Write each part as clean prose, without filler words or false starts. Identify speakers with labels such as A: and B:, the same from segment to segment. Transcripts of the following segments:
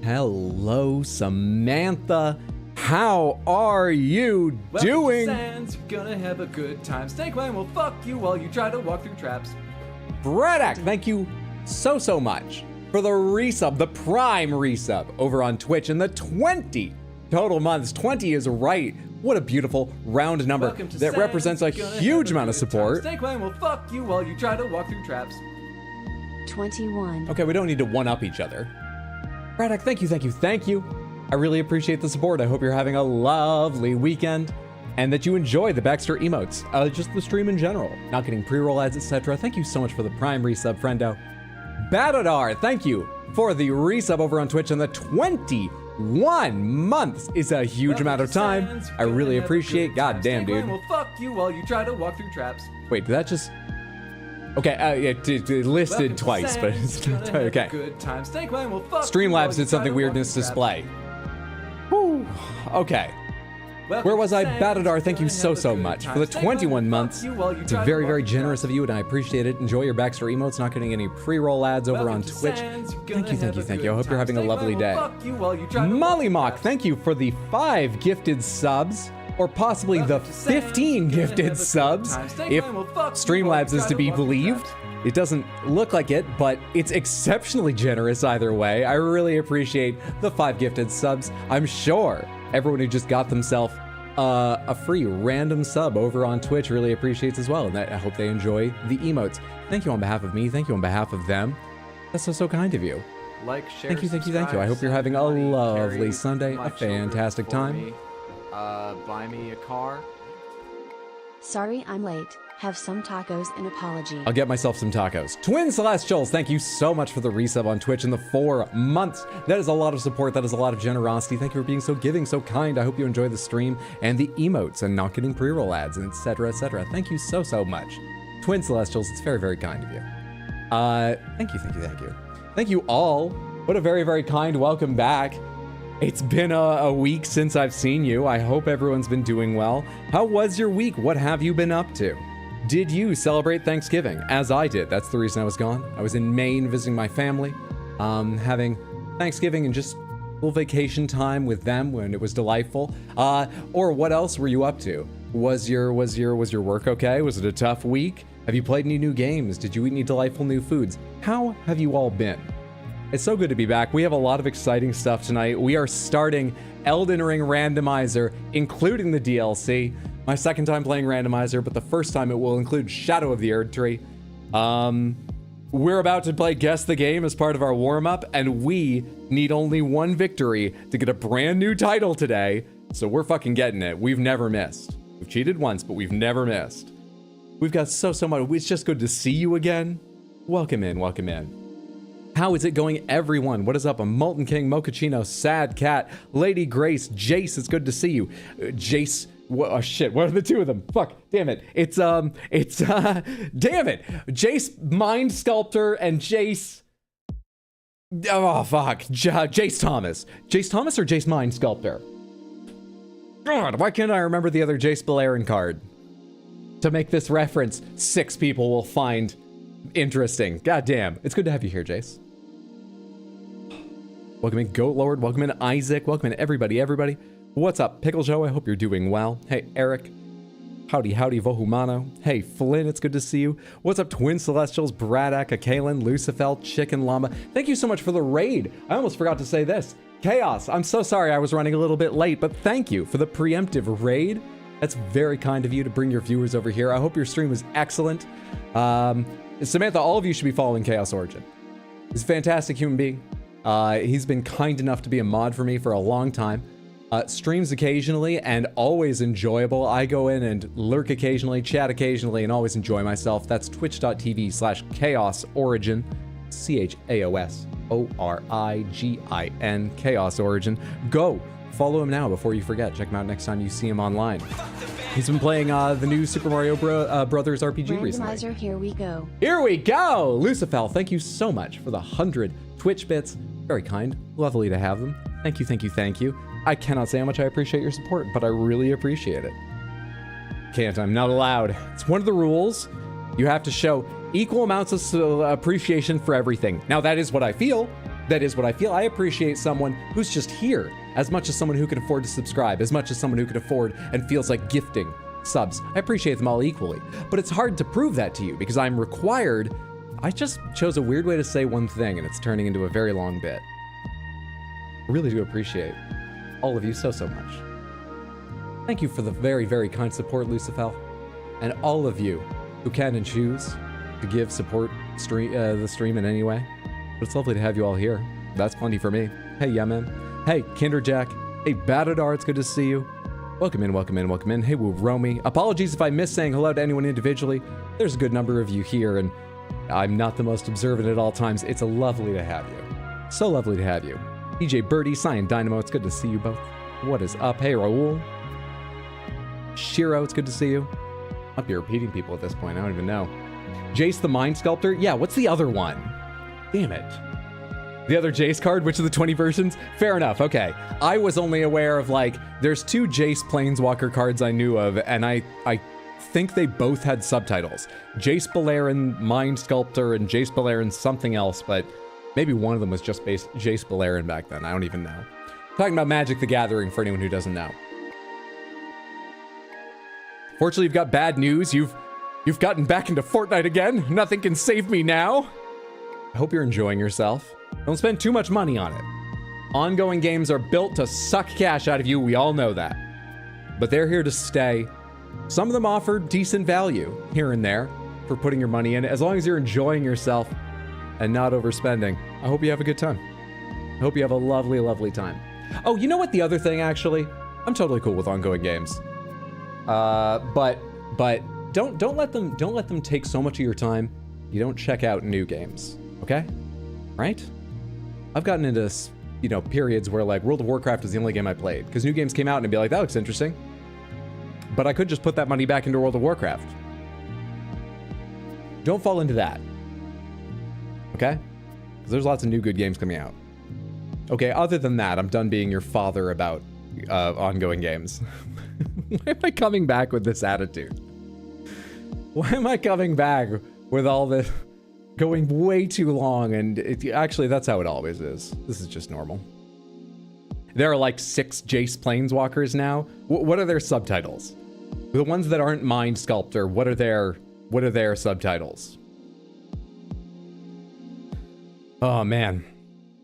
A: Hello, Samantha. How are you doing?
B: Sands, you're gonna have a good time. Snakewine will fuck you while you try to walk through traps.
A: Bradak, thank you so much for the resub, the prime resub over on Twitch, and the 20 total months. 20 is right. What a beautiful round number that represents a huge amount of support.
B: Snakewine will fuck you while you try to walk through traps.
C: 21.
A: Okay, we don't need to one-up each other. Bradak, thank you. I really appreciate the support. I hope you're having a lovely weekend and that you enjoy the Baxter emotes, just the stream in general, not getting pre-roll ads, etc. Thank you so much for the prime resub, friendo. Badadar, thank you for the resub over on Twitch, and the 21 months is a huge amount of time. I really appreciate. God damn, dude.
B: Snakewine will fuck you while you try to walk through traps.
A: Wait, did that just? Okay, it listed twice, but it's not okay.
B: Good time. Snakewine will fuck
A: Streamlabs did something weirdness display. Whew. Okay. Where was I? Badadar, thank you so much for the 21 months. It's very, very generous of you, and I appreciate it. Enjoy your Baxter emotes, not getting any pre-roll ads over on Twitch. Thank you. I hope you're having a lovely day. Molly Mock, thank you for the 5 gifted subs, or possibly the 15 gifted subs, if Streamlabs is to be believed. It doesn't look like it, but it's exceptionally generous either way. I really appreciate the 5 gifted subs. I'm sure everyone who just got themselves a free random sub over on Twitch really appreciates as well, and I hope they enjoy the emotes. Thank you on behalf of me. Thank you on behalf of them. That's so kind of you.
B: Like, share,
A: thank you. I hope you're having a lovely Sunday, a fantastic time.
B: Buy me a car.
C: Sorry I'm late. Have some tacos and apology.
A: I'll get myself some tacos. Twin Celestials, thank you so much for the resub on Twitch in the 4 months. That is a lot of support. That is a lot of generosity. Thank you for being so giving, so kind. I hope you enjoy the stream and the emotes and not getting pre-roll ads, and etc. Thank you so much. Twin Celestials, it's very, very kind of you. Thank you. Thank you all. What a very, very kind welcome back. It's been a week since I've seen you. I hope everyone's been doing well. How was your week? What have you been up to? Did you celebrate Thanksgiving, as I did? That's the reason I was gone. I was in Maine visiting my family, having Thanksgiving and just a little vacation time with them when it was delightful. Or what else were you up to? Was your work okay? Was it a tough week? Have you played any new games? Did you eat any delightful new foods? How have you all been? It's so good to be back. We have a lot of exciting stuff tonight. We are starting Elden Ring Randomizer, including the DLC. My second time playing Randomizer, but the first time it will include Shadow of the Erd Tree. We're about to play Guess the Game as part of our warm-up, and we need only one victory to get a brand new title today, so we're fucking getting it. We've never missed. We've cheated once, but we've never missed. We've got so much. It's just good to see you again. Welcome in. How is it going, everyone? What is up? I'm Molten King, Mochaccino, Sad Cat, Lady Grace, Jace. It's good to see you. Jace. Oh shit, what are the two of them? Fuck, damn it. Damn it. Jace Mind Sculptor and Jace. Oh fuck, Jace Thomas. Jace Thomas or Jace Mind Sculptor? God, why can't I remember the other Jace Beleren card? To make this reference, 6 people will find interesting. God damn. It's good to have you here, Jace. Welcome in, Goat Lord. Welcome in, Isaac. Welcome in, everybody. What's up, Pickle Joe? I hope you're doing well. Hey, Eric. Howdy, Vohumano. Hey, Flynn, it's good to see you. What's up, Twin Celestials, Bradak, Kaelin, Lucifel, Chicken Llama. Thank you so much for the raid. I almost forgot to say this. Chaos, I'm so sorry I was running a little bit late, but thank you for the preemptive raid. That's very kind of you to bring your viewers over here. I hope your stream was excellent. Samantha, all of you should be following Chaos Origin. He's a fantastic human being. He's been kind enough to be a mod for me for a long time. Streams occasionally and always enjoyable. I go in and lurk occasionally, chat occasionally, and always enjoy myself. That's twitch.tv/chaosorigin, ChaosOrigin, Chaos Origin. Go follow him now before you forget. Check him out next time you see him online. He's been playing the new Super Mario Brothers RPG recently.
C: Randomizer, here we go.
A: Here we go! Lucifel, thank you so much for the 100 Twitch bits. Very kind. Lovely to have them. Thank you. I cannot say how much I appreciate your support, but I really appreciate it. Can't, I'm not allowed. It's one of the rules. You have to show equal amounts of appreciation for everything. Now, that is what I feel. That is what I feel. I appreciate someone who's just here as much as someone who can afford to subscribe, as much as someone who can afford and feels like gifting subs. I appreciate them all equally, but it's hard to prove that to you because I'm required. I just chose a weird way to say one thing and it's turning into a very long bit. I really do appreciate all of you so much. Thank you for the very, very kind support, Lucifel, and all of you who can and choose to give support the stream in any way. But it's lovely to have you all here. That's plenty for me. Hey, Yemen. Hey, Kinderjack. Hey, Batadar, it's good to see you. Welcome in, welcome in, welcome in. Hey, Woo Romy. Apologies if I missed saying hello to anyone individually. There's a good number of you here, and I'm not the most observant at all times. It's lovely to have you. So lovely to have you. DJ Birdie, Cyan Dynamo, it's good to see you both. What is up? Hey, Raul. Shiro, it's good to see you. Might be repeating people at this point, I don't even know. Jace the Mind Sculptor? Yeah, what's the other one? Damn it. The other Jace card, which of the 20 versions? Fair enough, okay. I was only aware of, like, there's 2 Jace Planeswalker cards I knew of, and I think they both had subtitles. Jace Beleren Mind Sculptor and Jace Beleren something else, but maybe one of them was just based Jace Beleren back then. I don't even know. Talking about Magic the Gathering for anyone who doesn't know. Fortunately, you've got bad news. You've gotten back into Fortnite again. Nothing can save me now. I hope you're enjoying yourself. Don't spend too much money on it. Ongoing games are built to suck cash out of you. We all know that. But they're here to stay. Some of them offer decent value here and there for putting your money in. As long as you're enjoying yourself and not overspending, I hope you have a good time. I hope you have a lovely, lovely time. Oh, you know what? The other thing, actually, I'm totally cool with ongoing games. But don't let them take so much of your time. You don't check out new games, okay? Right? I've gotten into, you know, periods where like World of Warcraft is the only game I played because new games came out and I'd be like, that looks interesting. But I could just put that money back into World of Warcraft. Don't fall into that. Okay? Because there's lots of new good games coming out. Okay, other than that, I'm done being your father about ongoing games. Why am I coming back with this attitude? Why am I coming back with all this going way too long? And actually, that's how it always is. This is just normal. There are like 6 Jace Planeswalkers now. What are their subtitles? The ones that aren't Mind Sculptor, what are their subtitles? Oh man.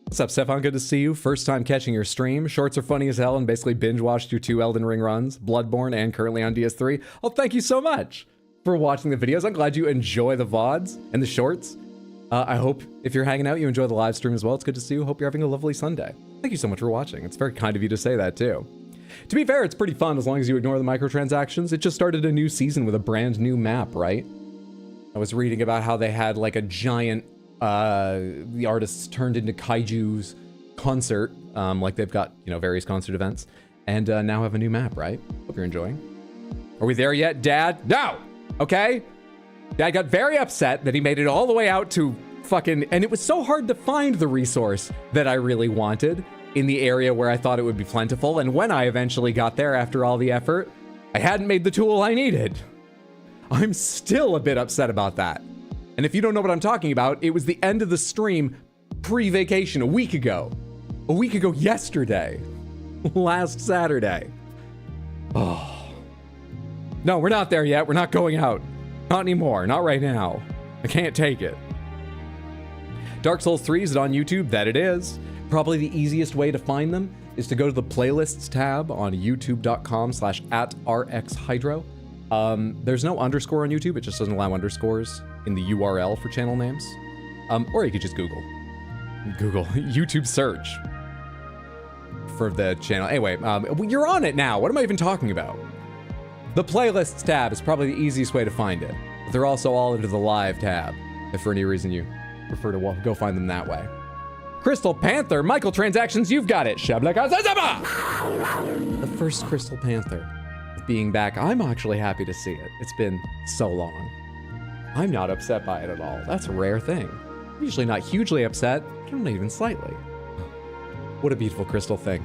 A: What's up, Stefan? Good to see you. First time catching your stream. Shorts are funny as hell and basically binge watched your 2 Elden Ring runs, Bloodborne and currently on DS3. Oh, thank you so much for watching the videos. I'm glad you enjoy the VODs and the shorts. I hope if you're hanging out, you enjoy the live stream as well. It's good to see you. Hope you're having a lovely Sunday. Thank you so much for watching. It's very kind of you to say that too. To be fair, it's pretty fun as long as you ignore the microtransactions. It just started a new season with a brand new map, right? I was reading about how they had like a giant, the artists turned into Kaiju's concert, like they've got, you know, various concert events, and now have a new map, right? Hope you're enjoying. Are we there yet, Dad? No! Okay? Dad got very upset that he made it all the way out to fucking, and it was so hard to find the resource that I really wanted in the area where I thought it would be plentiful, and when I eventually got there after all the effort, I hadn't made the tool I needed. I'm still a bit upset about that. And if you don't know what I'm talking about, it was the end of the stream pre-vacation a week ago. A week ago yesterday. Last Saturday. Oh. No, we're not there yet. We're not going out. Not anymore. Not right now. I can't take it. Dark Souls 3, is it on YouTube? That it is. Probably the easiest way to find them is to go to the playlists tab on youtube.com/@rxhydro. There's no underscore on YouTube. It just doesn't allow underscores in the URL for channel names. Or you could just Google YouTube search for the channel. Anyway, you're on it now. What am I even talking about? The playlists tab is probably the easiest way to find it. But they're also all under the live tab, if for any reason you prefer to go find them that way. Crystal Panther, Microtransactions, you've got it. The first Crystal Panther being back. I'm actually happy to see it. It's been so long. I'm not upset by it at all. That's a rare thing. I'm usually not hugely upset, but I'm not even slightly. What a beautiful crystal thing.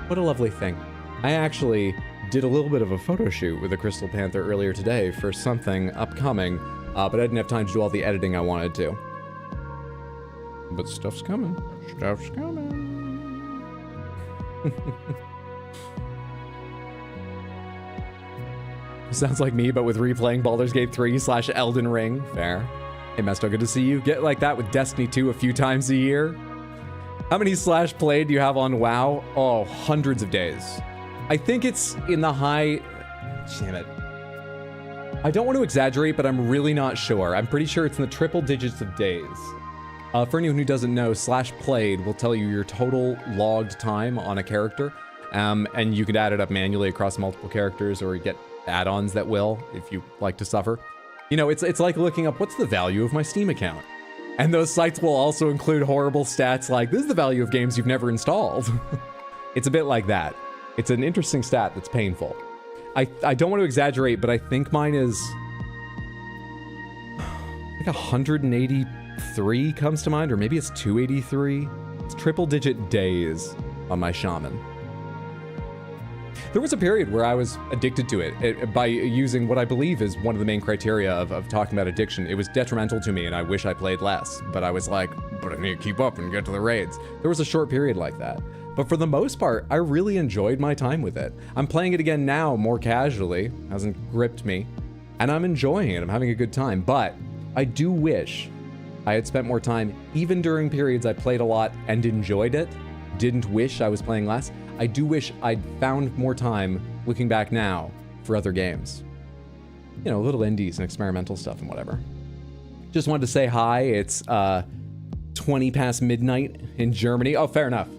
A: What a lovely thing. I actually did a little bit of a photo shoot with a Crystal Panther earlier today for something upcoming, but I didn't have time to do all the editing I wanted to. But stuff's coming. Stuff's coming. Sounds like me, but with replaying Baldur's Gate 3 / Elden Ring. Fair. Hey, Mesto, good to see you. Get like that with Destiny 2 a few times a year. How many / play do you have on WoW? Oh, hundreds of days. I think it's in the high... Damn it. I don't want to exaggerate, but I'm really not sure. I'm pretty sure it's in the triple digits of days. For anyone who doesn't know, /played will tell you your total logged time on a character, and you can add it up manually across multiple characters, or you get add-ons that will, if you like to suffer. You know, it's like looking up what's the value of my Steam account. And those sites will also include horrible stats like, this is the value of games you've never installed. It's a bit like that. It's an interesting stat that's painful. I don't want to exaggerate, but I think mine is... like 183 comes to mind, or maybe it's 283. It's triple digit days on my shaman. There was a period where I was addicted to it by using what I believe is one of the main criteria of talking about addiction. It was detrimental to me and I wish I played less, but I was like, but I need to keep up and get to the raids. There was a short period like that. But for the most part, I really enjoyed my time with it. I'm playing it again now more casually, hasn't gripped me, and I'm enjoying it. I'm having a good time, but I do wish I had spent more time, even during periods I played a lot and enjoyed it, didn't wish I was playing less. I do wish I'd found more time, looking back now, for other games. You know, little indies and experimental stuff and whatever. Just wanted to say hi. It's 20 past midnight in Germany. Oh, fair enough.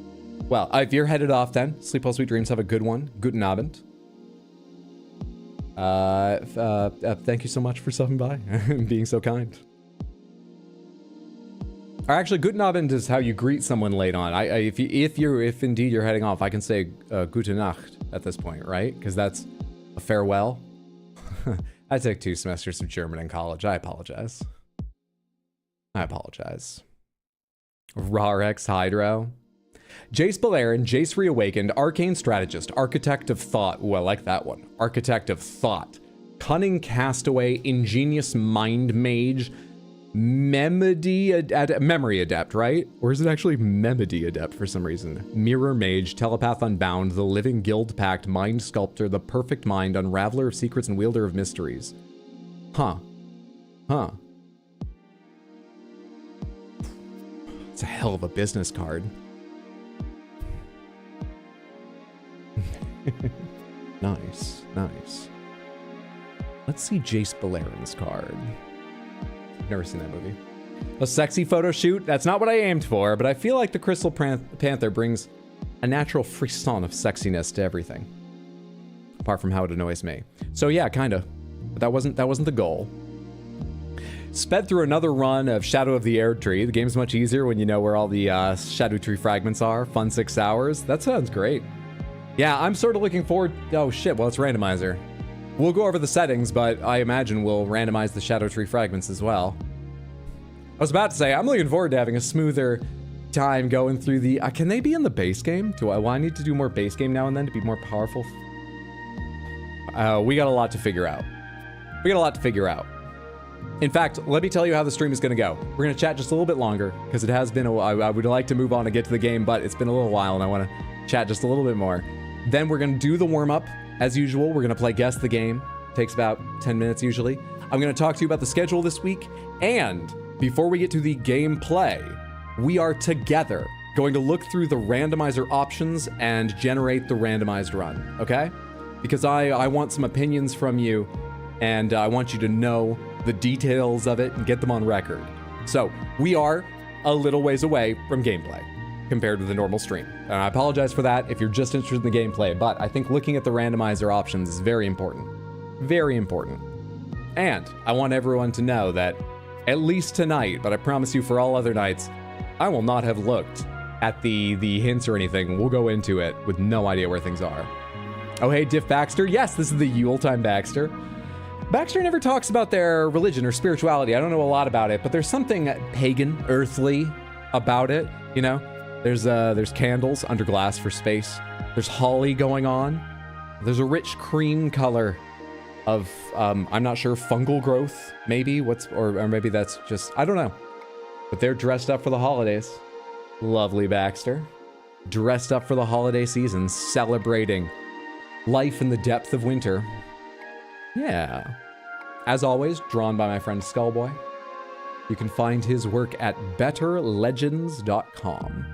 A: Well, if you're headed off then, sleep well, sweet dreams, have a good one. Guten Abend. Thank you so much for stopping by and being so kind. Or actually, Guten Abend is how you greet someone late on. If indeed you're heading off, I can say Gute Nacht at this point, right? Because that's a farewell. I took 2 semesters of German in college. I apologize. I apologize. Rarex Hydro. Jace Beleren, Jace Reawakened, Arcane Strategist, Architect of Thought. Ooh, I like that one. Architect of Thought. Cunning Castaway, Ingenious Mind Mage, Memory Adept, right? Or is it actually Memory Adept for some reason? Mirror Mage, Telepath Unbound, The Living Guild Pact, Mind Sculptor, The Perfect Mind, Unraveler of Secrets and Wielder of Mysteries. Huh. Huh. It's a hell of a business card. Nice, nice. Let's see Jace Beleren's card. Never seen that movie. A sexy photo shoot? That's not what I aimed for, but I feel like the Crystal Panther brings a natural frisson of sexiness to everything. Apart from how it annoys me. So yeah, kinda. But that wasn't the goal. Sped through another run of Shadow of the Erdtree. The game's much easier when you know where all the Shadow Tree fragments are. Fun 6 hours. That sounds great. Yeah, I'm sort of looking forward... Oh shit, well it's Randomizer. We'll go over the settings, but I imagine we'll randomize the Shadow Tree fragments as well. I was about to say, I'm looking forward to having a smoother time going through the... can they be in the base game? Do I need to do more base game now and then to be more powerful? We got a lot to figure out. We got a lot to figure out. In fact, let me tell you how the stream is going to go. We're going to chat just a little bit longer, because it has been a while. I would like to move on and get to the game, but it's been a little while, and I want to chat just a little bit more. Then we're going to do the warm-up. As usual, we're going to play Guess the Game. Takes about 10 minutes usually. I'm going to talk to you about the schedule this week. And before we get to the gameplay, we are together going to look through the randomizer options and generate the randomized run, okay? Because I want some opinions from you, and I want you to know the details of it and get them on record. So we are a little ways away from gameplay compared to the normal stream. And I apologize for that if you're just interested in the gameplay, but I think looking at the randomizer options is very important. Very important. And I want everyone to know that at least tonight, but I promise you for all other nights, I will not have looked at the hints or anything. We'll go into it with no idea where things are. Oh, hey, Diff Baxter. Yes, this is the Yuletime Baxter. Baxter never talks about their religion or spirituality. I don't know a lot about it, but there's something pagan, earthly about it, you know? There's candles under glass for space. There's holly going on. There's a rich cream color of, I'm not sure, fungal growth, maybe? Or maybe that's just, I don't know. But they're dressed up for the holidays. Lovely Baxter. Dressed up for the holiday season, celebrating life in the depth of winter. Yeah. As always, drawn by my friend Skullboy. You can find his work at betterlegends.com.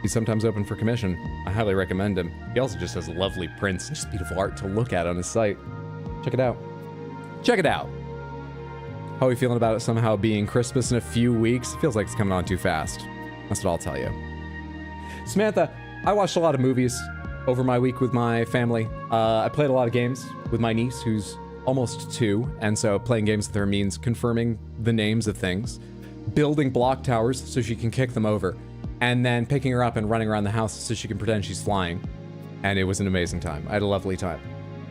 A: He's sometimes open for commission. I highly recommend him. He also just has lovely prints and just beautiful art to look at on his site. Check it out. Check it out. How are we feeling about it somehow being Christmas in a few weeks? It feels like it's coming on too fast. That's what I'll tell you. Samantha, I watched a lot of movies over my week with my family. I played a lot of games with my niece, who's almost 2, and so playing games with her means confirming the names of things, building block towers so she can kick them over, and then picking her up and running around the house so she can pretend she's flying. And it was an amazing time. I had a lovely time.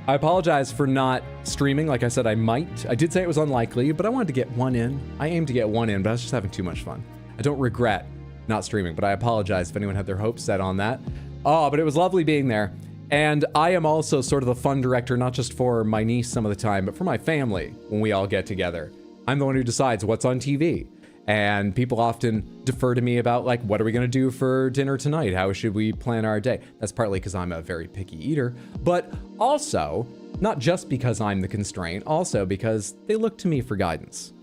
A: I apologize for not streaming. Like I said, I might. I did say it was unlikely, but I wanted to get one in. I aimed to get one in, but I was just having too much fun. I don't regret not streaming, but I apologize if anyone had their hopes set on that. Oh, but it was lovely being there. And I am also sort of the fun director, not just for my niece some of the time, but for my family when we all get together. I'm the one who decides what's on TV. And people often defer to me about, like, what are we going to do for dinner tonight? How should we plan our day? That's partly because I'm a very picky eater, but also, not just because I'm the constraint, also because they look to me for guidance.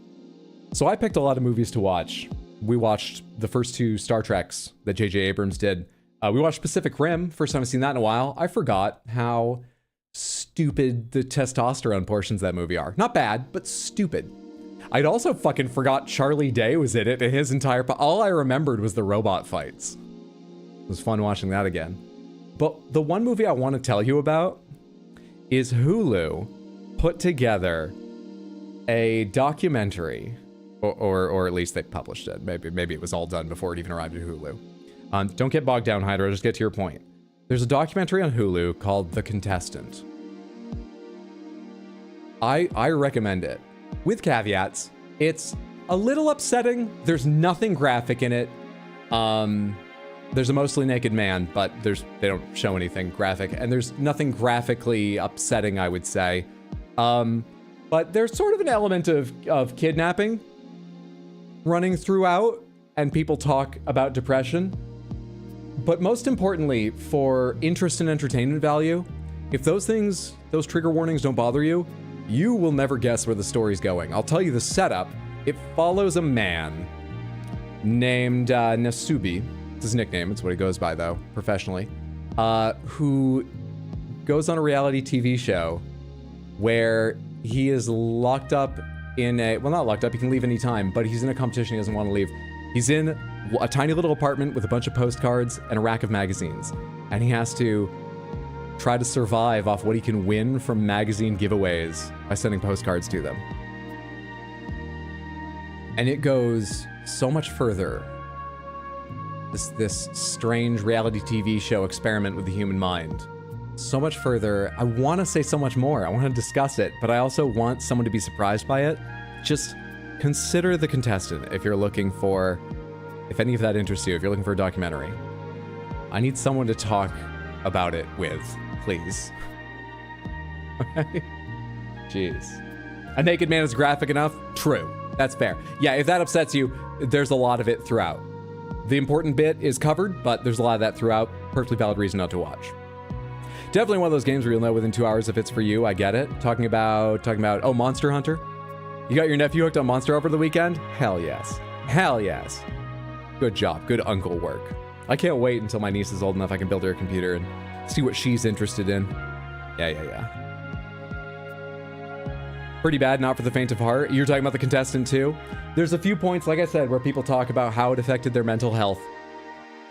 A: So I picked a lot of movies to watch. We watched the first 2 Star Treks that J.J. Abrams did. We watched Pacific Rim. First time I've seen that in a while. I forgot how stupid the testosterone portions of that movie are. Not bad, but stupid. I'd also fucking forgot Charlie Day was in it, and his entire... all I remembered was the robot fights. It was fun watching that again. But the one movie I want to tell you about is Hulu put together a documentary, or at least they published it. Maybe it was all done before it even arrived at Hulu. Don't get bogged down, Hydra, just get to your point. There's a documentary on Hulu called The Contestant. I recommend it. With caveats, it's a little upsetting. There's nothing graphic in it. There's a mostly naked man, but they don't show anything graphic, and there's nothing graphically upsetting, I would say. But there's sort of an element of kidnapping running throughout, and people talk about depression. But most importantly, for interest and entertainment value, if those trigger warnings don't bother you, you will never guess where the story's going. I'll tell you the setup. It follows a man named Nasubi. It's his nickname. It's what he goes by, though, professionally. Who goes on a reality TV show where he is locked up in a... well, not locked up. He can leave any time, but he's in a competition he doesn't want to leave. He's in a tiny little apartment with a bunch of postcards and a rack of magazines. And he has to try to survive off what he can win from magazine giveaways by sending postcards to them. And it goes so much further. This strange reality TV show experiment with the human mind. So much further. I want to say so much more. I want to discuss it, but I also want someone to be surprised by it. Just consider The Contestant if you're looking for, if any of that interests you, if you're looking for a documentary. I need someone to talk about it with, please. Okay? Jeez. A naked man is graphic enough? True. That's fair. Yeah, if that upsets you, there's a lot of it throughout. The important bit is covered, but there's a lot of that throughout. Perfectly valid reason not to watch. Definitely one of those games where you'll know within 2 hours if it's for you. I get it. Talking about, oh, Monster Hunter? You got your nephew hooked on Monster over the weekend? Hell yes. Hell yes. Good job. Good uncle work. I can't wait until my niece is old enough I can build her a computer and see what she's interested in. Yeah. Pretty bad, not for the faint of heart. You're talking about The Contestant too? There's a few points, like I said, where people talk about how it affected their mental health.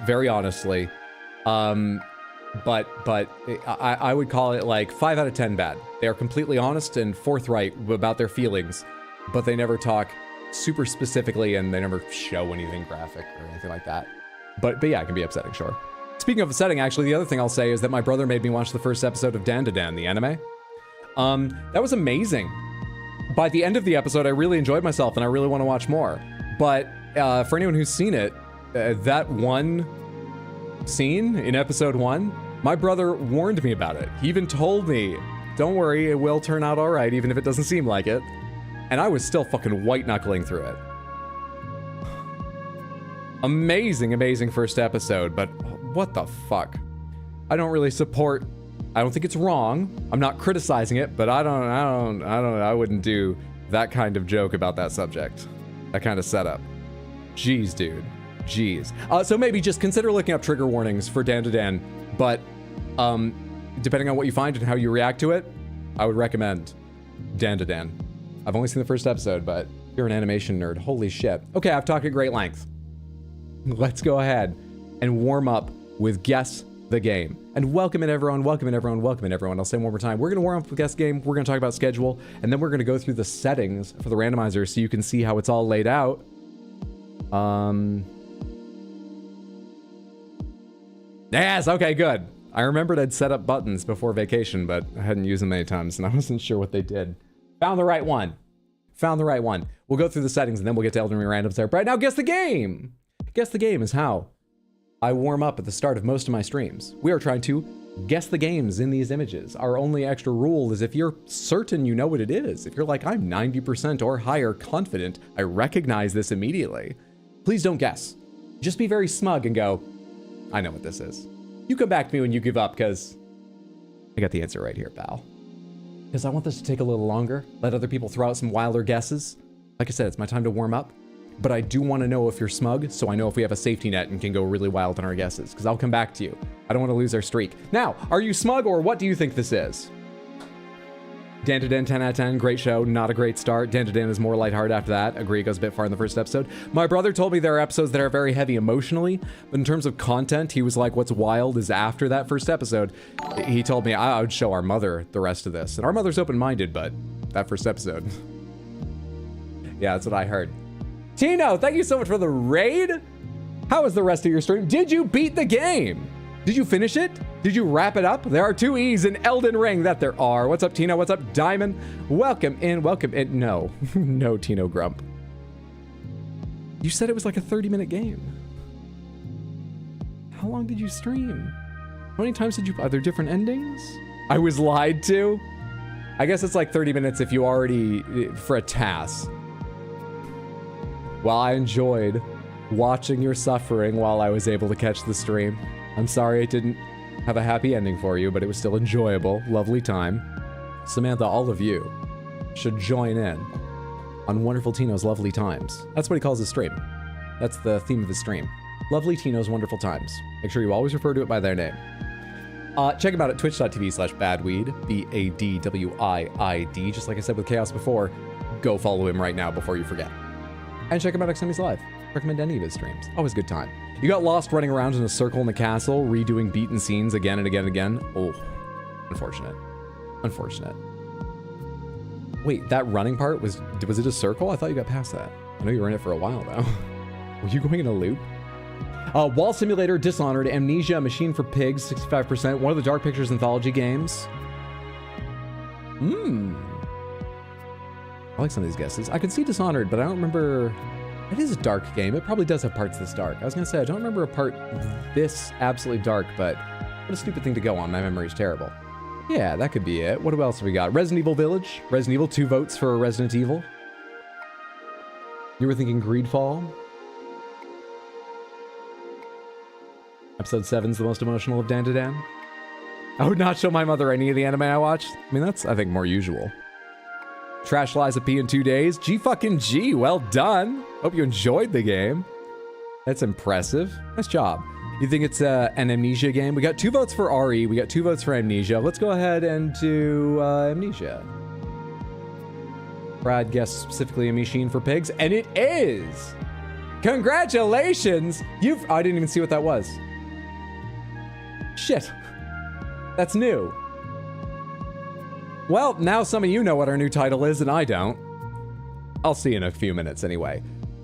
A: Very honestly. But I would call it like 5 out of 10 bad. They are completely honest and forthright about their feelings, but they never talk super specifically and they never show anything graphic or anything like that. But yeah, it can be upsetting, sure. Speaking of upsetting, actually, the other thing I'll say is that my brother made me watch the first episode of Dan to Dan, the anime. That was amazing. By the end of the episode, I really enjoyed myself and I really want to watch more. But for anyone who's seen it, that one scene in episode 1, my brother warned me about it. He even told me, don't worry, it will turn out all right, even if it doesn't seem like it. And I was still fucking white-knuckling through it. Amazing, amazing first episode, but what the fuck? I don't really support, I don't think it's wrong. I'm not criticizing it, but I wouldn't do that kind of joke about that subject. That kind of setup. Jeez, dude. Jeez. So maybe just consider looking up trigger warnings for Dan to Dan, but depending on what you find and how you react to it, I would recommend Dan to Dan. I've only seen the first episode, but you're an animation nerd. Holy shit. Okay, I've talked at great length. Let's go ahead and warm up with Guess the Game. And welcome in everyone, welcome in everyone, welcome in everyone. I'll say one more time. We're going to warm up with Guess the Game. We're going to talk about schedule, and then we're going to go through the settings for the randomizer so you can see how it's all laid out. Yes, okay, good. I remembered I'd set up buttons before vacation, but I hadn't used them many times, and I wasn't sure what they did. Found the right one. Found the right one. We'll go through the settings, and then we'll get to Elden Ring randoms there. But right now, Guess the Game! Guess the Game is how I warm up at the start of most of my streams. We are trying to guess the games in these images. Our only extra rule is if you're certain you know what it is, if you're like, I'm 90% or higher confident, I recognize this immediately, please don't guess. Just be very smug and go, I know what this is. You come back to me when you give up, because I got the answer right here, pal. Because I want this to take a little longer, let other people throw out some wilder guesses. Like I said, it's my time to warm up. But I do want to know if you're smug, so I know if we have a safety net and can go really wild on our guesses, because I'll come back to you. I don't want to lose our streak. Now, are you smug, or what do you think this is? Dan to Dan, 10 out of 10, great show, not a great start. Dan to Dan is more lighthearted after that. Agree, it goes a bit far in the first episode. My brother told me there are episodes that are very heavy emotionally, but in terms of content, he was like, what's wild is after that first episode. He told me I would show our mother the rest of this. And our mother's open-minded, but that first episode. Yeah, that's what I heard. Tino, thank you so much for the raid. How was the rest of your stream? Did you beat the game? Did you finish it? Did you wrap it up? There are 2 E's in Elden Ring that there are. What's up, Tino? What's up, Diamond? Welcome in, welcome in. No, no, Tino Grump. You said it was like a 30-minute game. How long did you stream? How many times did you, are there different endings? I was lied to. I guess it's like 30 minutes if you already, for a task. Well, I enjoyed watching your suffering while I was able to catch the stream. I'm sorry it didn't have a happy ending for you, but it was still enjoyable. Lovely time. Samantha, all of you should join in on Wonderful Tino's Lovely Times. That's what he calls his stream. That's the theme of his stream. Lovely Tino's Wonderful Times. Make sure you always refer to it by their name. Check him out at twitch.tv/badweed, BADWIID. Just like I said with Chaos before, go follow him right now before you forget. And check him out at Xemi's Live. Recommend any of his streams. Always a good time. You got lost running around in a circle in the castle, redoing beaten scenes again and again and again. Oh, unfortunate. Unfortunate. Wait, that running part, was it a circle? I thought you got past that. I know you were in it for a while, though. Were you going in a loop? Wall Simulator, Dishonored, Amnesia, Machine for Pigs, 65%. One of the Dark Pictures anthology games. I like some of these guesses. I could see Dishonored, but I don't remember. It is a dark game. It probably does have parts this dark. I was gonna say, I don't remember a part this absolutely dark, but what a stupid thing to go on. My memory's terrible. Yeah, that could be it. What else have we got? Resident Evil Village. Resident Evil, 2 votes for Resident Evil. You were thinking Greedfall. Episode 7's the most emotional of Dan to Dan. I would not show my mother any of the anime I watched. I mean, that's, I think, more usual. Trash Liza P in 2 days. G, well done. Hope you enjoyed the game. That's impressive. Nice job. You think it's an Amnesia game? We got 2 votes for RE. We got 2 votes for Amnesia. Let's go ahead and do Amnesia. Brad guessed specifically a Machine for Pigs, and it is. Congratulations. I didn't even see what that was. Shit. That's new. Well, now some of you know what our new title is, and I don't. I'll see in a few minutes anyway.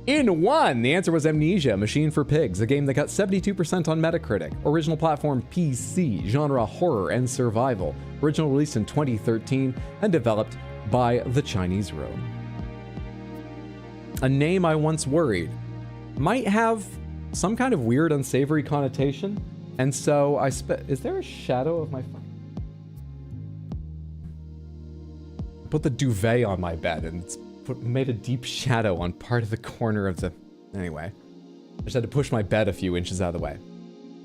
A: In 1, the answer was Amnesia, Machine for Pigs, a game that got 72% on Metacritic. Original platform PC, genre horror and survival. Original release in 2013 and developed by the Chinese Room. A name I once worried might have some kind of weird unsavory connotation, and so is there a shadow of my phone? Put the duvet on my bed and it's made a deep shadow on part of the corner of the... Anyway. I just had to push my bed a few inches out of the way.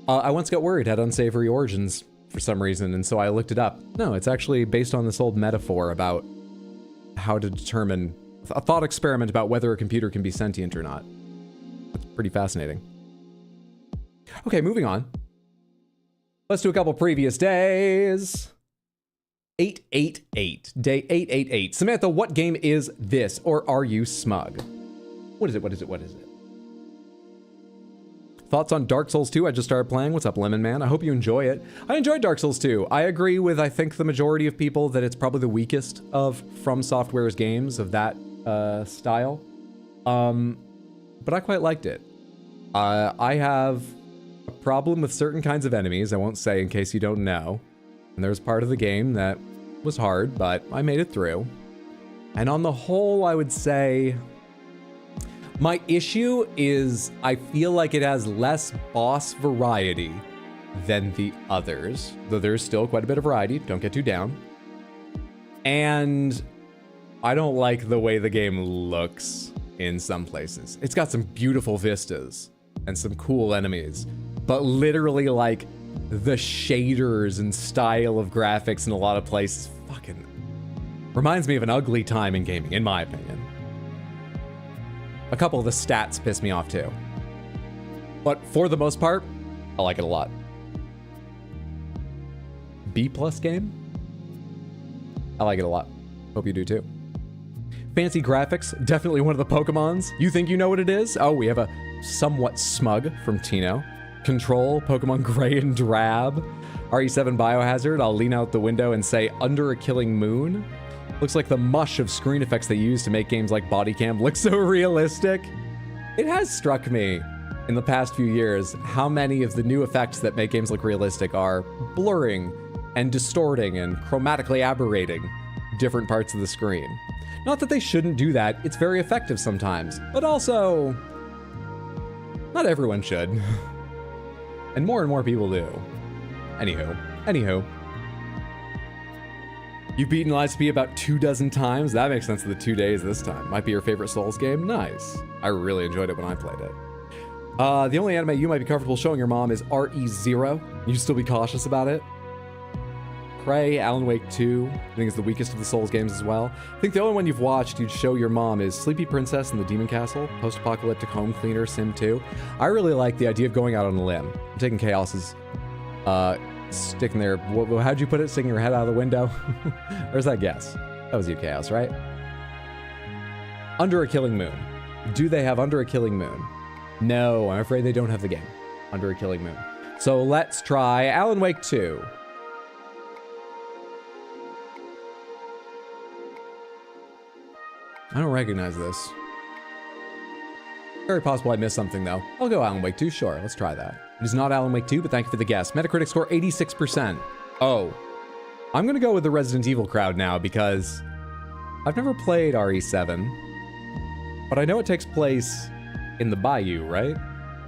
A: I once got worried had unsavory origins for some reason, and so I looked it up. No, it's actually based on this old metaphor about how to determine a thought experiment about whether a computer can be sentient or not. That's pretty fascinating. Okay, moving on. Let's do a couple previous days. 888. Day 888. Samantha, what game is this? Or are you smug? What is it? What is it? What is it? Thoughts on Dark Souls 2? I just started playing. What's up, Lemon Man? I hope you enjoy it. I enjoyed Dark Souls 2. I agree with, I think, the majority of people that it's probably the weakest of From Software's games of that style. But I quite liked it. I have a problem with certain kinds of enemies. I won't say in case you don't know. And there's part of the game that was hard, but I made it through. And on the whole, I would say my issue is I feel like it has less boss variety than the others, though there's still quite a bit of variety. Don't get too down. And I don't like the way the game looks in some places. It's got some beautiful vistas and some cool enemies, but literally like the shaders and style of graphics in a lot of places fucking reminds me of an ugly time in gaming, in my opinion. A couple of the stats piss me off too. But for the most part, I like it a lot. B+ game? I like it a lot. Hope you do too. Fancy graphics, definitely one of the Pokemons. You think you know what it is? Oh, we have a somewhat smug from Tino. Control, Pokemon Gray and Drab. RE7 Biohazard, I'll lean out the window and say Under a Killing Moon. Looks like the mush of screen effects they use to make games like Bodycam look so realistic. It has struck me in the past few years how many of the new effects that make games look realistic are blurring and distorting and chromatically aberrating different parts of the screen. Not that they shouldn't do that, it's very effective sometimes, but also not everyone should. And more people do. Anywho. You've beaten Lies of P about 24 times? That makes sense of the 2 days this time. Might be your favorite Souls game? Nice. I really enjoyed it when I played it. The only anime you might be comfortable showing your mom is RE0. You still be cautious about it? Prey, Alan Wake 2, I think is the weakest of the Souls games as well. I think the only one you've watched you'd show your mom is Sleepy Princess and the Demon Castle, Post-Apocalyptic Home Cleaner, Sim 2. I really like the idea of going out on a limb. I'm taking Chaos's, sticking there, how'd you put it? Sticking your head out of the window? Where's that guess? That was you, Chaos, right? Under a Killing Moon. Do they have Under a Killing Moon? No, I'm afraid they don't have the game. Under a Killing Moon. So let's try Alan Wake 2. I don't recognize this. Very possible I missed something though. I'll go Alan Wake 2, sure, let's try that. It is not Alan Wake 2, but thank you for the guess. Metacritic score 86%. Oh. I'm gonna go with the Resident Evil crowd now because I've never played RE7, but I know it takes place in the bayou, right?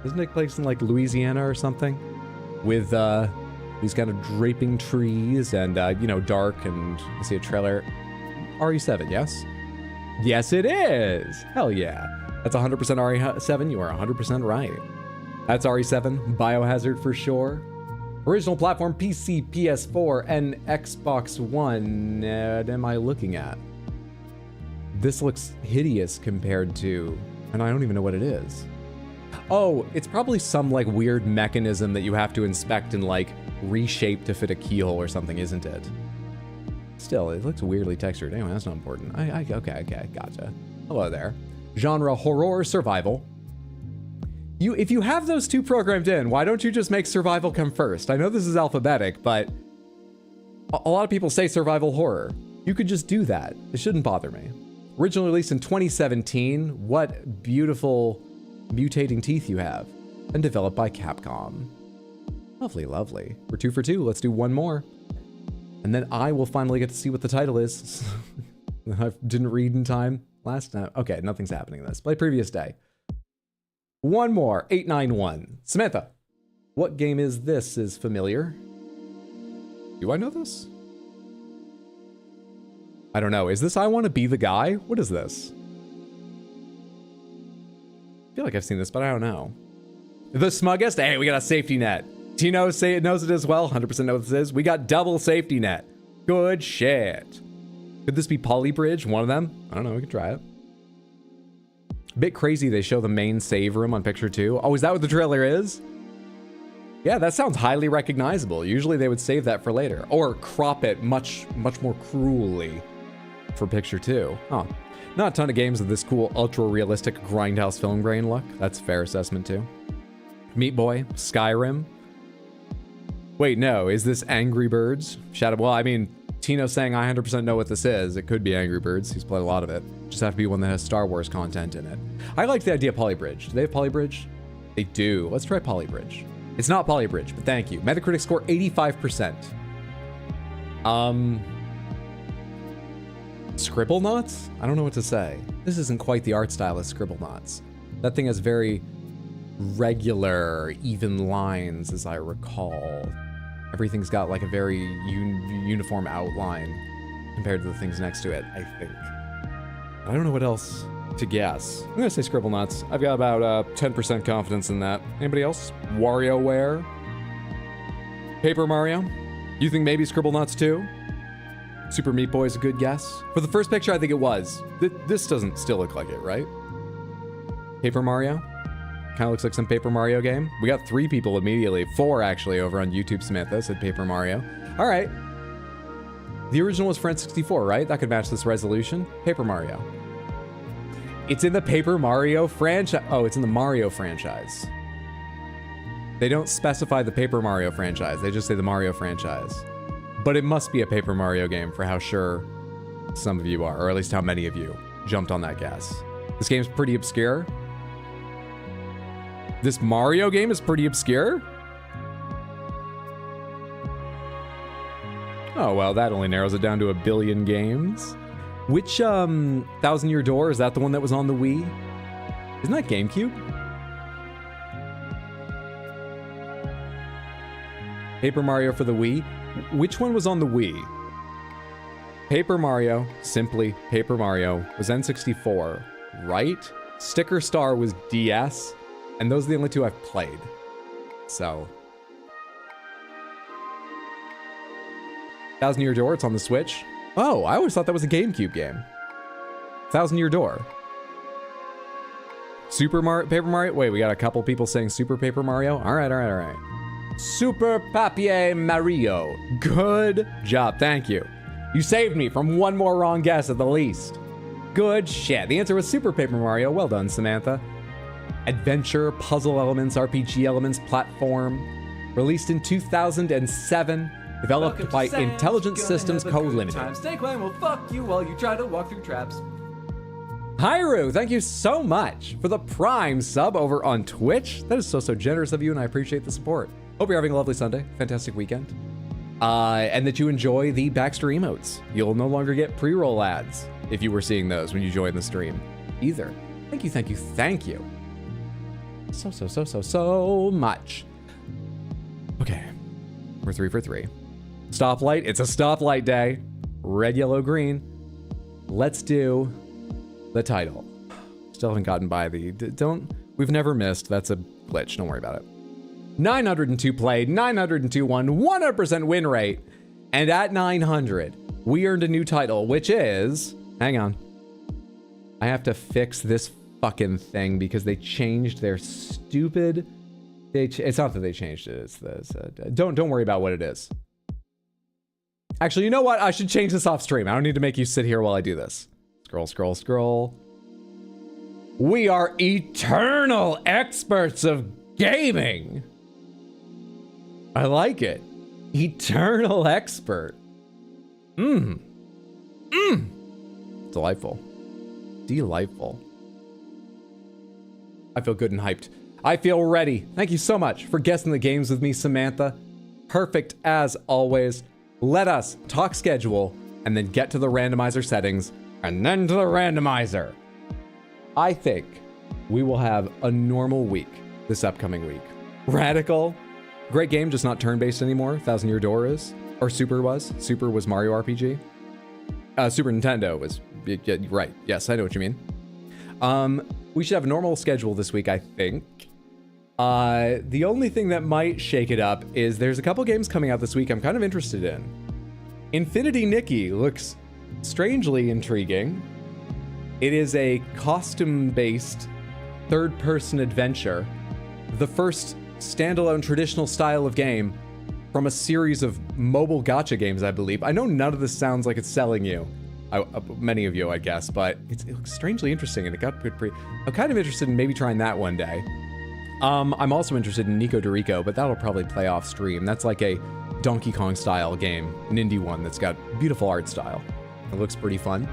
A: Doesn't it take place in like Louisiana or something? With these kind of draping trees and, you know, dark and I see a trailer. RE7, yes? Yes, it is. Hell yeah. That's 100% RE7. You are 100% right. That's RE7. Biohazard for sure. Original platform PC, PS4, and Xbox One. What am I looking at? This looks hideous compared to, and I don't even know what it is. Oh, it's probably some like weird mechanism that you have to inspect and like reshape to fit a keyhole or something, isn't it? Still, it looks weirdly textured. Anyway, that's not important. Okay, gotcha. Hello there. Genre, horror, survival. If you have those two programmed in, why don't you just make survival come first? I know this is alphabetic, but a lot of people say survival horror. You could just do that. It shouldn't bother me. Originally released in 2017. What beautiful mutating teeth you have. And developed by Capcom. Lovely, lovely. We're 2 for 2. Let's do one more. And then I will finally get to see what the title is. I didn't read in time last time. Okay, nothing's happening in this. Play previous day. One more. 891. Samantha, what game is this? Is familiar? Do I know this? I don't know. Is this I Want to Be the Guy? What is this? I feel like I've seen this, but I don't know. The smuggest? Hey, we got a safety net. Tino knows it as well. 100% know what this is. We got double safety net. Good shit. Could this be Polybridge? One of them? I don't know. We could try it. A bit crazy they show the main save room on picture 2. Oh, is that what the trailer is? Yeah, that sounds highly recognizable. Usually they would save that for later. Or crop it much more cruelly for picture 2. Oh, not a ton of games with this cool, ultra-realistic grindhouse film grain look. That's a fair assessment too. Meat Boy, Skyrim. Wait, no, is this Angry Birds? Shadow, well, I mean, Tino's saying I 100% know what this is. It could be Angry Birds. He's played a lot of it. Just have to be one that has Star Wars content in it. I like the idea of Polybridge. Do they have Polybridge? They do. Let's try Polybridge. It's not Polybridge, but thank you. Metacritic score 85%. Scribblenauts? I don't know what to say. This isn't quite the art style of Scribblenauts. That thing has very regular, even lines, as I recall. Everything's got like a very uniform outline compared to the things next to it, I think. I don't know what else to guess. I'm gonna say Scribblenauts. I've got about 10% confidence in that. Anybody else? WarioWare? Paper Mario? You think maybe Scribblenauts too? Super Meat Boy is a good guess. For the first picture, I think it was. This doesn't still look like it, right? Paper Mario? Kind of looks like some Paper Mario game. We got 3 people immediately. 4 actually over on YouTube. Samantha said Paper Mario. All right. The original was for N64, right? That could match this resolution. Paper Mario. It's in the Paper Mario franchise. Oh, it's in the Mario franchise. They don't specify the Paper Mario franchise. They just say the Mario franchise. But it must be a Paper Mario game for how sure some of you are, or at least how many of you jumped on that guess. This game's pretty obscure. This Mario game is pretty obscure? Oh, well, that only narrows it down to 1 billion games. Which, 1,000 Year Door, is that the one that was on the Wii? Isn't that GameCube? Paper Mario for the Wii? Which one was on the Wii? Paper Mario, simply Paper Mario, was N64, right? Sticker Star was DS, and those are the only 2 I've played. So. 1,000 Year Door, it's on the Switch. Oh, I always thought that was a GameCube game. 1,000 Year Door. Super Mario, Paper Mario? Wait, we got a couple people saying Super Paper Mario? All right. Super Papier Mario. Good job, thank you. You saved me from 1 more wrong guess at the least. Good shit. The answer was Super Paper Mario. Well done, Samantha. Adventure, puzzle elements, RPG elements, platform. Released in 2007. Developed by Intelligent Systems Co. Limited.
B: Snake will fuck you while you try to walk through traps.
A: Hyru, thank you so much for the Prime sub over on Twitch. That is so generous of you, and I appreciate the support. Hope you're having a lovely Sunday, fantastic weekend, and that you enjoy the Baxter emotes. You'll no longer get pre-roll ads if you were seeing those when you join the stream either. Thank you. So much. Okay, we're 3 for 3. Stoplight, it's a stoplight day. Red, yellow, green. Let's do the title. Still haven't gotten by the, we've never missed. That's a glitch, don't worry about it. 902 played, 902 won, 100% win rate. And at 900, we earned a new title, which is, hang on. I have to fix this fucking thing because they changed their stupid, it's not that they changed it, it's this, don't worry about what it is. Actually, you know what? I should change this off stream. I don't need to make you sit here while I do this. Scroll. We are eternal experts of gaming. I like it. Eternal expert. Delightful. I feel good and hyped. I feel ready. Thank you so much for guessing the games with me, Samantha. Perfect as always. Let us talk schedule and then get to the randomizer settings and then to the randomizer. I think we will have a normal week this upcoming week. Radical. Great game, just not turn-based anymore. 1,000 Year Door is. Or Super was. Super was Mario RPG. Super Nintendo was... Yeah, right. Yes, I know what you mean. We should have a normal schedule this week, I think. The only thing that might shake it up is there's a couple games coming out this week I'm kind of interested in. Infinity Nikki looks strangely intriguing. It is a costume-based third-person adventure, the first standalone traditional style of game from a series of mobile gacha games, I believe. I know none of this sounds like it's selling you, many of you, I guess, but it looks strangely interesting, and it got pretty. I'm kind of interested in maybe trying that one day. I'm also interested in Nico Dorico, but that'll probably play off stream. That's like a Donkey Kong style game, an indie one that's got beautiful art style. It looks pretty fun.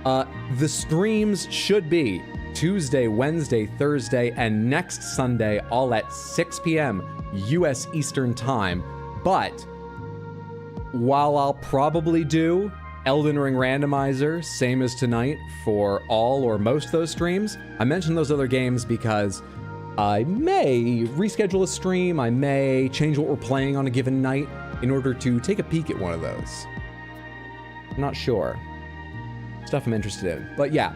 A: The streams should be Tuesday, Wednesday, Thursday, and next Sunday, all at 6 p.m. US Eastern Time. But while I'll probably do Elden Ring Randomizer, same as tonight, for all or most of those streams, I mentioned those other games because I may reschedule a stream, I may change what we're playing on a given night in order to take a peek at one of those. I'm not sure. Stuff I'm interested in. But yeah,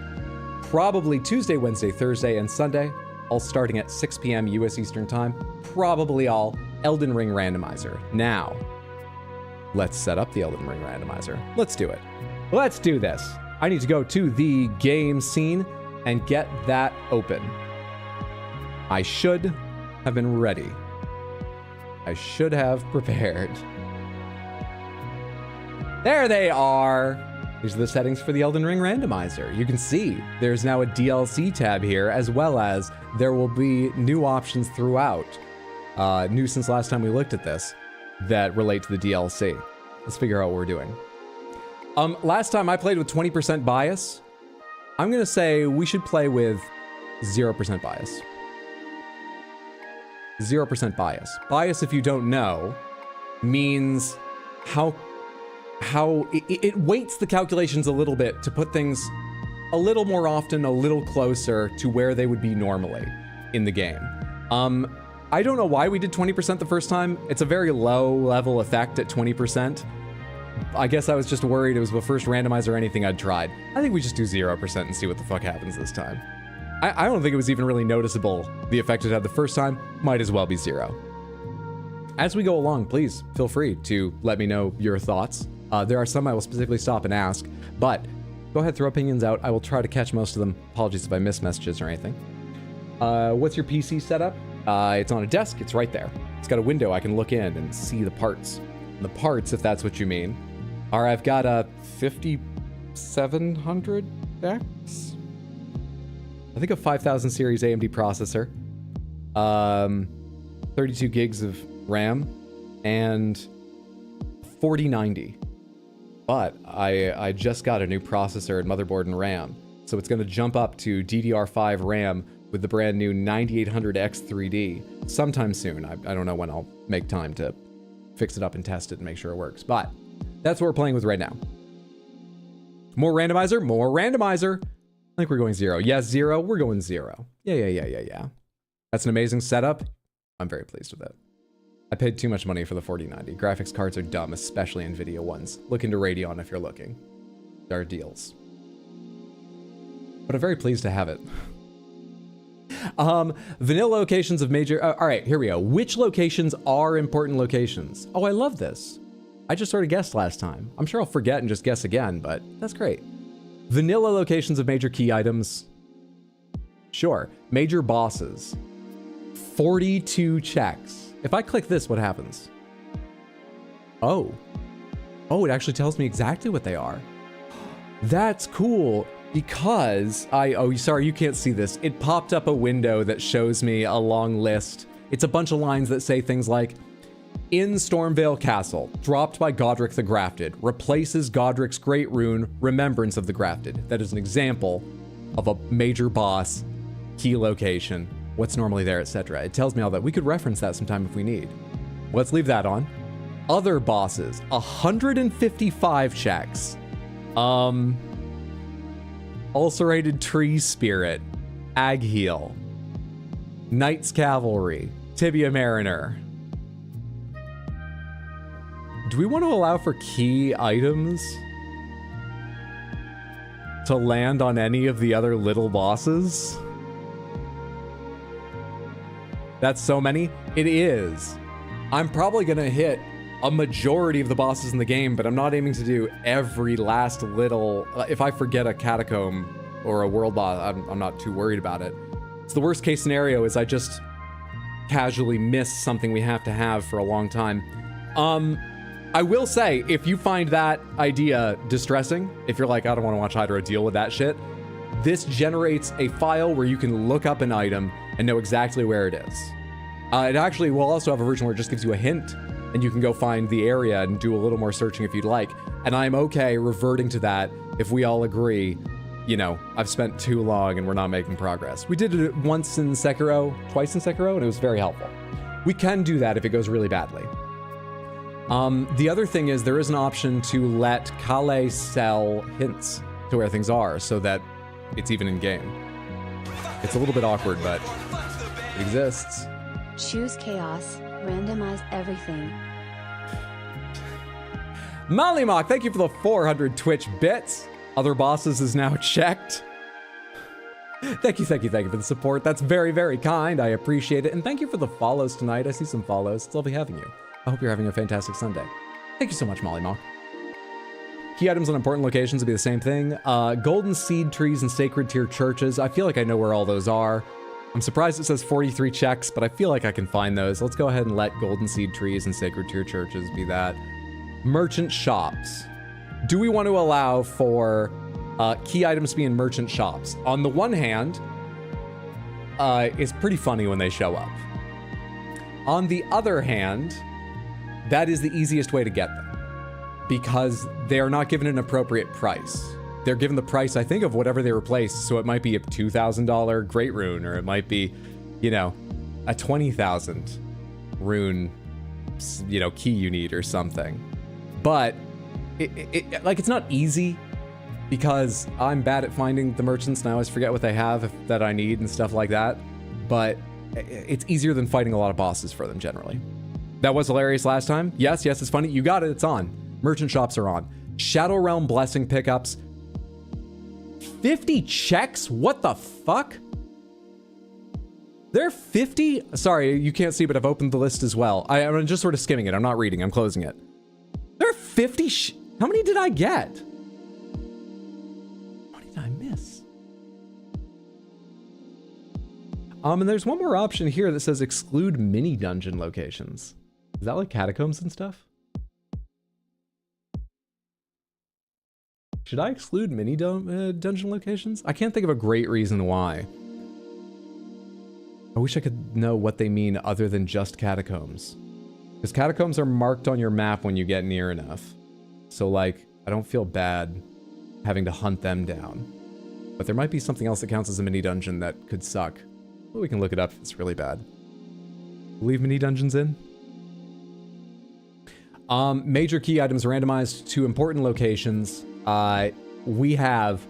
A: probably Tuesday, Wednesday, Thursday, and Sunday, all starting at 6 p.m. US Eastern Time. Probably all Elden Ring Randomizer. Now, let's set up the Elden Ring Randomizer. Let's do it. Let's do this. I need to go to the game scene and get that open. I should have been ready. I should have prepared. There they are. These are the settings for the Elden Ring Randomizer. You can see there's now a DLC tab here, as well as there will be new options throughout, new since last time we looked at this, that relate to the DLC. Let's figure out what we're doing. Last time I played with 20% bias. I'm gonna say we should play with 0% bias. 0% bias. Bias, if you don't know, means how it weights the calculations a little bit to put things a little more often, a little closer to where they would be normally in the game. I don't know why we did 20% the first time. It's a very low level effect at 20%. I guess I was just worried it was the first randomizer or anything I'd tried. I think we just do 0% and see what the fuck happens this time. I don't think it was even really noticeable, the effect it had the first time. Might as well be 0. As we go along, please feel free to let me know your thoughts. There are some I will specifically stop and ask, but go ahead, throw opinions out. I will try to catch most of them. Apologies if I miss messages or anything. What's your PC setup? It's on a desk. It's right there. It's got a window. I can look in and see the parts. And the parts, if that's what you mean, are I've got a 5700X? I think a 5000 series AMD processor, 32 gigs of RAM, and 4090. But I just got a new processor and motherboard and RAM, so it's going to jump up to DDR5 RAM with the brand new 9800X 3D sometime soon. I don't know when I'll make time to fix it up and test it and make sure it works, but that's what we're playing with right now. More randomizer, more randomizer. I think we're going 0. Yes, 0. We're going 0. Yeah. That's an amazing setup. I'm very pleased with it. I paid too much money for the 4090. Graphics cards are dumb, especially NVIDIA ones. Look into Radeon if you're looking. There are deals. But I'm very pleased to have it. Vanilla locations of major... all right, here we go. Which locations are important locations? Oh, I love this. I just sort of guessed last time. I'm sure I'll forget and just guess again, but that's great. Vanilla locations of major key items. Sure. Major bosses. 42 checks. If I click this, what happens? Oh. Oh, it actually tells me exactly what they are. That's cool, because oh, sorry, you can't see this. It popped up a window that shows me a long list. It's a bunch of lines that say things like, in Stormvale Castle, dropped by Godric the Grafted, replaces Godric's Great Rune, Remembrance of the Grafted. That is an example of a major boss, key location, what's normally there, etc. It tells me all that. We could reference that sometime if we need. Let's leave that on. Other bosses, 155 checks. Ulcerated Tree Spirit, Agheel, Knight's Cavalry, Tibia Mariner. Do we want to allow for key items to land on any of the other little bosses? That's so many. It is. I'm probably going to hit a majority of the bosses in the game, but I'm not aiming to do every last little... if I forget a catacomb or a world boss, I'm not too worried about it. It's the worst case scenario is I just casually miss something we have to have for a long time. I will say, if you find that idea distressing, if you're like, I don't want to watch Hydra deal with that shit, this generates a file where you can look up an item and know exactly where it is. It actually will also have a version where it just gives you a hint, and you can go find the area and do a little more searching if you'd like. And I'm okay reverting to that if we all agree, you know, I've spent too long and we're not making progress. We did it once in Sekiro, twice in Sekiro, and it was very helpful. We can do that if it goes really badly. The other thing is there is an option to let Kale sell hints to where things are so that it's even in game. It's a little bit awkward, but it exists.
C: Choose chaos, randomize everything.
A: Mollymok, thank you for the 400 Twitch bits. Other bosses is now checked. Thank you for the support. That's very, very kind. I appreciate it. And thank you for the follows tonight. I see some follows. It's lovely having you. I hope you're having a fantastic Sunday. Thank you so much, Mollymok. Key items on important locations will be the same thing. Golden seed trees and sacred tier churches. I feel like I know where all those are. I'm surprised it says 43 checks, but I feel like I can find those. Let's go ahead and let golden seed trees and sacred tier churches be that. Merchant shops. Do we want to allow for key items to be in merchant shops? On the one hand, it's pretty funny when they show up. On the other hand, that is the easiest way to get them because they are not given an appropriate price. They're given the price, I think, of whatever they replace. So it might be a $2,000 Great Rune, or it might be, you know, a 20,000 rune, you know, key you need or something. But like, it's not easy because I'm bad at finding the merchants and I always forget what they have that I need and stuff like that. But it's easier than fighting a lot of bosses for them generally. That was hilarious last time. Yes, it's funny. You got it. It's on. Merchant shops are on. Shadow Realm blessing pickups. 50 checks? What the fuck? There are 50? Sorry, you can't see, but I've opened the list as well. I'm just sort of skimming it. I'm not reading. I'm closing it. There are 50 how many did I get? How many did I miss? And there's one more option here that says exclude mini dungeon locations. Is that like catacombs and stuff? Should I exclude mini dungeon locations? I can't think of a great reason why. I wish I could know what they mean other than just catacombs. Because catacombs are marked on your map when you get near enough. So like, I don't feel bad having to hunt them down. But there might be something else that counts as a mini dungeon that could suck. But we can look it up if it's really bad. Leave mini dungeons in. Major key items randomized to important locations. We have,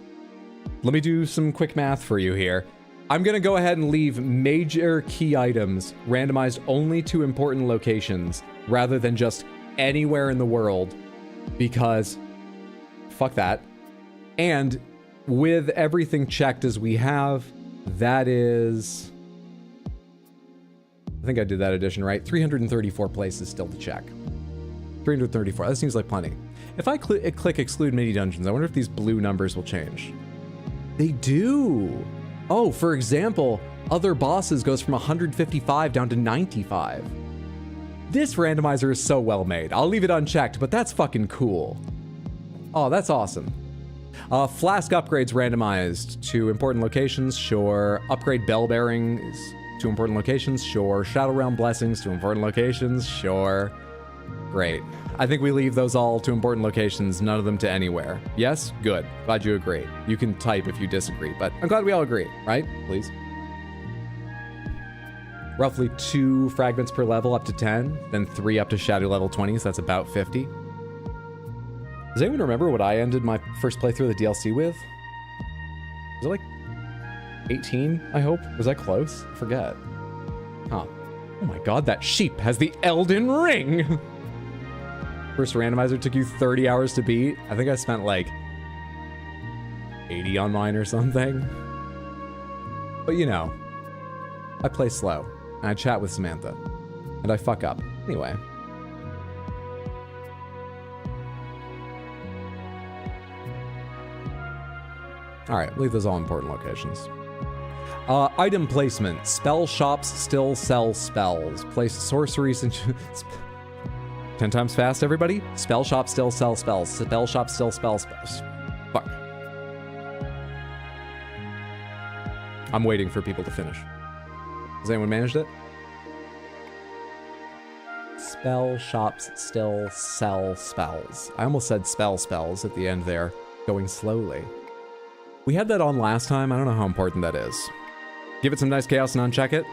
A: let me do some quick math for you here. I'm gonna go ahead and leave major key items randomized only to important locations rather than just anywhere in the world because fuck that. And with everything checked as we have, that is, I think I did that addition right, 334 places still to check. 334, that seems like plenty. If I click exclude mini dungeons, I wonder if these blue numbers will change. They do. Oh, for example, other bosses goes from 155 down to 95. This randomizer is so well made. I'll leave it unchecked, but that's fucking cool. Oh, that's awesome. Flask upgrades randomized to important locations, sure. Upgrade bell bearings to important locations, sure. Shadow Realm blessings to important locations, sure. Great. I think we leave those all to important locations, none of them to anywhere. Yes? Good. Glad you agree. You can type if you disagree, but I'm glad we all agree, right? Please. Roughly 2 fragments per level up to 10, then 3 up to Shadow level 20, so that's about 50. Does anyone remember what I ended my first playthrough of the DLC with? Was it like 18, I hope? Was I close? I forget. Huh. Oh my god, that sheep has the Elden Ring! First randomizer took you 30 hours to beat. I think I spent like 80 on mine or something. But you know, I play slow. and I chat with Samantha. And I fuck up. Anyway. Alright, leave those all important locations. Item placement. Spell shops still sell spells. Place sorceries and... 10 times fast, everybody. Spell shops still sell spells. Spell shops still spell spells. Fuck. I'm waiting for people to finish. Has anyone managed it? Spell shops still sell spells. I almost said spells at the end there, going slowly. We had that on last time. I don't know how important that is. Give it some nice chaos and uncheck it.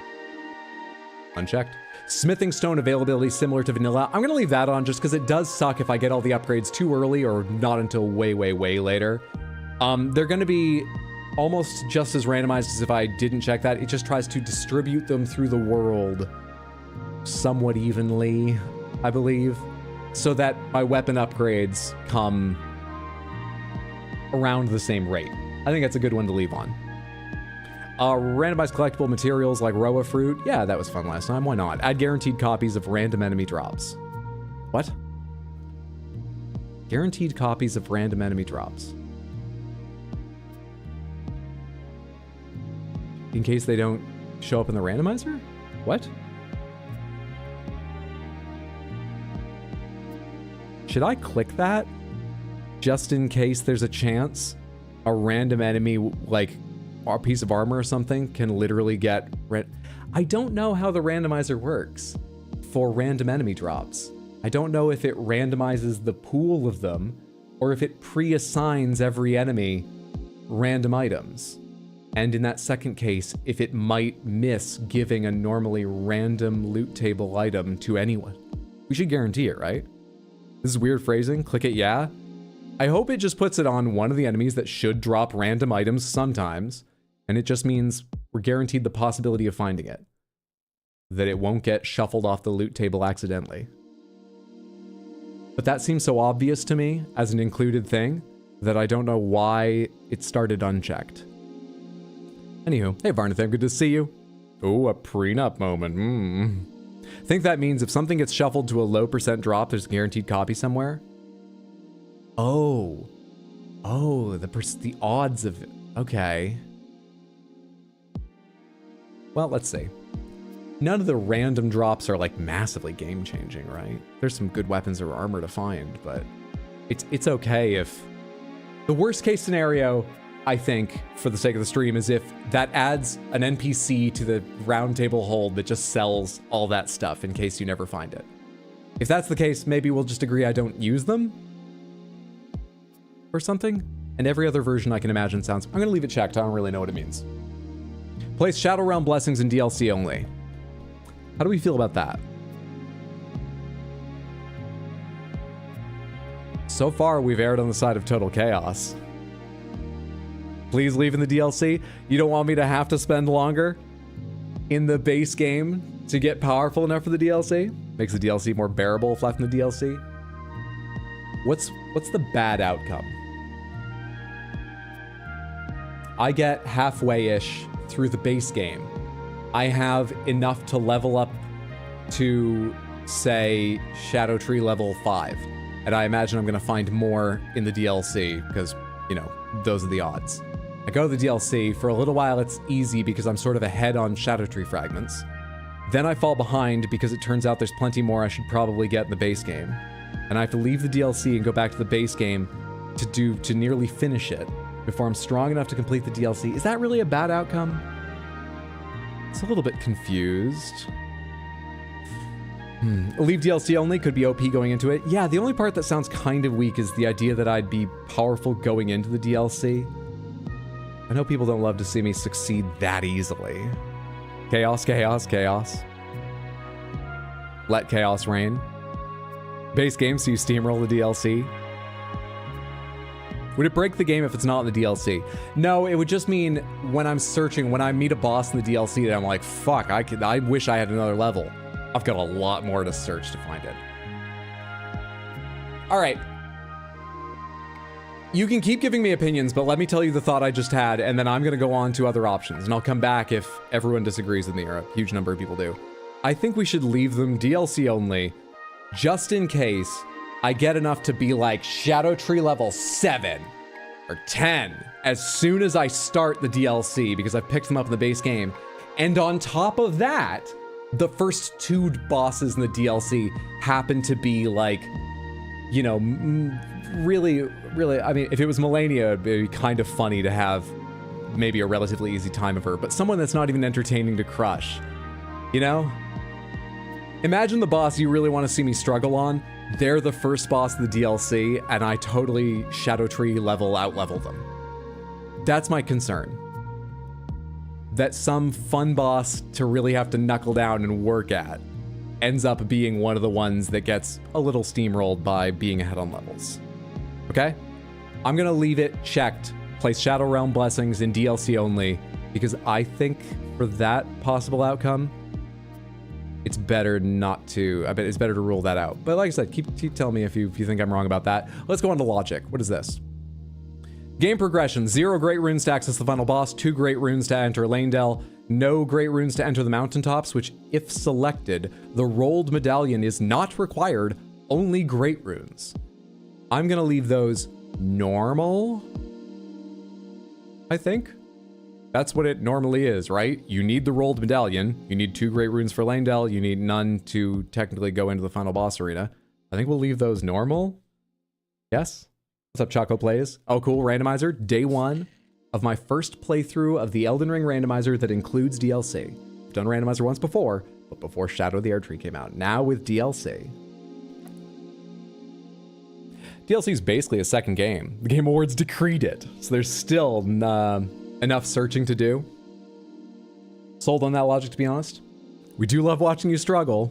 A: Unchecked. Smithing stone availability similar to vanilla. I'm going to leave that on just because it does suck if I get all the upgrades too early or not until way, way, way later. They're going to be almost just as randomized as if I didn't check that. It just tries to distribute them through the world somewhat evenly, I believe, so that my weapon upgrades come around the same rate. I think that's a good one to leave on. Randomized collectible materials like Roa fruit. Yeah, that was fun last time. Why not? Add guaranteed copies of random enemy drops. What? Guaranteed copies of random enemy drops. In case they don't show up in the randomizer? What? Should I click that? Just in case there's a chance a random enemy, like a piece of armor or something, can literally get... I don't know how the randomizer works for random enemy drops. I don't know if it randomizes the pool of them, or if it pre-assigns every enemy random items. And in that second case, if it might miss giving a normally random loot table item to anyone. We should guarantee it, right? This is weird phrasing. Click it, yeah. I hope it just puts it on one of the enemies that should drop random items sometimes, and it just means we're guaranteed the possibility of finding it. That it won't get shuffled off the loot table accidentally. But that seems so obvious to me as an included thing that I don't know why it started unchecked. Anywho, hey Varnatham, good to see you. Oh, a prenup moment. Think that means if something gets shuffled to a low % drop, there's a guaranteed copy somewhere? Oh. Oh, the odds of it. Okay. Well, let's see. None of the random drops are like massively game-changing, right? There's some good weapons or armor to find, but it's okay if... The worst case scenario, I think, for the sake of the stream, is if that adds an NPC to the round table hold that just sells all that stuff in case you never find it. If that's the case, maybe we'll just agree I don't use them or something. And every other version I can imagine sounds... I'm going to leave it checked. I don't really know what it means. Place Shadow Realm blessings in DLC only. How do we feel about that? So far, we've erred on the side of total chaos. Please leave in the DLC. You don't want me to have to spend longer in the base game to get powerful enough for the DLC? Makes the DLC more bearable if left in the DLC. What's the bad outcome? I get halfway-ish through the base game. I have enough to level up to, say, Shadow Tree level 5. And I imagine I'm going to find more in the DLC because, you know, those are the odds. I go to the DLC, for a little while it's easy because I'm sort of ahead on Shadow Tree fragments. Then I fall behind because it turns out there's plenty more I should probably get in the base game. And I have to leave the DLC and go back to the base game to nearly finish it before I'm strong enough to complete the DLC. Is that really a bad outcome? It's a little bit confused. Leave DLC only, could be OP going into it. Yeah, the only part that sounds kind of weak is the idea that I'd be powerful going into the DLC. I know people don't love to see me succeed that easily. Chaos, chaos, chaos. Let chaos reign. Base game, so you steamroll the DLC. Would it break the game if it's not in the DLC? No, it would just mean when I'm searching, when I meet a boss in the DLC, that I'm like, fuck, I wish I had another level. I've got a lot more to search to find it. All right. You can keep giving me opinions, but let me tell you the thought I just had, and then I'm going to go on to other options, and I'll come back if everyone disagrees with me, or a huge number of people do. I think we should leave them DLC only, just in case I get enough to be like Shadow Tree level 7 or 10 as soon as I start the DLC, because I've picked them up in the base game. And on top of that, the first 2 bosses in the DLC happen to be like, you know, really, I mean, if it was Melania, it'd be kind of funny to have maybe a relatively easy time of her, but someone that's not even entertaining to crush, you know? Imagine the boss you really want to see me struggle on. They're the first boss of the DLC, and I totally Shadow Tree out-level them. That's my concern. That some fun boss to really have to knuckle down and work at ends up being one of the ones that gets a little steamrolled by being ahead on levels. Okay? I'm gonna leave it checked. Place Shadow Realm Blessings in DLC only, because I think for that possible outcome, it's better not to, I bet it's better to rule that out. But like I said, keep telling me if you think I'm wrong about that. Let's go on to logic. What is this? Game progression, 0 great runes to access the final boss, 2 great runes to enter Lanedale, no great runes to enter the mountaintops, which if selected, the rolled medallion is not required, only great runes. I'm gonna leave those normal, I think. That's what it normally is, right? You need the rolled medallion, you need 2 great runes for Lanedale, you need none to technically go into the final boss arena. I think we'll leave those normal. Yes? What's up, Choco Plays? Oh, cool, Randomizer. Day 1 of my first playthrough of the Elden Ring Randomizer that includes DLC. I've done Randomizer once before, but before Shadow of the Erdtree came out. Now with DLC. DLC is basically a second game. The Game Awards decreed it, so there's still enough searching to do. Sold on that logic, to be honest. We do love watching you struggle.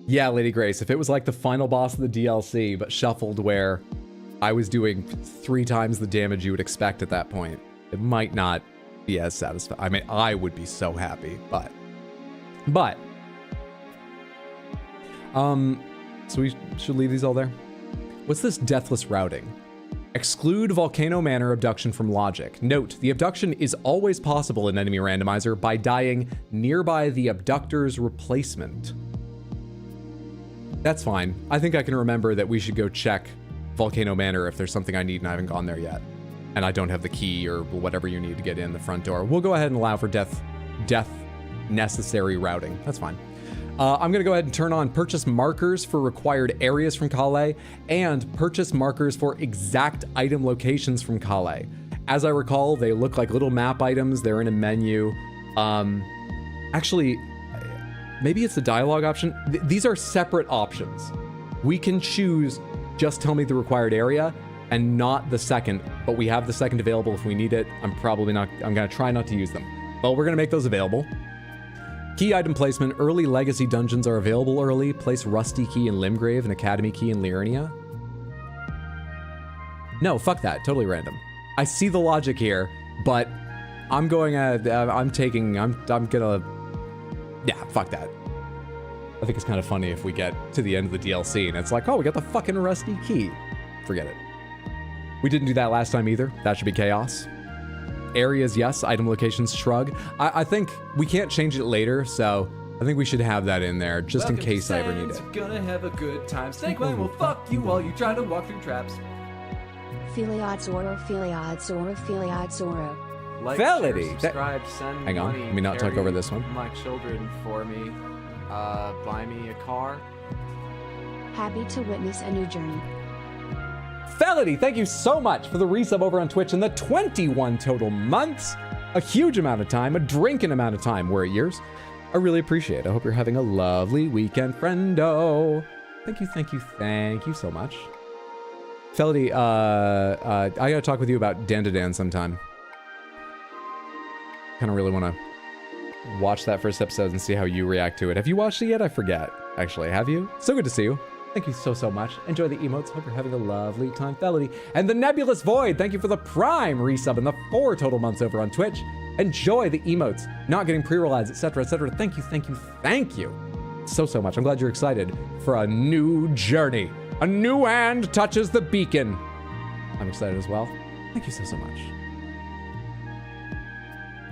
A: Yeah, Lady Grace, if it was like the final boss of the DLC, but shuffled where I was doing 3 times the damage you would expect at that point, it might not be as satisfying. I mean, I would be so happy, but. So we should leave these all there. What's this deathless routing? Exclude Volcano Manor abduction from logic. Note, the abduction is always possible in Enemy Randomizer by dying nearby the abductor's replacement. That's fine. I think I can remember that we should go check Volcano Manor if there's something I need and I haven't gone there yet. And I don't have the key or whatever you need to get in the front door. We'll go ahead and allow for death necessary routing. That's fine. I'm gonna go ahead and turn on purchase markers for required areas from Kale and purchase markers for exact item locations from Kale. As I recall, they look like little map items. They're in a menu. Actually, maybe it's the dialogue option. These are separate options. We can choose just tell me the required area and not the second, but we have the second available if we need it. I'm gonna try not to use them. But we're gonna make those available. Key item placement. Early legacy dungeons are available early. Place Rusty Key in Limgrave and Academy Key in Liurnia. No, fuck that. Totally random. I see the logic here, but I'm going gonna, yeah, fuck that. I think it's kind of funny if we get to the end of the DLC and it's like, oh, we got the fucking Rusty Key. Forget it. We didn't do that last time either. That should be chaos. Areas, yes. Item locations, shrug. I think we can't change it later, so I think we should have that in there just in case I ever need it.
B: Gonna have a good time. Snakebite will fuck you while you try to walk through traps.
C: Philiad Zoro, Philiad Zoro, Philiad Zoro.
B: Like,
A: Felity.
B: share, subscribe, send
A: Hang on,
B: money,
A: let me not talk
B: carry
A: over this one.
B: my children for me. Buy me a car.
C: Happy to witness a new journey.
A: Felity, thank you so much for the resub over on Twitch in the 21 total months. A huge amount of time, a drinking amount of time. We're at yours. I really appreciate it. I hope you're having a lovely weekend, friendo. Thank you so much. Felity, I gotta talk with you about Dandadan sometime. Kind of really want to watch that first episode and see how you react to it. Have you watched it yet? I forget. Actually, have you? So good to see you. Thank you so much. Enjoy the emotes. Hope you're having a lovely time, Felity. And the Nebulous Void, thank you for the Prime resub and the 4 total months over on Twitch. Enjoy the emotes, not getting pre-rolls, etc., etc. Thank you so much. I'm glad you're excited for a new journey. A new hand touches the beacon. I'm excited as well. Thank you so much.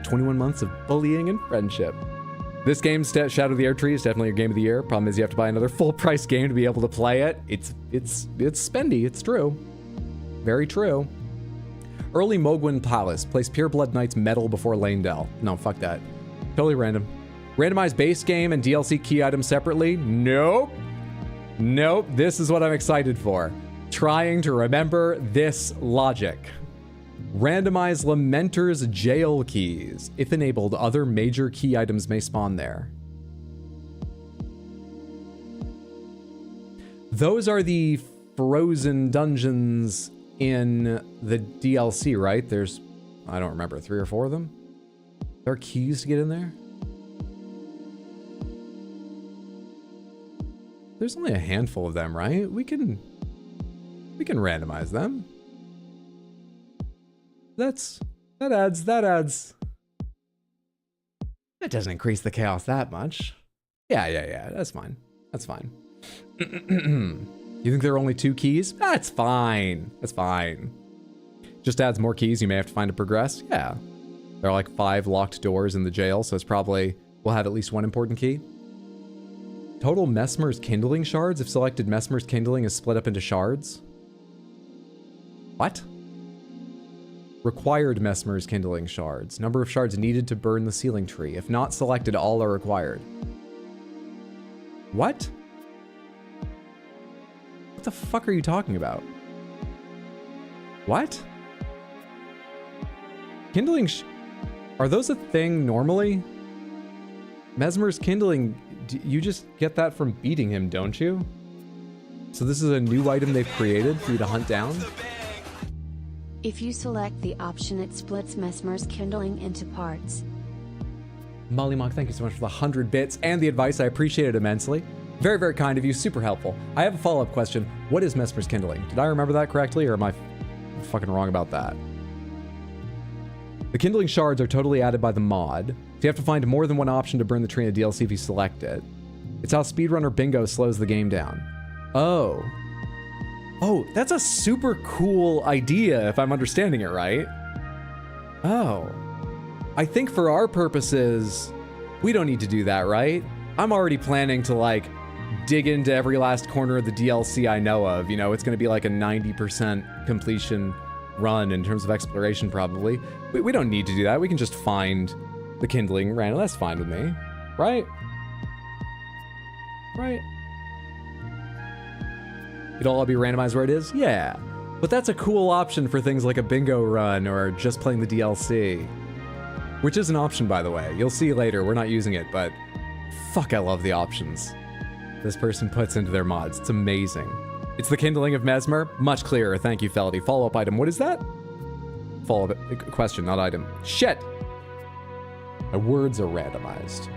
A: 21 months of bullying and friendship. This game, Shadow of the Erdtree, is definitely your game of the year. Problem is you have to buy another full price game to be able to play it. It's spendy, it's true. Very true. Early Mogwin Palace. Place Pureblood Knight's medal before Lanedell. No, fuck that. Totally random. Randomize base game and DLC key items separately? Nope. Nope. This is what I'm excited for. Trying to remember this logic. Randomize Lamenter's jail keys. If enabled, other major key items may spawn there. Those are the frozen dungeons in the DLC, right? There's, I don't remember, 3 or 4 of them? There are keys to get in there? There's only a handful of them, right? We can randomize them. That adds. That doesn't increase the chaos that much. Yeah, that's fine. That's fine. You think there are only 2 keys? That's fine. That's fine. Just adds more keys you may have to find to progress. Yeah. There are like 5 locked doors in the jail, so it's probably, we'll have at least 1 important key. Total Messmer's Kindling shards if selected Messmer's Kindling is split up into shards. What? Required Messmer's Kindling shards. Number of shards needed to burn the ceiling tree. If not selected, all are required. What? What the fuck are you talking about? What? Kindling are those a thing normally? Messmer's Kindling, you just get that from beating him, don't you? So this is a new item they've created for you to hunt down?
C: If you select the option, it splits Messmer's Kindling into parts.
A: Mollymog, thank you so much for the 100 bits and the advice. I appreciate it immensely. Very, very kind of you. Super helpful. I have a follow-up question. What is Messmer's Kindling? Did I remember that correctly, or am I fucking wrong about that? The Kindling shards are totally added by the mod. So you have to find more than one option to burn the tree in a DLC if you select it. It's how Speedrunner Bingo slows the game down. Oh. Oh, that's a super cool idea, if I'm understanding it right. Oh. I think for our purposes, we don't need to do that, right? I'm already planning to, like, dig into every last corner of the DLC I know of. You know, it's going to be like a 90% completion run in terms of exploration, probably. We don't need to do that. We can just find the Kindling random. That's fine with me. Right? Right? It'll all be randomized where it is? Yeah. But that's a cool option for things like a bingo run or just playing the DLC. Which is an option, by the way. You'll see later. We're not using it, but fuck, I love the options this person puts into their mods. It's amazing. It's the Kindling of Messmer. Much clearer. Thank you, Felity. Follow-up item. What is that? Follow-up question, not item. Shit! My words are randomized.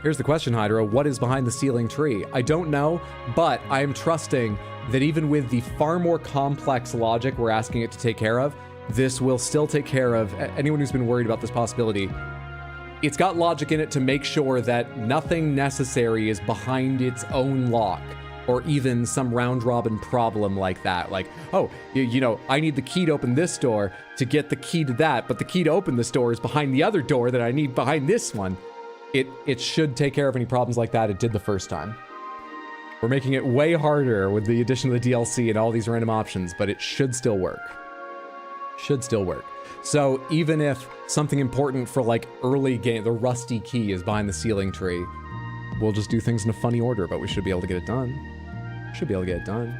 A: Here's the question, Hydra. What is behind the ceiling tree? I don't know, but I am trusting that even with the far more complex logic we're asking it to take care of, this will still take care of anyone who's been worried about this possibility. It's got logic in it to make sure that nothing necessary is behind its own lock, or even some round-robin problem like that. Like, oh, you know, I need the key to open this door to get the key to that, but the key to open this door is behind the other door that I need behind this one. It should take care of any problems like that it did the first time. We're making it way harder with the addition of the DLC and all these random options, but it should still work. Should still work. So even if something important for like early game, the rusty key is behind the ceiling tree, we'll just do things in a funny order, but we should be able to get it done. Should be able to get it done.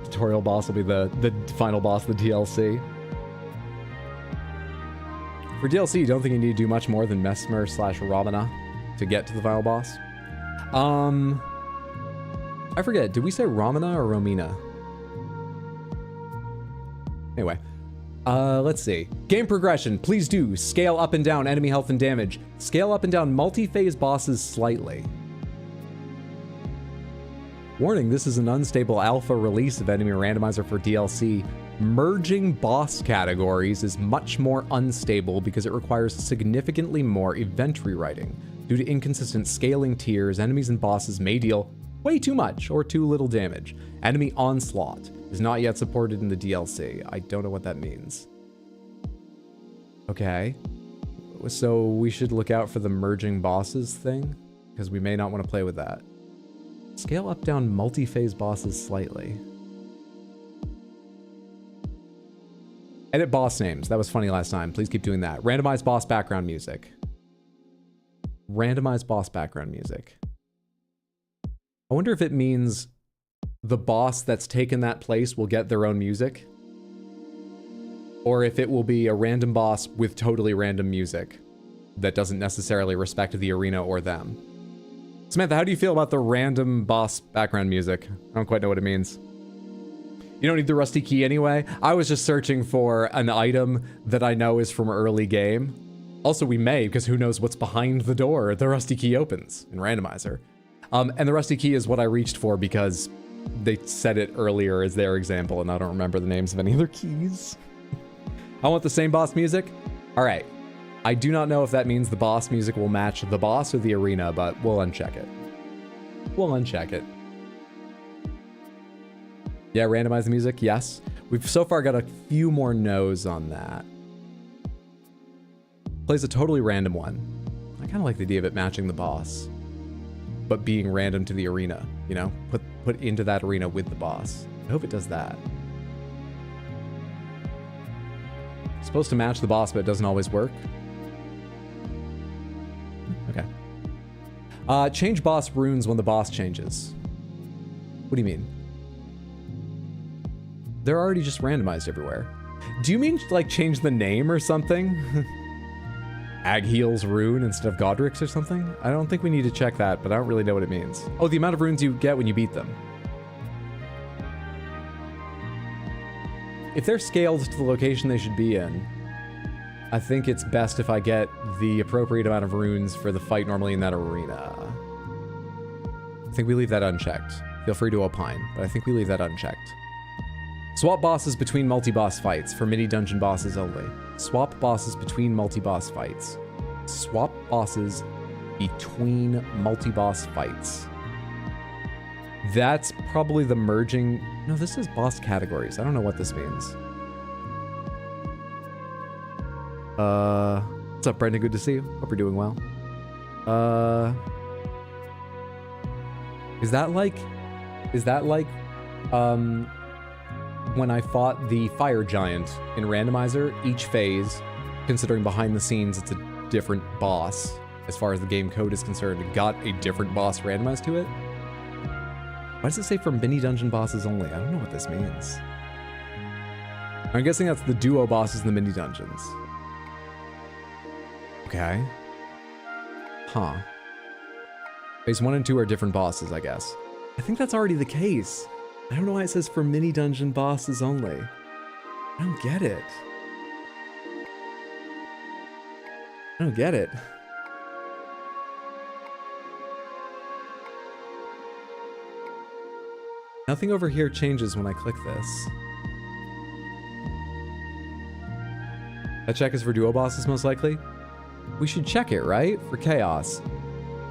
A: Tutorial boss will be the final boss of the DLC. For DLC, you don't think you need to do much more than Messmer / Robina to get to the final boss? I forget, did we say Romina or Romina? Anyway, let's see. Game progression, please do scale up and down enemy health and damage. Scale up and down multi-phase bosses slightly. Warning, this is an unstable alpha release of Enemy Randomizer for DLC. Merging boss categories is much more unstable because it requires significantly more event rewriting. Due to inconsistent scaling tiers, enemies and bosses may deal Way too much or too little damage. Enemy onslaught is not yet supported in the DLC. I don't know what that means. Okay. So we should look out for the merging bosses thing, because we may not want to play with that. Scale up down multi-phase bosses slightly. Edit boss names. That was funny last time. Please keep doing that. Randomize boss background music. Randomize boss background music. I wonder if it means the boss that's taken that place will get their own music. Or if it will be a random boss with totally random music that doesn't necessarily respect the arena or them. Samantha, how do you feel about the random boss background music? I don't quite know what it means. You don't need the rusty key anyway. I was just searching for an item that I know is from early game. Also, we may, because who knows what's behind the door the rusty key opens in Randomizer. And the rusty key is what I reached for because they said it earlier as their example, and I don't remember the names of any other keys. I want the same boss music. All right. I do not know if that means the boss music will match the boss or the arena, but we'll uncheck it. We'll uncheck it. Yeah, randomize the music, yes. We've so far got a few more no's on that. Plays a totally random one. I kind of like the idea of it matching the boss, but being random to the arena, you know? Put into that arena with the boss. I hope it does that. It's supposed to match the boss, but it doesn't always work. Okay. Change boss runes when the boss changes. What do you mean? They're already just randomized everywhere. Do you mean like change the name or something? Agheel's rune instead of Godric's or something? I don't think we need to check that, but I don't really know what it means. Oh, the amount of runes you get when you beat them. If they're scaled to the location they should be in, I think it's best if I get the appropriate amount of runes for the fight normally in that arena. I think we leave that unchecked. Feel free to opine, but I think we leave that unchecked. Swap bosses between multi-boss fights for mini-dungeon bosses only. Swap bosses between multi-boss fights. Swap bosses between multi-boss fights. That's probably the merging... No, this is boss categories. I don't know what this means. What's up, Brendan? Good to see you. Hope you're doing well. Is that like, when I fought the fire giant in Randomizer, each phase, considering behind the scenes, it's a different boss as far as the game code is concerned. It got a different boss randomized to it. Why does it say for mini dungeon bosses only? I don't know what this means. I'm guessing that's the duo bosses in the mini dungeons. Okay. Huh. Phase 1 and 2 are different bosses, I guess. I think that's already the case. I don't know why it says for mini dungeon bosses only. I don't get it. I don't get it. Nothing over here changes when I click this. That check is for duo bosses most likely. We should check it, right? For chaos.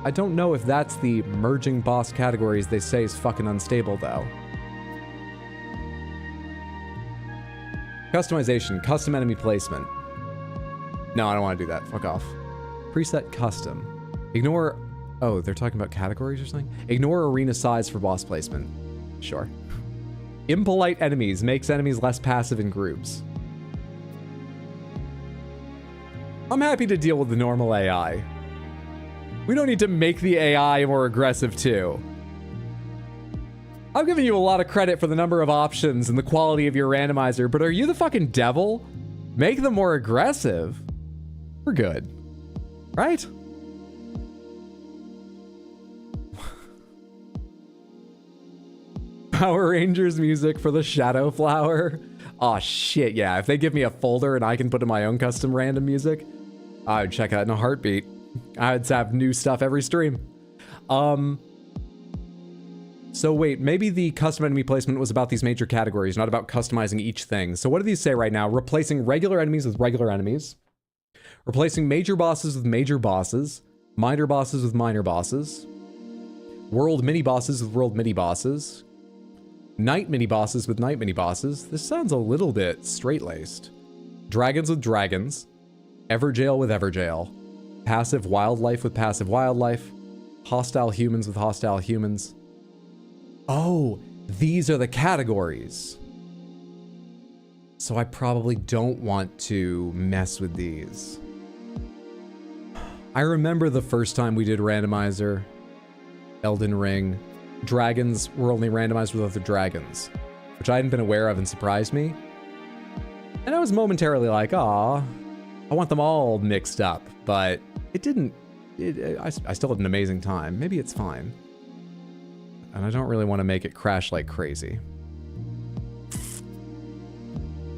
A: I don't know if that's the merging boss categories they say is fucking unstable though. Customization, custom enemy placement. No, I don't want to do that. Fuck off. Preset custom. Ignore... Oh, they're talking about categories or something? Ignore arena size for boss placement. Sure. Impolite enemies makes enemies less passive in groups. I'm happy to deal with the normal AI. We don't need to make the AI more aggressive too. I'm giving you a lot of credit for the number of options and the quality of your randomizer, but are you the fucking devil? Make them more aggressive. We're good. Right? Power Rangers music for the Shadow Flower. Aw, shit, yeah. If they give me a folder and I can put in my own custom random music, I would check out in a heartbeat. I'd have new stuff every stream. So wait, maybe the custom enemy placement was about these major categories, not about customizing each thing. So what do these say right now? Replacing regular enemies with regular enemies. Replacing major bosses with major bosses. Minor bosses with minor bosses. World mini bosses with world mini bosses. Night mini bosses with night mini bosses. This sounds a little bit straight-laced. Dragons with dragons. Everjail with Everjail. Passive wildlife with passive wildlife. Hostile humans with hostile humans. Oh, these are the categories. So I probably don't want to mess with these. I remember the first time we did Randomizer, Elden Ring. Dragons were only randomized with other dragons, which I hadn't been aware of and surprised me. And I was momentarily like, aw, I want them all mixed up, but it didn't, I still had an amazing time. Maybe it's fine. And I don't really want to make it crash like crazy.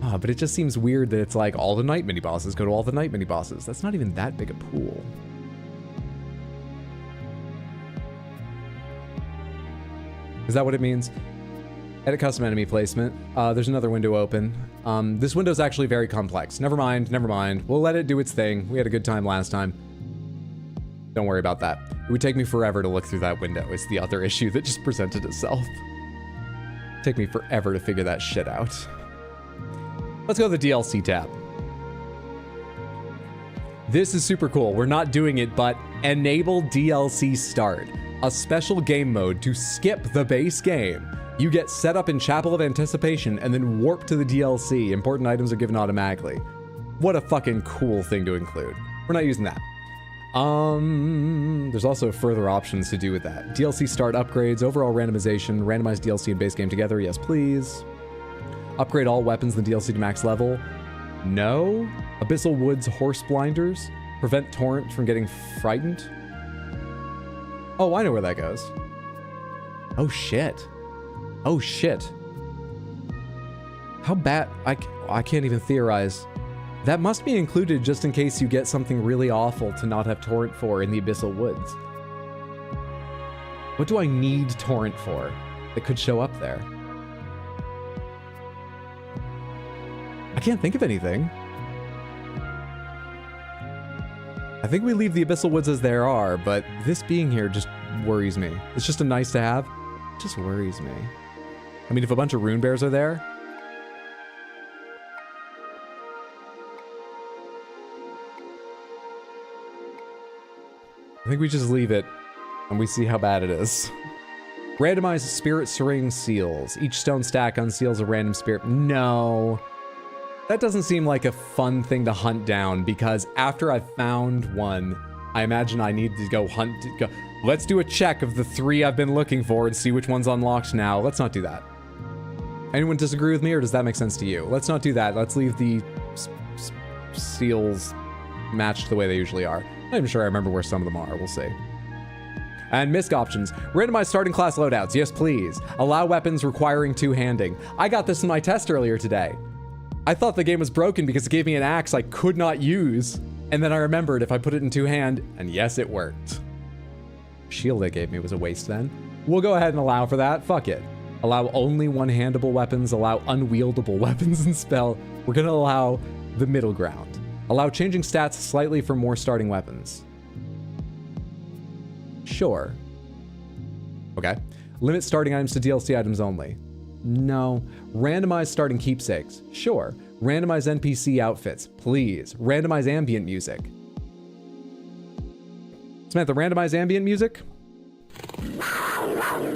A: But it just seems weird that it's like all the night mini bosses go to all the night mini bosses. That's not even that big a pool. Is that what it means? Edit custom enemy placement. There's another window open. This window's actually very complex. Never mind, never mind. We'll let it do its thing. We had a good time last time. Don't worry about that. It would take me forever to look through that window. It's the other issue that just presented itself. It'd take me forever to figure that shit out. Let's go to the DLC tab. This is super cool. We're not doing it, but enable DLC start. A special game mode to skip the base game. You get set up in Chapel of Anticipation and then warp to the DLC. Important items are given automatically. What a fucking cool thing to include. We're not using that. There's also further options to do with that. DLC start upgrades, overall randomization, randomize DLC and base game together. Yes, please. Upgrade all weapons in the DLC to max level. No. Abyssal Woods horse blinders. Prevent Torrent from getting frightened. Oh, I know where that goes. Oh, shit. Oh, shit. How bad... I can't even theorize. That must be included just in case you get something really awful to not have Torrent for in the Abyssal Woods. What do I need Torrent for that could show up there? I can't think of anything. I think we leave the Abyssal Woods as there are, but this being here just worries me. It's just a nice to have. It just worries me. I mean, if a bunch of rune bears are there... I think we just leave it and we see how bad it is. Randomize spirit syringe seals. Each stone stack unseals a random spirit. No. That doesn't seem like a fun thing to hunt down because after I've found one, I imagine I need to go hunt. Let's do a check of the 3 I've been looking for and see which one's unlocked now. Let's not do that. Anyone disagree with me or does that make sense to you? Let's not do that. Let's leave the seals matched the way they usually are. I'm not even sure I remember where some of them are. We'll see. And misc options. Randomize starting class loadouts. Yes, please. Allow weapons requiring two-handing. I got this in my test earlier today. I thought the game was broken because it gave me an axe I could not use. And then I remembered if I put it in two-hand, and yes, it worked. Shield it gave me was a waste then. We'll go ahead and allow for that. Fuck it. Allow only one-handable weapons. Allow unwieldable weapons and spell. We're gonna allow the middle ground. Allow changing stats slightly for more starting weapons. Sure. Okay. Limit starting items to DLC items only. No. Randomize starting keepsakes. Sure. Randomize NPC outfits. Please. Randomize ambient music. Samantha, randomize ambient music?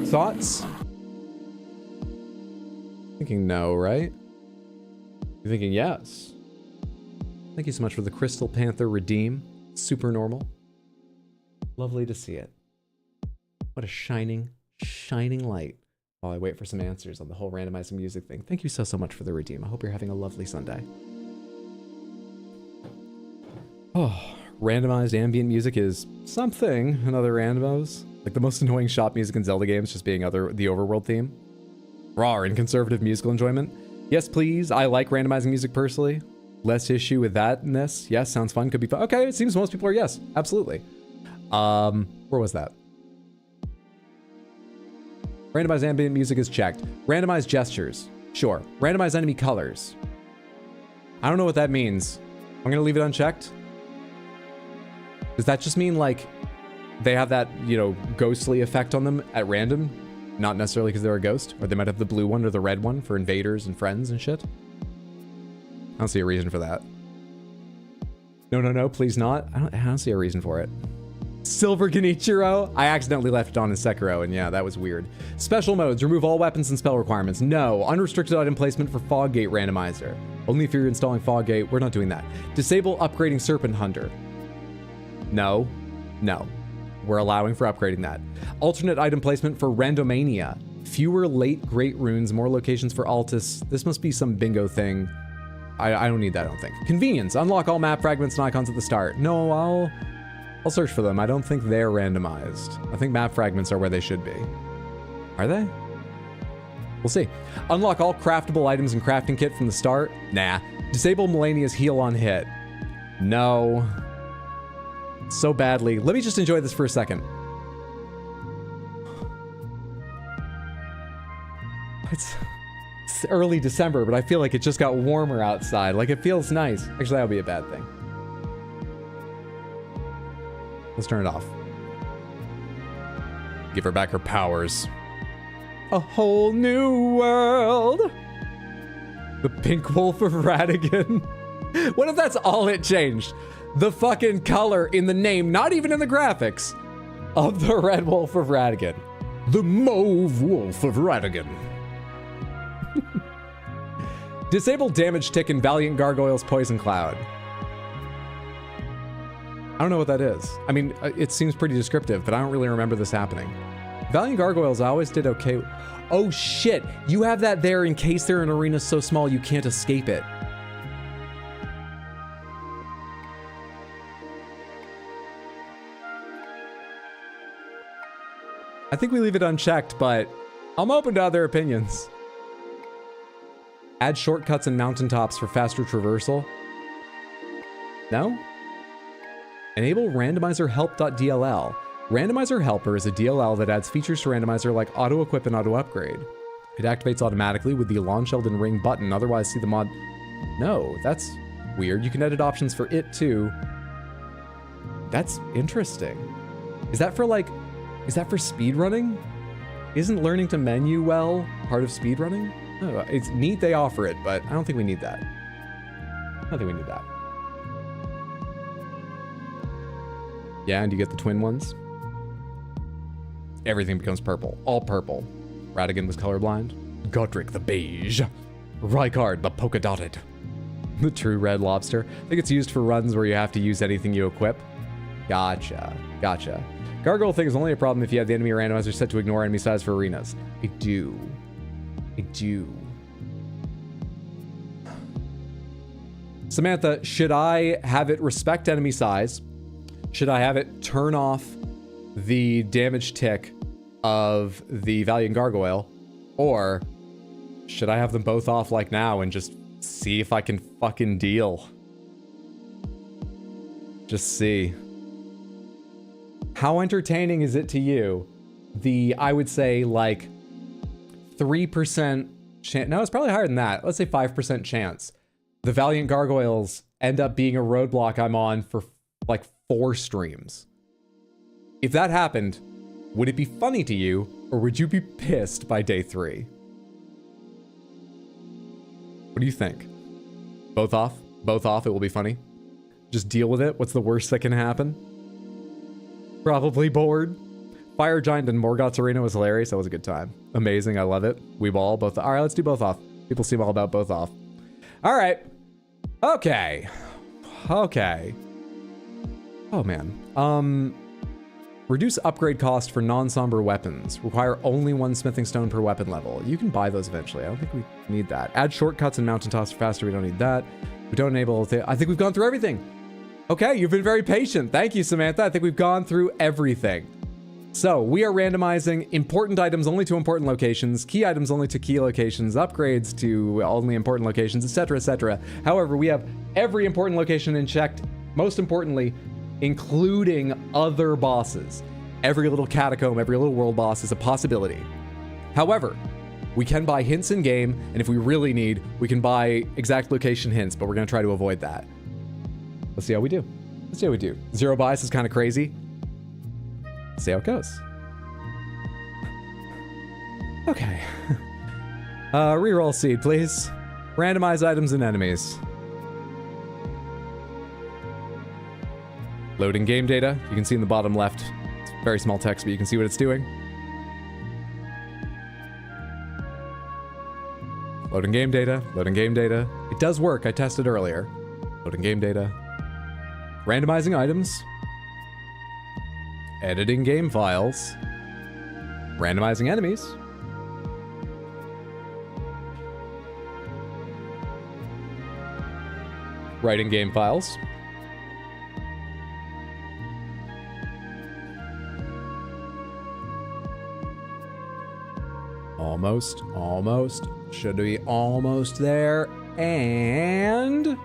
A: Thoughts? Thinking no, right? You're thinking yes. Thank you so much for the Crystal Panther Redeem. Super normal. Lovely to see it. What a shining, shining light. While I wait for some answers on the whole randomizing music thing. Thank you so much for the redeem. I hope you're having a lovely Sunday. Oh, randomized ambient music is something in other randomos. Like the most annoying shop music in Zelda games just being the overworld theme. Raw and conservative musical enjoyment. Yes, please. I like randomizing music personally. Less issue with that in this. Yes, sounds fun. Could be fun. Okay, it seems most people are yes. Absolutely. Where was that? Randomize ambient music is checked. Randomize gestures. Sure. Randomize enemy colors. I don't know what that means. I'm gonna leave it unchecked. Does that just mean like they have that, you know, ghostly effect on them at random. Not necessarily because they're a ghost, or they might have the blue one or the red one for invaders and friends and shit. I don't see a reason for that. No, please not. I don't see a reason for it. Silver Genichiro? I accidentally left it on in Sekiro, and yeah, that was weird. Special modes, remove all weapons and spell requirements. No. Unrestricted item placement for Foggate Randomizer. Only if you're installing Foggate. We're not doing that. Disable upgrading Serpent Hunter. No. We're allowing for upgrading that. Alternate item placement for Randomania. Fewer late great runes, more locations for Altus. This must be some bingo thing. I don't need that, I don't think. Convenience, unlock all map fragments and icons at the start. No, I'll search for them. I don't think they're randomized. I think map fragments are where they should be. Are they? We'll see. Unlock all craftable items and crafting kit from the start. Nah. Disable Melania's heal on hit. No. So badly. Let me just enjoy this for a second. It's early December, but I feel like it just got warmer outside. Like, it feels nice. Actually, that would be a bad thing. Let's turn it off. Give her back her powers. A whole new world. The Pink Wolf of Radigan. What if that's all it changed? The fucking color in the name, not even in the graphics, of the Red Wolf of Radigan. The Mauve Wolf of Radigan. Disable damage tick in Valiant Gargoyle's Poison Cloud. I don't know what that is. I mean, it seems pretty descriptive, but I don't really remember this happening. Valiant Gargoyles always did okay. Oh shit, you have that there in case they're in arenas so small you can't escape it. I think we leave it unchecked, but I'm open to other opinions. Add shortcuts and mountaintops for faster traversal. No? Enable randomizer help.dll. Randomizer helper is a DLL that adds features to randomizer like auto equip and auto upgrade. It activates automatically with the launch Elden Ring button, otherwise see the mod. No, that's weird. You can edit options for it too. That's interesting. Is that for speedrunning? Isn't learning to menu well part of speedrunning? Oh, it's neat they offer it, but I don't think we need that. I don't think we need that. Yeah, and you get the twin ones. Everything becomes purple. All purple. Radigan was colorblind. Godric the beige. Rykard the polka dotted. The true red lobster. I think it's used for runs where you have to use anything you equip. Gotcha. Gargoyle thing is only a problem if you have the enemy randomizer set to ignore enemy size for arenas. I do. Samantha, should I have it respect enemy size? Should I have it turn off the damage tick of the Valiant Gargoyle? Or should I have them both off like now and just see if I can fucking deal? Just see. How entertaining is it to you? I would say like 3% chance. No, it's probably higher than that. Let's say 5% chance. The Valiant Gargoyles end up being a roadblock I'm on for like 4 streams. If that happened, would it be funny to you, or would you be pissed by day 3? What do you think? Both off? Both off, it will be funny? Just deal with it? What's the worst that can happen? Probably bored. Fire Giant and Morgoth's Arena was hilarious. That was a good time. Amazing, I love it. We ball both. All right, let's do both off. People seem all about both off. All right. Okay. Oh man. Reduce upgrade cost for non-somber weapons. Require only 1 smithing stone per weapon level. You can buy those eventually. I don't think we need that. Add shortcuts and mountaintops for faster. We don't need that. We don't enable. I think we've gone through everything. Okay, you've been very patient. Thank you, Samantha. I think we've gone through everything. So we are randomizing important items only to important locations, key items only to key locations, upgrades to only important locations, etc., etc. However, we have every important location in checked. Most importantly, including other bosses. Every little catacomb, every little world boss is a possibility. However, we can buy hints in game, and if we really need, we can buy exact location hints, but we're going to try to avoid that. Let's see how we do. 0 bias is kind of crazy. See how it goes. Okay. Reroll seed, please. Randomize items and enemies. Loading game data. You can see in the bottom left. It's very small text, but you can see what it's doing. Loading game data. Loading game data. It does work. I tested earlier. Loading game data. Randomizing items. Editing game files. Randomizing enemies. Writing game files. Almost. Should be almost there. And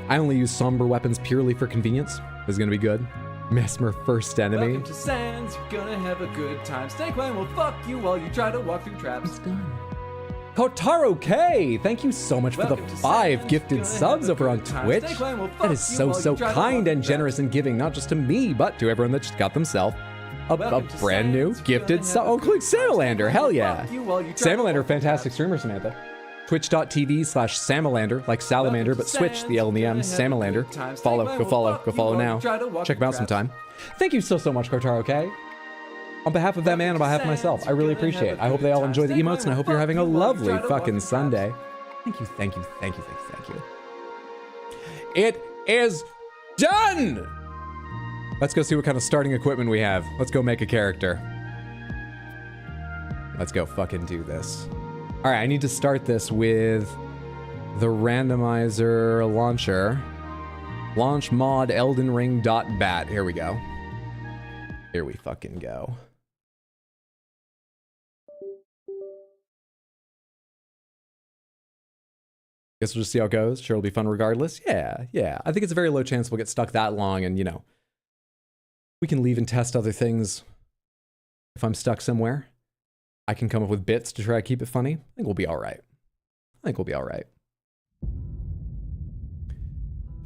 A: I only use somber weapons purely for convenience. This is gonna be good. Mesmer first enemy.
B: Welcome to Sands, you're gonna have a good time. Snake Line will fuck you while you try to walk through traps.
A: It's done. Kotaro K, thank you so much for the 5 gifted subs over on Twitch. That is so kind and generous and giving, not just to me, but to everyone that just got themselves a brand new gifted sub. Oh, click Samalander, hell yeah. Samalander, fantastic streamer, Samantha. Twitch.tv/Samalander, like salamander, but switch the L and the M, Samalander. Go follow now. Check him out sometime. Thank you so much, Kotaro K. On behalf of that man, on behalf of myself, I really appreciate it. I hope they all enjoy the emotes, and I hope you're having a lovely fucking Sunday. Thank you. It is done! Let's go see what kind of starting equipment we have. Let's go make a character. Let's go fucking do this. All right, I need to start this with the randomizer launcher. Launch mod Elden Ring.bat. Here we go. Here we fucking go. Guess we'll just see how it goes. Sure, it'll be fun regardless. Yeah. I think it's a very low chance we'll get stuck that long, and, you know, we can leave and test other things if I'm stuck somewhere. I can come up with bits to try to keep it funny. I think we'll be all right.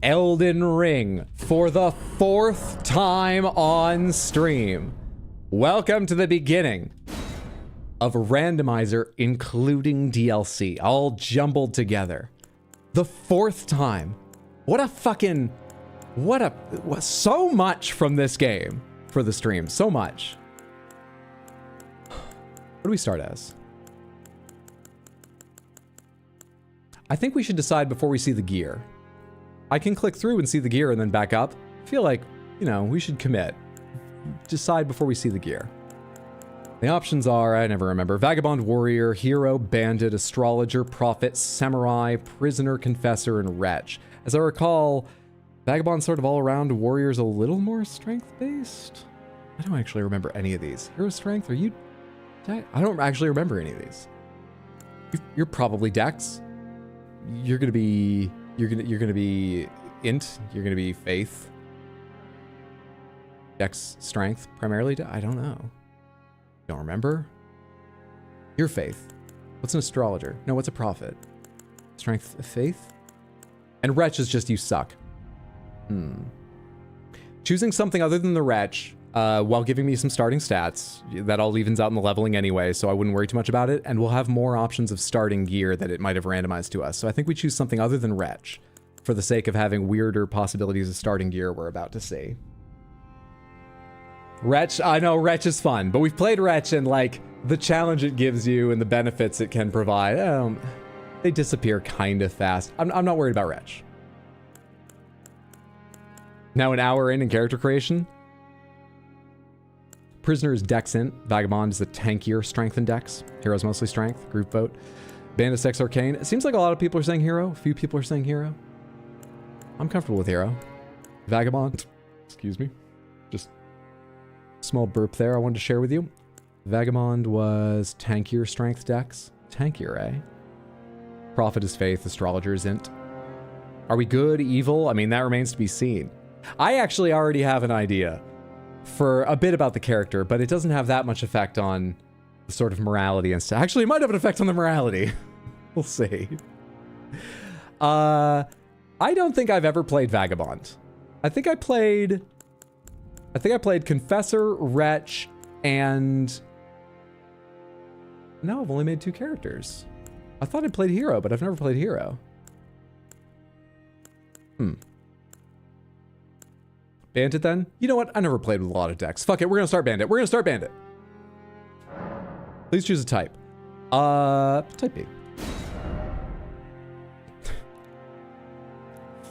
A: Elden Ring for the 4th time on stream. Welcome to the beginning of Randomizer, including DLC, all jumbled together. The 4th time. So much from this game for the stream. So much. What do we start as? I think we should decide before we see the gear. I can click through and see the gear and then back up. I feel like, you know, we should commit. Decide before we see the gear. The options are, I never remember, Vagabond Warrior, Hero, Bandit, Astrologer, Prophet, Samurai, Prisoner, Confessor, and Wretch. As I recall, Vagabond's sort of all-around, Warrior's a little more strength-based? I don't actually remember any of these. Hero Strength, are you... I don't actually remember any of these. You're probably Dex. You're gonna be Int. You're gonna be Faith. Dex Strength primarily. I don't know. Don't remember. You're Faith. What's an Astrologer? No, what's a Prophet? Strength, Faith. And Wretch is just you suck. Choosing something other than the Wretch. While giving me some starting stats, that all evens out in the leveling anyway, so I wouldn't worry too much about it, and we'll have more options of starting gear that it might have randomized to us. So I think we choose something other than Wretch, for the sake of having weirder possibilities of starting gear we're about to see. Wretch, I know Wretch is fun, but we've played Wretch, and like, the challenge it gives you and the benefits it can provide, they disappear kind of fast. I'm not worried about Wretch. Now an hour in character creation, Prisoner is Dex Int. Vagabond is the tankier strength and Dex. Hero's mostly strength. Group vote. Bandit Sex Arcane. It seems like a lot of people are saying Hero. A few people are saying Hero. I'm comfortable with Hero. Vagabond. Excuse me. Just small burp there I wanted to share with you. Vagabond was tankier strength Dex. Tankier, eh? Prophet is Faith. Astrologer is Int. Are we good? Evil? I mean, that remains to be seen. I actually already have an idea for a bit about the character, but it doesn't have that much effect on the sort of morality and stuff. Actually, it might have an effect on the morality. We'll see. I don't think I've ever played Vagabond. I think I played I think I played Confessor, Wretch, and... No, I've only made 2 characters. I thought I played Hero, but I've never played Hero. Bandit then? You know what? I never played with a lot of decks. Fuck it, we're gonna start Bandit. We're gonna start Bandit. Please choose a type. Type B.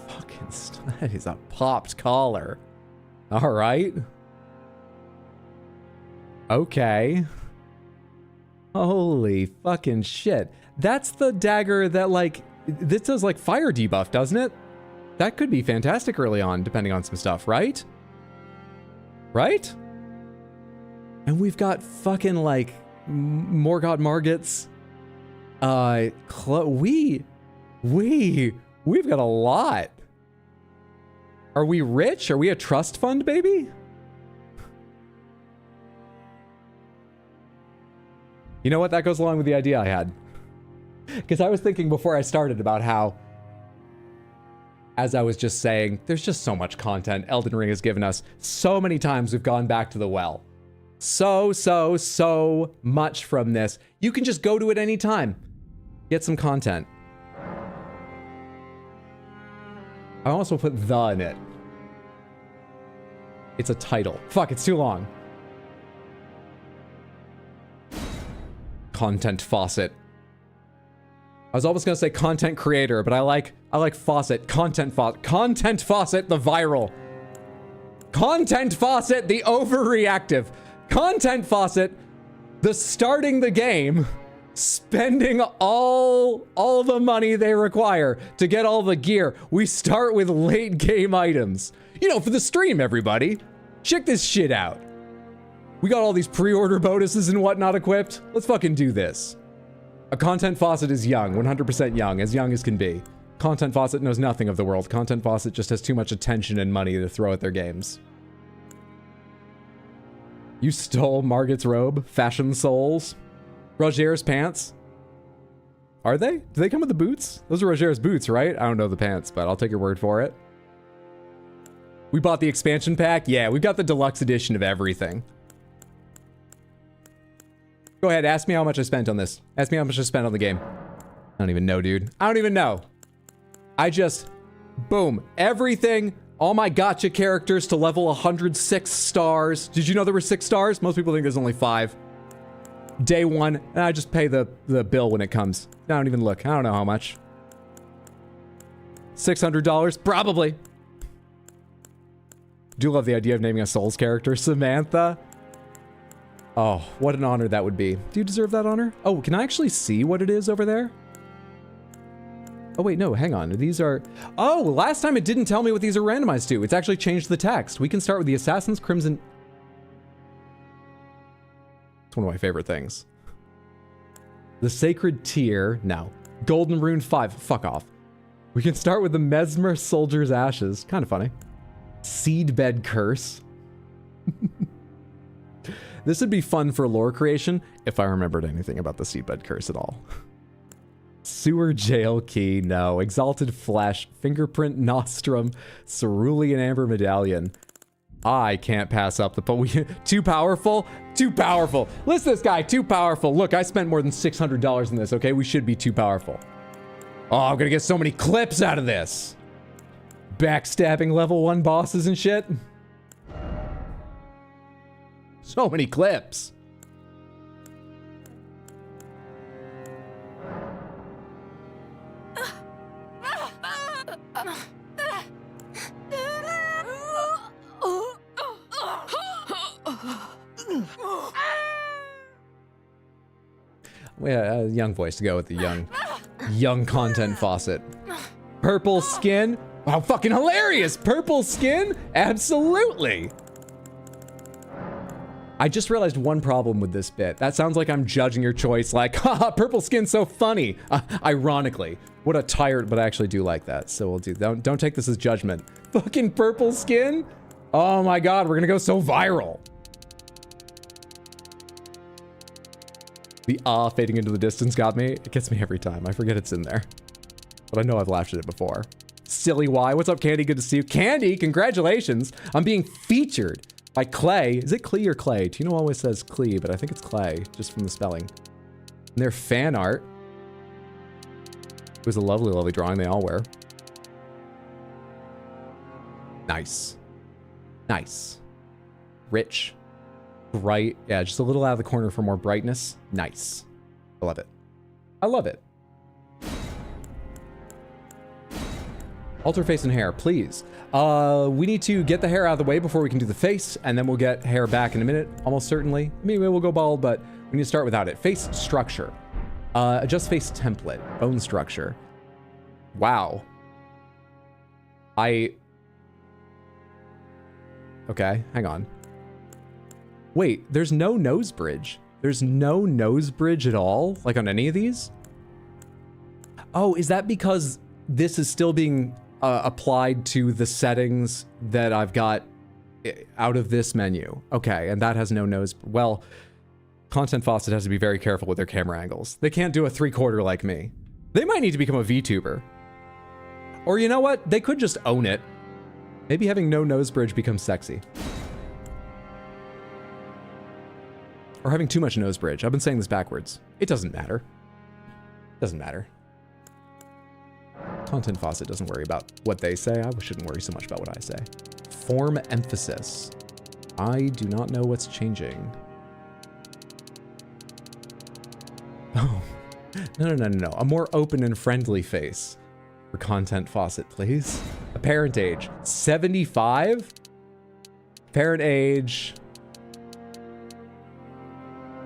A: Fucking, that is a popped collar. All right. Okay. Holy fucking shit. That's the dagger that, like, this does, like, fire debuff, doesn't it? That could be fantastic early on, depending on some stuff, right? Right? And we've got fucking, like, Morgott Margits. We've got a lot. Are we rich? Are we a trust fund, baby? You know what? That goes along with the idea I had. Because I was thinking before I started about how, as I was just saying, there's just so much content Elden Ring has given us. So many times we've gone back to the well. So much from this. You can just go to it anytime. Get some content. I also put the in it. It's a title. Fuck, it's too long. Content faucet. I was almost gonna say content creator, but I like faucet. Content faucet. Content faucet, the viral. Content faucet, the overreactive. Content faucet, the starting the game, spending all the money they require to get all the gear. We start with late game items. You know, for the stream, everybody. Check this shit out. We got all these pre-order bonuses and whatnot equipped. Let's fucking do this. A content faucet is young, 100% young as can be. Content faucet knows nothing of the world. Content faucet just has too much attention and money to throw at their games. You stole Margit's robe, Fashion Souls, Roger's pants. Are they? Do they come with the boots? Those are Roger's boots, right? I don't know the pants, but I'll take your word for it. We bought the expansion pack. Yeah, we've got the deluxe edition of everything. Go ahead, ask me how much I spent on this. Ask me how much I spent on the game. I don't even know, dude. I don't even know. I just, boom, everything, all my gacha characters to level 106 stars. Did you know there were 6 stars? Most people think there's only 5. Day 1, and I just pay the bill when it comes. I don't even look. I don't know how much. $600? Probably. Do love the idea of naming a Souls character, Samantha. Oh, what an honor that would be. Do you deserve that honor? Oh, can I actually see what it is over there? Oh wait, no, hang on. These are... Oh, last time it didn't tell me what these are randomized to. It's actually changed the text. We can start with the Assassin's Crimson... It's one of my favorite things. The Sacred Tear. No. Golden Rune 5. Fuck off. We can start with the Mesmer Soldier's Ashes. Kind of funny. Seedbed Curse. This would be fun for lore creation if I remembered anything about the Seedbed Curse at all. Sewer Jail Key, no. Exalted Flesh, Fingerprint Nostrum, Cerulean Amber Medallion. I can't pass up the... Too powerful? Too powerful. Listen to this guy, too powerful. Look, I spent more than $600 in this, okay? We should be too powerful. Oh, I'm gonna get so many clips out of this. Backstabbing level 1 bosses and shit. So many clips. We had a young voice to go with the young content faucet. Purple skin. Wow, fucking hilarious. Purple skin? Absolutely. I just realized one problem with this bit. That sounds like I'm judging your choice like, haha, purple skin's so funny. Ironically. What a tired, but I actually do like that. So we'll do, don't take this as judgment. Fucking purple skin? Oh my God, we're gonna go so viral. The fading into the distance got me. It gets me every time. I forget it's in there. But I know I've laughed at it before. Silly Y, what's up, Candy? Good to see you. Candy, congratulations on being featured By Clay. Is it Clee or Clay? Tino always says Clee, but I think it's Clay, just from the spelling. And their fan art. It was a lovely, lovely drawing they all wear. Nice. Nice. Rich. Bright. Yeah, just a little out of the corner for more brightness. Nice. I love it. I love it. Alter face and hair, please. We need to get the hair out of the way before we can do the face, and then we'll get hair back in a minute, almost certainly. Maybe we'll go bald, but we need to start without it. Face structure. Adjust face template. Bone structure. Wow. Okay, hang on. Wait, there's no nose bridge. There's no nose bridge at all? Like on any of these? Oh, is that because this is still being applied to the settings that I've got out of this menu? Okay, and that has no nose. Well, Content Faucet has to be very careful with their camera angles. They can't do a 3/4 like me. They might need to become a VTuber. Or you know what? They could just own it. Maybe having no nose bridge becomes sexy. Or having too much nose bridge. I've been saying this backwards. It doesn't matter. Doesn't matter. Content Faucet doesn't worry about what they say. I shouldn't worry so much about what I say. Form emphasis. I do not know what's changing. Oh, no. A more open and friendly face for Content Faucet, please. Apparent age, 75? Apparent age,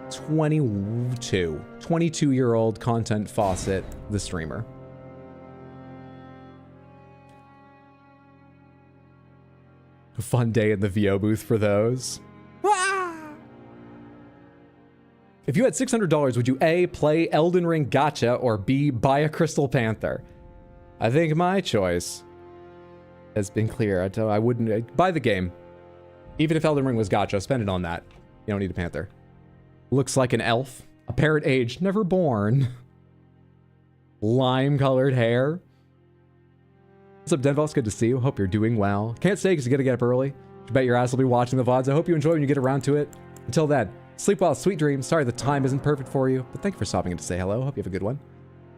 A: 22. 22-year-old Content Faucet, the streamer. A fun day in the VO booth for those. Ah! If you had $600, would you A, play Elden Ring Gacha, or B, buy a Crystal Panther? I think my choice has been clear. I wouldn't buy the game. Even if Elden Ring was Gacha, spend it on that. You don't need a Panther. Looks like an elf. Apparent age, never born. Lime-colored hair. What's up, Denvos? Good to see you. Hope you're doing well. Can't stay because you gotta get up early. I bet your ass will be watching the VODs. I hope you enjoy when you get around to it. Until then, sleep well, sweet dreams. Sorry the time isn't perfect for you, but thank you for stopping in to say hello. Hope you have a good one.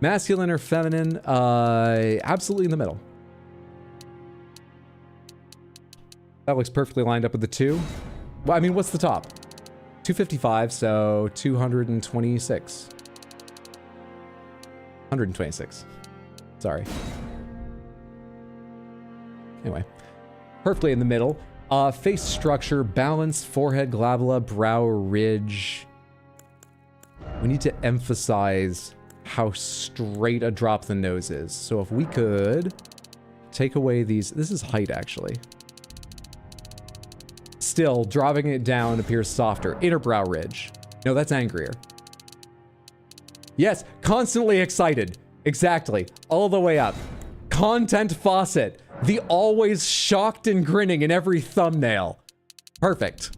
A: Masculine or feminine? Absolutely in the middle. That looks perfectly lined up with the 2. Well, I mean, what's the top? 255, so 226. 126. Sorry. Anyway, perfectly in the middle. Face structure, balance, forehead, glabella, brow ridge. We need to emphasize how straight a drop the nose is. So if we could take away these, this is height actually. Still, dropping it down appears softer. Inner brow ridge. No, that's angrier. Yes, constantly excited. Exactly. All the way up. Content Faucet. The always shocked and grinning in every thumbnail. Perfect.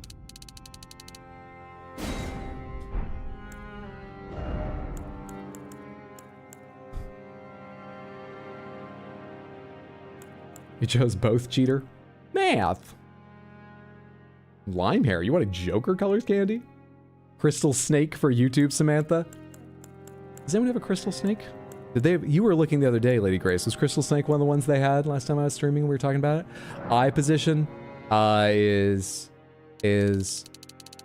A: You chose both, cheater? Math. Lime hair. You want a Joker colors candy? Crystal snake for YouTube, Samantha. Does anyone have a crystal snake? Did they? You were looking the other day, Lady Grace. Was Crystal Snake one of the ones they had last time I was streaming? We were talking about it. Eye position is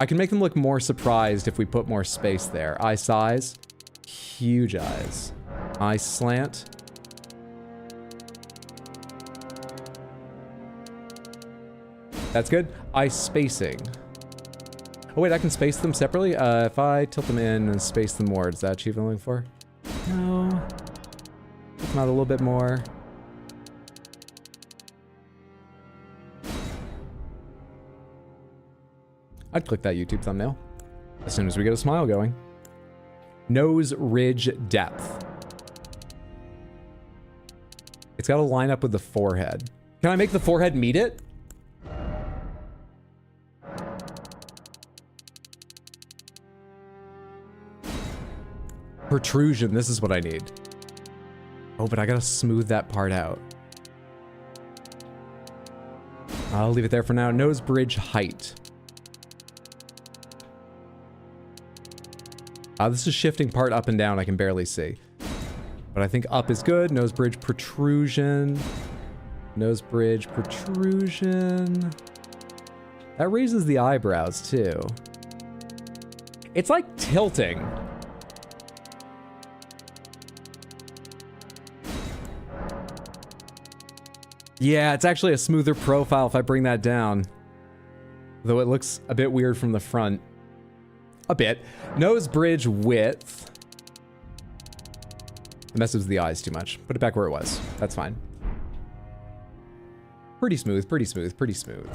A: I can make them look more surprised if we put more space there. Eye size, huge eyes. Eye slant. That's good. Eye spacing. Oh wait, I can space them separately? If I tilt them in and space them more, does that achieve what I'm looking for? No. Come out a little bit more. I'd click that YouTube thumbnail as soon as we get a smile going. Nose ridge depth. It's got to line up with the forehead. Can I make the forehead meet it? Protrusion, this is what I need. Oh, but I gotta smooth that part out. I'll leave it there for now. Nose bridge height. This is shifting part up and down. I can barely see. But I think up is good. Nose bridge protrusion. Nose bridge protrusion. That raises the eyebrows too. It's like tilting. Yeah, it's actually a smoother profile if I bring that down. Though it looks a bit weird from the front. A bit. Nose bridge width. It messes with the eyes too much. Put it back where it was. That's fine. Pretty smooth, pretty smooth, pretty smooth.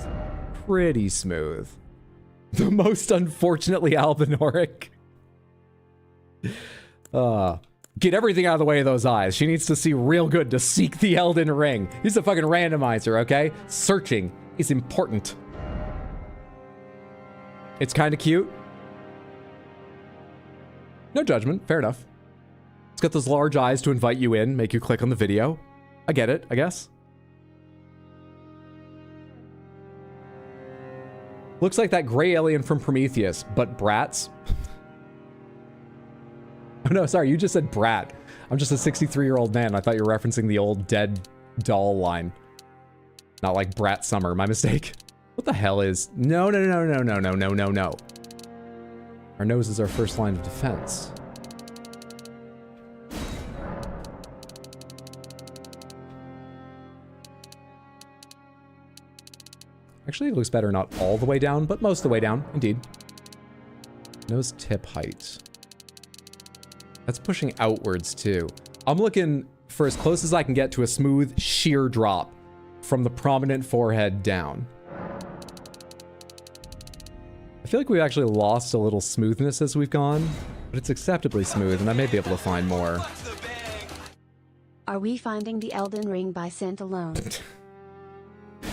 A: Pretty smooth. The most unfortunately albinoric. Get everything out of the way of those eyes. She needs to see real good to seek the Elden Ring. He's a fucking randomizer, okay? Searching is important. It's kind of cute. No judgment, fair enough. It's got those large eyes to invite you in, make you click on the video. I get it, I guess. Looks like that gray alien from Prometheus, but brats. Oh no, sorry, you just said brat. I'm just a 63-year-old man. I thought you were referencing the old dead doll line. Not like Brat Summer, my mistake. What the hell is... No. Our nose is our first line of defense. Actually, it looks better not all the way down, but most of the way down, indeed. Nose tip height. That's pushing outwards too. I'm looking for as close as I can get to a smooth, sheer drop from the prominent forehead down. I feel like we've actually lost a little smoothness as we've gone, but it's acceptably smooth, and I may be able to find more.
C: Are we finding the Elden Ring by scent alone?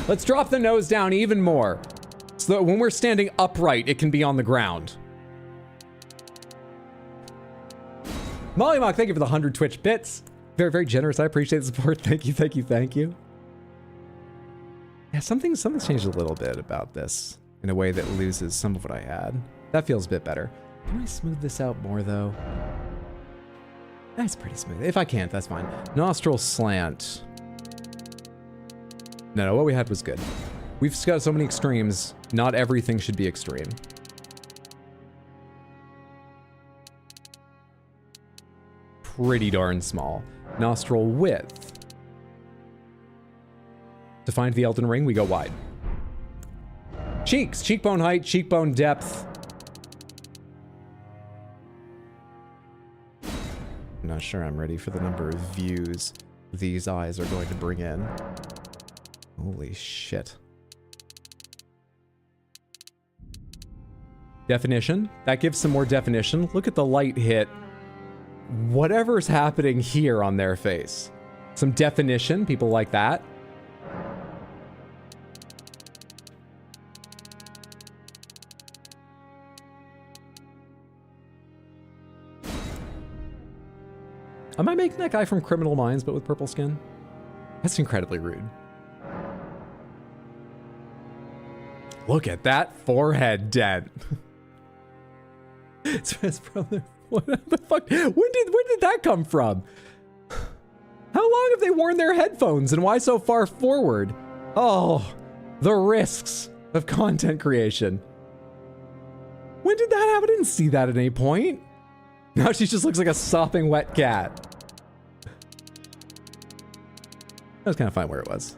A: Let's drop the nose down even more, so that when we're standing upright, it can be on the ground. Molly Mock, thank you for the 100 Twitch bits. Very, very generous. I appreciate the support. Thank you, thank you, thank you. Yeah, something's changed a little bit about this in a way that loses some of what I had. That feels a bit better. Can I smooth this out more, though? That's pretty smooth. If I can't, that's fine. Nostril slant. No, what we had was good. We've got so many extremes. Not everything should be extreme. Pretty darn small. Nostril width. To find the Elden Ring, we go wide. Cheeks, cheekbone height, cheekbone depth. I'm not sure I'm ready for the number of views these eyes are going to bring in. Holy shit. Definition. That gives some more definition. Look at the light hit whatever's happening here on their face. Some definition. People like that. Am I making that guy from Criminal Minds but with purple skin? That's incredibly rude. Look at that forehead dent. It's from the, what the fuck? When did that come from? How long have they worn their headphones and why so far forward? Oh, the risks of content creation. When did that happen? I didn't see that at any point. Now she just looks like a sopping wet cat. I was kind of fine where it was.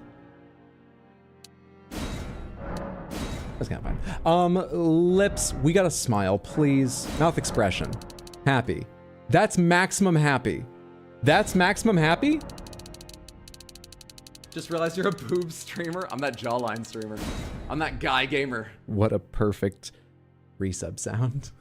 A: That's kind of fine. Lips. We got a smile, please. Mouth expression. Happy. That's maximum happy. That's maximum happy?
B: Just realized you're a boob streamer. I'm that jawline streamer. I'm that guy gamer.
A: What a perfect resub sound.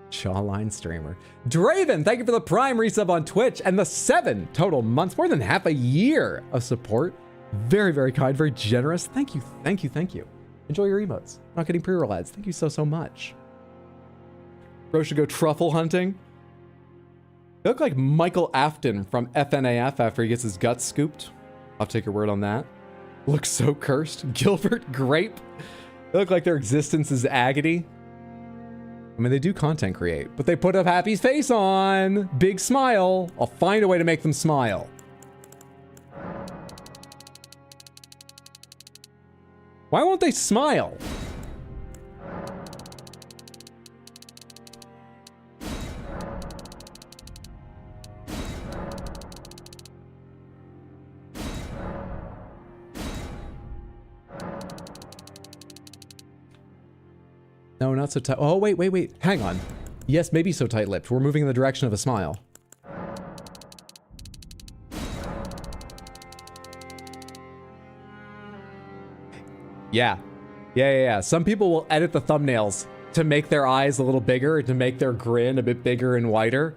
A: Jawline streamer. Draven, thank you for the Prime resub on Twitch and the 7 total months, more than half a year of support. Very, very kind, very generous. Thank you, thank you, thank you. Enjoy your emotes. Not getting pre-roll ads. Thank you so, so much. Bro should go truffle hunting. You look like Michael Afton from FNAF after he gets his guts scooped. I'll take your word on that. looks so cursed. Gilbert Grape. They look like their existence is agony. I mean, they do content create, but they put a happy face on. Big smile. I'll find a way to make them smile. Why won't they smile? No, not so tight. Oh, wait. Hang on. Yes, maybe so tight-lipped. We're moving in the direction of a smile. Yeah. Some people will edit the thumbnails to make their eyes a little bigger, to make their grin a bit bigger and wider.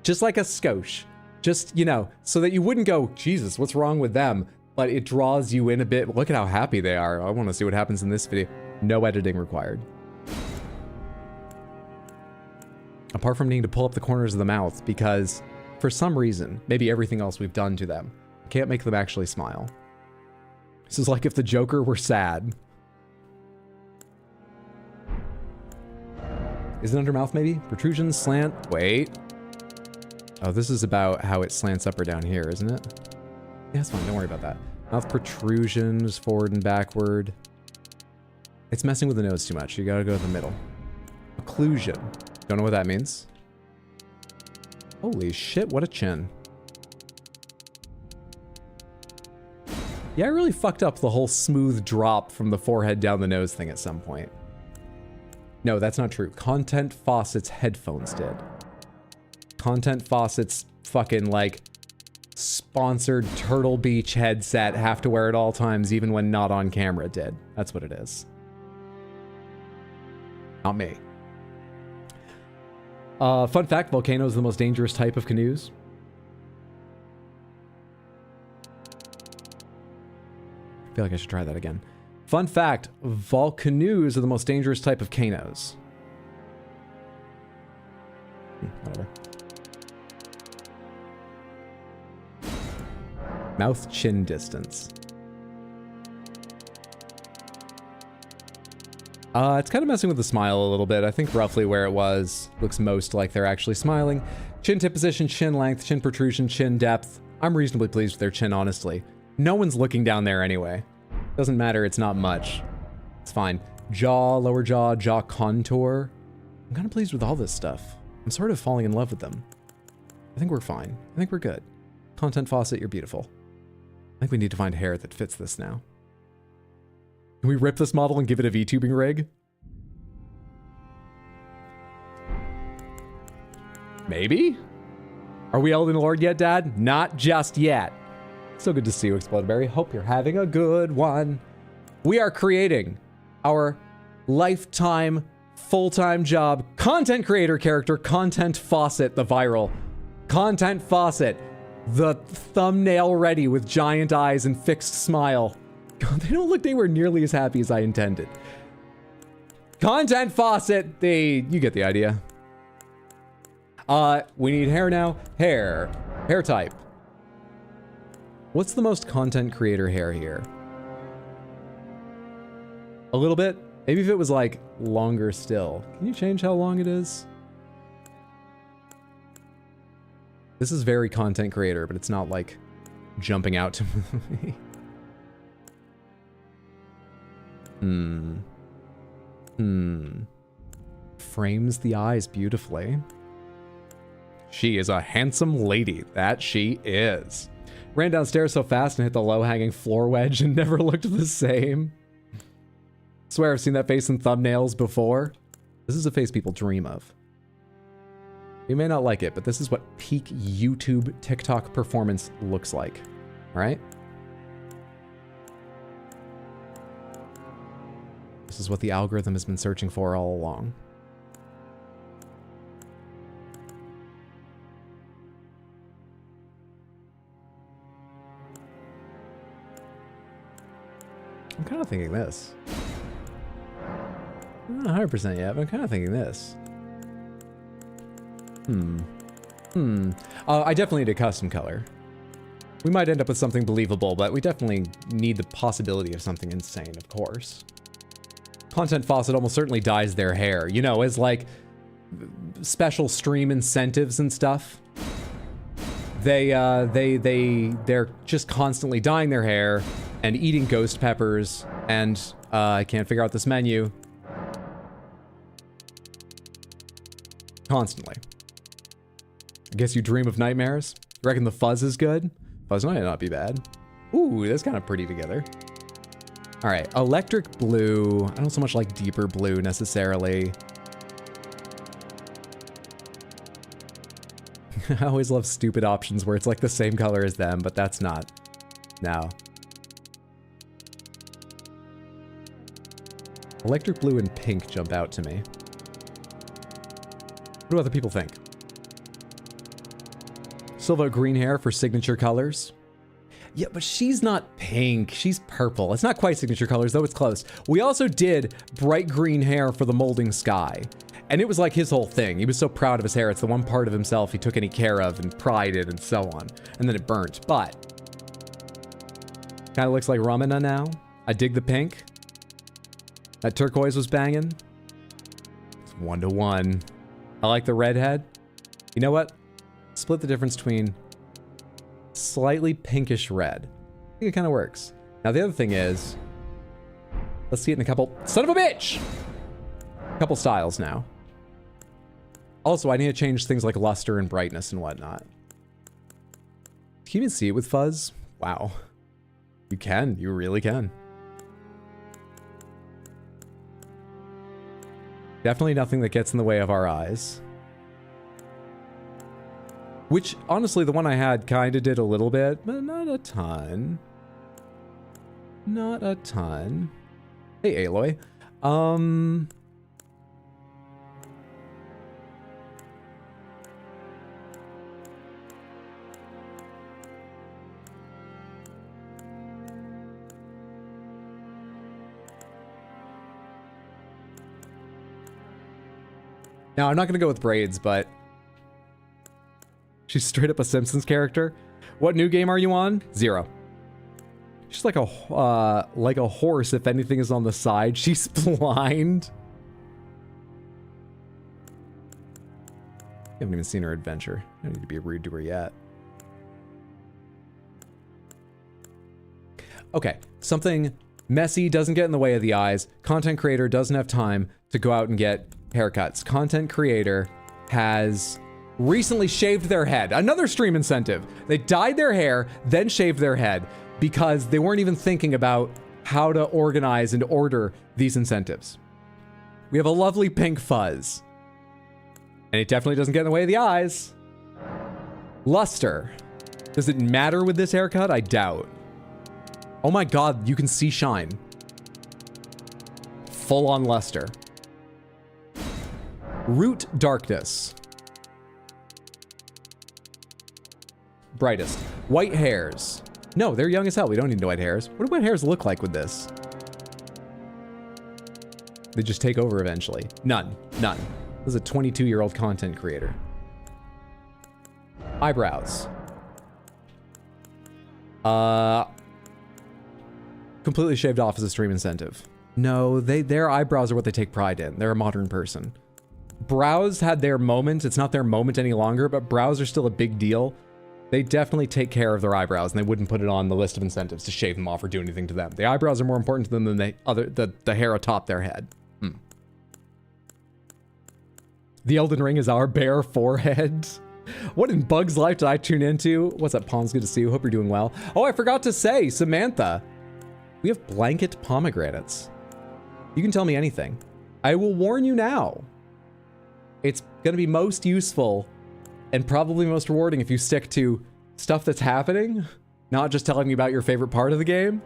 A: Just like a skosh. Just, you know, so that you wouldn't go, Jesus, what's wrong with them? But it draws you in a bit. Look at how happy they are. I want to see what happens in this video. No editing required. Apart from needing to pull up the corners of the mouth because, for some reason, maybe everything else we've done to them, can't make them actually smile. This is like if the Joker were sad. Is it under mouth maybe? Protrusions, slant, wait. Oh, this is about how it slants up or down here, isn't it? Yeah, it's fine, don't worry about that. Mouth protrusions, forward and backward. It's messing with the nose too much, you gotta go to the middle. Occlusion. Don't know what that means. Holy shit, what a chin. Yeah, I really fucked up the whole smooth drop from the forehead down the nose thing at some point. No, that's not true. Content Faucet's headphones did. Content Faucet's fucking, like, sponsored Turtle Beach headset, have to wear at all times, even when not on camera, did. That's what it is. Not me. Fun fact, volcanoes are the most dangerous type of canoes. I feel like I should try that again. Fun fact, volcanoes are the most dangerous type of canoes. Whatever. Mouth-chin distance. It's kind of messing with the smile a little bit. I think roughly where it was looks most like they're actually smiling. Chin tip position, chin length, chin protrusion, chin depth. I'm reasonably pleased with their chin, honestly. No one's looking down there anyway. Doesn't matter, it's not much. It's fine. Jaw, lower jaw, jaw contour. I'm kind of pleased with all this stuff. I'm sort of falling in love with them. I think we're fine. I think we're good. Content Faucet, you're beautiful. I think we need to find hair that fits this now. Can we rip this model and give it a VTubing rig? Maybe? Are we Elden Lord yet, Dad? Not just yet. So good to see you, Explodeberry. Hope you're having a good one. We are creating our lifetime, full-time job content creator character, Content Faucet, the viral. Content Faucet, the thumbnail ready with giant eyes and fixed smile. God, they don't look anywhere nearly as happy as I intended. Content Faucet, you get the idea. We need hair now. Hair type. What's the most content creator hair here? A little bit? Maybe if it was like longer still. Can you change how long it is? This is very content creator, but it's not like jumping out to me. Frames the eyes beautifully. She is a handsome lady. That she is. Ran downstairs so fast and hit the low-hanging floor wedge and never looked the same. Swear I've seen that face in thumbnails before. This is a face people dream of. You may not like it, but this is what peak YouTube TikTok performance looks like. Right? This is what the algorithm has been searching for all along. I'm kind of thinking this. I'm not 100% yet, but I'm kind of thinking this. I definitely need a custom color. We might end up with something believable, but we definitely need the possibility of something insane, of course. Content Faucet almost certainly dyes their hair, you know, as like special stream incentives and stuff. They're just constantly dyeing their hair and eating ghost peppers, and I can't figure out this menu. Constantly. I guess you dream of nightmares? Reckon the fuzz is good? Fuzz might not be bad. Ooh, that's kind of pretty together. All right, electric blue. I don't so much like deeper blue necessarily. I always love stupid options where it's like the same color as them, but that's not. No. Electric blue and pink jump out to me. What do other people think? Silva green hair for signature colors. Yeah, but she's not pink. She's purple. It's not quite signature colors, though it's close. We also did bright green hair for the molding sky. And it was like his whole thing. He was so proud of his hair. It's the one part of himself he took any care of and prided and so on. And then it burnt. But kind of looks like Ramana now. I dig the pink. That turquoise was banging. It's 1-to-1. I like the redhead. You know what? Split the difference between slightly pinkish red. I think it kind of works. Now the other thing is, let's see it in a couple, son of a bitch! A couple styles now. Also, I need to change things like luster and brightness and whatnot. Can you even see it with fuzz? Wow. You can, you really can. Definitely nothing that gets in the way of our eyes. Which, honestly, the one I had kind of did a little bit, but not a ton. Not a ton. Hey, Aloy. Now, I'm not going to go with braids, but she's straight up a Simpsons character. What new game are you on? 0. She's like a horse. If anything is on the side, she's blind. I haven't even seen her adventure. I don't need to be rude to her yet. Okay, something messy doesn't get in the way of the eyes. Content creator doesn't have time to go out and get haircuts. Content creator has recently shaved their head. Another stream incentive. They dyed their hair, then shaved their head because they weren't even thinking about how to organize and order these incentives. We have a lovely pink fuzz. And it definitely doesn't get in the way of the eyes. Luster. Does it matter with this haircut? I doubt. Oh my god, you can see shine. Full on luster. Root darkness. Brightest. White hairs. No, they're young as hell. We don't need white hairs. What do white hairs look like with this? They just take over eventually. None. None. This is a 22-year-old content creator. Eyebrows. Completely shaved off as a stream incentive. No, their eyebrows are what they take pride in. They're a modern person. Brows had their moment. It's not their moment any longer, but brows are still a big deal. They definitely take care of their eyebrows, and they wouldn't put it on the list of incentives to shave them off or do anything to them. The eyebrows are more important to them than the hair atop their head. The Elden Ring is our bare forehead. What in Bug's life did I tune into? What's up, Palms? Good to see you. Hope you're doing well. Oh, I forgot to say, Samantha, we have blanket pomegranates. You can tell me anything. I will warn you now. It's going to be most useful and probably most rewarding if you stick to stuff that's happening, not just telling me about your favorite part of the game,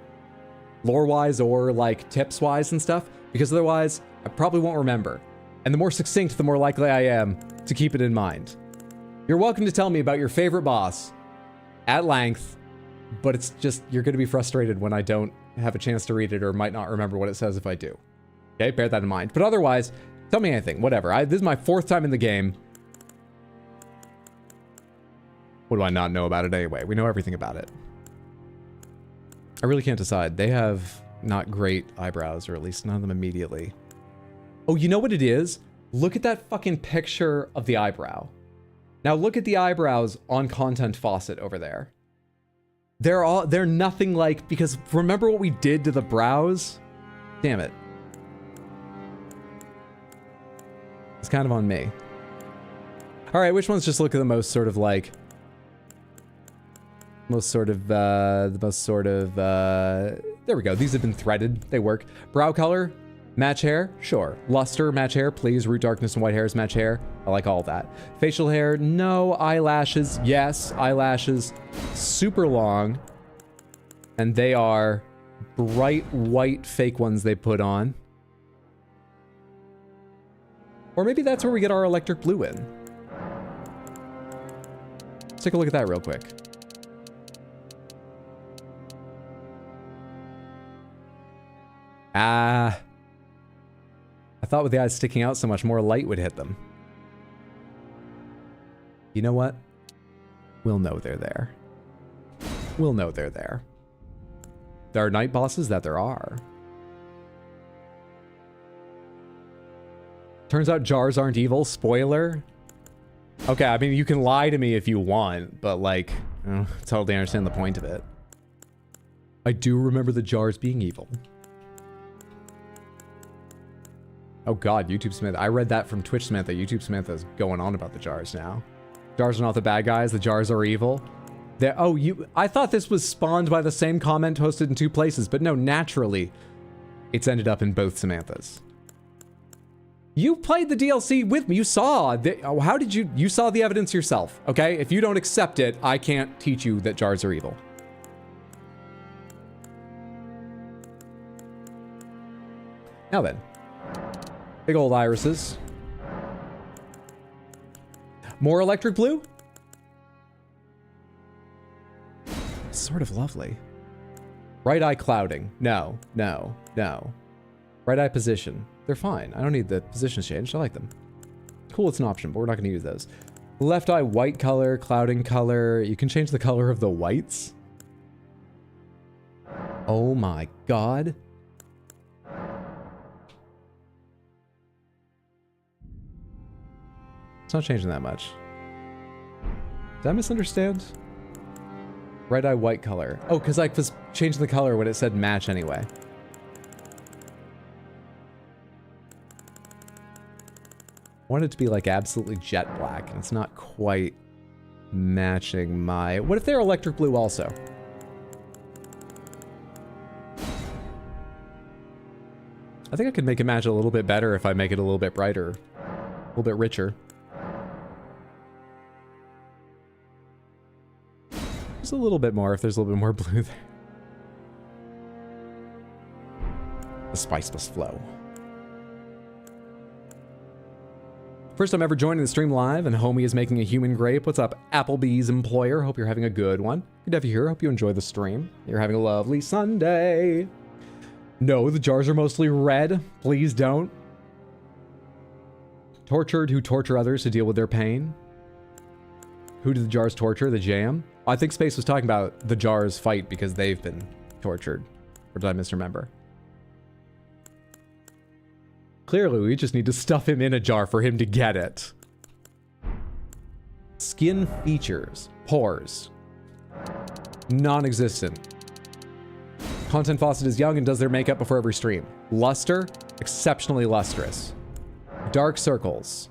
A: lore-wise or like tips-wise and stuff, because otherwise I probably won't remember. And the more succinct, the more likely I am to keep it in mind. You're welcome to tell me about your favorite boss at length, but it's just, you're going to be frustrated when I don't have a chance to read it or might not remember what it says if I do. Okay, bear that in mind. But otherwise, tell me anything, whatever. This is my 4th time in the game. What do I not know about it anyway? We know everything about it. I really can't decide. They have not great eyebrows, or at least none of them immediately. Oh, you know what it is? Look at that fucking picture of the eyebrow. Now look at the eyebrows on Content Faucet over there. They're nothing like, because remember what we did to the brows? Damn it. It's kind of on me. All right, which ones just look at the most sort of like, there we go. These have been threaded. They work. Brow color, match hair, sure. Luster, match hair, please. Root darkness and white hairs, match hair. I like all that. Facial hair, no. Eyelashes, yes. Eyelashes, super long. And they are bright white fake ones they put on. Or maybe that's where we get our electric blue in. Let's take a look at that real quick. I thought with the eyes sticking out so much, more light would hit them. You know what? We'll know they're there. We'll know they're there. There are night bosses that there are. Turns out jars aren't evil. Spoiler. Okay, I mean, you can lie to me if you want, but like, I don't totally understand the point of it. I do remember the jars being evil. Oh god, YouTube Samantha. I read that from Twitch Samantha. YouTube Samantha's going on about the jars now. Jars are not the bad guys. The jars are evil. I thought this was spawned by the same comment hosted in two places, but no, naturally, it's ended up in both Samanthas. You played the DLC with me. You saw. How did you... You saw the evidence yourself, okay? If you don't accept it, I can't teach you that jars are evil. Now then. Big old irises. More electric blue? Sort of lovely. Right eye clouding. No, no, no. Right eye position. They're fine. I don't need the positions changed. I like them. Cool, it's an option, but we're not going to use those. Left eye white color, clouding color. You can change the color of the whites. Oh my god. It's not changing that much. Did I misunderstand? Right eye white color. Oh, because I was changing the color when it said match anyway. I want it to be like absolutely jet black, and it's not quite matching my... What if they're electric blue also? I think I could make it match a little bit better if I make it a little bit brighter, a little bit richer. Just a little bit more if there's a little bit more blue there. The spice must flow. First time ever joining the stream live, and homie is making a human grape. What's up, Applebee's employer? Hope you're having a good one. Good to have you here. Hope you enjoy the stream. You're having a lovely Sunday. No, the jars are mostly red. Please don't. Tortured who torture others to deal with their pain. Who do the jars torture? The jam? I think Space was talking about the jars fight because they've been tortured. Or did I misremember? Clearly, we just need to stuff him in a jar for him to get it. Skin features. Pores. Non-existent. Content Faucet is young and does their makeup before every stream. Luster. Exceptionally lustrous. Dark circles.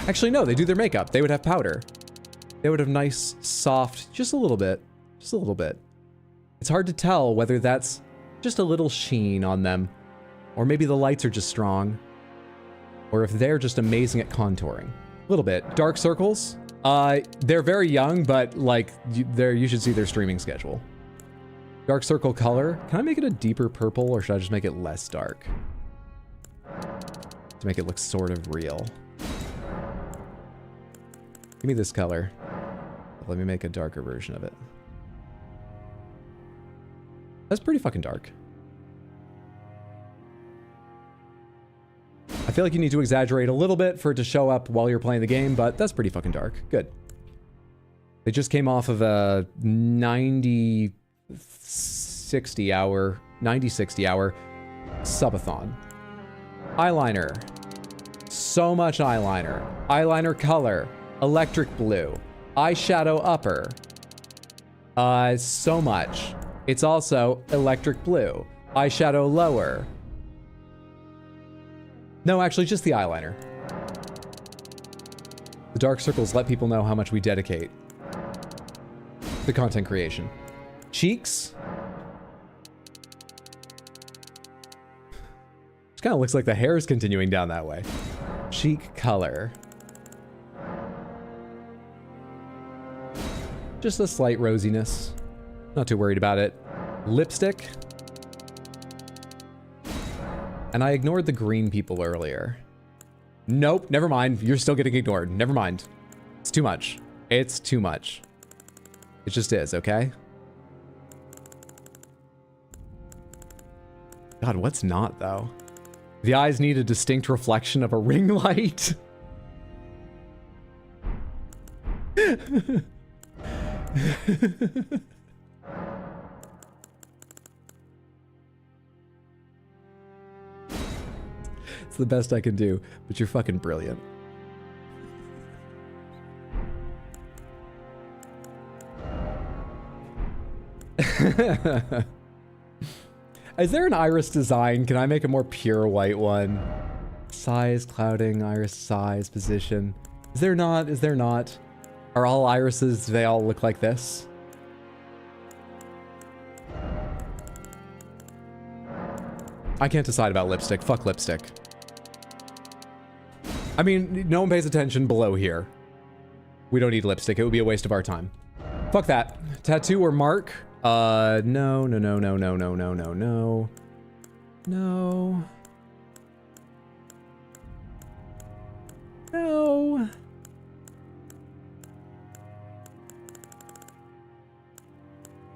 A: Actually, no, they do their makeup. They would have powder. They would have nice, soft, just a little bit. Just a little bit. It's hard to tell whether that's just a little sheen on them. Or maybe the lights are just strong. Or if they're just amazing at contouring. A little bit. Dark circles. They're very young, but like, you should see their streaming schedule. Dark circle color. Can I make it a deeper purple, or should I just make it less dark? To make it look sort of real. Give me this color. Let me make a darker version of it. That's pretty fucking dark. I feel like you need to exaggerate a little bit for it to show up while you're playing the game, but that's pretty fucking dark. Good. They just came off of a 90 60-hour, 90-60-hour subathon. Eyeliner. So much eyeliner. Eyeliner color. Electric blue. Eyeshadow upper. So much. It's also electric blue. Eyeshadow lower. No, actually, just the eyeliner. The dark circles let people know how much we dedicate to content creation. Cheeks. It kind of looks like the hair is continuing down that way. Cheek color. Just a slight rosiness. Not too worried about it. Lipstick. And I ignored the green people earlier. Nope, never mind. You're still getting ignored. Never mind. It's too much. It's too much. It just is, okay? God, what's not, though? The eyes need a distinct reflection of a ring light. It's the best I can do, but you're fucking brilliant. Is there an iris design? Can I make a more pure white one? Size, clouding, iris size, position. Is there not? Is there not? Are all irises, do they all look like this? I can't decide about lipstick. Fuck lipstick. I mean, no one pays attention below here. We don't need lipstick. It would be a waste of our time. Fuck that. Tattoo or mark? No, no, no, no, no, no, no, no, no. No. No.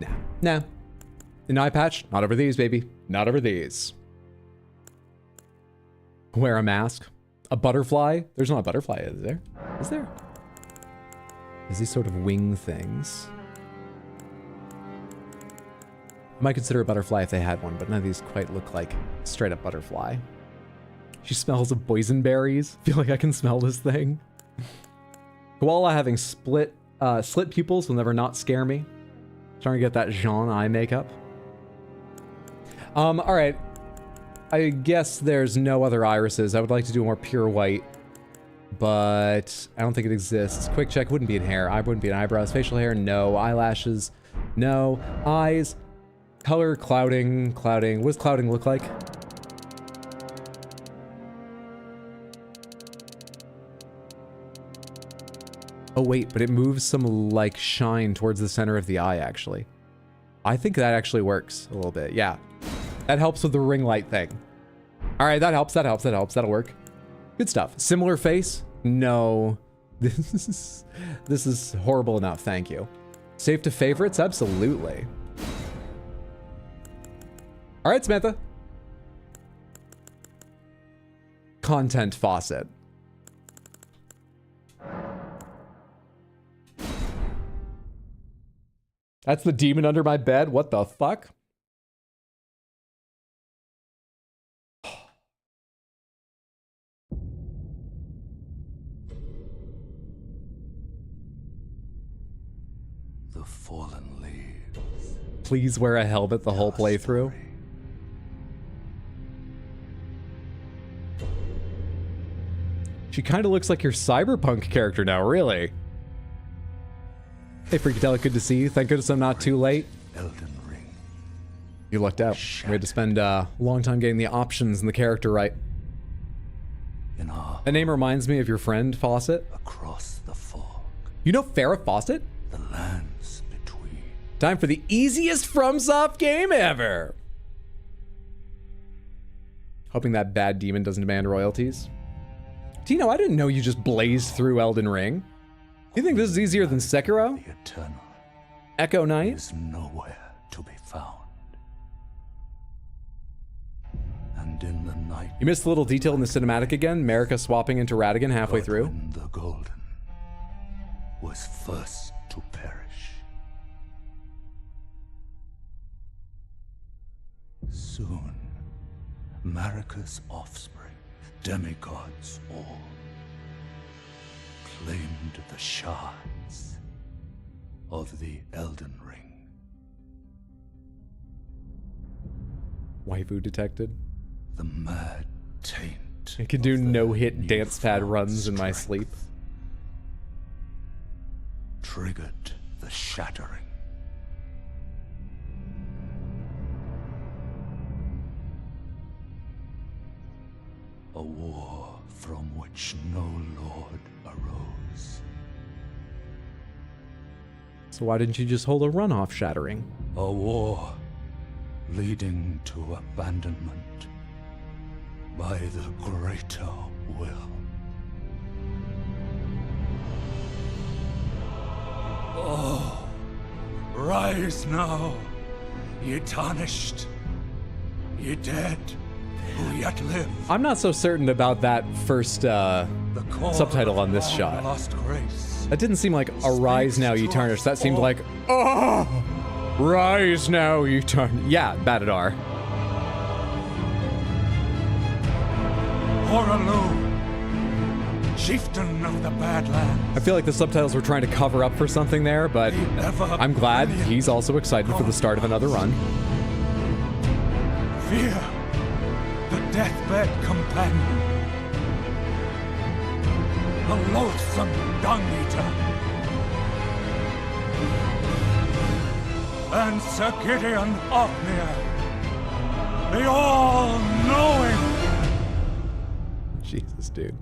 A: Nah. Nah. An eye patch? Not over these, baby. Not over these. Wear a mask. A butterfly? There's not a butterfly, is there? Is there? Is these sort of wing things? I might consider a butterfly if they had one, but none of these quite look like straight up butterfly. She smells of boysenberries. I feel like I can smell this thing. Koala having slit pupils will never not scare me. Trying to get that Jean eye makeup. All right. I guess there's no other irises. I would like to do a more pure white, but I don't think it exists. Quick check wouldn't be in hair. Eye wouldn't be in eyebrows. Facial hair, no. Eyelashes, no. Eyes, color, clouding. What does clouding look like? Oh wait, but it moves some like shine towards the center of the eye actually. I think that actually works a little bit, yeah. That helps with the ring light thing. All right, that helps. That'll work. Good stuff. Similar face? No. This is horrible enough, thank you. Save to favorites? Absolutely. All right, Samantha. Content faucet. That's the demon under my bed? What the fuck?
D: The fallen leaves.
A: Please wear a helmet the whole playthrough. She kind of looks like your cyberpunk character now, really. Hey, Freakadelic, good to see you. Thank goodness I'm not too late.
D: Elden Ring.
A: You lucked out. We had to spend a long time getting the options and the character right.
D: In our
A: That name reminds me of your friend, Fawcett.
D: across the fog.
A: You know Farrah Fawcett?
D: The lands between.
A: Time for the easiest FromSoft game ever. Hoping that bad demon doesn't demand royalties. Tino, I didn't know you just blazed through Elden Ring. You think this is easier than Sekiro?
D: The eternal
A: Echo Knight?
D: is nowhere to be found. And in the night.
A: You missed a little detail in the cinematic again. Marika swapping into Radigan halfway through.
D: Godwyn the Golden was first to perish. Soon, Marika's offspring, demigods all, claimed the shards of the Elden Ring.
A: Waifu detected.
D: The mad taint.
A: I can do
D: of their
A: no-hit dance pad
D: newfound
A: runs in my
D: strength
A: sleep.
D: Triggered the shattering. A war from which no lord arose.
A: So why didn't you just hold a runoff shattering?
D: A war leading to abandonment by the greater will. Oh, rise now, ye tarnished, ye dead, who yet live.
A: I'm not so certain about that first
D: The core
A: subtitle on
D: of
A: this
D: long
A: shot.
D: Lost grace.
A: That didn't seem like arise now, you tarnish. That seemed like, oh, rise now, you tarnish. Yeah, Batadar.
D: Horalu, chieftain of the Badlands.
A: I feel like the subtitles were trying to cover up for something there, but I'm glad he's also excited for the start of another run.
D: Fear, the deathbed companion. A loathsome dung-eater. And Sir Gideon Othmere, the all-knowing.
A: Jesus, dude.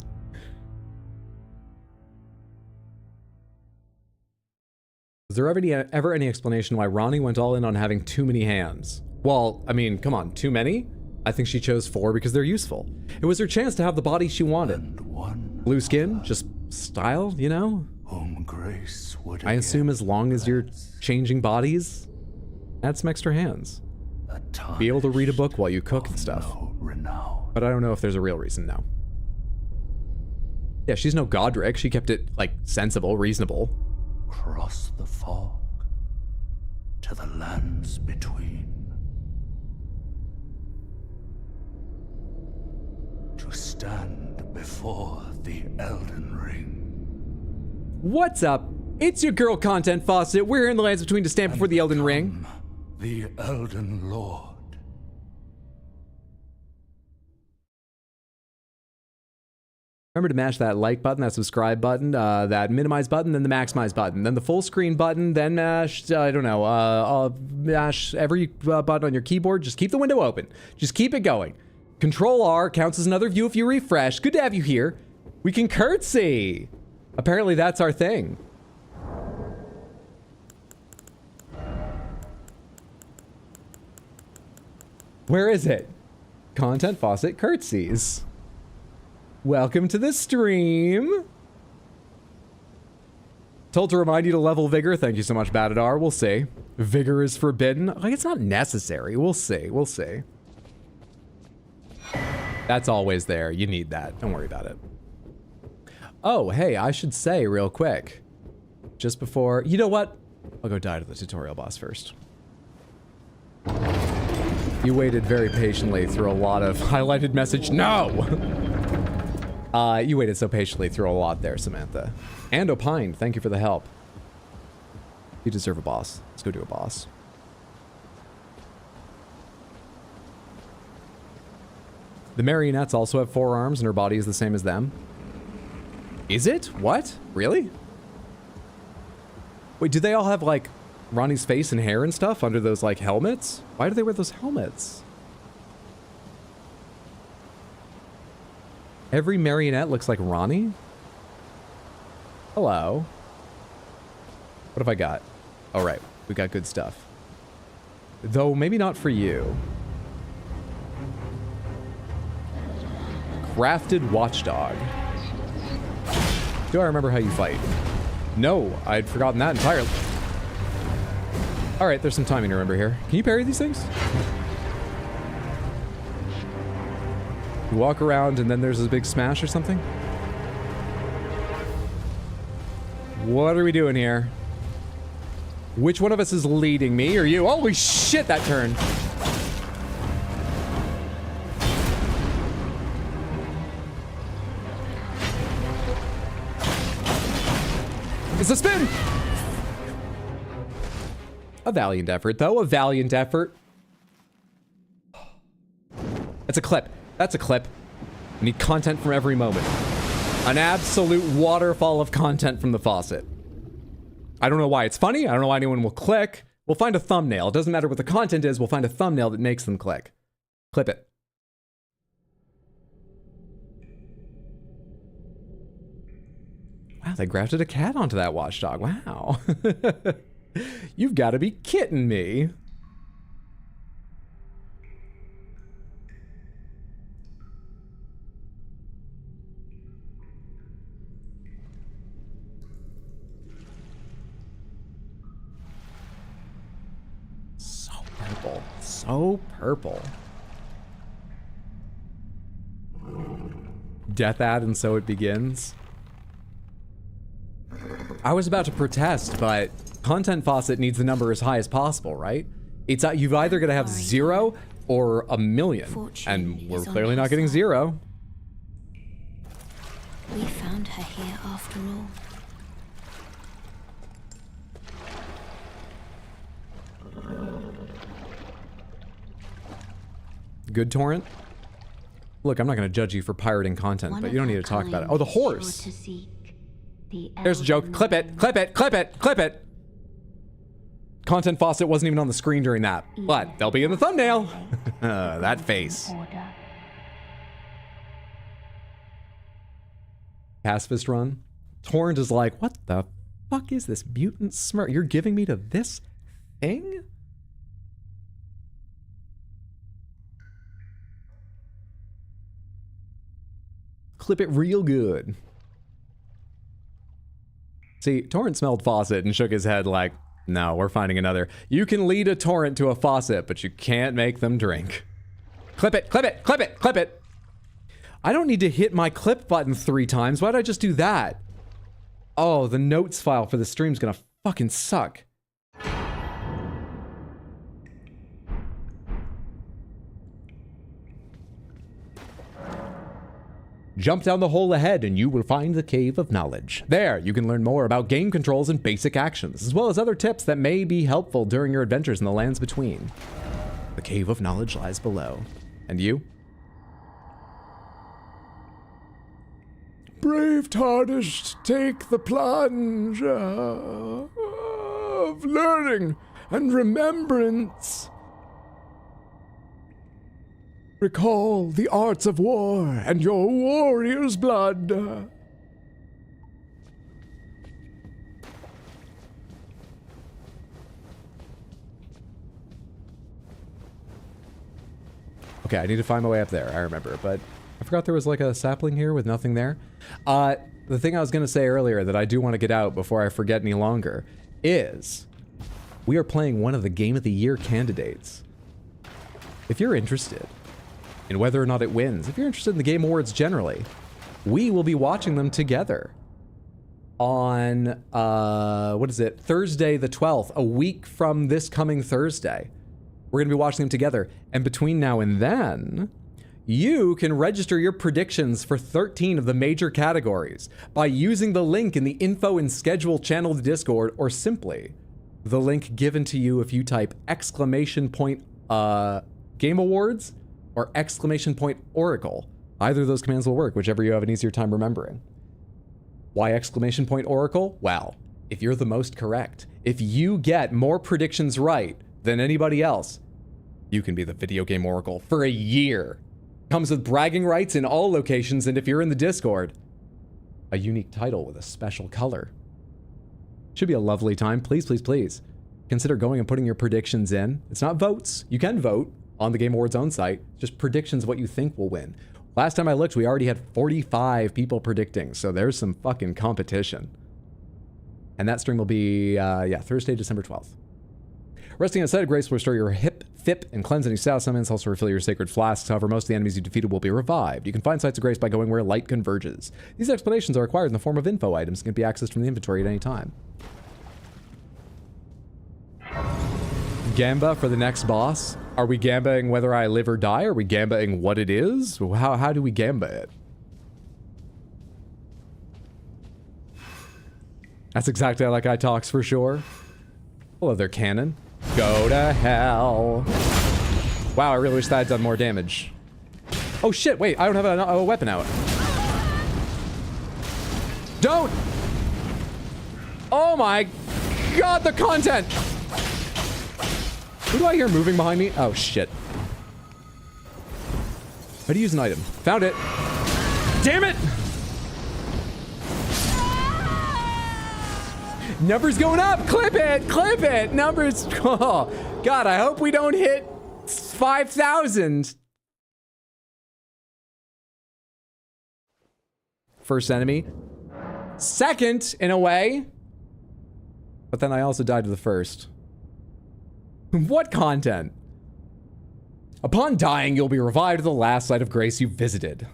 A: Was there ever any explanation why Ronnie went all in on having too many hands? Well, I mean, come on, too many? I think she chose 4 because they're useful. It was her chance to have the body she wanted.
D: And one
A: Blue skin, just style, you know?
D: whom grace would
A: I assume
D: again
A: as long as you're
D: bless.
A: changing bodies, add some extra hands.
D: A
A: Be able to read a
D: tarnished
A: book while you cook and
D: of
A: stuff.
D: no renown.
A: But I don't know if there's a real reason now. Yeah, she's no Godric. She kept it, like, sensible, reasonable.
D: Cross the fog to the lands between. To stand before the Elden Ring.
A: What's up? It's your girl, Content Faucet. We're here in the lands between to stand before the Elden Ring.
D: The Elden Lord.
A: Remember to mash that like button, that subscribe button, that minimize button, then the maximize button, then the full screen button, then mash, I don't know, mash every button on your keyboard. Just keep the window open. Just keep it going. Control R counts as another view if you refresh. Good to have you here. We can curtsy. Apparently that's our thing. Where is it? Content Faucet curtsies. Welcome to the stream. Told to remind you to level Vigor. Thank you so much, Batadar. We'll see. Vigor is forbidden. Like, it's not necessary. We'll see. We'll see. That's always there. You need that. Don't worry about it. Oh, hey, I should say real quick. Just before... You know what? I'll go die to the tutorial boss first. You waited very patiently through a lot of highlighted message. No! You waited so patiently through a lot there, Samantha. And Opined, thank you for the help. You deserve a boss. Let's go do a boss. The marionettes also have 4 arms and her body is the same as them. Is it? What? Really? Wait, do they all have, like, Ronnie's face and hair and stuff under those, like, helmets? Why do they wear those helmets? Every marionette looks like Ronnie? Hello. What have I got? All right, we got good stuff. Though maybe not for you. Crafted watchdog. Do I remember how you fight? No, I'd forgotten that entirely. All right, there's some timing to remember here. Can you parry these things? You walk around and then there's a big smash or something? What are we doing here? Which one of us is leading, me or you? Holy shit, that turn. It's a spin! A valiant effort, though. A valiant effort. That's a clip. That's a clip. We need content from every moment. An absolute waterfall of content from the faucet. I don't know why it's funny. I don't know why anyone will click. We'll find a thumbnail. It doesn't matter what the content is. We'll find a thumbnail that makes them click. Clip it. Wow, they grafted a cat onto that watchdog. Wow. You've got to be kidding me. So purple. So purple. Death ad and so it begins. I was about to protest, but content faucet needs the number as high as possible, right? It's you've either got to have 0 or 1,000,000, and we're clearly not getting 0.
E: We found her here after all.
A: Good torrent? Look, I'm not going to judge you for pirating content, but you don't need to talk about it. Oh, the horse! There's a joke. Clip it! Clip it! Clip it! Clip it! Content faucet wasn't even on the screen during that, but they'll be in the thumbnail. That face. Pacifist run. Torrent is like, what the fuck is this mutant smirk you're giving me to this thing? Clip it real good. See, Torrent smelled faucet and shook his head like, no, we're finding another. You can lead a torrent to a faucet, but you can't make them drink. Clip it, clip it, clip it, clip it. I don't need to hit my clip button 3 times. Why'd I just do that? Oh, the notes file for the stream's gonna fucking suck. Jump down the hole ahead and you will find the Cave of Knowledge. There, you can learn more about game controls and basic actions, as well as other tips that may be helpful during your adventures in the lands between. The Cave of Knowledge lies below. And you?
F: Brave TARDIS, take the plunge of learning and remembrance. Recall the arts of war and your warrior's blood.
A: Okay, I need to find my way up there. I remember, but I forgot there was like a sapling here with nothing there. The thing I was going to say earlier that I do want to get out before I forget any longer is we are playing one of the Game of the Year candidates. If you're interested in whether or not it wins, if you're interested in the Game Awards generally, we will be watching them together on, what is it, Thursday the 12th, a week from this coming Thursday. We're going to be watching them together, and between now and then, you can register your predictions for 13 of the major categories by using the link in the info and schedule channel of the Discord, or simply the link given to you if you type !, Game Awards, or ! Oracle. Either of those commands will work, whichever you have an easier time remembering. Why ! Oracle? Well, if you're the most correct, if you get more predictions right than anybody else, you can be the Video Game Oracle for a year. Comes with bragging rights in all locations, and if you're in the Discord, a unique title with a special color. Should be a lovely time. Please, please, please consider going and putting your predictions in. It's not votes. You can vote on the Game Awards own site, just predictions of what you think will win. Last time I looked, we already had 45 people predicting, so there's some fucking competition. And that stream will be, Thursday, December 12th. Resting on Site of Grace will restore your hip, FIP, and cleanse any status summons, also refill your sacred flasks. However, most of the enemies you defeated will be revived. You can find Sites of Grace by going where light converges. These explanations are acquired in the form of info items and can be accessed from the inventory at any time. Gamba for the next boss? Are we gambaing whether I live or die? Are we gambaing what it is? How do we gamba it? That's exactly how that guy talks for sure. Hello there, cannon. Go to hell. Wow, I really wish that had done more damage. Oh shit, wait, I don't have a weapon out. Don't! Oh my god, the content! Who do I hear moving behind me? Oh shit. How do you use an item? Found it. Damn it! Numbers going up! Clip it! Clip it! Numbers... Oh, God, I hope we don't hit 5,000. First enemy. Second, in a way. But then I also died to the first. What content? Upon dying, you'll be revived to the last site of grace you visited.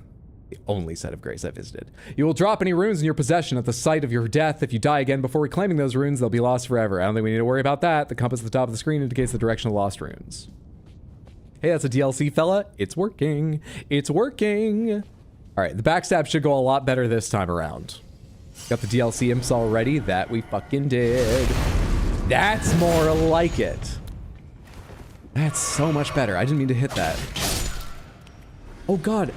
A: The only site of grace I visited. You will drop any runes in your possession at the site of your death. If you die again before reclaiming those runes, they'll be lost forever. I don't think we need to worry about that. The compass at the top of the screen indicates the direction of lost runes. Hey, that's a DLC, fella. It's working. It's working. All right, the backstab should go a lot better this time around. Got the DLC imps already. That we fucking did. That's more like it. That's so much better. I didn't mean to hit that. Oh god.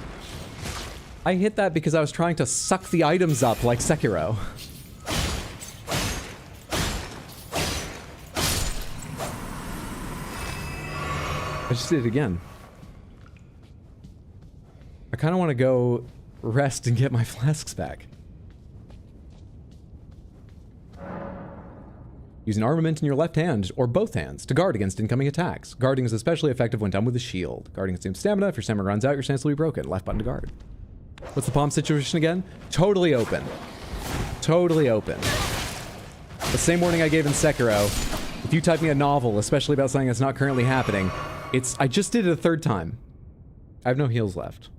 A: I hit that because I was trying to suck the items up like Sekiro. I just did it again. I kind of want to go rest and get my flasks back. Use an armament in your left hand, or both hands, to guard against incoming attacks. Guarding is especially effective when done with a shield. Guarding consumes stamina. If your stamina runs out, your stance will be broken. Left button to guard. What's the palm situation again? Totally open. Totally open. The same warning I gave in Sekiro. If you type me a novel, especially about something that's not currently happening, I just did it a third time. I have no heals left.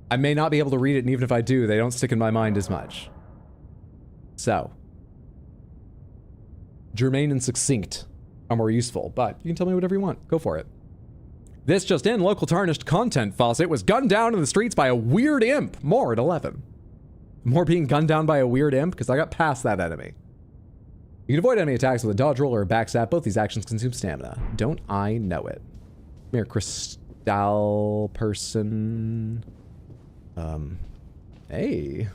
A: I may not be able to read it, and even if I do, they don't stick in my mind as much. So, germane and succinct are more useful, but you can tell me whatever you want. Go for it. This just in, local tarnished content faucet was gunned down in the streets by a weird imp. More at 11. More being gunned down by a weird imp, because I got past that enemy. You can avoid enemy attacks with a dodge roll or a backstab. Both these actions consume stamina. Don't I know it? Come here, crystal person. Hey.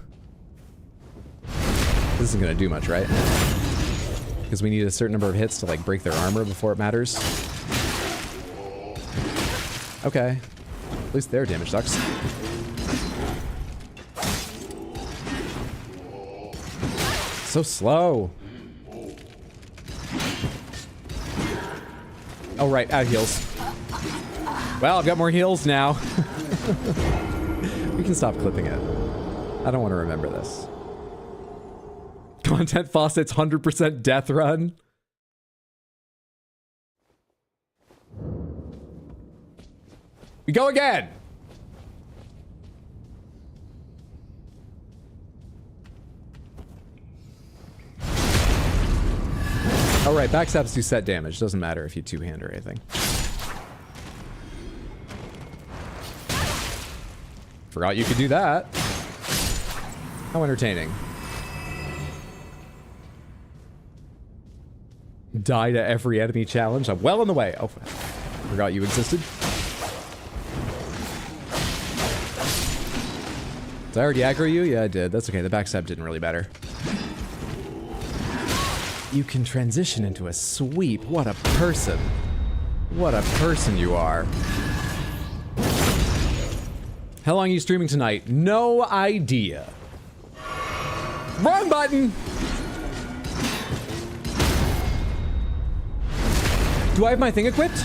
A: This isn't gonna do much, right? Because we need a certain number of hits to, like, break their armor before it matters. Okay. At least their damage sucks. So slow. Oh, right, out of heals. Well, I've got more heals now. We can stop clipping it. I don't want to remember this. Content faucet's 100% death run. We go again. All right, backstabs do set damage. Doesn't matter if you two-hand or anything. Forgot you could do that. How entertaining. Die to every enemy challenge. I'm well on the way. Oh, forgot you existed. Did I already aggro you? Yeah, I did. That's okay. The backstab didn't really matter. You can transition into a sweep. What a person. What a person you are. How long are you streaming tonight? No idea. Wrong button! Do I have my thing equipped?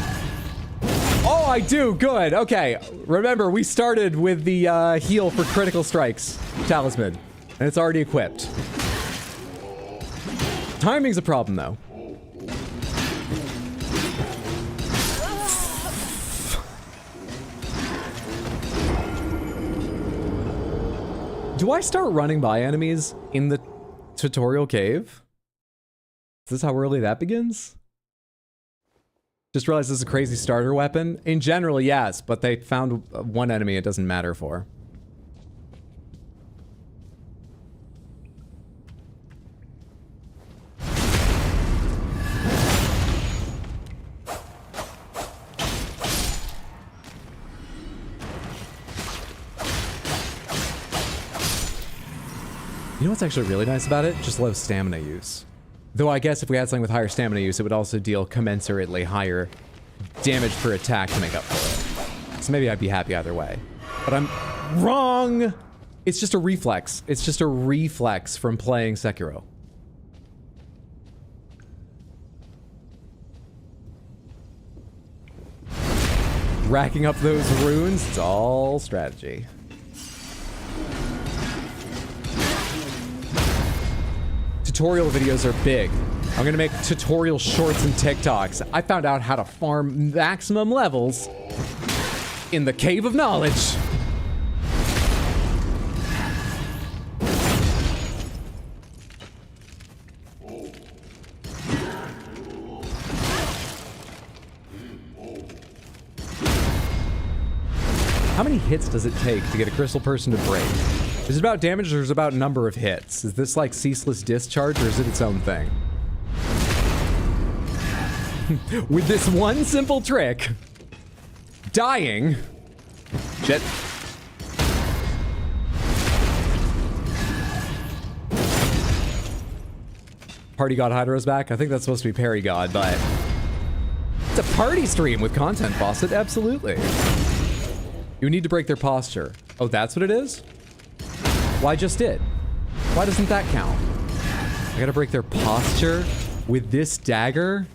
A: Oh, I do. Good. Okay. Remember, we started with the heal for critical strikes talisman, and it's already equipped. Timing's a problem, though. Do I start running by enemies in the tutorial cave? Is this how early that begins? Just realized this is a crazy starter weapon. In general, yes, but they found one enemy it doesn't matter for. You know what's actually really nice about it? Just low stamina use. Though I guess if we had something with higher stamina use, it would also deal commensurately higher damage per attack to make up for it. So maybe I'd be happy either way. But I'm wrong! It's just a reflex. It's just a reflex from playing Sekiro. Racking up those runes, it's all strategy. Tutorial videos are big. I'm gonna make tutorial shorts and TikToks. I found out how to farm maximum levels in the Cave of Knowledge. How many hits does it take to get a crystal person to break? Is it about damage or is it about number of hits? Is this like ceaseless discharge or is it its own thing? With this one simple trick, dying. Shit. Party God Hydra's back. I think that's supposed to be Parry God, but it's a party stream with content, Fawcett. Absolutely. You need to break their posture. Oh, that's what it is? Well, I just did. Why doesn't that count? I gotta break their posture with this dagger?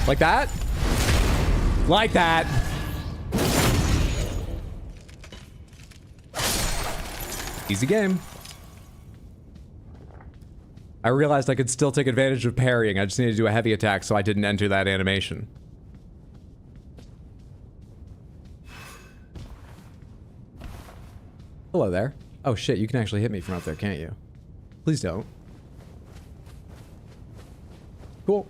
A: Like that? Like that. Easy game. I realized I could still take advantage of parrying. I just needed to do a heavy attack so I didn't enter that animation. Hello there. Oh shit, you can actually hit me from up there, can't you? Please don't. Cool.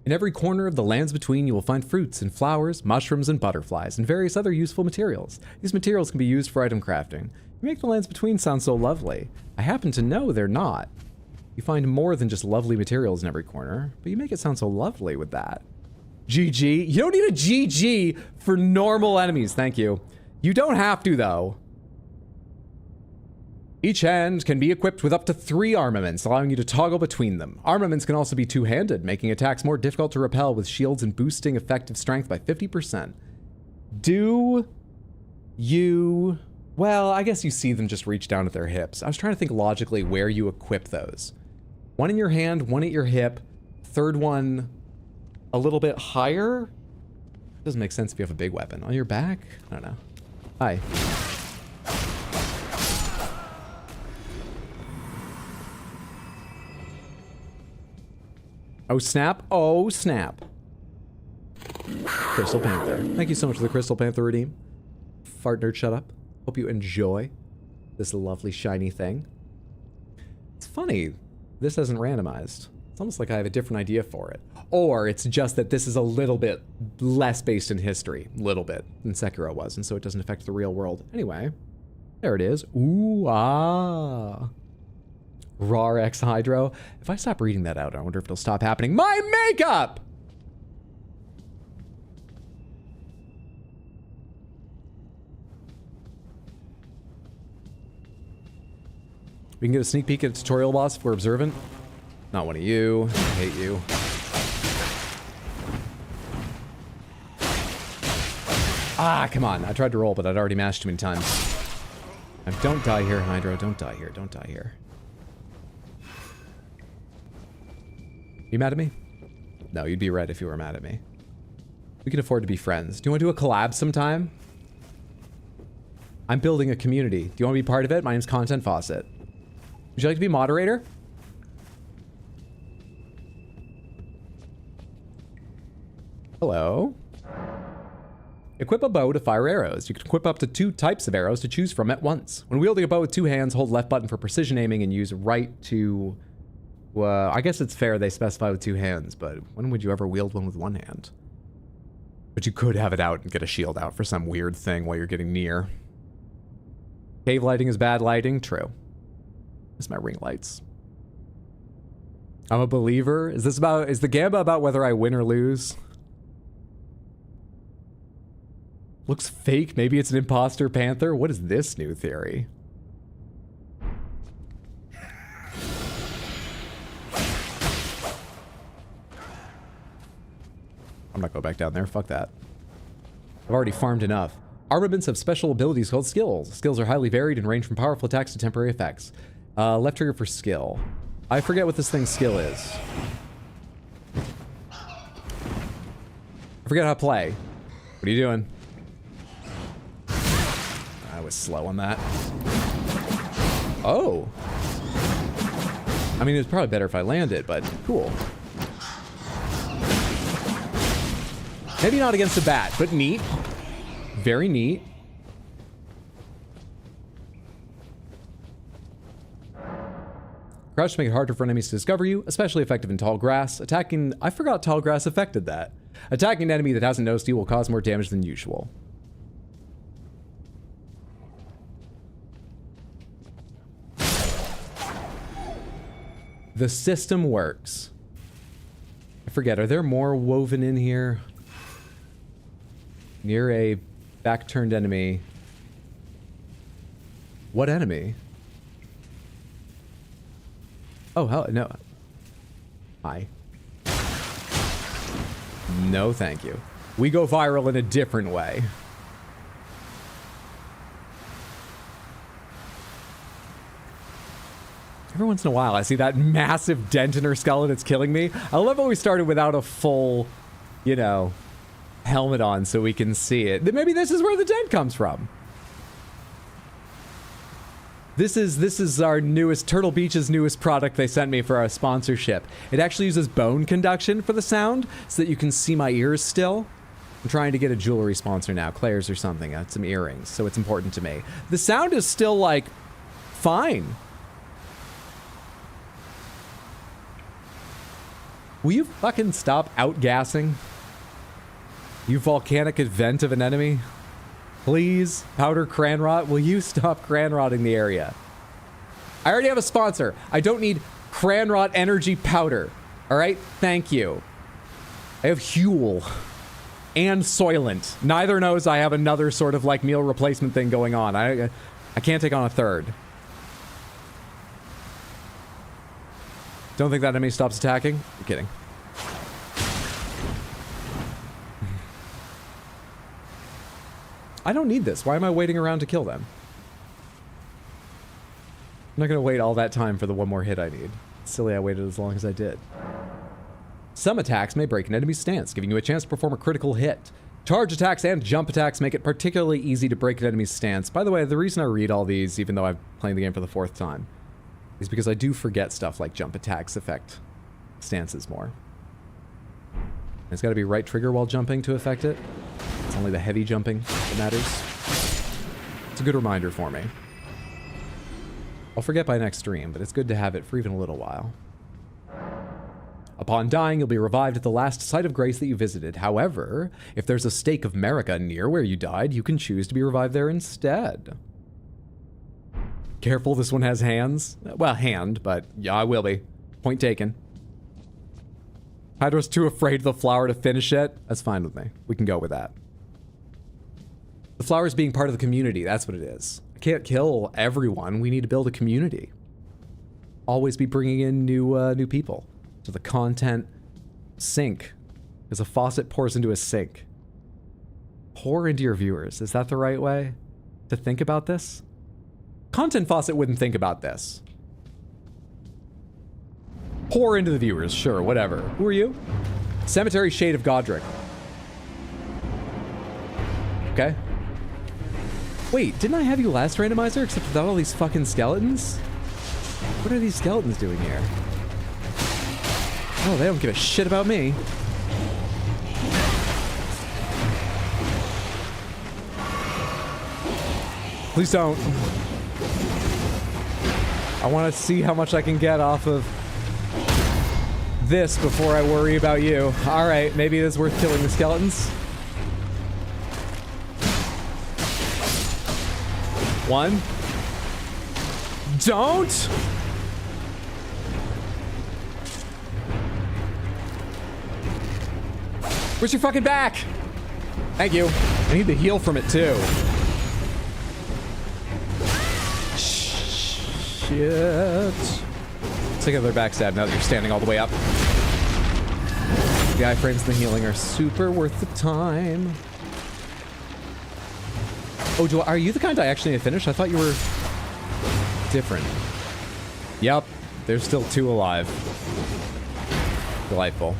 A: In every corner of the lands between, you will find fruits and flowers, mushrooms and butterflies, and various other useful materials. These materials can be used for item crafting. You make the lands between sound so lovely. I happen to know they're not. You find more than just lovely materials in every corner, but you make it sound so lovely with that. GG. You don't need a GG for normal enemies, thank you. You don't have to, though. Each hand can be equipped with up to 3 armaments, allowing you to toggle between them. Armaments can also be two-handed, making attacks more difficult to repel with shields and boosting effective strength by 50%. Do you... Well, I guess you see them just reach down at their hips. I was trying to think logically where you equip those. One in your hand, one at your hip, third one a little bit higher? Doesn't make sense if you have a big weapon. On your back? I don't know. Hi. Oh snap, oh snap. Crystal Panther. Thank you so much for the Crystal Panther redeem. Fart nerd, shut up. Hope you enjoy this lovely shiny thing. It's funny, this isn't randomized. It's almost like I have a different idea for it. Or it's just that this is a little bit less based in history, little bit, than Sekiro was, and so it doesn't affect the real world. Anyway, there it is. Ooh, ah. Rar X Hydro. If I stop reading that out, I wonder if it'll stop happening. My makeup! We can get a sneak peek at a tutorial boss if we're observant. Not one of you. I hate you. Ah, come on. I tried to roll, but I'd already mashed too many times. Don't die here, Hydro. Don't die here. Don't die here. You mad at me? No, you'd be right if you were mad at me. We can afford to be friends. Do you want to do a collab sometime? I'm building a community. Do you want to be part of it? My name's Content Fawcett. Would you like to be moderator? Hello? Equip a bow to fire arrows. You can equip up to 2 types of arrows to choose from at once. When wielding a bow with 2 hands, hold left button for precision aiming and use right to... I guess it's fair they specify with 2 hands, but when would you ever wield one with 1 hand? But you could have it out and get a shield out for some weird thing while you're getting near. Cave lighting is bad lighting? True. It's my ring lights. I'm a believer. Is the gamba about whether I win or lose? Looks fake. Maybe it's an imposter panther. What is this new theory? I'm not going back down there. Fuck that. I've already farmed enough. Armaments have special abilities called skills. Skills are highly varied and range from powerful attacks to temporary effects. Left trigger for skill. I forget what this thing's skill is. I forget how to play. What are you doing? I was slow on that. Oh. I mean, it was probably better if I landed, but cool. Maybe not against a bat, but neat. Very neat. Crouch to make it harder for enemies to discover you, especially effective in tall grass. Attacking... I forgot tall grass affected that. Attacking an enemy that hasn't noticed you will cause more damage than usual. The system works. I forget, are there more woven in here? Near a back-turned enemy. What enemy? Oh, hell, no. Hi. No, thank you. We go viral in a different way. Every once in a while, I see that massive dent in her skull and it's killing me. I love how we started without a full, you know, helmet on so we can see it. Maybe this is where the dent comes from. This is our newest, Turtle Beach's newest product they sent me for our sponsorship. It actually uses bone conduction for the sound so that you can see my ears still. I'm trying to get a jewelry sponsor now, Claire's or something, some earrings, so it's important to me. The sound is still, like, fine. Will you fucking stop outgassing? You volcanic vent of an enemy? Please, Powder Cranrot, will you stop cranrotting the area? I already have a sponsor. I don't need Cranrot Energy Powder. Alright? Thank you. I have Huel. And Soylent. Neither knows I have another sort of like meal replacement thing going on. I can't take on a third. Don't think that enemy stops attacking? I'm kidding. I don't need this. Why am I waiting around to kill them? I'm not going to wait all that time for the one more hit I need. It's silly I waited as long as I did. Some attacks may break an enemy's stance, giving you a chance to perform a critical hit. Charge attacks and jump attacks make it particularly easy to break an enemy's stance. By the way, the reason I read all these, even though I'm playing the game for the 4th time, is because I do forget stuff like jump attacks affect stances more. It's got to be right trigger while jumping to affect it. It's only the heavy jumping that matters. It's a good reminder for me. I'll forget by next stream, but it's good to have it for even a little while. Upon dying, you'll be revived at the last site of grace that you visited. However, if there's a stake of America near where you died, you can choose to be revived there instead. Careful, this one has hands. Well, hand, but yeah, I will be. Point taken. Hydra's too afraid of the flower to finish it. That's fine with me. We can go with that. The flower is being part of the community. That's what it is. I can't kill everyone. We need to build a community. Always be bringing in new people. So the content sink. As a faucet pours into a sink. Pour into your viewers. Is that the right way to think about this? Content faucet wouldn't think about this. Pour into the viewers, sure, whatever. Who are you? Cemetery Shade of Godric. Okay. Wait, didn't I have you last randomizer except without all these fucking skeletons? What are these skeletons doing here? Oh, they don't give a shit about me. Please don't. I want to see how much I can get off of this before I worry about you. Alright, maybe it is worth killing the skeletons. One. Don't! Where's your fucking back? Thank you. I need to heal from it too. Shit. Take another backstab now that you're standing all the way up. The iframes and the healing are super worth the time. Oh, are you the kind I actually need to finish? I thought you were different. Yep, there's still 2 alive. Delightful.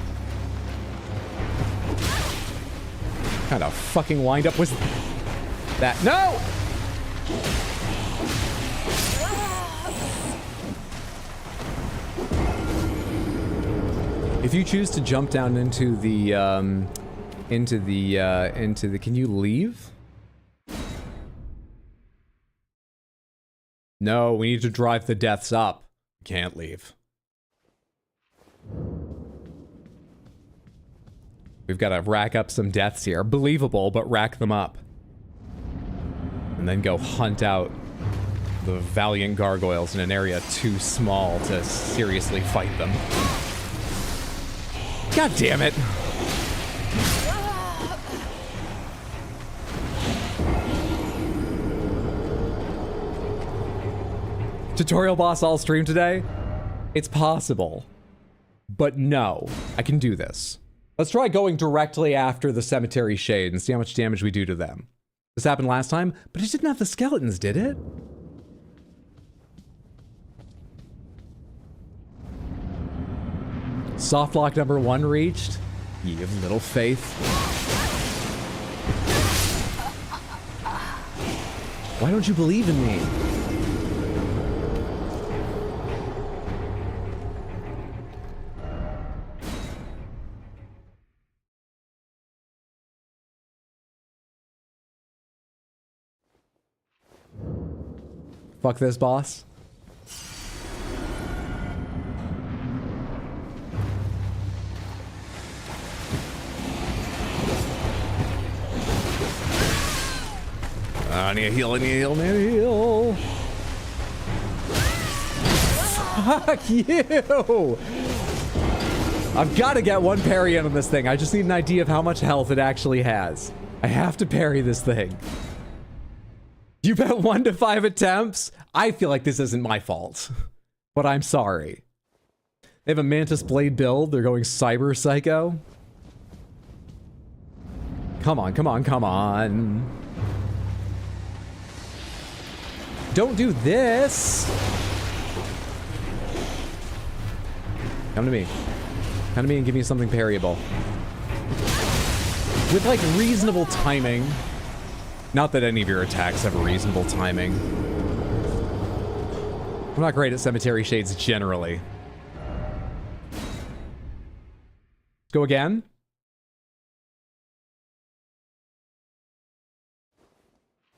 A: What kind of fucking wind up was that? No! If you choose to jump down into the, can you leave? No, we need to drive the deaths up. Can't leave. We've got to rack up some deaths here. Believable, but rack them up. And then go hunt out the valiant gargoyles in an area too small to seriously fight them. God damn it. Tutorial boss all stream today? It's possible. But no, I can do this. Let's try going directly after the cemetery shade and see how much damage we do to them. This happened last time, but it didn't have the skeletons, did it? Soft lock number 1 reached. Ye of little faith. Why don't you believe in me? Fuck this, boss. I need a heal, I need a heal, I need a heal. Fuck you! I've got to get one parry in on this thing. I just need an idea of how much health it actually has. I have to parry this thing. You bet 1 to 5 attempts? I feel like this isn't my fault. But I'm sorry. They have a Mantis Blade build. They're going Cyber Psycho. Come on, come on, come on. Don't do this! Come to me. Come to me and give me something parryable. With, like, reasonable timing. Not that any of your attacks have reasonable timing. I'm not great at cemetery shades generally. Let's go again.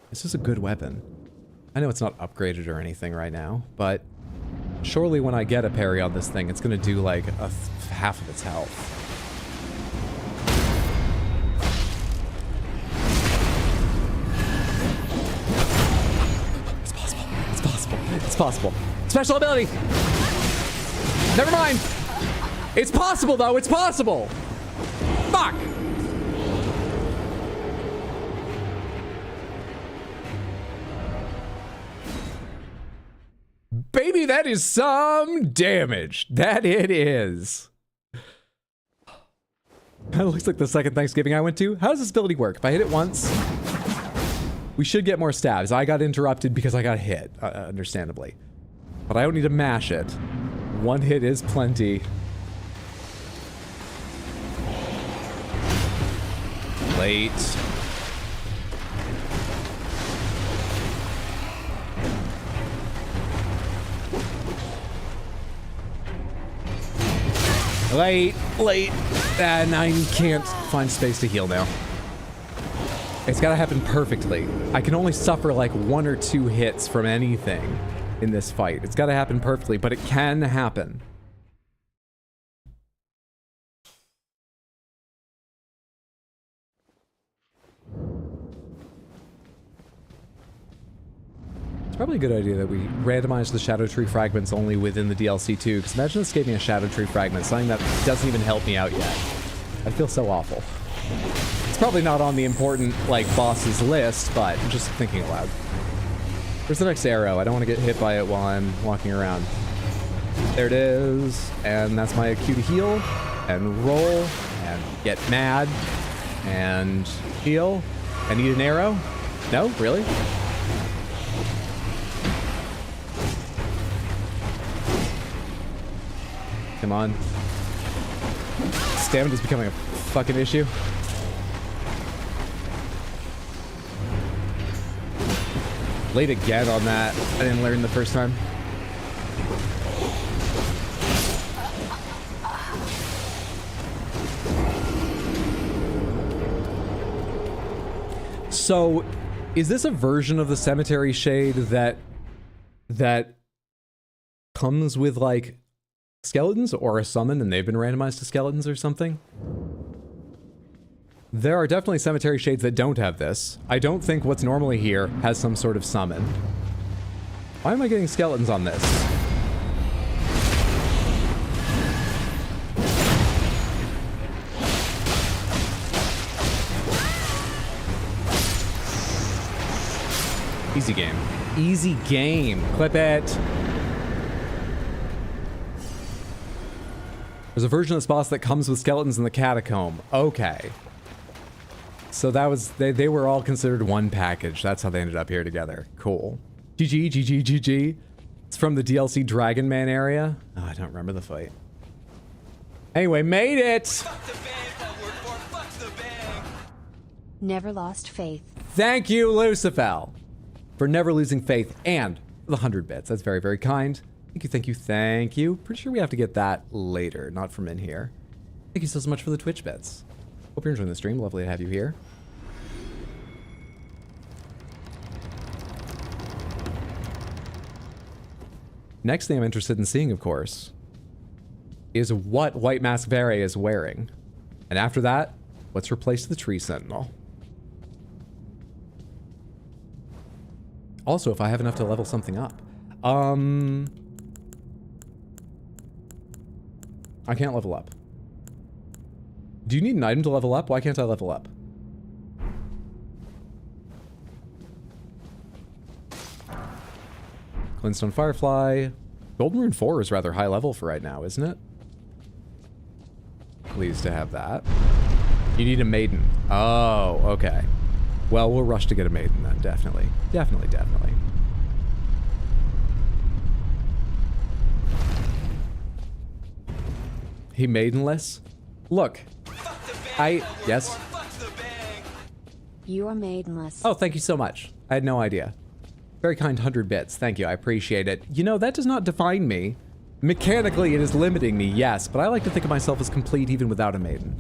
A: This is a good weapon. I know it's not upgraded or anything right now, but surely when I get a parry on this thing, it's gonna do like half of its health. It's possible. Special ability! Never mind! It's possible, though! It's possible! Fuck! Baby, that is some damage. That it is. That looks like the second Thanksgiving I went to. How does this ability work? If I hit it once... We should get more stabs. I got interrupted because I got hit, understandably. But I don't need to mash it. 1 hit is plenty. Late. Late. And I can't find space to heal now. It's gotta happen perfectly. I can only suffer like 1 or 2 hits from anything in this fight. It's gotta happen perfectly, but it can happen. It's probably a good idea that we randomize the Shadow Tree fragments only within the DLC too, because imagine this gave me a Shadow Tree fragment, something that doesn't even help me out yet. I feel so awful. It's probably not on the important, like, bosses list, but I'm just thinking aloud. Where's the next arrow? I don't want to get hit by it while I'm walking around. There it is, and that's my cue to heal, and roll, and get mad, and heal. I need an arrow? No? Really? Come on. Stamina's becoming a fucking issue. Late again on that. I didn't learn the first time. So, is this a version of the cemetery shade that comes with, like, skeletons or a summon and they've been randomized to skeletons or something? There are definitely cemetery shades that don't have this. I don't think what's normally here has some sort of summon. Why am I getting skeletons on this? Easy game. Easy game. Clip it. There's a version of this boss that comes with skeletons in the catacomb. Okay. So that was, they were all considered one package. That's how they ended up here together. Cool. GG, GG, GG. It's from the DLC Dragon Man area. Oh, I don't remember the fight. Anyway, made it!
C: Never lost faith.
A: Thank you, Lucifer, for never losing faith and the 100 bits. That's very, very kind. Thank you, thank you, thank you. Pretty sure we have to get that later, not from in here. Thank you so much for the Twitch bits. Hope you're enjoying the stream. Lovely to have you here. Next thing I'm interested in seeing, of course, is what White Mask Vere is wearing. And after that, let's replace the Tree Sentinel. Also, if I have enough to level something up. I can't level up. Do you need an item to level up? Why can't I level up? Glintstone Firefly. Golden Rune 4 is rather high level for right now, isn't it? Pleased to have that. You need a maiden. Oh, okay. Well, we'll rush to get a maiden then, definitely. Definitely, definitely. He maidenless? Look. Yes?
C: You are maidenless.
A: Oh, thank you so much. I had no idea. Very kind 100 bits. Thank you. I appreciate it. You know, that does not define me. Mechanically, it is limiting me, yes, but I like to think of myself as complete even without a maiden.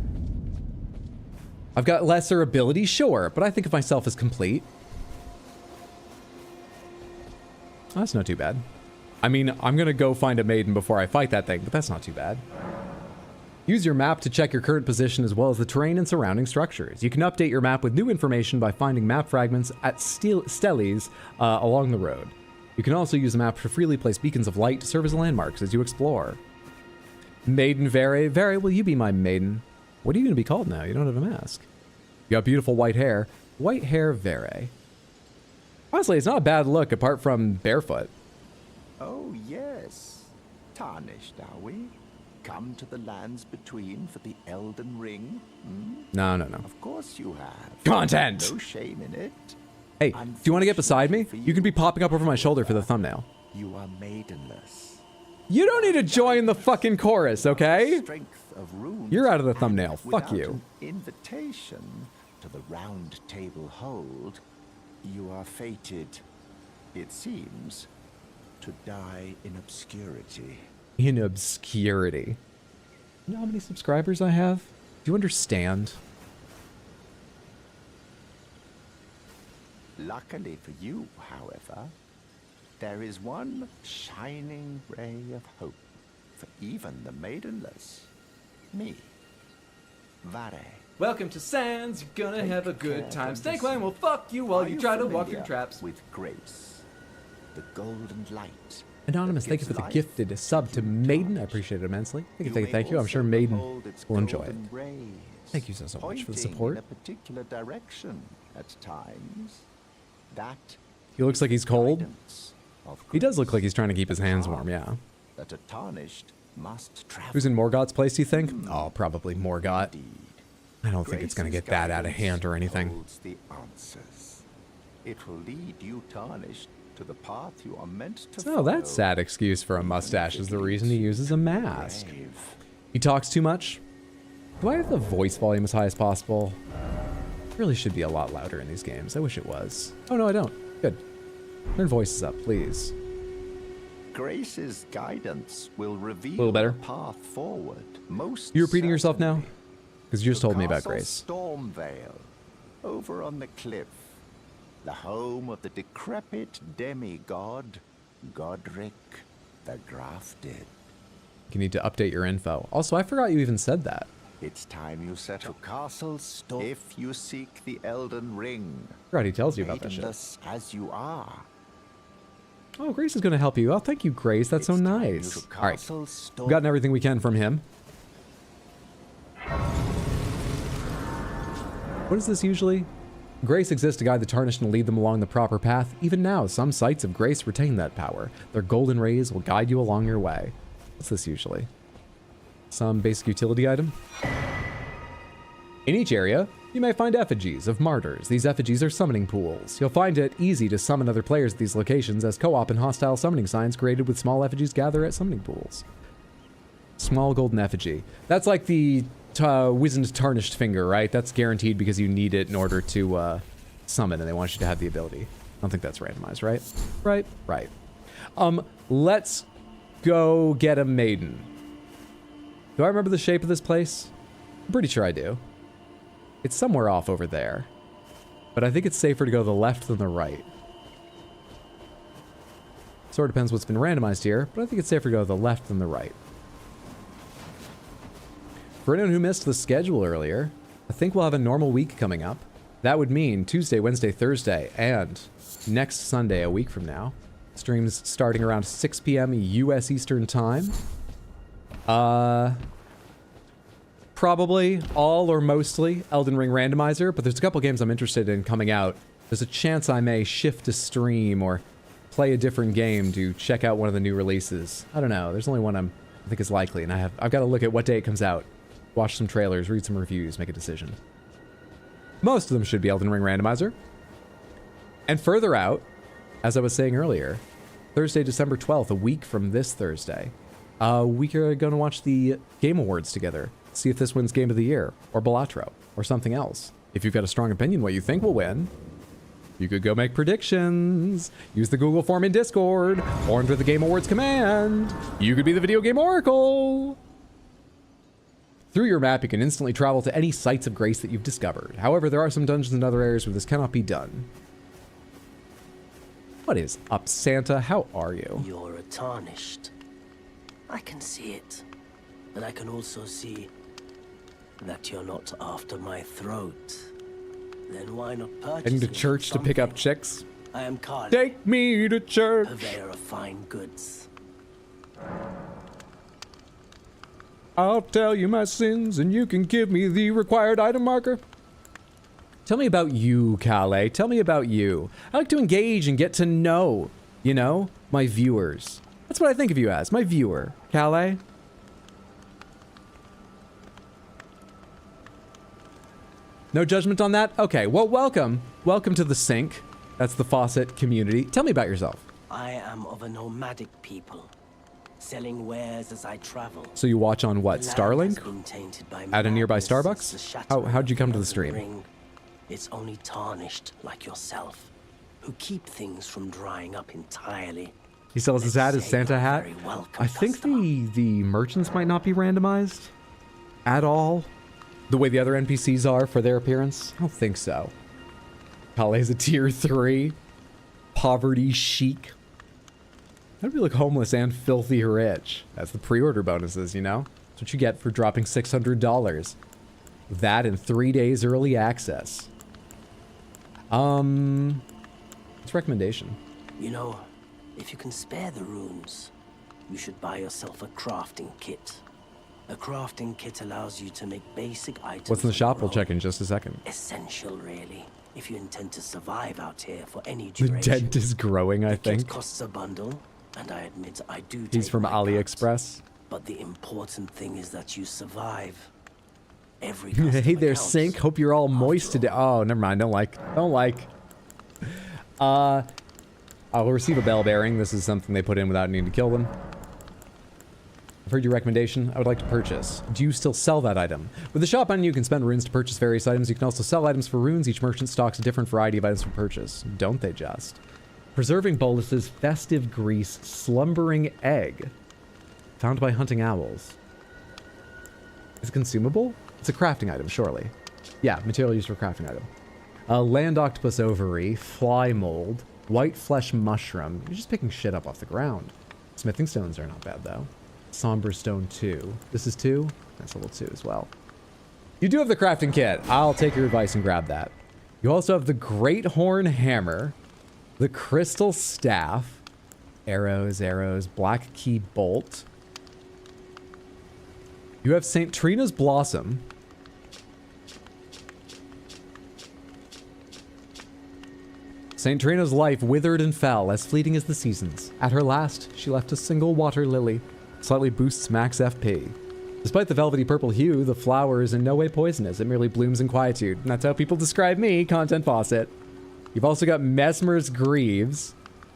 A: I've got lesser ability, sure, but I think of myself as complete. Oh, that's not too bad. I mean, I'm gonna go find a maiden before I fight that thing, but that's not too bad. Use your map to check your current position as well as the terrain and surrounding structures. You can update your map with new information by finding map fragments at steles along the road. You can also use the map to freely place beacons of light to serve as landmarks as you explore. Maiden Vere. Vere, will you be my maiden? What are you going to be called now? You don't have a mask. You got beautiful white hair. White hair Vere. Honestly, it's not a bad look apart from barefoot.
G: Oh, yes. Tarnished, are we? Come to the lands between for the Elden Ring? Hmm?
A: No.
G: Of course you have.
A: Content!
G: No shame in it.
A: Hey, do you want to get beside me? You can be popping up over my shoulder for the thumbnail.
G: You are maidenless.
A: You don't need to join the fucking chorus, okay?
G: Strength of runes.
A: You're out of the thumbnail. Fuck
G: Without
A: you.
G: An invitation to the round table hold, you are fated, it seems, to die in obscurity.
A: In obscurity. You know how many subscribers I have? Do you understand?
G: Luckily for you, however, there is one shining ray of hope for even the maidenless. Me. Vare.
B: Welcome to Sands, you're gonna
G: Take
B: have a good
G: care
B: time.
G: of
B: Snake
G: this.
B: Line will fuck you while
G: Are
B: you try to walk
G: familiar
B: through traps.
G: with grapes? the golden light.
A: Anonymous, thank you for the gifted sub to Maiden. I appreciate it immensely. Thank you. I'm sure Maiden will enjoy it. Thank you so much for the support.
G: In a particular direction at times. That
A: He looks like he's cold.
G: guidance of
A: He does look
G: grace.
A: like he's trying to keep his hands warm, yeah.
G: That a tarnished must travel.
A: Who's in Morgoth's place, do you think? Oh, probably Morgoth.
G: Indeed.
A: I don't think it's going to get that out of hand or anything.
G: Holds the answers. It will lead you tarnished to the path you are meant to follow.
A: So that sad excuse for a mustache is the reason he uses a mask.
G: Brave.
A: He talks too much. Do I have the voice volume as high as possible? It really should be a lot louder in these games. I wish it was. Oh, no, I don't. Good. Turn voices up, please.
G: Grace's guidance will reveal
A: little better.
G: the path forward. Most
A: You repeating yourself now?
G: certainly.
A: Because you just
G: To
A: told me about
G: Castle
A: Grace.
G: Stormvale, over on the cliff, the home of the decrepit demigod, Godric the Grafted.
A: You need to update your info. Also, I forgot you even said that.
G: It's time you settle Castle Storm if you seek the Elden Ring.
A: I forgot he tells you about that shit.
G: Maidenless as you are.
A: Oh, Grace is going to help you. Oh, thank you, Grace. That's so
G: It's time you
A: nice.
G: to
A: All right.
G: Castle
A: We've gotten everything we can from him. What is this usually? Grace exists to guide the tarnished and lead them along the proper path. Even now, some sites of grace retain that power. Their golden rays will guide you along your way. What's this usually? Some basic utility item? In each area, you may find effigies of martyrs. These effigies are summoning pools. You'll find it easy to summon other players at these locations as co-op and hostile summoning signs created with small effigies gather at summoning pools. Small golden effigy. That's like the wizened tarnished finger, right? That's guaranteed because you need it in order to summon, and they want you to have the ability. I don't think that's randomized, right? Right. Let's go get a maiden. Do I remember the shape of this place? I'm pretty sure I do. It's somewhere off over there. But I think it's safer to go to the left than the right. Sort of depends what's been randomized here, but I think it's safer to go to the left than the right. For anyone who missed the schedule earlier, I think we'll have a normal week coming up. That would mean Tuesday, Wednesday, Thursday, and next Sunday, a week from now. Streams starting around 6 p.m. U.S. Eastern Time. Probably all or mostly Elden Ring Randomizer, but there's a couple games I'm interested in coming out. There's a chance I may shift a stream or play a different game to check out one of the new releases. I don't know. There's only one I think is likely, and I've got to look at what day it comes out. Watch some trailers, read some reviews, make a decision. Most of them should be Elden Ring Randomizer. And further out, as I was saying earlier, Thursday, December 12th, a week from this Thursday, we are going to watch the Game Awards together. See if this wins Game of the Year, or Balatro, or something else. If you've got a strong opinion what you think will win, you could go make predictions. Use the Google form in Discord, or enter the Game Awards command. You could be the video game oracle. Through your map, you can instantly travel to any sites of grace that you've discovered. However, there are some dungeons and other areas where this cannot be done. What is up, Santa? How are you?
H: You're a tarnished. I can see it. And I can also see that you're not after my throat. Then why not purchase
A: Heading to
H: me
A: church to pick up
H: something?
A: chicks?
H: I am Carl,
A: Take me to church.
H: purveyor of fine goods.
A: I'll tell you my sins and you can give me the required item marker. Tell me about you, Calais. Tell me about you. I like to engage and get to know, you know, my viewers. That's what I think of you as, my viewer. Calais? No judgment on that? Okay, well, welcome. Welcome to the sink. That's the faucet community. Tell me about yourself.
H: I am of a nomadic people, selling wares as I travel.
A: So you watch on what,
H: The land
A: Starlink?
H: has been tainted by
A: At a nearby
H: madness since the
A: Starbucks?
H: shattering
A: How'd you
H: of
A: come
H: the
A: to the stream?
H: Elden Ring. It's only tarnished like yourself, who keep things from drying up entirely.
A: He sells his hat, his Santa hat.
H: Very welcome,
A: I think
H: customer.
A: the merchants might not be randomized at all. The way the other NPCs are for their appearance. I don't think so. Calais a tier 3. Poverty chic. How do we look homeless and filthy rich? That's the pre-order bonuses, you know? That's what you get for dropping $600. That in 3 days early access. What's recommendation?
H: You know, If you can spare the runes, you should buy yourself a crafting kit. A crafting kit allows you to make basic items.
A: What's in the shop? We'll
H: on
A: check in just a second.
H: Essential, really, if you intend to survive out here for any
A: The
H: duration.
A: dent is growing, I
H: The kit
A: think.
H: costs a bundle, and I admit I do.
A: He's
H: take
A: from
H: my cut.
A: AliExpress.
H: But the important thing is that you survive. Every
A: Hey
H: customer
A: there,
H: counts.
A: Sink. Hope you're all moist today. Oh, never mind. Don't like. I'll receive a bell bearing. This is something they put in without needing to kill them. I've heard your recommendation. I would like to purchase. Do you still sell that item? With the shop menu, you can spend runes to purchase various items. You can also sell items for runes. Each merchant stocks a different variety of items for purchase. Don't they just? Preserving Bolus's festive grease slumbering egg. Found by hunting owls. Is it consumable? It's a crafting item, surely. Yeah, material used for crafting item. Land octopus ovary, fly mold, white flesh mushroom. You're just picking shit up off the ground. Smithing stones are not bad, though. Somber stone 2. This is 2? That's level 2 as well. You do have the crafting kit. I'll take your advice and grab that. You also have the Great Horn Hammer, the Crystal Staff, arrows, Black Key Bolt. You have St. Trina's Blossom. St. Trina's life withered and fell, as fleeting as the seasons. At her last, she left a single water lily. Slightly boosts max FP. Despite the velvety purple hue, the flower is in no way poisonous. It merely blooms in quietude. And that's how people describe me, Content Faucet. You've also got Mesmer's Greaves.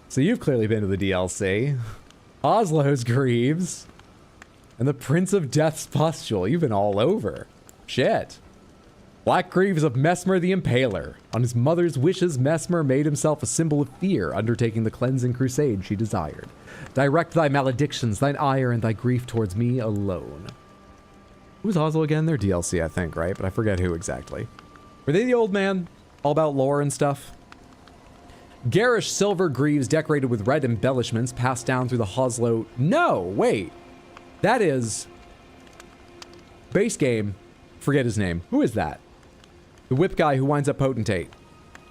A: So you've clearly been to the DLC. Oslo's Greaves. And the Prince of Death's Pustule. You've been all over. Shit. Black Greaves of Mesmer the Impaler. On his mother's wishes, Mesmer made himself a symbol of fear, undertaking the cleansing crusade she desired. Direct thy maledictions, thine ire, and thy grief towards me alone. Who's Oslo again? They're DLC, I think, right? But I forget who exactly. Were they the old man? All about lore and stuff? Garish silver greaves decorated with red embellishments passed down through the Oslo. No, wait. That is... Base game. Forget his name. Who is that? The whip guy who winds up potentate.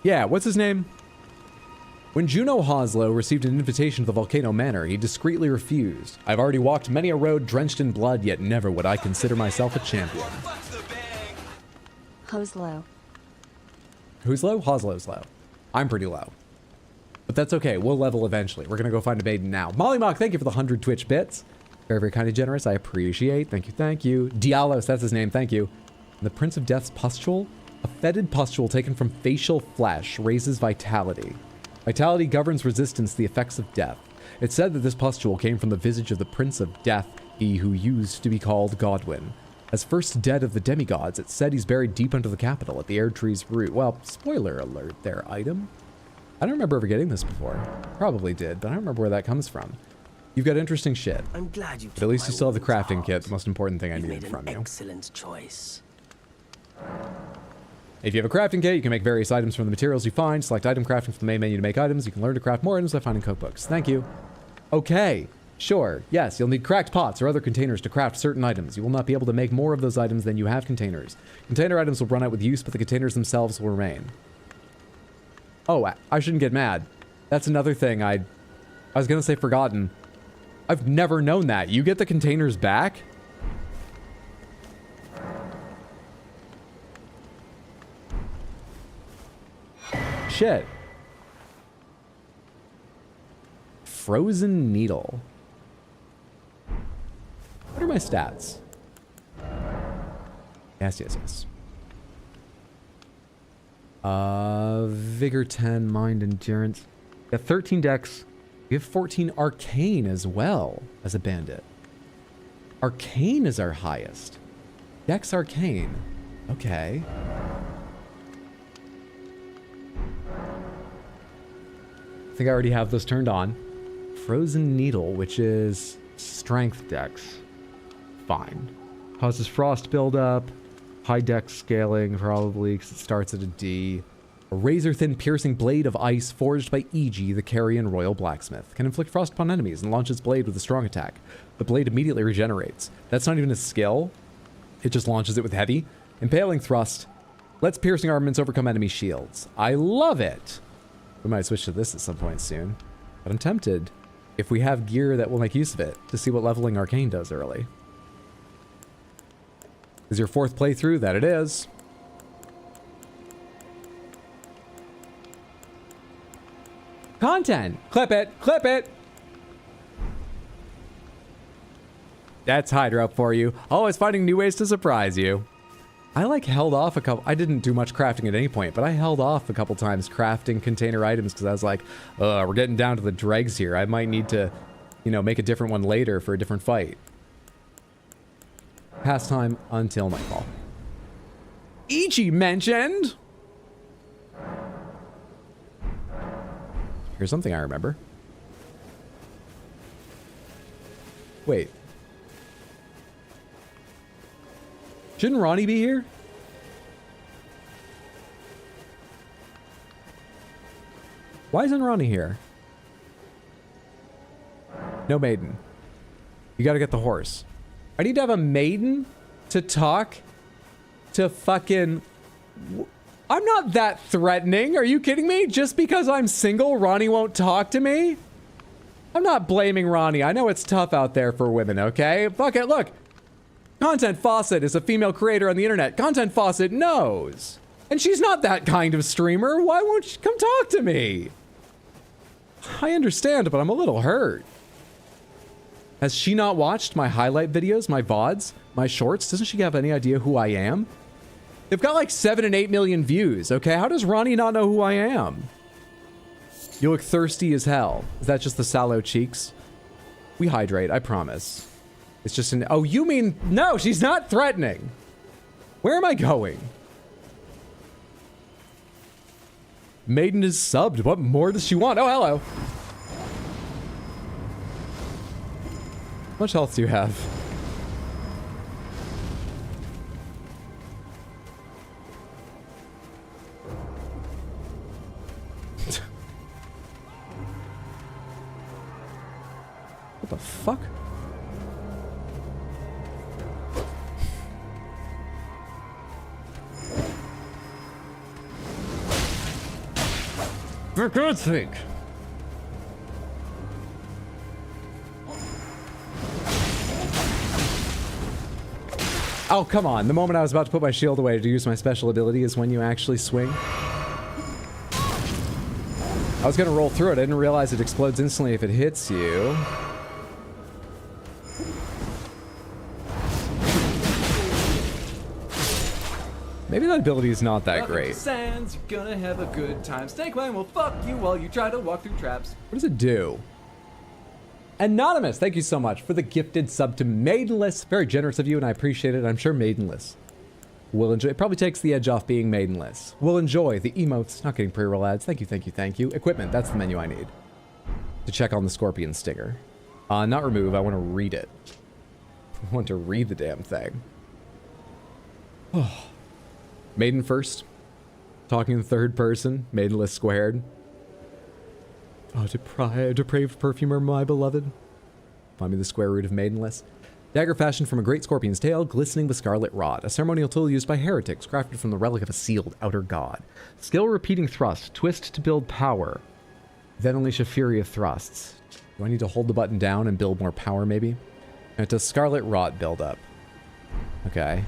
A: Yeah, what's his name? When Juno Oslo received an invitation to the Volcano Manor, he discreetly refused. I've already walked many a road drenched in blood, yet never would I consider myself a champion.
C: Hoslo.
A: Who's low? Oslo's low. I'm pretty low. But that's okay. We'll level eventually. We're going to go find a maiden now. Molly Mock, thank you for the 100 Twitch bits. Very, very kind of generous. I appreciate. Thank you, thank you. Dialos, that's his name. Thank you. And the Prince of Death's Pustule? A fetid pustule taken from facial flesh raises vitality. Vitality governs resistance to the effects of death. It's said that this pustule came from the visage of the Prince of Death, he who used to be called Godwyn. As first dead of the demigods, it's said he's buried deep under the capital at the Air Tree's root. Well, spoiler alert there, item. I don't remember ever getting this before. Probably did, but I don't remember where that comes from. You've got interesting shit.
H: I'm glad you.
A: But at least you still have the crafting kit, the most important thing I needed from you.
H: Excellent choice.
A: If you have a crafting kit, you can make various items from the materials you find. Select item crafting from the main menu to make items. You can learn to craft more items by finding cookbooks. Thank you. Okay. Sure. Yes, you'll need cracked pots or other containers to craft certain items. You will not be able to make more of those items than you have containers. Container items will run out with use, but the containers themselves will remain. Oh, I shouldn't get mad. That's another thing I was going to say forgotten. I've never known that. You get the containers back? Shit. Frozen needle. What are my stats? Yes. Vigor 10, mind endurance. You got 13 dex. You have 14 arcane as well as a bandit. Arcane is our highest. Dex arcane. Okay. I think I already have this turned on. Frozen needle, which is strength dex. Fine. Causes frost buildup. High dex scaling, probably, because it starts at a D. A razor-thin piercing blade of ice forged by E.G., the Carrion Royal Blacksmith. Can inflict frost upon enemies and launch its blade with a strong attack. The blade immediately regenerates. That's not even a skill. It just launches it with heavy. Impaling thrust. Lets piercing armaments overcome enemy shields. I love it! We might switch to this at some point soon. But I'm tempted. if we have gear that will make use of it, to see what leveling Arcane does early. Is your 4th playthrough? That it is. Content! Clip it! Clip it! That's Hydra up for you. Always finding new ways to surprise you. I like held off a couple. I didn't do much crafting at any point, but I held off a couple times crafting container items because I was like, we're getting down to the dregs here. I might need to, you know, make a different one later for a different fight. Pastime until nightfall. Ichi mentioned. Here's something I remember. Wait. Shouldn't Ronnie be here? Why isn't Ronnie here? No maiden. You gotta get the horse. I need to have a maiden to talk to fucking... I'm not that threatening. Are you kidding me? Just because I'm single, Ronnie won't talk to me? I'm not blaming Ronnie. I know it's tough out there for women, okay? Fuck it, look. Content Fawcett is a female creator on the internet. Content Fawcett knows. And she's not that kind of streamer. Why won't she come talk to me? I understand, but I'm a little hurt. Has she not watched my highlight videos, my VODs, my shorts? Doesn't she have any idea who I am? They've got like 7 and 8 million views, okay? How does Ronnie not know who I am? You look thirsty as hell. Is that just the sallow cheeks? We hydrate, I promise. It's just an... Oh, you mean... No, she's not threatening. Where am I going? Maiden is subbed. What more does she want? Oh, hello. How much health do you have? What the fuck? For God's sake! Oh, come on. The moment I was about to put my shield away to use my special ability is when you actually swing. I was gonna roll through it. I didn't realize it explodes instantly if it hits you. Maybe that ability is not that
B: Welcome to
A: great.
B: Sands, you're gonna have a good time. Snakebite will fuck you while you try to walk through traps.
A: What does it do? Anonymous, thank you so much for the gifted sub to Maidenless. Very generous of you, and I appreciate it. I'm sure Maidenless will enjoy. It probably takes the edge off being Maidenless. We'll enjoy the emotes. Not getting pre-roll ads. Thank you, thank you, thank you. Equipment, that's the menu I need to check on the Scorpion Stinger. Not remove, I want to read it. I want to read the damn thing. Oh. Maiden first. Talking in third person. Maidenless squared. Oh, depraved perfumer, my beloved. Find me the square root of Maidenless. Dagger fashioned from a great scorpion's tail, glistening with scarlet rod. A ceremonial tool used by heretics, crafted from the relic of a sealed outer god. Skill repeating thrust. Twist to build power. Then unleash a fury of thrusts. Do I need to hold the button down and build more power, maybe? And it does scarlet rot build up. Okay.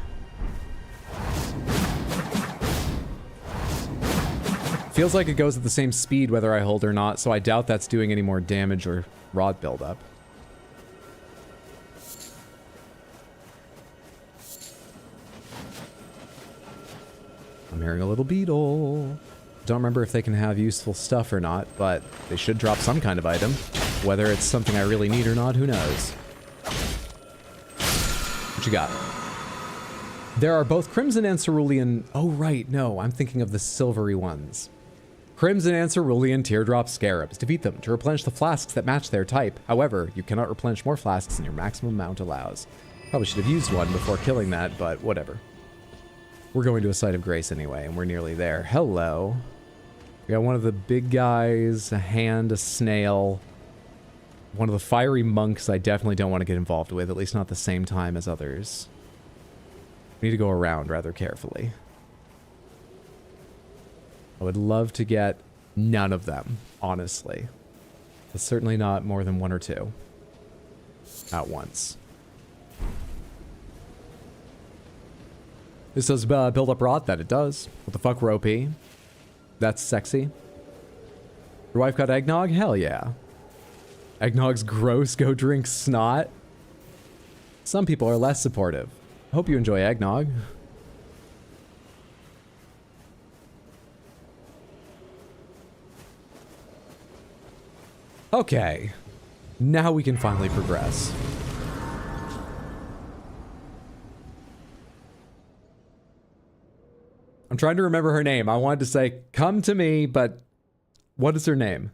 A: Feels like it goes at the same speed whether I hold or not, so I doubt that's doing any more damage or rot buildup. I'm hearing a little beetle. Don't remember if they can have useful stuff or not, but they should drop some kind of item. Whether it's something I really need or not, who knows? What you got? There are both Crimson and Cerulean... Oh, right, no, I'm thinking of the silvery ones. Crimson and Cerulean Teardrop Scarabs. Defeat them to replenish the flasks that match their type. However, you cannot replenish more flasks than your maximum amount allows. Probably should have used one before killing that, but whatever. We're going to a site of grace anyway, and we're nearly there. Hello. We got one of the big guys, a hand, a snail. One of the fiery monks I definitely don't want to get involved with, at least not at the same time as others. We need to go around rather carefully. I would love to get none of them, honestly. But certainly not more than 1 or 2 at once. This does build up rot. That it does. What the fuck, Ropey? That's sexy. Your wife got eggnog? Hell yeah. Eggnog's gross. Go drink snot. Some people are less supportive. Hope you enjoy eggnog. Okay. Now we can finally progress. I'm trying to remember her name. I wanted to say, come to me, but what is her name?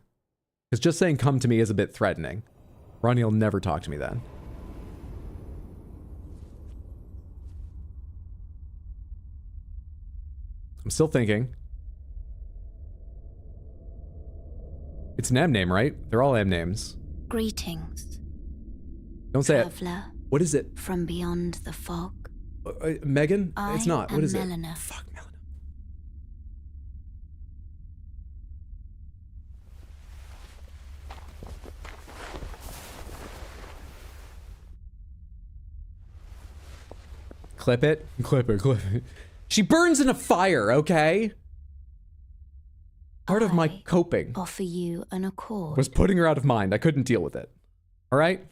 A: Because just saying come to me is a bit threatening. Ronnie will never talk to me then. I'm still thinking. It's an M name, right? They're all M names.
E: Greetings,
A: Don't say it.
E: traveler
A: What is it?
E: from beyond the fog.
A: Megan? It's not.
E: I
A: What
E: am
A: is
E: Melina.
A: it? Fuck, Melina. Clip it. Clip it. Clip it. She burns in a fire, okay? Part of my
E: I
A: coping
E: Offer you an accord.
A: was putting her out of mind. I couldn't deal with it. All right?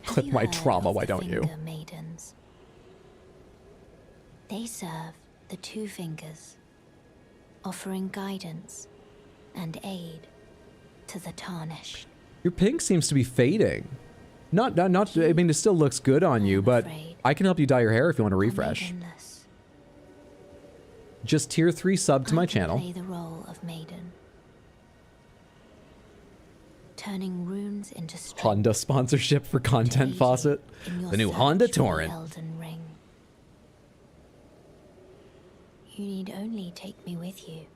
E: Have
A: Clip
E: you
A: my
E: heard
A: trauma,
E: of
A: why
E: the
A: don't you?
E: Finger Maidens? They serve the 2 fingers, offering guidance and aid to the tarnished.
A: Your pink seems to be fading. Not, I mean, it still looks good on you,
E: I'm
A: but
E: afraid
A: I can help you dye your hair if you want to
E: are
A: refresh.
E: maidenless.
A: Just tier 3 sub to my
E: I can
A: channel.
E: play the role of maiden, turning runes into strength.
A: Honda sponsorship for content
E: aid
A: faucet.
E: you in your
A: The new
E: search
A: Honda
E: for the
A: Torrent.
E: Elden Ring. You need only take me with you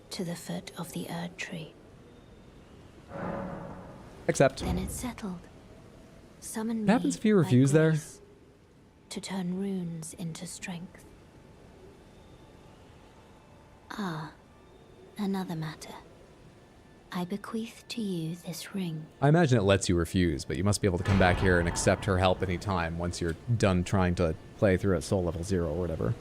E: to the foot of the Erd Tree.
A: Except,
E: Then it's settled. Summon
A: What happens
E: me
A: if you
E: by
A: refuse there?
E: grace to turn runes into strength. Ah, another matter. I bequeath to you this ring.
A: I imagine it lets you refuse, but you must be able to come back here and accept her help anytime once you're done trying to play through at soul level 0 or whatever.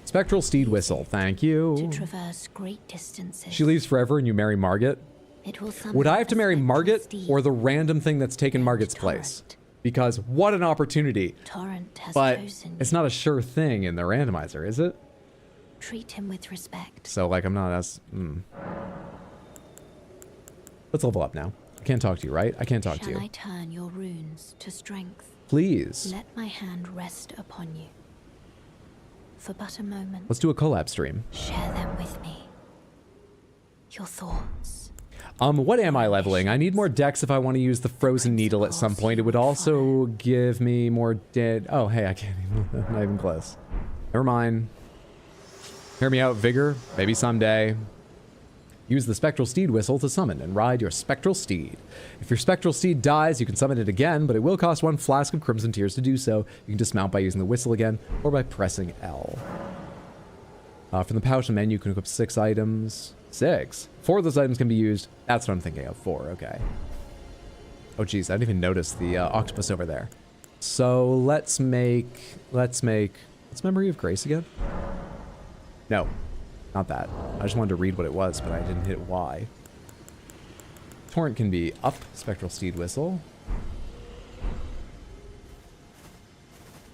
A: Spectral Steed Whistle, thank
E: To
A: you.
E: traverse great distances.
A: She leaves forever and you marry Margit?
E: It will
A: Would I
E: summon
A: have to
E: a
A: marry
E: spectral
A: Margit
E: steed.
A: or the random thing that's taken
E: named
A: Margit's place?
E: Torrent.
A: Because what an opportunity.
E: Torrent has
A: But
E: chosen
A: it's
E: you.
A: not a sure thing in the randomizer, is it?
E: Treat him with respect.
A: So, like, I'm not as... Let's level up now. I can't talk to you, right? I can't talk to
E: Shall
A: you.
E: I turn your runes to strength?
A: Please.
E: Let my hand rest upon you. For but a moment,
A: Let's do a collab stream.
E: share them with me. Your thoughts.
A: What am I leveling? I need more dex if I want to use the frozen needle at some point. It would also give me more dead... Oh, hey, I can't even... Not even close. Never mind. Hear me out, Vigor. Maybe someday. Use the Spectral Steed Whistle to summon and ride your Spectral Steed. If your Spectral Steed dies, you can summon it again, but it will cost 1 flask of Crimson Tears to do so. You can dismount by using the whistle again, or by pressing L. From the pouch menu, you can equip 6 items. 6? 4 of those items can be used. That's what I'm thinking of. 4, okay. Oh, geez, I didn't even notice the octopus over there. So let's make... What's Memory of Grace again? No. Not that. I just wanted to read what it was, but I didn't hit Y. Torrent can be up, Spectral Steed Whistle.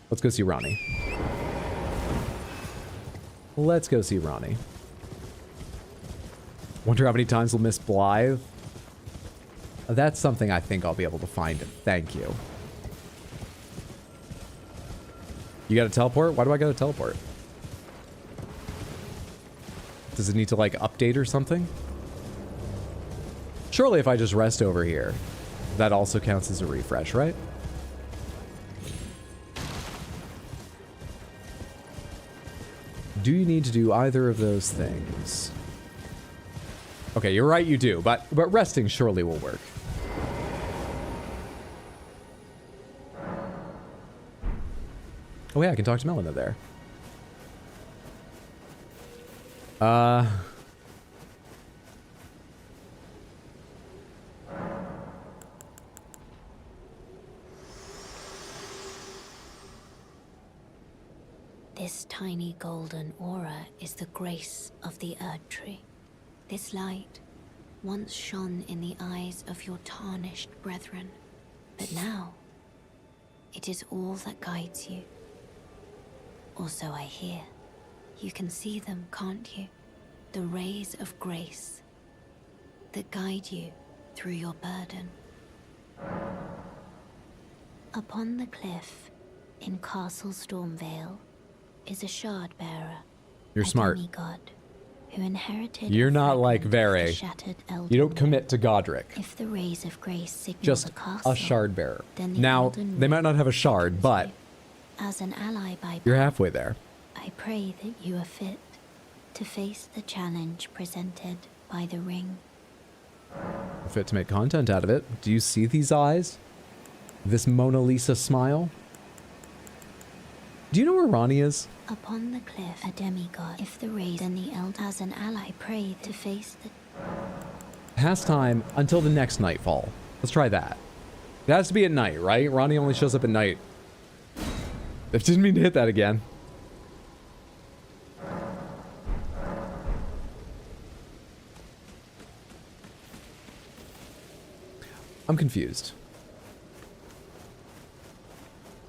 A: Let's go see Ronnie. Let's go see Ronnie. Wonder how many times we'll miss Blythe. That's something I think I'll be able to find. Thank you. You gotta teleport? Why do I gotta teleport? Does it need to, like, update or something? Surely if I just rest over here, that also counts as a refresh, right? Do you need to do either of those things? Okay, you're right, you do, but resting surely will work. Oh yeah, I can talk to Melina there.
E: This tiny golden aura is the grace of the Erd Tree. This light once shone in the eyes of your tarnished brethren, but now it is all that guides you. Or so I hear. You can see them, can't you? The rays of grace that guide you through your burden. Upon the cliff in Castle Stormvale is a shard bearer.
A: You're smart.
E: Demigod who inherited
A: You're
E: a
A: not like
E: fragment of the
A: Vere.
E: shattered Elden
A: You don't
E: Ring.
A: commit to Godric.
E: If the rays of grace signal
A: Just
E: the castle,
A: a shard bearer.
E: then the
A: Now,
E: Elden
A: they might
E: Ring
A: not have a shard,
E: beckons
A: but
E: you. As an ally by
A: you're
E: birth,
A: halfway there.
E: I pray that you are fit to face the challenge presented by the ring.
A: Fit to make content out of it. Do you see these eyes? This Mona Lisa smile? Do you know where Ronnie is?
E: Upon the cliff, a demigod. If the rays and the Elder as an ally pray to face the...
A: Pastime until the next nightfall. Let's try that. It has to be at night, right? Ronnie only shows up at night. I didn't mean to hit that again. I'm confused.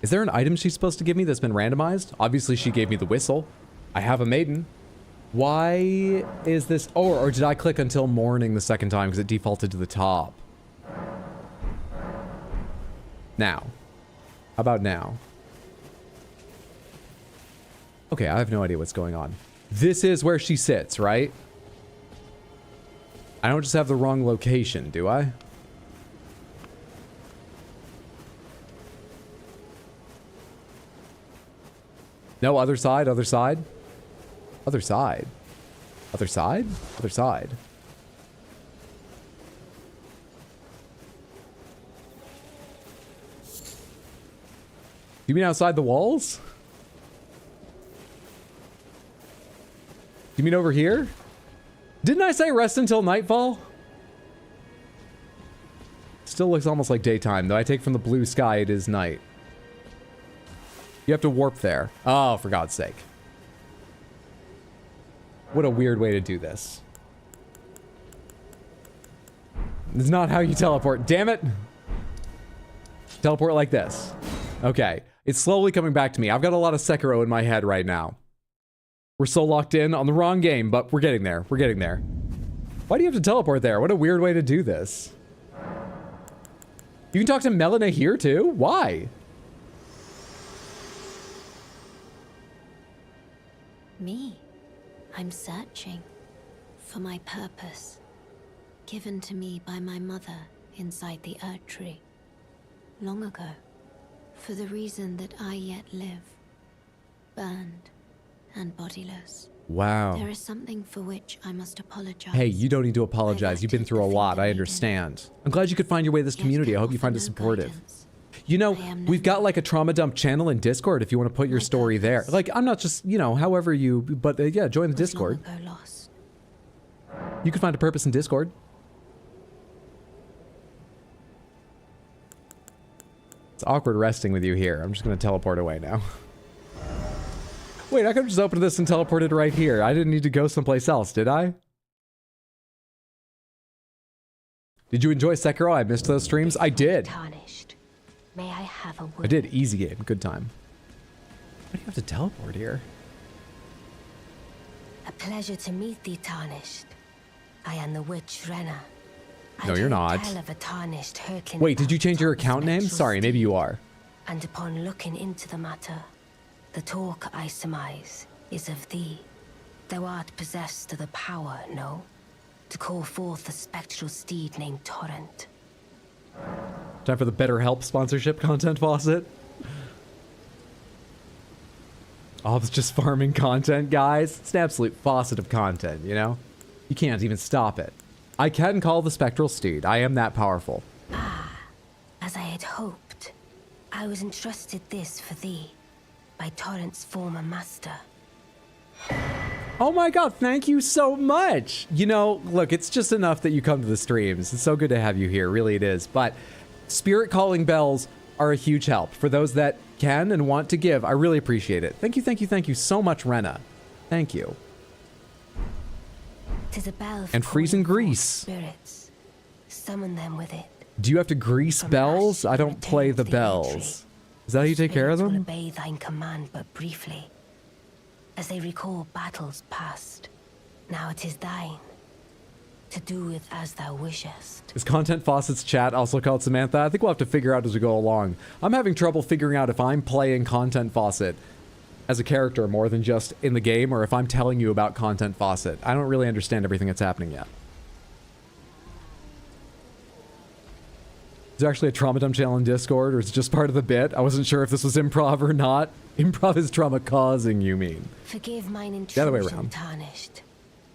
A: Is there an item she's supposed to give me that's been randomized? Obviously she gave me the whistle. I have a maiden. Why is this... Oh, or did I click until morning the second time because it defaulted to the top? Now. How about now? Okay, I have no idea what's going on. This is where she sits, right? I don't just have the wrong location, do I? No, other side, other side. Other side. Other side? Other side. You mean outside the walls? You mean over here? Didn't I say rest until nightfall? Still looks almost like daytime, though I take from the blue sky it is night. You have to warp there. Oh, for God's sake. What a weird way to do this. This is not how you teleport. Damn it. Teleport like this. Okay. It's slowly coming back to me. I've got a lot of Sekiro in my head right now. We're so locked in on the wrong game, but we're getting there. We're getting there. Why do you have to teleport there? What a weird way to do this. You can talk to Melina here too? Why?
E: Me. I'm searching for my purpose, given to me by my mother inside the Erd Tree, long ago, for the reason that I yet live, burned and bodiless.
A: Wow.
E: There is something for which I must apologize.
A: Hey, you don't need to apologize. You've been through a lot. I understand. I'm glad you could find your way to this community. I hope you find it supportive. You know, we've got like a trauma dump channel in Discord if you want to put your story there. Like, I'm not just, you know, however you, but yeah, join the Discord. You can find a purpose in Discord. It's awkward resting with you here. I'm just going to teleport away now. Wait, I could have just opened this and teleported right here. I didn't need to go someplace else, did I? Did you enjoy Sekiro? I missed those streams. I did.
E: Tarnished. May I have a word?
A: I did. Easy game. Good time. Why do you have to teleport here?
E: A pleasure to meet thee, Tarnished. I am the witch Renna.
A: No, you're not.
E: Of a tarnished hurtling
A: Wait, did you
E: about
A: change your
E: top
A: account name?
E: spectral
A: Sorry, maybe you
E: steed.
A: are.
E: And upon looking into the matter, the talk I surmise is of thee. Thou art possessed of the power, no? To call forth a spectral steed named Torrent.
A: Time for the BetterHelp sponsorship content faucet. Oh, it's just farming content, guys. It's an absolute faucet of content, you know? You can't even stop it. I can call the spectral steed. I am that powerful.
E: As I had hoped, I was entrusted this for thee by Torrent's former master.
A: Oh my god, thank you so much. You know, look, it's just enough that you come to the streams. It's so good to have you here, really it is. But spirit calling bells are a huge help. For those that can and want to give, I really appreciate it. Thank you so much, Rena. Thank you.
E: 'Tis a bell for
A: And freezing
E: calling forth
A: grease.
E: Spirits. Summon them with it.
A: Do you have to grease
E: From
A: bells?
E: ash
A: I don't play the
E: returns the
A: bells.
E: entry.
A: Is that how you take care of
E: Spirits will
A: them?
E: obey thine command but briefly, as they recall battles past. Now it is thine, to do with as thou wishest.
A: Is Content Faucet's chat also called Samantha? I think we'll have to figure out as we go along. I'm having trouble figuring out if I'm playing Content Faucet as a character more than just in the game, or if I'm telling you about Content Faucet. I don't really understand everything that's happening yet. Is there actually a Trauma Dump channel in Discord, or is it just part of the bit? I wasn't sure if this was improv or not. Improv is trauma causing, you mean?
E: Forgive mine
A: The other way
E: intrusion,
A: around.
E: tarnished.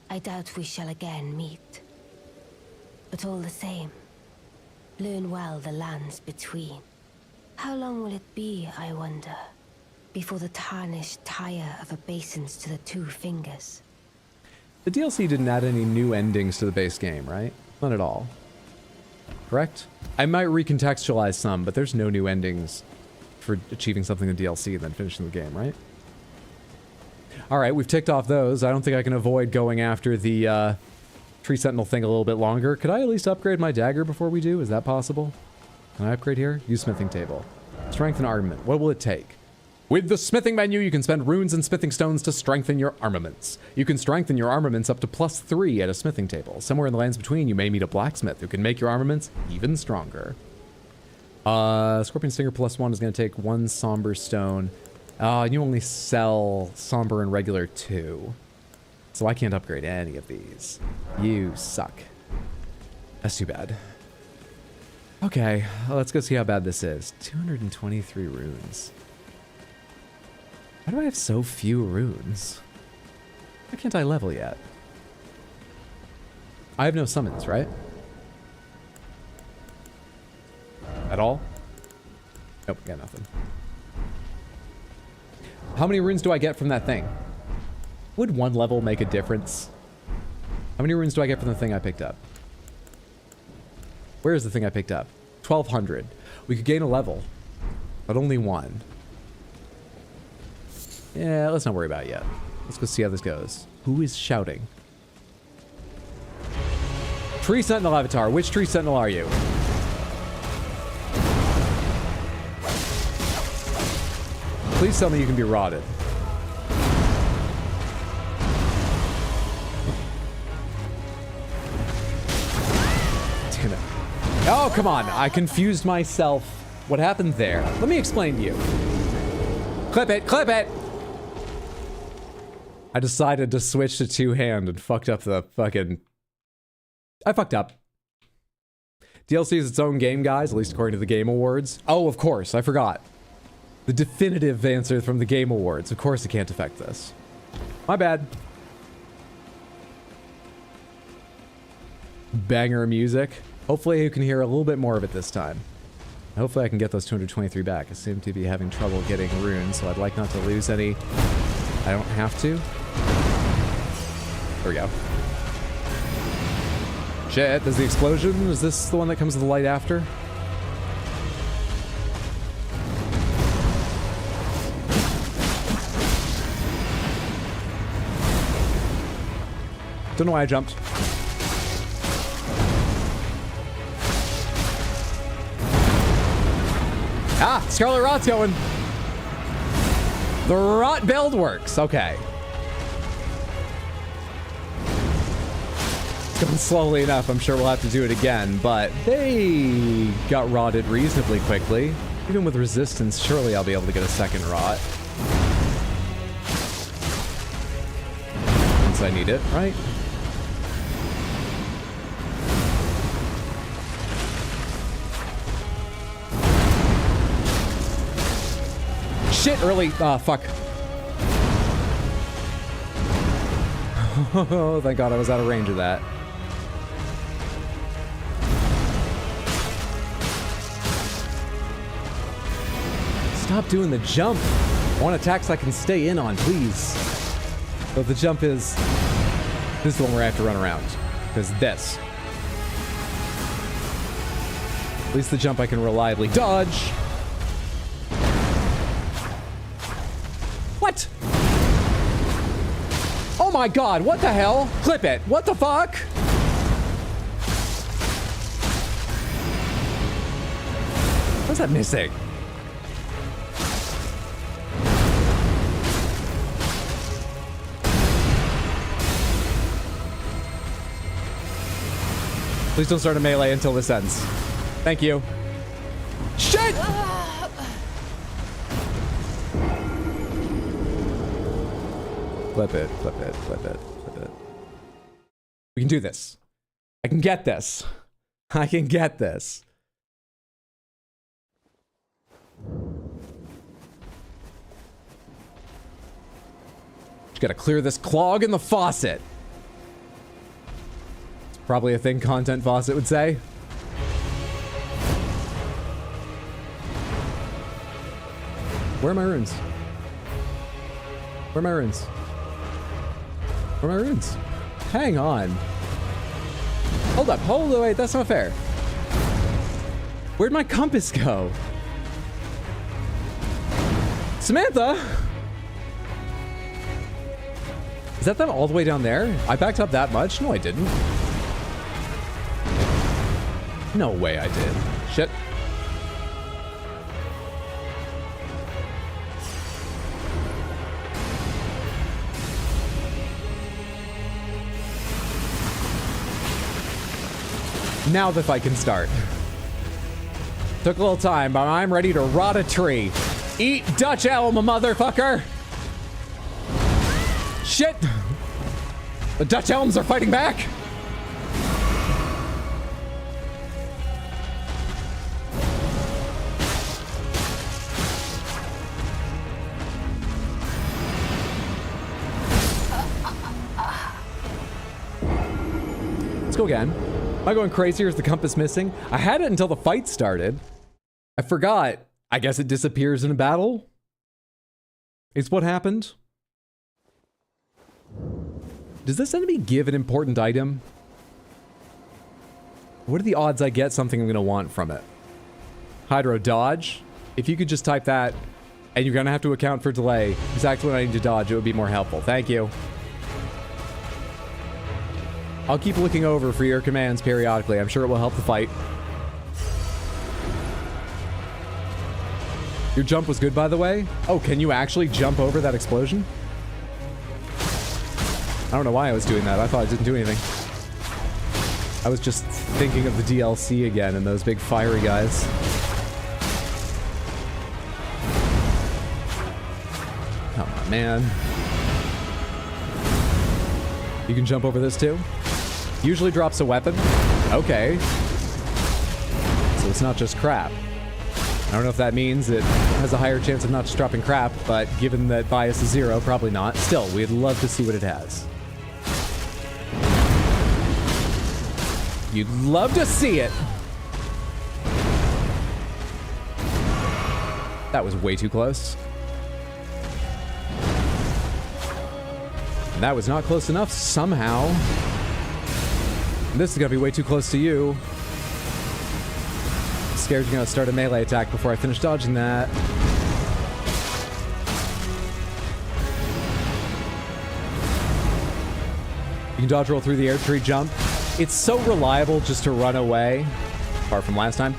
E: I doubt we shall again meet. But all the same, learn well the lands between. How long will it be, I wonder, before the tarnished tire of obeisance to the two fingers?
A: The DLC didn't add any new endings to the base game, right? Not at all. Correct? I might recontextualize some, but there's no new endings for achieving something in DLC and then finishing the game, right? Alright, we've ticked off those. I don't think I can avoid going after the Tree Sentinel thing a little bit longer. Could I at least upgrade my dagger before we do? Is that possible? Can I upgrade here? Use smithing table. Strength and armament. What will it take? With the smithing menu, you can spend runes and smithing stones to strengthen your armaments. You can strengthen your armaments up to +3 at a smithing table. Somewhere in the lands between, you may meet a blacksmith who can make your armaments even stronger. Scorpion Stinger +1 is going to take 1 somber stone. You only sell somber and regular 2. So I can't upgrade any of these. You suck. That's too bad. Okay, let's go see how bad this is. 223 runes. Why do I have so few runes? Why can't I level yet? I have no summons, right? At all? Nope, got nothing. How many runes do I get from that thing? Would 1 level make a difference? How many runes do I get from the thing I picked up? Where is the thing I picked up? 1,200. We could gain a level, but only 1. Yeah, let's not worry about it yet. Let's go see how this goes. Who is shouting? Tree Sentinel Avatar. Which Tree Sentinel are you? Please tell me you can be rotted. Damn it. Oh, come on. I confused myself. What happened there? Let me explain to you. Clip it. Clip it. I decided to switch to 2-hand and fucked up the fucking... I fucked up. DLC is its own game, guys, at least according to the Game Awards. Oh, of course, I forgot. The definitive answer from the Game Awards. Of course it can't affect this. My bad. Banger music. Hopefully you can hear a little bit more of it this time. Hopefully I can get those 223 back. I seem to be having trouble getting runes, so I'd like not to lose any. I don't have to. There we go. Shit, there's the explosion. Is this the one that comes with the light after? Don't know why I jumped. Ah, Scarlet Rot's going. The Rot build works. Okay. It's going slowly enough. I'm sure we'll have to do it again, but they got rotted reasonably quickly. Even with resistance, surely I'll be able to get a second rot. Once I need it, right? Shit, early. Ah, fuck. Oh, thank God I was out of range of that. Stop doing the jump. I want attacks I can stay in on, please. But the jump is... This is the one where I have to run around. Because this. At least the jump I can reliably dodge. What? Oh my god, what the hell? Clip it. What the fuck? What's that missing? Please don't start a melee until this ends. Thank you. Shit! Flip it, flip it, flip it, flip it. We can do this. I can get this. I can get this. Just gotta clear this clog in the faucet. It's probably a thing Content Faucet would say. Where are my runes? Where are my runes? Where are my runes? Hang on. Hold up, hold on, wait, that's not fair. Where'd my compass go? Samantha? Is that them all the way down there? I backed up that much? No, I didn't. No way I did. Shit. Now the fight can start. Took a little time, but I'm ready to rot a tree. Eat Dutch elm, motherfucker! Shit! The Dutch elms are fighting back! Let's go again. Am I going crazy or is the compass missing? I had it until the fight started. I forgot. I guess it disappears in a battle? Is what happened? Does this enemy give an important item? What are the odds I get something I'm going to want from it? Hydro dodge? If you could just type that, and you're going to have to account for delay, exactly when I need to dodge, it would be more helpful. Thank you. I'll keep looking over for your commands periodically. I'm sure it will help the fight. Your jump was good, by the way. Oh, can you actually jump over that explosion? I don't know why I was doing that. I thought I didn't do anything. I was just thinking of the DLC again and those big fiery guys. Come on, man. You can jump over this too? Usually drops a weapon. Okay. So it's not just crap. I don't know if that means it has a higher chance of not just dropping crap, but given that bias is 0, probably not. Still, we'd love to see what it has. You'd love to see it! That was way too close. And that was not close enough somehow. And this is gonna be way too close to you. I'm scared you're gonna start a melee attack before I finish dodging that. You can dodge roll through the air tree jump. It's so reliable just to run away, apart from last time.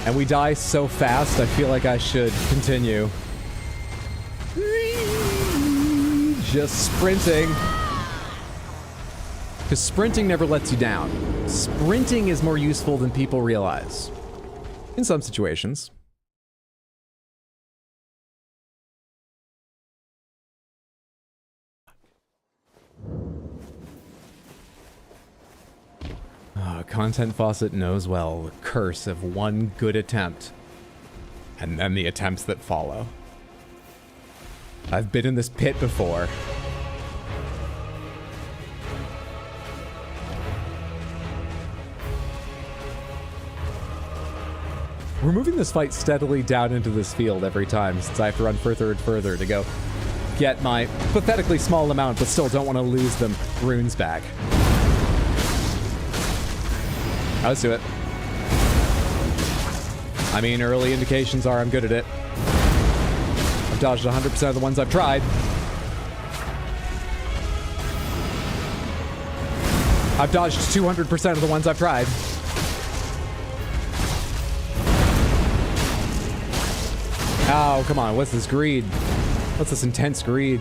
A: And we die so fast, I feel like I should continue. Just sprinting. Because sprinting never lets you down. Sprinting is more useful than people realize. In some situations. Content Faucet knows well the curse of one good attempt. And then the attempts that follow. I've been in this pit before. We're moving this fight steadily down into this field every time, since I have to run further and further to go get my pathetically small amount, but still don't want to lose them runes back. Let's do it. I mean, early indications are I'm good at it. I've dodged 100% of the ones I've tried. I've dodged 200% of the ones I've tried. Oh, come on. What's this greed? What's this intense greed?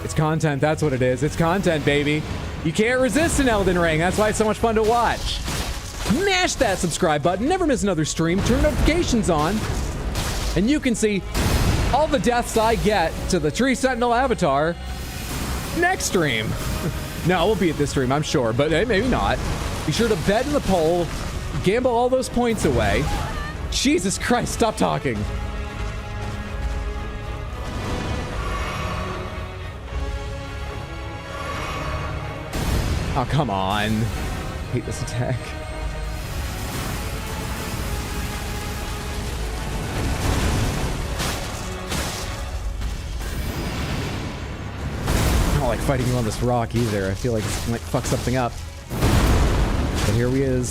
A: It's content. That's what it is. It's content, baby. You can't resist an Elden Ring. That's why it's so much fun to watch. Mash that subscribe button. Never miss another stream. Turn notifications on. And you can see all the deaths I get to the Tree Sentinel avatar next stream. No, we'll be at this stream, I'm sure. But hey, maybe not. Be sure to bet in the poll. Gamble all those points away. Jesus Christ, stop talking. Oh, come on. I hate this attack. I don't like fighting you on this rock either. I feel like it might fuck something up. But here he is.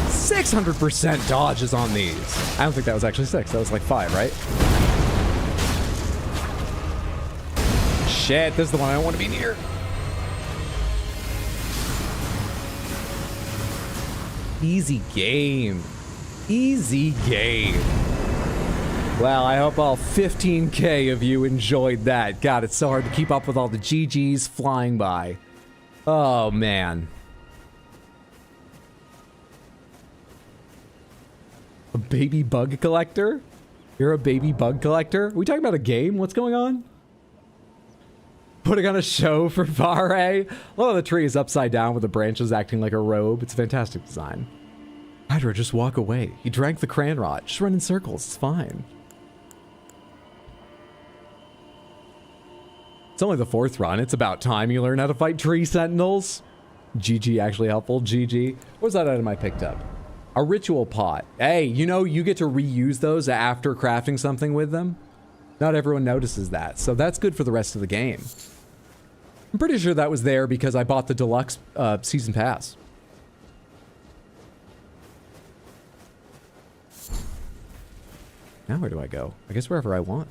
A: %600 dodges on these. I don't think that was actually 6. That was like 5, right? Shit, this is the one I don't want to be near. Easy game. Easy game. Well, I hope all 15K of you enjoyed that. God, it's so hard to keep up with all the GGs flying by. Oh, man. A baby bug collector? You're a baby bug collector? Are we talking about a game? What's going on? Putting on a show for Vare. A lot of the tree is upside down with the branches acting like a robe. It's a fantastic design. Hydra, just walk away. He drank the cran rot. Just run in circles. It's fine. It's only the 4th run. It's about time you learn how to fight tree sentinels. GG actually helpful. GG. What was that item I picked up? A ritual pot. Hey, you know, you get to reuse those after crafting something with them. Not everyone notices that. So that's good for the rest of the game. I'm pretty sure that was there because I bought the deluxe season pass. Now where do I go? I guess wherever I want.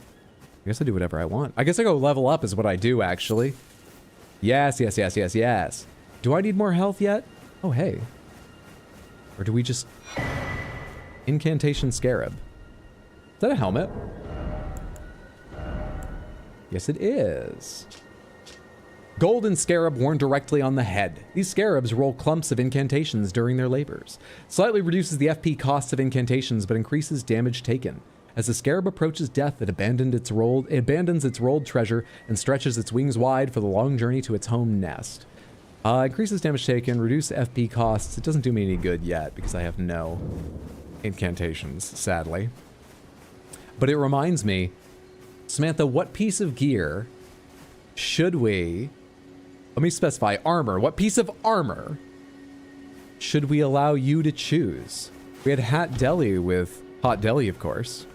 A: I guess I do whatever I want. I guess I go level up is what I do, actually. Yes, yes, yes, yes, yes. Do I need more health yet? Oh, hey. Or do we just... Incantation Scarab. Is that a helmet? Yes, it is. Golden scarab worn directly on the head. These scarabs roll clumps of incantations during their labors. Slightly reduces the FP costs of incantations, but increases damage taken. As the scarab approaches death, it abandons its rolled treasure and stretches its wings wide for the long journey to its home nest. Increases damage taken, reduce FP costs. It doesn't do me any good yet because I have no incantations, sadly. But it reminds me, Samantha, what piece of gear should we... Let me specify armor. What piece of armor should we allow you to choose? We had Hot Deli with Hot Deli, of course.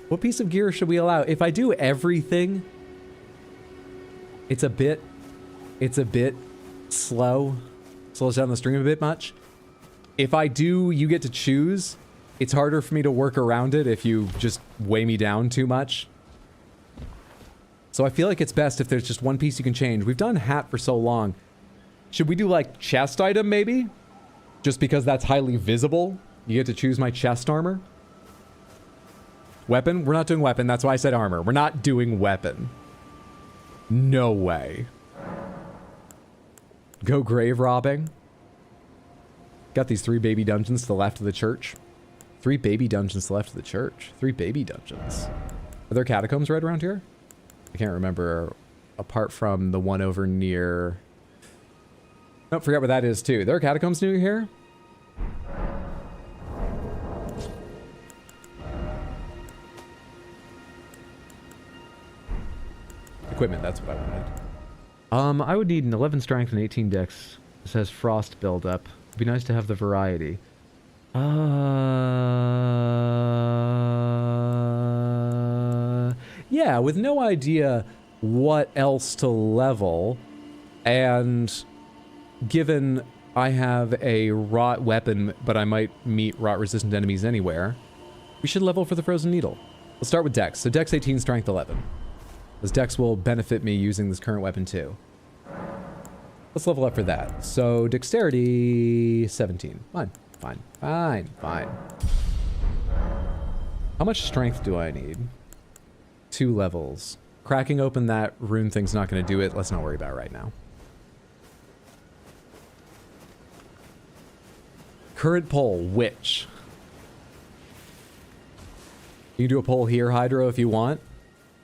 A: What piece of gear should we allow? If I do everything, it's a bit slow. Slows down the stream a bit much. If I do, you get to choose. It's harder for me to work around it if you just weigh me down too much. So I feel like it's best if there's just one piece you can change. We've done hat for so long. Should we do like chest item maybe? Just because that's highly visible? You get to choose my chest armor? Weapon? We're not doing weapon. That's why I said armor. We're not doing weapon. No way. Go grave robbing. Got these 3 baby dungeons to the left of the church. 3 baby dungeons to the left of the church. 3 baby dungeons. Are there catacombs right around here? I can't remember, apart from the one over near... Nope, forget where that is too. There are catacombs near here? Equipment, that's what I wanted. I would need an 11 strength and 18 dex. This has frost buildup. It'd be nice to have the variety. Yeah, with no idea what else to level, and given I have a rot weapon, but I might meet rot-resistant enemies anywhere, we should level for the Frozen Needle. Let's start with Dex. So Dex 18, Strength 11. Because Dex will benefit me using this current weapon too. Let's level up for that. So Dexterity 17. Fine, fine, fine, fine. How much strength do I need? 2 levels. Cracking open that rune thing's not going to do it. Let's not worry about it right now. Current poll, which? You can do a poll here, Hydro, if you want.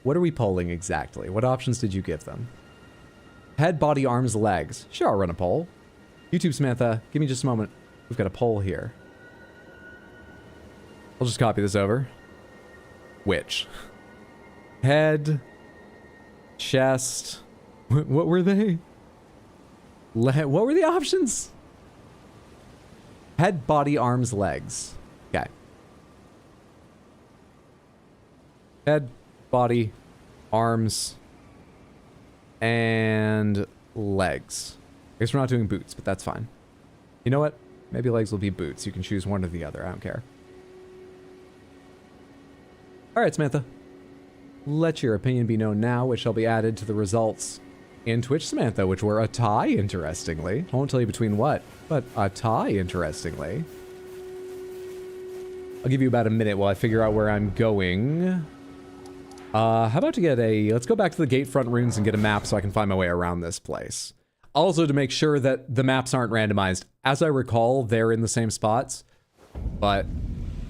A: What are we polling exactly? What options did you give them? Head, body, arms, legs. Sure, I'll run a poll. YouTube Samantha, give me just a moment. We've got a poll here. I'll just copy this over. Which? Head, chest. What were they? What were the options? Head, body, arms, legs. Okay. Head, body, arms, and legs. I guess we're not doing boots, but that's fine. You know what? Maybe legs will be boots. You can choose one or the other. I don't care. Alright, Samantha. Let your opinion be known now, which shall be added to the results in Twitch, Samantha, which were a tie, interestingly. I won't tell you between what, but a tie, interestingly. I'll give you about a minute while I figure out where I'm going. How about to get let's go back to the gate front runes and get a map so I can find my way around this place. Also to make sure that the maps aren't randomized. As I recall, they're in the same spots, but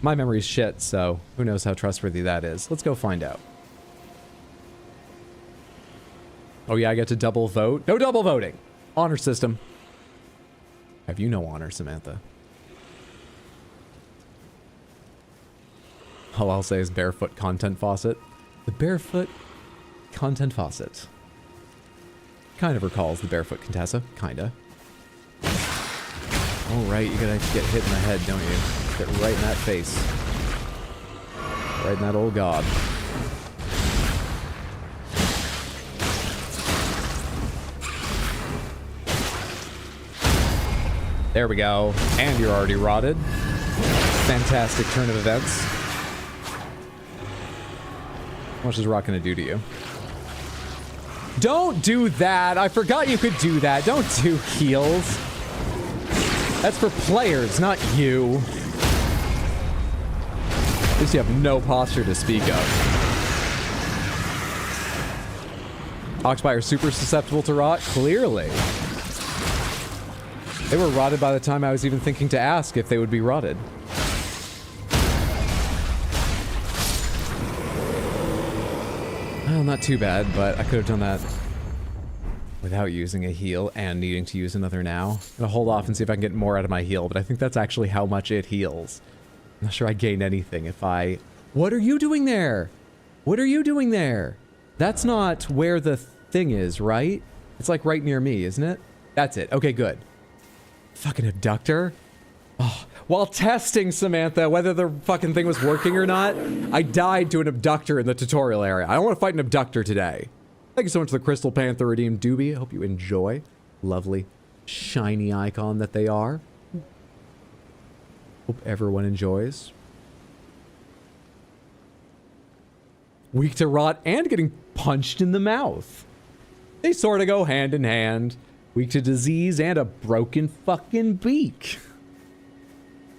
A: my memory's shit, so who knows how trustworthy that is. Let's go find out. Oh yeah, I get to double vote? No double voting! Honor system. Have you no honor, Samantha? All I'll say is barefoot content faucet. The barefoot content faucet. Kind of recalls the barefoot Contessa. Kinda. Oh right, you gotta get hit in the head, don't you? Get right in that face. Right in that old god. There we go. And you're already rotted. Fantastic turn of events. How much is rot gonna do to you? Don't do that! I forgot you could do that. Don't do heals. That's for players, not you. At least you have no posture to speak of. Oxby are super susceptible to rot? Clearly. They were rotted by the time I was even thinking to ask if they would be rotted. Well, not too bad, but I could have done that without using a heal and needing to use another now. I'm gonna hold off and see if I can get more out of my heal, but I think that's actually how much it heals. I'm not sure I gain anything if I... What are you doing there? What are you doing there? That's not where the thing is, right? It's like right near me, isn't it? That's it. Okay, good. Fucking abductor. Oh, while testing, Samantha, whether the fucking thing was working or not, I died to an abductor in the tutorial area. I don't want to fight an abductor today. Thank you so much to the Crystal Panther Redeemed Doobie. I hope you enjoy. Lovely, shiny icon that they are. Hope everyone enjoys. Weak to rot and getting punched in the mouth. They sort of go hand in hand. Weak to disease and a broken fucking beak.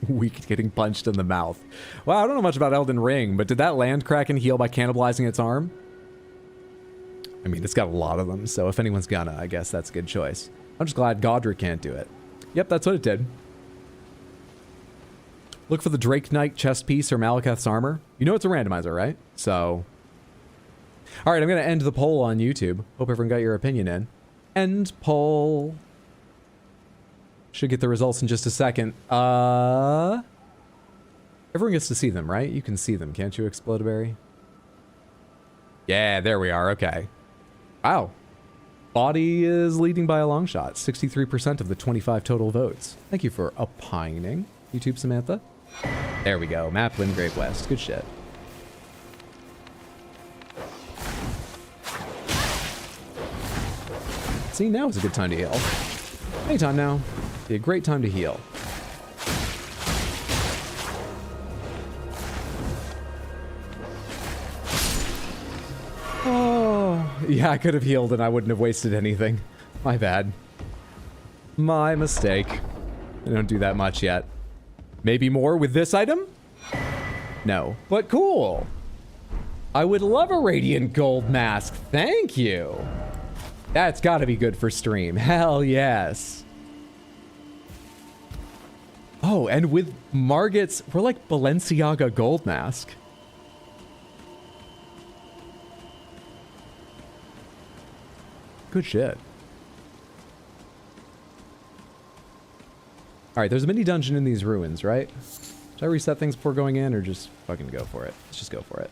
A: Weak to getting punched in the mouth. Well, I don't know much about Elden Ring, but did that land kraken heal by cannibalizing its arm? I mean, it's got a lot of them, so if anyone's gonna, I guess that's a good choice. I'm just glad Godric can't do it. Yep, that's what it did. Look for the Drake Knight chest piece or Malekith's armor. You know it's a randomizer, right? So... Alright, I'm gonna end the poll on YouTube. Hope everyone got your opinion in. End poll. Should get the results in just a second. Everyone gets to see them, right? You can see them, can't you, Explodaberry? Yeah, there we are, okay. Wow. Body is leading by a long shot. 63% of the 25 total votes. Thank you for opining, YouTube Samantha. There we go. Map Windgrave West. Good shit. See, now is a good time to heal. Anytime now. Be a great time to heal. Oh, yeah, I could have healed and I wouldn't have wasted anything. My bad. My mistake. I don't do that much yet. Maybe more with this item? No, but cool. I would love a Radiant Gold Mask. Thank you. That's gotta be good for stream. Hell yes. Oh, and with Margit's, we're like Balenciaga Gold Mask. Good shit. Alright, there's a mini dungeon in these ruins, right? Should I reset things before going in, or just fucking go for it? Let's just go for it.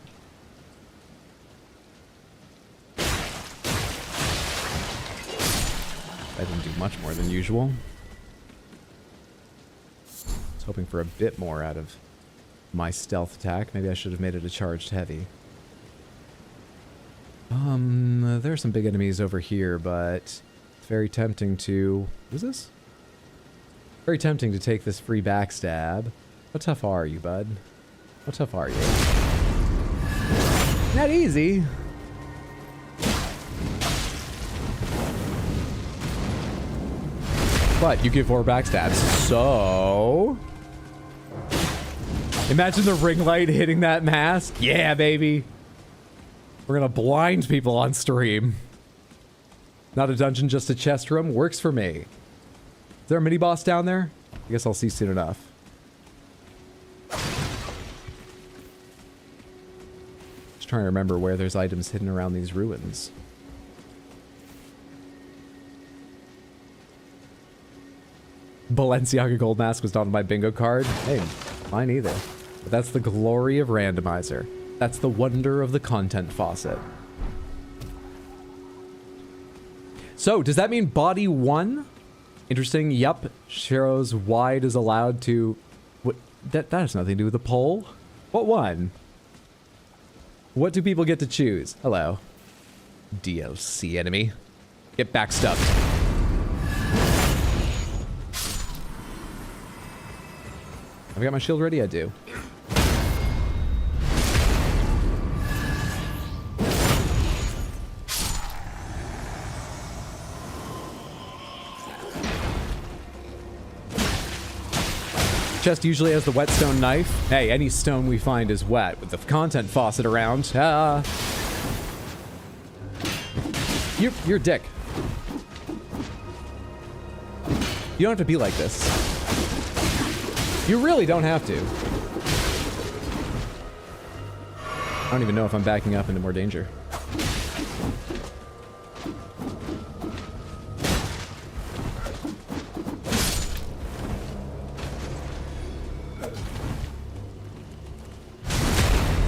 A: I didn't do much more than usual. I was hoping for a bit more out of my stealth attack. Maybe I should have made it a charged heavy. There are some big enemies over here, but it's very tempting to... What is this? Very tempting to take this free backstab. How tough are you, bud? How tough are you? Not easy. But you give 4 backstabs, so... Imagine the ring light hitting that mask. Yeah, baby. We're gonna blind people on stream. Not a dungeon, just a chest room. Works for me. Is there a mini boss down there? I guess I'll see soon enough. Just trying to remember where there's items hidden around these ruins. Balenciaga Gold Mask was not on my bingo card. Hey, mine either. But that's the glory of Randomizer. That's the wonder of the content faucet. So, does that mean body 1? Interesting. Yup. Shiro's wide is allowed to... What? That has nothing to do with the poll. What one? What do people get to choose? Hello. DLC enemy. Get backstuffed. Have I got my shield ready? I do. Chest usually has the whetstone knife. Hey, any stone we find is wet with the content faucet around. You're a dick. You don't have to be like this. You really don't have to. I don't even know if I'm backing up into more danger.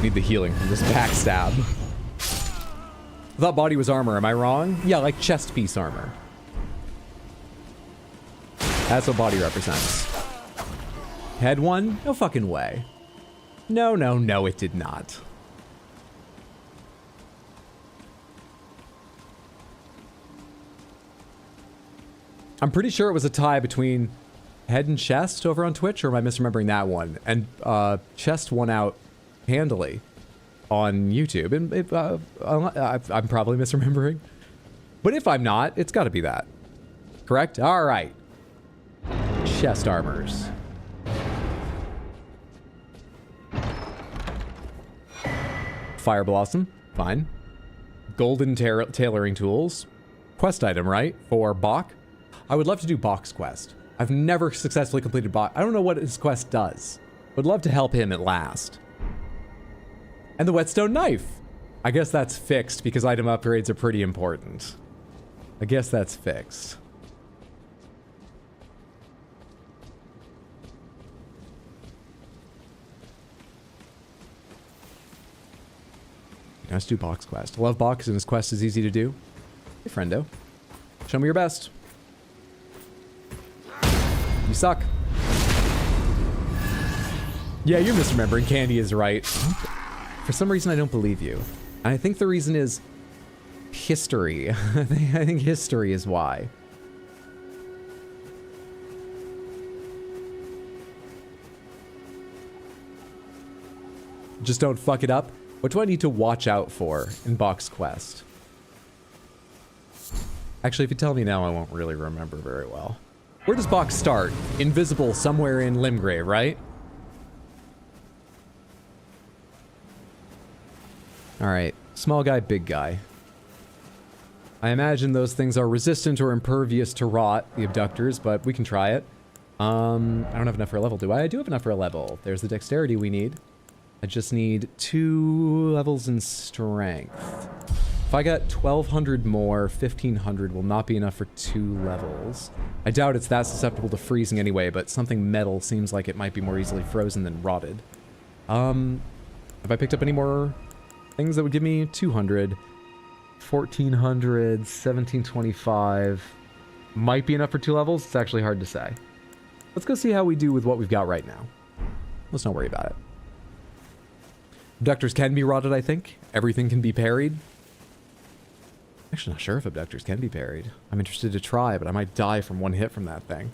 A: Need the healing from this backstab. I thought body was armor. Am I wrong? Yeah, like chest piece armor. That's what body represents. Head one? No fucking way. No, no, no, it did not. I'm pretty sure it was a tie between head and chest over on Twitch, or am I misremembering that one? And chest won out handily on YouTube, and I'm probably misremembering. But if I'm not, it's got to be that. Correct? All right. Chest armors. Fire Blossom. Fine. Golden tailoring tools. Quest item, right? For Bach. I would love to do Bach's quest. I've never successfully completed Bach. I don't know what his quest does. Would love to help him at last. And the whetstone knife. I guess that's fixed because item upgrades are pretty important. I guess that's fixed. Let's do Bach's quest. I love Bach and his quest is easy to do. Hey, friendo. Show me your best. You suck. Yeah, you're misremembering. Candy is right. For some reason, I don't believe you. And I think the reason is history. I think history is why. Just don't fuck it up. What do I need to watch out for in Box Quest? Actually, if you tell me now, I won't really remember very well. Where does Box start? Invisible somewhere in Limgrave, right? Alright, small guy, big guy. I imagine those things are resistant or impervious to rot, the abductors, but we can try it. I don't have enough for a level, do I? I do have enough for a level. There's the dexterity we need. I just need 2 levels in strength. If I got 1,200 more, 1,500 will not be enough for 2 levels. I doubt it's that susceptible to freezing anyway, but something metal seems like it might be more easily frozen than rotted. Have I picked up any more things that would give me 200, 1,400, 1,725? Might be enough for 2 levels? It's actually hard to say. Let's go see how we do with what we've got right now. Let's not worry about it. Abductors can be rotted, I think. Everything can be parried. Actually not sure if abductors can be parried. I'm interested to try, but I might die from 1 hit from that thing.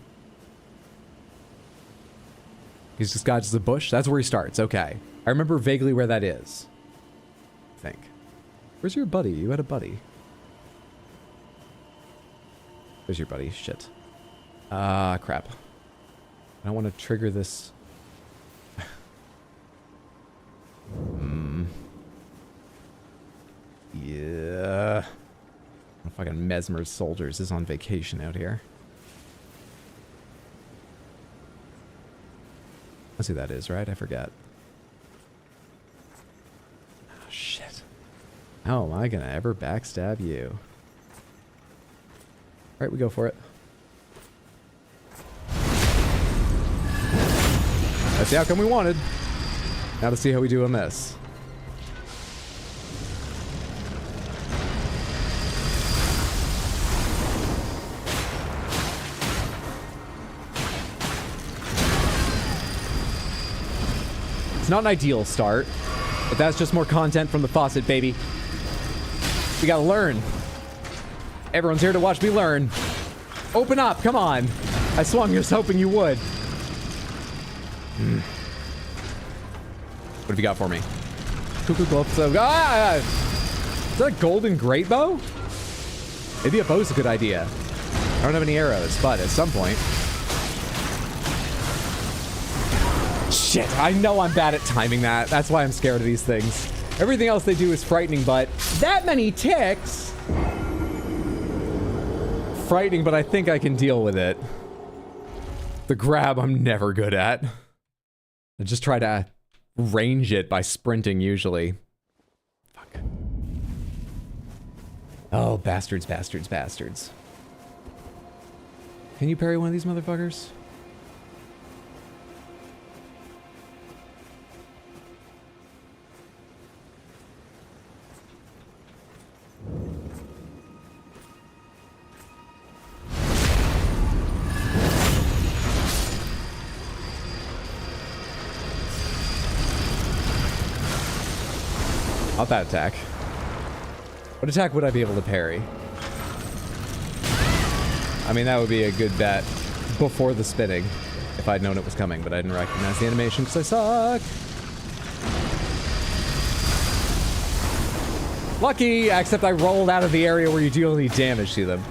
A: He's just dodges the bush? That's where he starts, okay. I remember vaguely where that is. I think. Where's your buddy? You had a buddy. Where's your buddy? Shit. Crap. I don't want to trigger this. Yeah. Fucking Mesmer's soldiers is on vacation out here. That's who that is, right? I forget. Oh, shit. How am I gonna ever backstab you? Alright, we go for it. That's the outcome we wanted. Now to see how we do on this. It's not an ideal start, but that's just more content from the faucet, baby. We gotta learn. Everyone's here to watch me learn. Open up, come on. I swung just hoping you would. What have you got for me? Cuckoo glove. So, is that a golden great bow? Maybe a bow's a good idea. I don't have any arrows, but at some point. Shit, I know I'm bad at timing that. That's why I'm scared of these things. Everything else they do is frightening, but that many ticks? Frightening, but I think I can deal with it. The grab I'm never good at. I just try to range it by sprinting usually. Fuck. Oh, bastards, bastards, bastards. Can you parry one of these motherfuckers? Not that attack. What attack would I be able to parry? I mean, that would be a good bet before the spinning, if I'd known it was coming, but I didn't recognize the animation because I suck. Lucky, except I rolled out of the area where you deal any damage to them.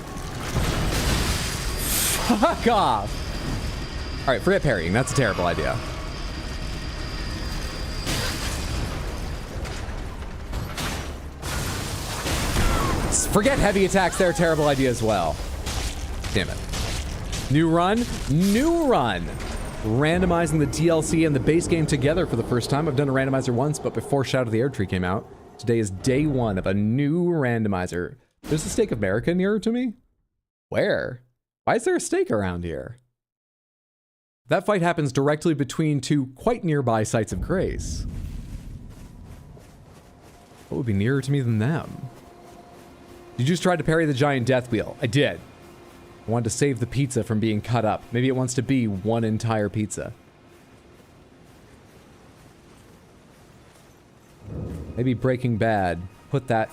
A: Fuck off. All right, forget parrying. That's a terrible idea. Forget heavy attacks, they're a terrible idea as well. Damn it. New run? New run! Randomizing the DLC and the base game together for the first time. I've done a randomizer once, but before Shadow of the Erdtree came out. Today is day 1 of a new randomizer. There's a Stake of America nearer to me? Where? Why is there a stake around here? That fight happens directly between 2 quite nearby sites of grace. What would be nearer to me than them? You just tried to parry the giant death wheel. I did. I wanted to save the pizza from being cut up. Maybe it wants to be one entire pizza. Maybe Breaking Bad put that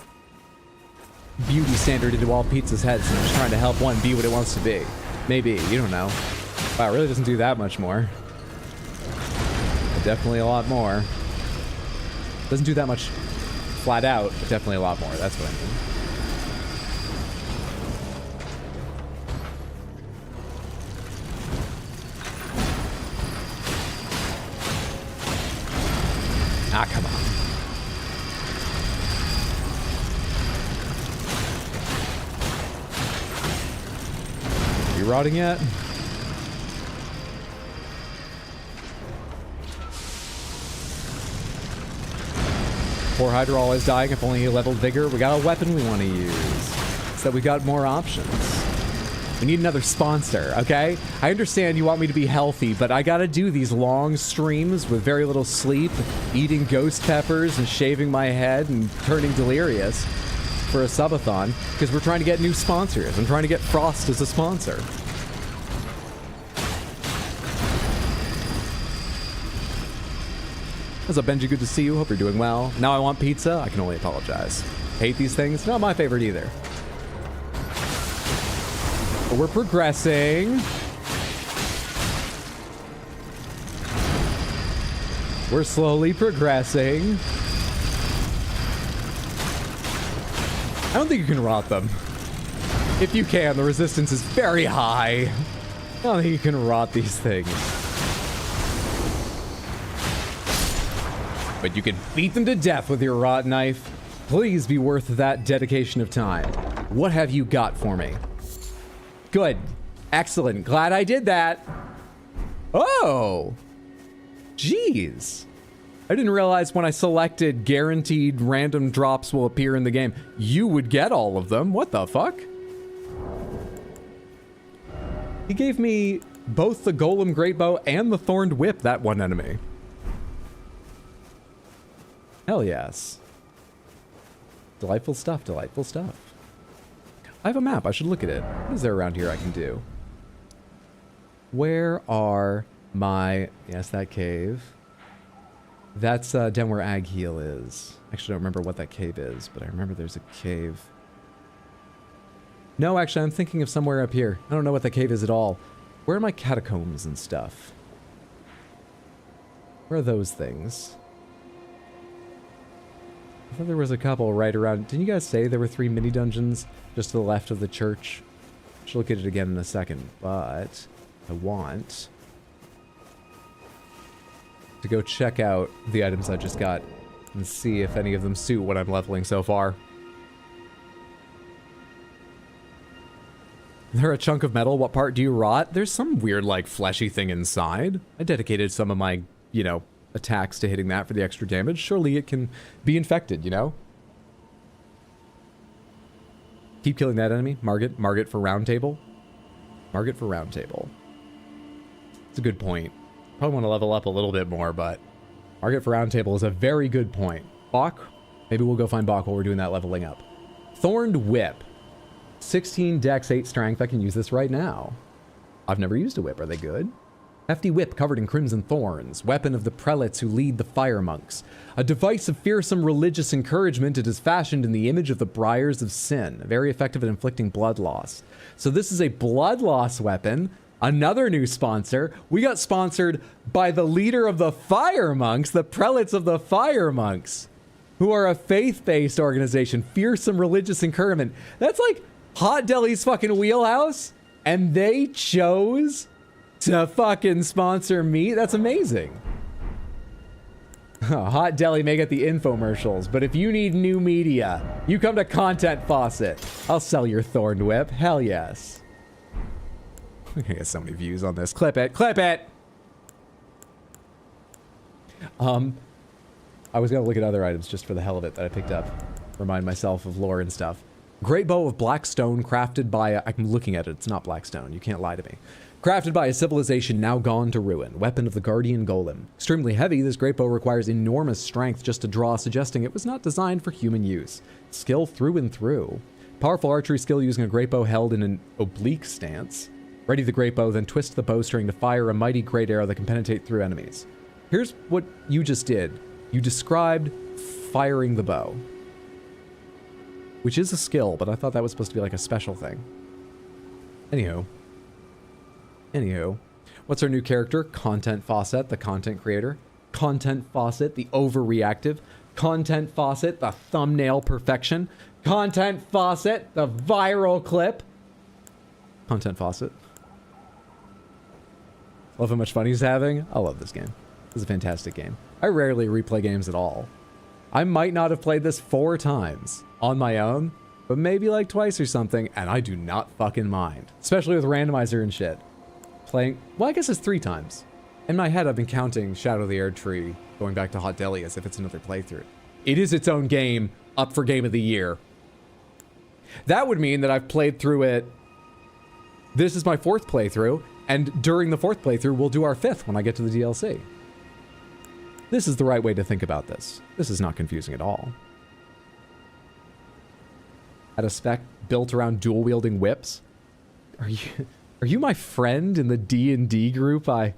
A: beauty standard into all pizza's heads and just trying to help one be what it wants to be. Maybe, you don't know. Wow, it really doesn't do that much more. But definitely a lot more. Doesn't do that much flat out, but definitely a lot more. That's what I mean. Ah, come on. You rotting yet? Poor Hydrol is dying. If only he leveled Vigor. We got a weapon we want to use. So we got more options. We need another sponsor, okay? I understand you want me to be healthy, but I gotta do these long streams with very little sleep, eating ghost peppers and shaving my head and turning delirious for a subathon, because we're trying to get new sponsors. I'm trying to get Frost as a sponsor. What's up, Benji? Good to see you. Hope you're doing well. Now I want pizza. I can only apologize. Hate these things. Not my favorite either. But we're progressing. We're slowly progressing. I don't think you can rot them. If you can, the resistance is very high. I don't think you can rot these things. But you can beat them to death with your rot knife. Please be worth that dedication of time. What have you got for me? Good. Excellent. Glad I did that. Oh. Jeez. I didn't realize when I selected guaranteed random drops will appear in the game, you would get all of them. What the fuck? He gave me both the Golem Greatbow and the Thorned Whip, that one enemy. Hell yes. Delightful stuff, delightful stuff. I have a map. I should look at it. What is there around here I can do? Where are my... Yes, that cave. That's down where Agheel is. Actually, I don't remember what that cave is, but I remember there's a cave. No, actually, I'm thinking of somewhere up here. I don't know what that cave is at all. Where are my catacombs and stuff? Where are those things? I thought there was a couple right around... Didn't you guys say there were 3 mini dungeons just to the left of the church? Should look at it again in a second, but I want to go check out the items I just got and see if any of them suit what I'm leveling so far. They're a chunk of metal. What part do you rot? There's some weird, like, fleshy thing inside. I dedicated some of my, you know, attacks to hitting that for the extra damage. Surely it can be infected, you know? Keep killing that enemy. Margit. Margit for round table. Margit for round table. It's a good point. Probably want to level up a little bit more, but Margit for round table is a very good point. Bach? Maybe we'll go find Bach while we're doing that leveling up. Thorned Whip. 16 dex, 8 strength. I can use this right now. I've never used a whip. Are they good? Hefty whip covered in crimson thorns, weapon of the prelates who lead the fire monks. A device of fearsome religious encouragement, it is fashioned in the image of the briars of sin, very effective at inflicting blood loss. So this is a blood loss weapon. Another new sponsor. We got sponsored by the leader of the fire monks, the prelates of the fire monks, who are a faith-based organization, fearsome religious encouragement. That's like Hot Deli's fucking wheelhouse, and they chose to fucking sponsor me. That's amazing. Hot Deli may get the infomercials, but if you need new media, you come to Content Faucet. I'll sell your Thorned Whip. Hell yes. I get so many views on this. Clip it. Clip it! I was gonna look at other items just for the hell of it that I picked up. Remind myself of lore and stuff. Great bow of black stone crafted by I'm looking at it. It's not black stone. You can't lie to me. Crafted by a civilization now gone to ruin. Weapon of the guardian golem. Extremely heavy, this great bow requires enormous strength just to draw, suggesting it was not designed for human use. Skill through and through. Powerful archery skill using a great bow held in an oblique stance. Ready the great bow, then twist the bowstring to fire a mighty great arrow that can penetrate through enemies. Here's what you just did. You described firing the bow, which is a skill, but I thought that was supposed to be like a special thing. Anywho. What's our new character? Content Faucet, the content creator. Content Faucet, the overreactive. Content Faucet, the thumbnail perfection. Content Faucet, the viral clip. Content Faucet. Love how much fun he's having. I love this game. This is a fantastic game. I rarely replay games at all. I might not have played this 4 times on my own, but maybe like twice or something, and I do not fucking mind. Especially with randomizer and shit. Playing, well, I guess it's 3 times. In my head, I've been counting Shadow of the Erdtree going back to Hot Deli as if it's another playthrough. It is its own game, up for Game of the Year. That would mean that I've played through it. This is my 4th playthrough, and during the 4th playthrough, we'll do our 5th when I get to the DLC. This is the right way to think about this. This is not confusing at all. At a spec built around dual-wielding whips. Are you my friend in the D&D group I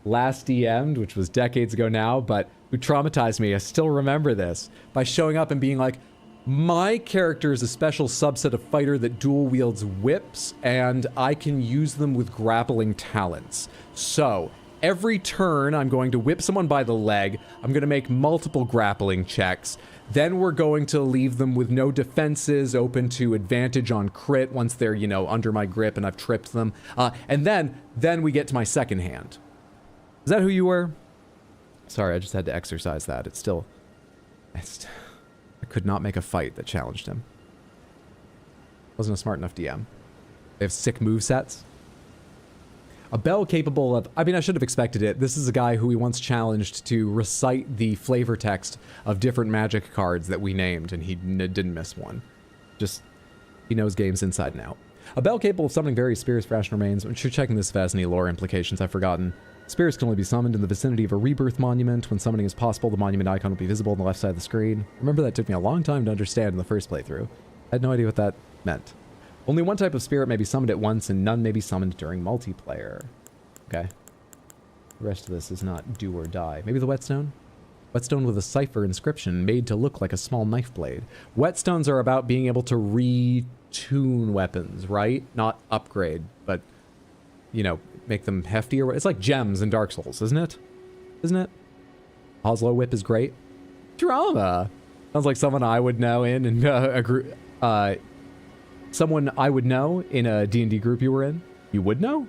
A: last DM'd, which was decades ago now, but who traumatized me? I still remember this. By showing up and being like, my character is a special subset of fighter that dual wields whips, and I can use them with grappling talents. So, every turn, I'm going to whip someone by the leg, I'm going to make multiple grappling checks, then we're going to leave them with no defenses, open to advantage on crit once they're, you know, under my grip and I've tripped them. And then we get to my second hand. Is that who you were? Sorry, I just had to exercise that. I could not make a fight that challenged him. Wasn't a smart enough DM. They have sick movesets. A bell capable of, I mean, I should have expected it. This is a guy who we once challenged to recite the flavor text of different magic cards that we named, and he didn't miss one. Just, he knows games inside and out. A bell capable of summoning various spirits for Ashen Remains. I'm sure checking this if it has any lore implications. I've forgotten. Spirits can only be summoned in the vicinity of a rebirth monument. When summoning is possible, the monument icon will be visible on the left side of the screen. Remember, that took me a long time to understand in the first playthrough. I had no idea what that meant. Only one type of spirit may be summoned at once, and none may be summoned during multiplayer. Okay. The rest of this is not do or die. Maybe the whetstone? Whetstone with a cipher inscription made to look like a small knife blade. Whetstones are about being able to retune weapons, right? Not upgrade, but, you know, make them heftier. It's like gems in Dark Souls, isn't it? Isn't it? Oslo Whip is great. Drama! Sounds like someone I would know in a group, someone I would know in a D&D group you were in? You would know?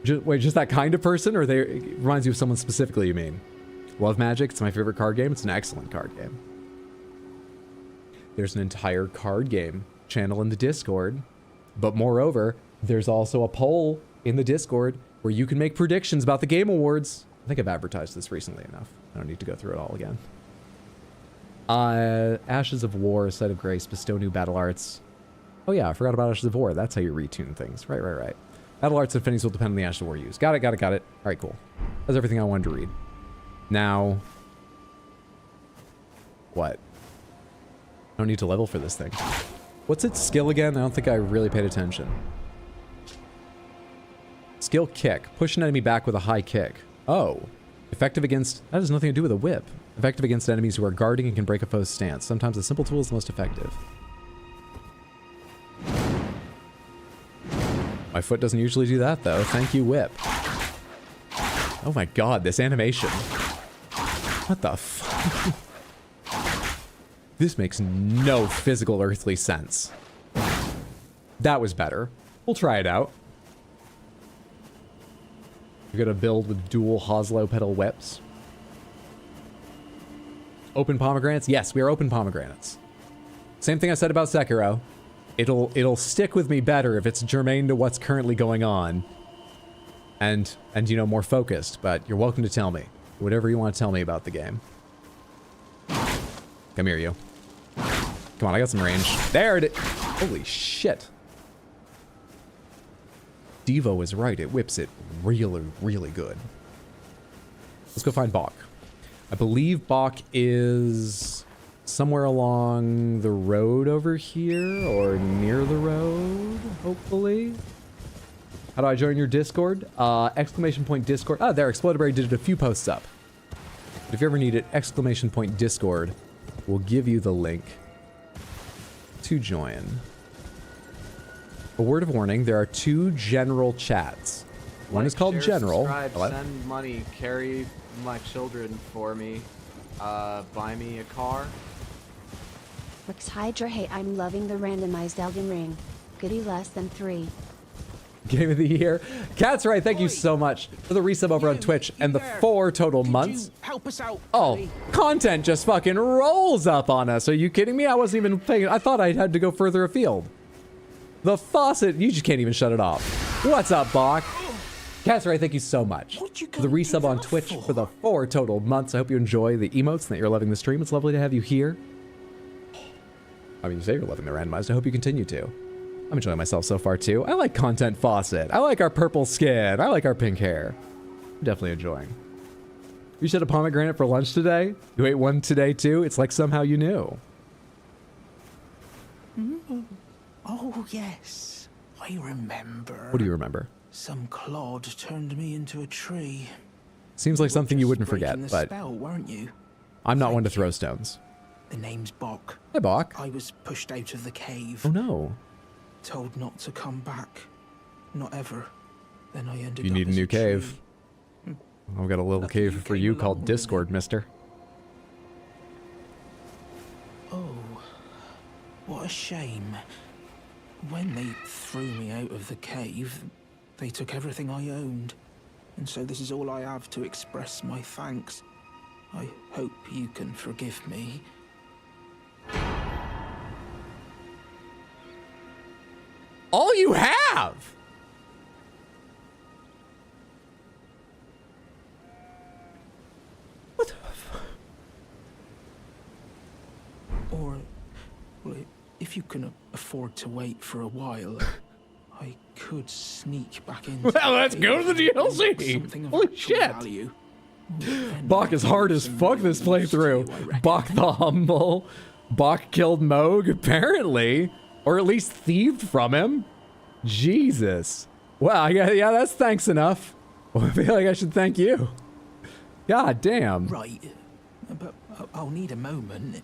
A: Wait, just that kind of person? Or it reminds you of someone specifically, you mean? Love Magic, it's my favorite card game. It's an excellent card game. There's an entire card game channel in the Discord. But moreover, there's also a poll in the Discord where you can make predictions about the Game Awards. I think I've advertised this recently enough. I don't need to go through it all again. Ashes of War, Site of Grace, bestow new battle arts. Oh yeah, I forgot about Ashes of War. That's how you retune things. Right. Battle arts and finishes will depend on the Ashes of War used. Got it. All right, cool. That's everything I wanted to read. Now, what? I don't need to level for this thing. What's its skill again? I don't think I really paid attention. Skill kick. Push an enemy back with a high kick. Oh. Effective against... That has nothing to do with a whip. Effective against enemies who are guarding and can break a foe's stance. Sometimes a simple tool is the most effective. My foot doesn't usually do that, though. Thank you, whip. Oh my god, this animation. What the fuck? This makes no physical earthly sense. That was better. We'll try it out. You're gonna build with dual Hoslow pedal whips. Open pomegranates? Yes, we are open pomegranates. Same thing I said about Sekiro. It'll stick with me better if it's germane to what's currently going on. And you know, more focused, but you're welcome to tell me. Whatever you want to tell me about the game. Come here, you. Come on, I got some range. There it is. Holy shit. Devo is right. It whips it really, really good. Let's go find Bach. I believe Bach is somewhere along the road over here, or near the road, hopefully. How do I join your Discord? Exclamation point Discord. Ah, there, Explodaberry did a few posts up. But if you ever need it, !Discord will give you the link to join. A word of warning, there are 2 general chats. One is called
B: share,
A: General.
B: Subscribe, send money, carry my children for me, buy me a car.
C: Rex Hydra, hey, I'm loving the randomized Elden Ring. Goody less than 3.
A: Game of the year. Cat's right, thank you so much for the resub over on Twitch and the 4 total months.
H: Help us out.
A: Oh, content just fucking rolls up on us. Are you kidding me? I wasn't even thinking. I thought I had to go further afield. The faucet, you just can't even shut it off. What's up, Bach? Cat's right, thank you so much for the resub on Twitch for the 4 total months. I hope you enjoy the emotes and that you're loving the stream. It's lovely to have you here. I mean, you say you're loving the randomized. I hope you continue to. I'm enjoying myself so far, too. I like content faucet. I like our purple skin. I like our pink hair. I'm definitely enjoying. You said a pomegranate for lunch today? You ate one today, too? It's like somehow you knew.
I: Oh, yes. I remember.
A: What do you remember?
I: Some clod turned me into a tree.
A: Seems like something you wouldn't forget,
I: the
A: but
I: spell, weren't you?
A: I'm not one to throw stones.
I: The name's Bok.
A: Hi, Bok.
I: I was pushed out of the cave.
A: Oh, no.
I: Told not to come back. Not ever. Then I ended up
A: You need a
I: as
A: new
I: tree.
A: cave. I've got a little cave for you called Discord, mister.
I: Oh, what a shame. When they threw me out of the cave, they took everything I owned. And so this is all I have to express my thanks. I hope you can forgive me.
A: All you have! What the fuck?
I: Or, well, if you can afford to wait for a while, I could sneak back in.
A: Well, let's go to the DLC! Holy shit! Bach is hard as fuck this playthrough. Bach the Humble. Bach killed Moog, apparently. Or at least thieved from him. Jesus. Wow, yeah, that's thanks enough. Well, I feel like I should thank you. God damn.
I: Right, but I'll need a moment.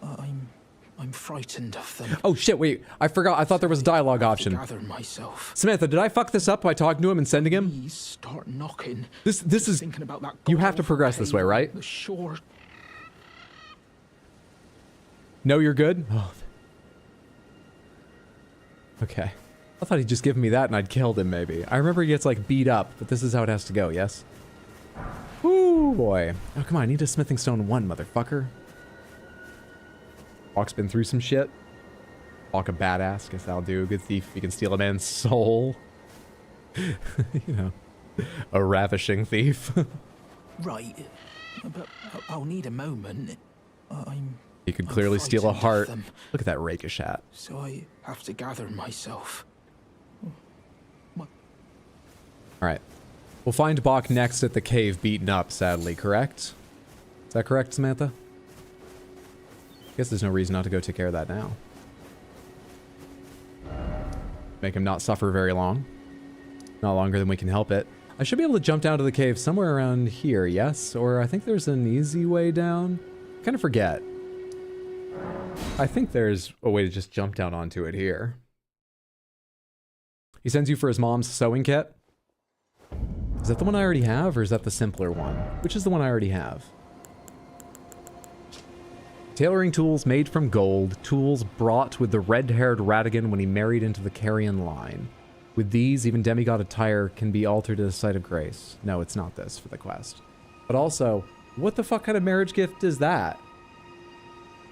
I: I'm frightened of them.
A: Oh shit, wait, I forgot. I thought there was a dialogue option.
I: Gather myself.
A: Samantha, did I fuck this up by talking to him and sending him?
I: Please start knocking.
A: This is
I: thinking about that.
A: You have to progress this way, right?
I: The shore.
A: No, you're good? Oh. Okay. I thought he'd just given me that and I'd killed him, maybe. I remember he gets, like, beat up, but this is how it has to go, yes? Woo, boy. Oh, come on, I need a smithing stone 1, motherfucker. Hawk's been through some shit. Hawk a badass, guess that'll do. Good thief, you can steal a man's soul. You know, a ravishing thief.
I: Right, but I'll need a moment.
A: He could clearly steal a heart. Look at that rakish hat.
I: So I have to gather myself.
A: Alright. We'll find Bach next at the cave beaten up, sadly, correct? Is that correct, Samantha? Guess there's no reason not to go take care of that now. Make him not suffer very long. Not longer than we can help it. I should be able to jump down to the cave somewhere around here, yes? Or I think there's an easy way down. Kind of forget. I think there's a way to just jump down onto it here. He sends you for his mom's sewing kit. Is that the one I already have, or is that the simpler one? Which is the one I already have? Tailoring tools made from gold, tools brought with the red-haired Radigan when he married into the Carrion line. With these, even demigod attire can be altered to the sight of grace. No, it's not this for the quest. But also, what the fuck kind of marriage gift is that?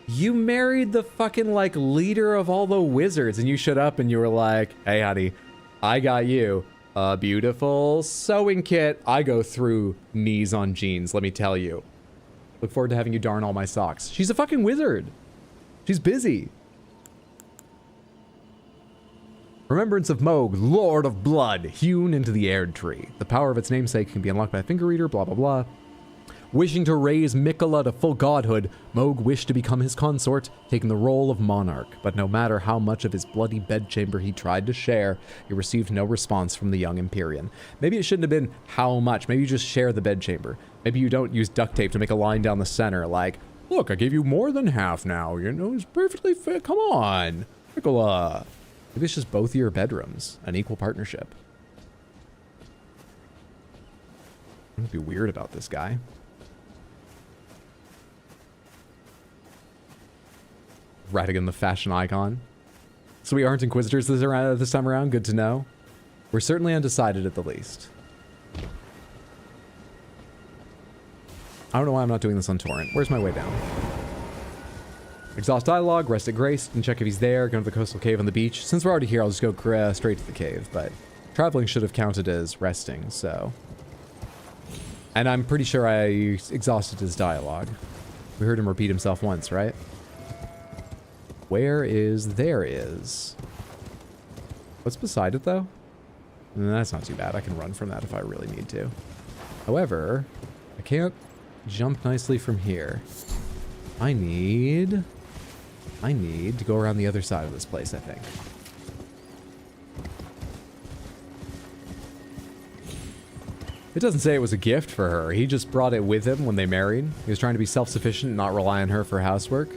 A: You married the fucking, like, leader of all the wizards, and you showed up and you were like, hey, honey, I got you a beautiful sewing kit. I go through knees on jeans, let me tell you. Look forward to having you darn all my socks. She's a fucking wizard. She's busy. Remembrance of Moog, Lord of Blood, hewn into the Erd Tree. The power of its namesake can be unlocked by a finger reader, blah, blah, blah. Wishing to raise Mikola to full godhood, Moog wished to become his consort, taking the role of monarch. But no matter how much of his bloody bedchamber he tried to share, he received no response from the young Empyrean. Maybe it shouldn't have been how much. Maybe you just share the bedchamber. Maybe you don't use duct tape to make a line down the center, like, look, I gave you more than half now. You know, it's perfectly fit. Come on, Mikola. Maybe it's just both of your bedrooms, an equal partnership. I'm gonna be weird about this guy. Radigan, the fashion icon. So we aren't Inquisitors this time around. Good to know. We're certainly undecided at the least. I don't know why I'm not doing this on Torrent. Where's my way down? Exhaust dialogue, rest at Grace, and check if he's there. Go to the coastal cave on the beach. Since we're already here, I'll just go straight to the cave, but traveling should have counted as resting, so. And I'm pretty sure I exhausted his dialogue. We heard him repeat himself once, right? Where is there is? What's beside it, though? That's not too bad. I can run from that if I really need to. However, I can't jump nicely from here. I need to go around the other side of this place, I think. It doesn't say it was a gift for her. He just brought it with him when they married. He was trying to be self-sufficient and not rely on her for housework.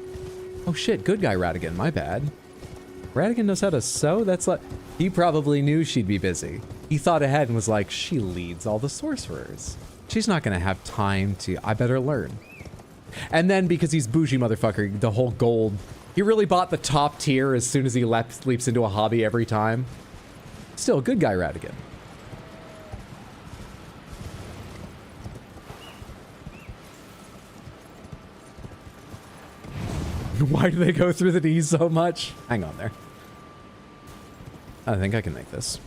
A: Oh shit, good guy Radigan, my bad. Radigan knows how to sew? That's like... He probably knew she'd be busy. He thought ahead and was like, she leads all the sorcerers. She's not gonna have time to... I better learn. And then, because he's bougie motherfucker, the whole gold... He really bought the top tier as soon as he leaps into a hobby every time. Still, good guy Radigan. Why do they go through the knees so much? Hang on there. I think I can make this.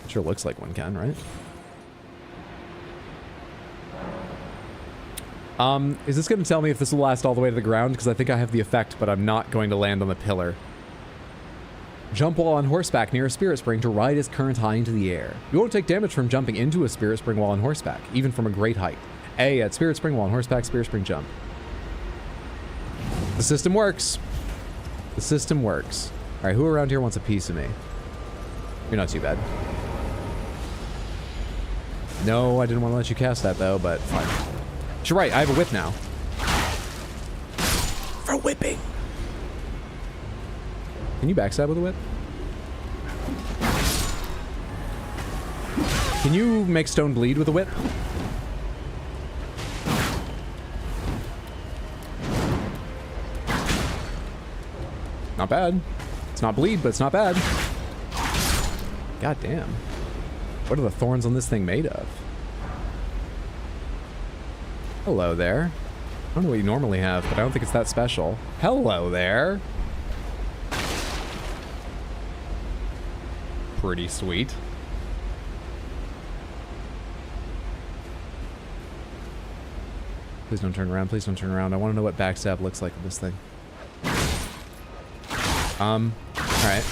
A: Sure looks like one can, right? Is this going to tell me if this will last all the way to the ground? Because I think I have the effect, but I'm not going to land on the pillar. Jump while on horseback near a spirit spring to ride its current high into the air. You won't take damage from jumping into a spirit spring while on horseback, even from a great height. A, at spirit spring while on horseback, spirit spring jump. The system works. The system works. All right, who around here wants a piece of me? You're not too bad. No, I didn't want to let you cast that, though, but fine. You're right, I have a whip now. For whipping. Can you backstab with a whip? Can you make stone bleed with a whip? Not bad. It's not bleed, but it's not bad. God damn. What are the thorns on this thing made of? Hello there. I don't know what you normally have, but I don't think it's that special. Hello there. Pretty sweet. Please don't turn around. Please don't turn around. I want to know what backstab looks like with this thing. Alright.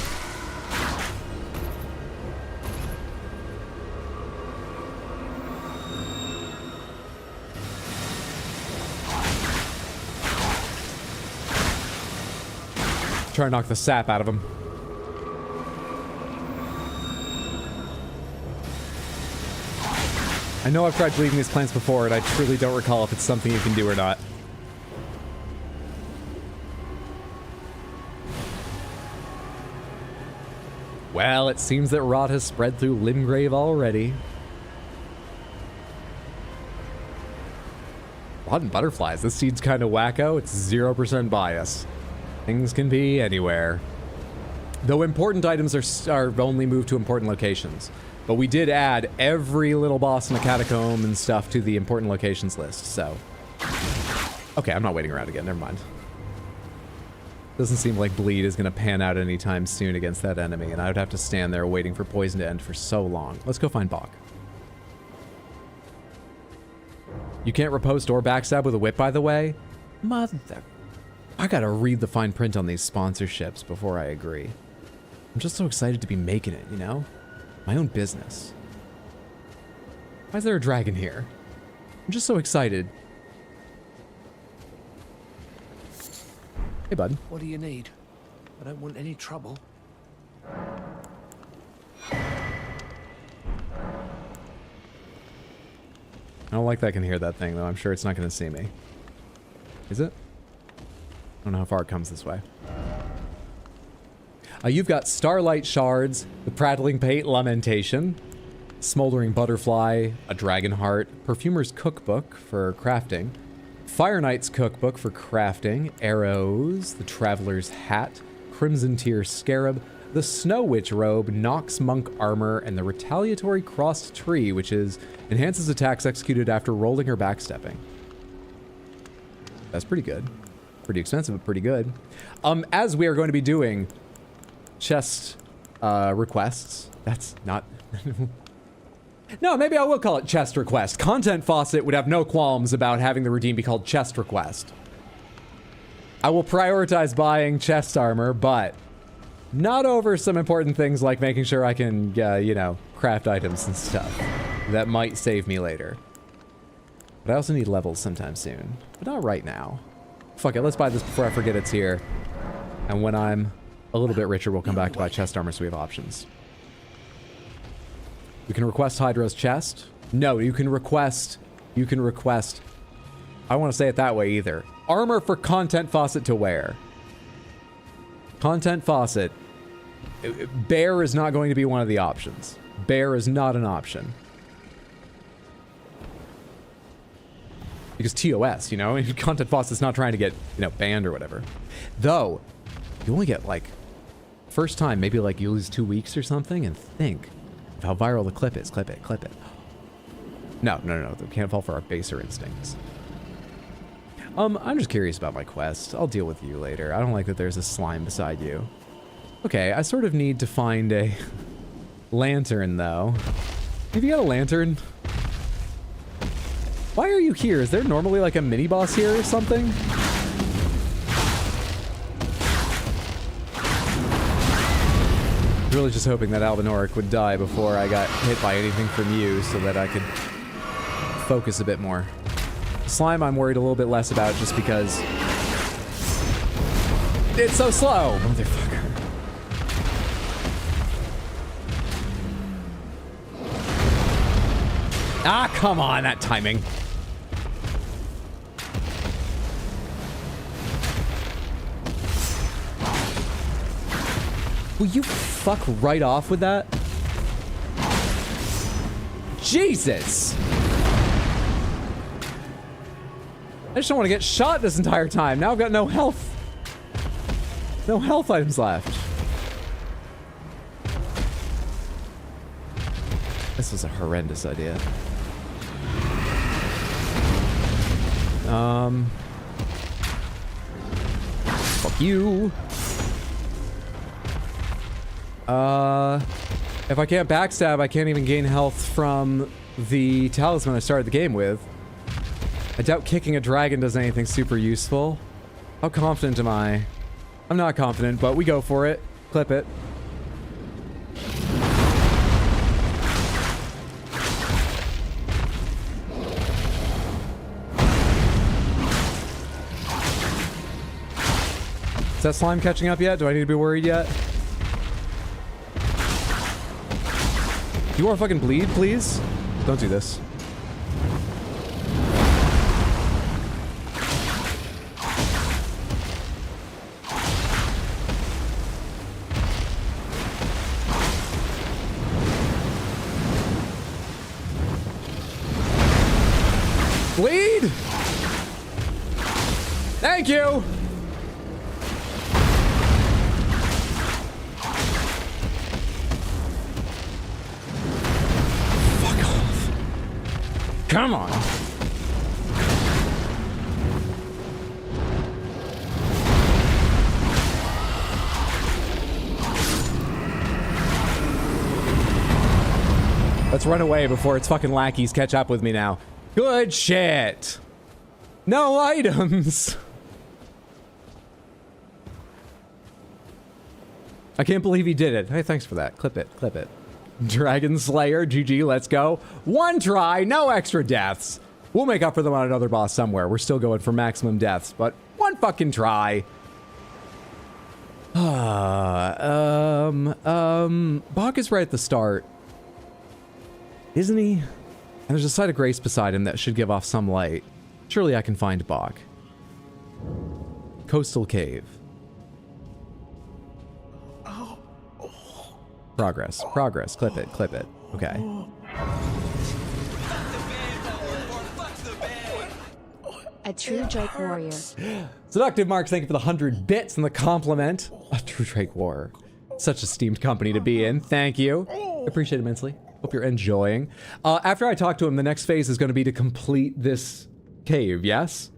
A: Try and knock the sap out of him. I know I've tried bleeding these plants before, and I truly don't recall if it's something you can do or not. Well, it seems that rot has spread through Limgrave already. Rotten butterflies. This seed's kind of wacko. It's 0% bias. Things can be anywhere. Though important items are only moved to important locations. But we did add every little boss in the catacomb and stuff to the important locations list, so. Okay, I'm not waiting around again. Never mind. Doesn't seem like bleed is going to pan out anytime soon against that enemy, and I would have to stand there waiting for poison to end for so long. Let's go find Bach. You can't riposte or backstab with a whip, by the way? Mother... I gotta read the fine print on these sponsorships before I agree. I'm just so excited to be making it, you know? My own business. Why is there a dragon here? I'm just so excited. Hey, bud.
D: What do you need? I don't want any trouble.
A: I don't like that I can hear that thing, though. I'm sure it's not going to see me. Is it? I don't know how far it comes this way. You've got Starlight Shards, the Prattling Pate Lamentation, Smoldering Butterfly, a Dragon Heart, Perfumer's Cookbook for crafting, Fire Knight's Cookbook for crafting, Arrows, the Traveler's Hat, Crimson Tear Scarab, the Snow Witch Robe, Nox Monk Armor, and the Retaliatory Crossed Tree, which enhances attacks executed after rolling or backstepping. That's pretty good. Pretty expensive, but pretty good. As we are going to be doing chest requests, that's not... No, maybe I will call it chest request. Content Faucet would have no qualms about having the redeem be called chest request. I will prioritize buying chest armor, but not over some important things like making sure I can, you know, craft items and stuff that might save me later. But I also need levels sometime soon, but not right now. Fuck it, let's buy this before I forget it's here. And when I'm a little bit richer, we'll come back to buy chest armor so we have options. You can request Hydra's chest. No, you can request, I want to say it that way either. Armor for Content Faucet to wear. Content Faucet. Bear is not going to be one of the options. Bear is not an option. Because TOS, you know, Content Faucet's not trying to get, you know, banned or whatever. Though, you only get, like, first time, maybe, like, you lose 2 weeks or something, and think of how viral the clip is. Clip it, clip it. No. We can't fall for our baser instincts. I'm just curious about my quest. I'll deal with you later. I don't like that there's a slime beside you. Okay, I sort of need to find a lantern, though. Have you got a lantern? Why are you here? Is there normally like a mini-boss here or something? Really just hoping that Albinoric would die before I got hit by anything from you so that I could focus a bit more. Slime I'm worried a little bit less about just because it's so slow, motherfucker. Ah, come on, that timing. Will you fuck right off with that? Jesus! I just don't want to get shot this entire time. Now I've got no health. No health items left. This was a horrendous idea. Fuck you. If I can't backstab, I can't even gain health from the talisman I started the game with. I doubt kicking a dragon does anything super useful. How confident am I? I'm not confident, but we go for it. Clip it. Is that slime catching up yet? Do I need to be worried yet? Do you want to fucking bleed, please? Don't do this. Bleed! Thank you! Fuck off. Come on. Let's run away before its fucking lackeys catch up with me now. Good shit. No items. I can't believe he did it. Hey, thanks for that. Clip it, clip it. Dragon Slayer, GG, let's go. One try, no extra deaths. We'll make up for them on another boss somewhere. We're still going for maximum deaths, but one fucking try. Bach is right at the start, isn't he? And there's a site of grace beside him that should give off some light. Surely I can find Bach. Coastal cave. Progress. Progress. Clip it. Clip it. Okay.
C: A true Drake warrior.
A: Seductive Marks, thank you for the 100 bits and the compliment. A true Drake warrior. Such a esteemed company to be in. Thank you. Appreciate it immensely. Hope you're enjoying. After I talk to him, the next phase is going to be to complete this cave, yes?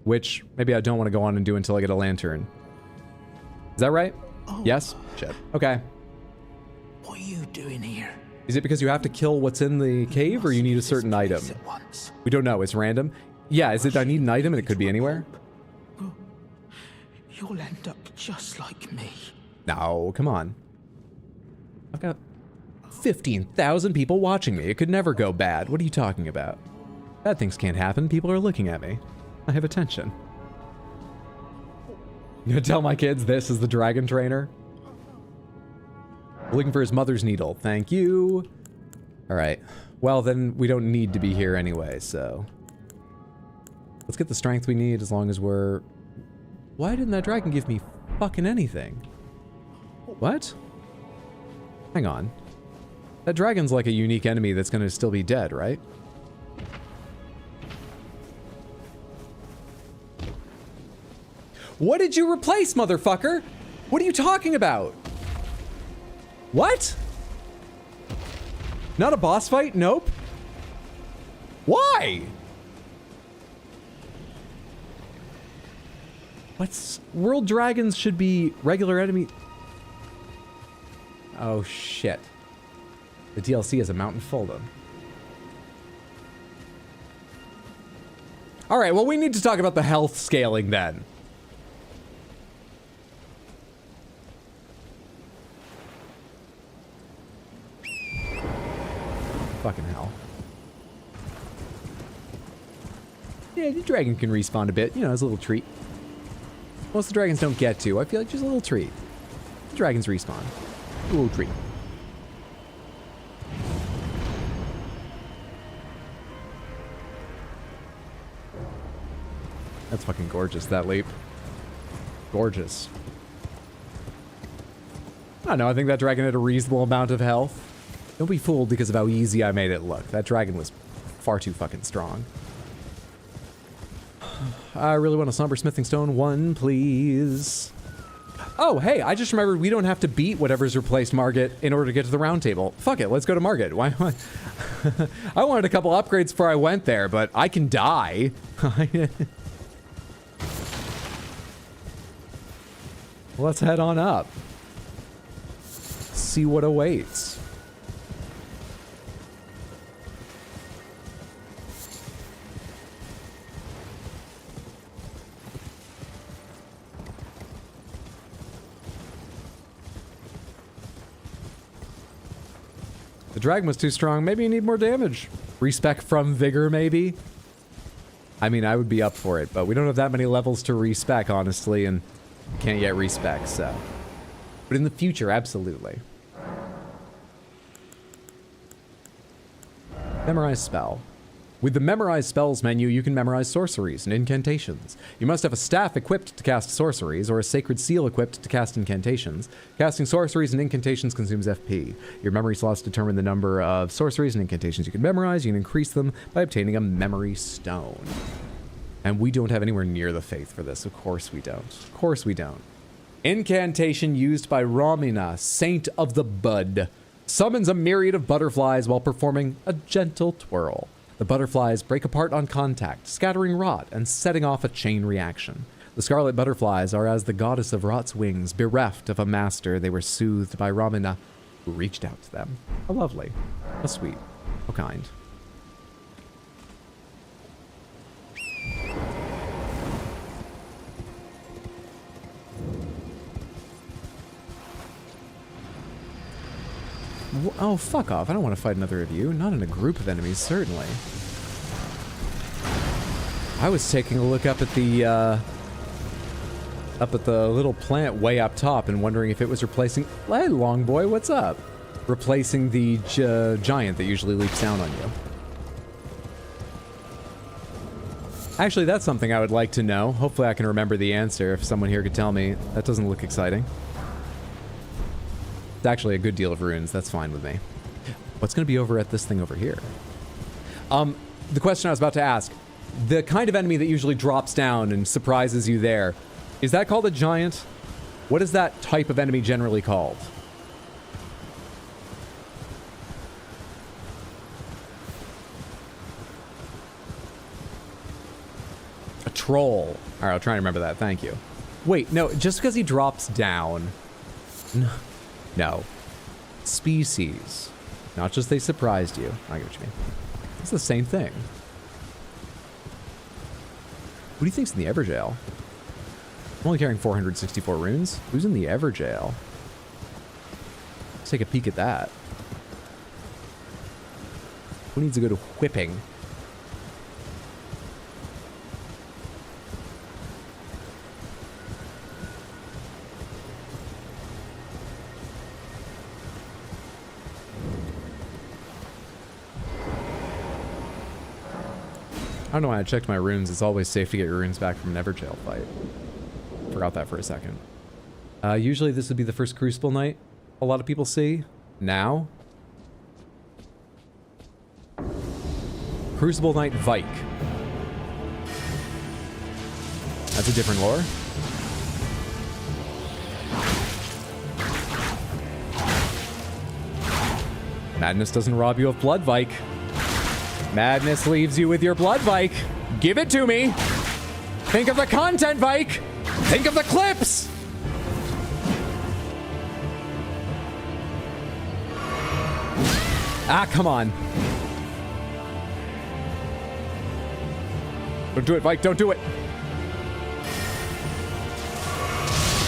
A: Which maybe I don't want to go on and do until I get a lantern. Is that right? Yes? Shit. Okay.
I: What are you doing here?
A: Is it because you have to kill what's in the cave, or you need a certain item? We don't know. It's random. Yeah, is it I need an item and it could be anywhere?
I: You'll end up just like me.
A: No, come on. I've got 15,000 people watching me. It could never go bad. What are you talking about? Bad things can't happen. People are looking at me. I have attention. You gonna tell my kids this is the dragon trainer? Looking for his mother's needle. Thank you. All right. Well, then we don't need to be here anyway, so... Let's get the strength we need as long as we're... Why didn't that dragon give me fucking anything? What? Hang on. That dragon's like a unique enemy that's gonna still be dead, right? What did you replace, motherfucker? What are you talking about? What? Not a boss fight? Nope. Why? What's... World dragons should be regular enemy... Oh, shit. The DLC is a mountain full of them. Alright, well, we need to talk about the health scaling then. Fucking hell. Yeah, the dragon can respawn a bit, you know, as a little treat. Most of the dragons don't get to. I feel like just a little treat. The dragons respawn. A little treat. That's fucking gorgeous, that leap. Gorgeous. I don't know, I think that dragon had a reasonable amount of health. Don't be fooled because of how easy I made it look. That dragon was far too fucking strong. I really want a somber smithing stone 1, please. Oh, hey, I just remembered we don't have to beat whatever's replaced Margit in order to get to the round table. Fuck it, let's go to Margit. Why? I wanted a couple upgrades before I went there, but I can die. Let's head on up. See what awaits. The dragon was too strong. Maybe you need more damage. Respec from Vigor, maybe? I mean, I would be up for it, but we don't have that many levels to respec, honestly, and can't yet respec, so. But in the future, absolutely. Memorize spell. With the Memorize Spells menu, you can memorize sorceries and incantations. You must have a staff equipped to cast sorceries, or a sacred seal equipped to cast incantations. Casting sorceries and incantations consumes FP. Your memory slots determine the number of sorceries and incantations you can memorize. You can increase them by obtaining a memory stone. And we don't have anywhere near the faith for this. Of course we don't. Of course we don't. Incantation used by Romina, Saint of the Bud. Summons a myriad of butterflies while performing a gentle twirl. The butterflies break apart on contact, scattering rot and setting off a chain reaction. The scarlet butterflies are as the goddess of rot's wings, bereft of a master. They were soothed by Romina, who reached out to them. How lovely. How sweet. How kind. Oh, fuck off. I don't want to fight another of you. Not in a group of enemies, certainly. I was taking a look up at the little plant way up top and wondering if it was replacing... Hey, long boy, what's up? Replacing the giant that usually leaps down on you. Actually, that's something I would like to know. Hopefully I can remember the answer if someone here could tell me. That doesn't look exciting. It's actually a good deal of runes. That's fine with me. What's going to be over at this thing over here? The question I was about to ask. The kind of enemy that usually drops down and surprises you there, is that called a giant? What is that type of enemy generally called? A troll. All right, I'll try and remember that. Thank you. Wait, no, just because he drops down. No. Species. Not just they surprised you. I get what you mean. It's the same thing. Who do you think's in the Everjail? I'm only carrying 464 runes. Who's in the Everjail? Let's take a peek at that. Who needs to go to whipping? I don't know why I checked my runes. It's always safe to get your runes back from an Everjail fight. Forgot that for a second. Usually this would be the first Crucible night a lot of people see. Now. Crucible Knight Vike. That's a different lore. Madness doesn't rob you of blood, Vike. Madness leaves you with your blood, Vike. Give it to me. Think of the content, Vike. Think of the clips. Ah, come on. Don't do it, Vike. Don't do it.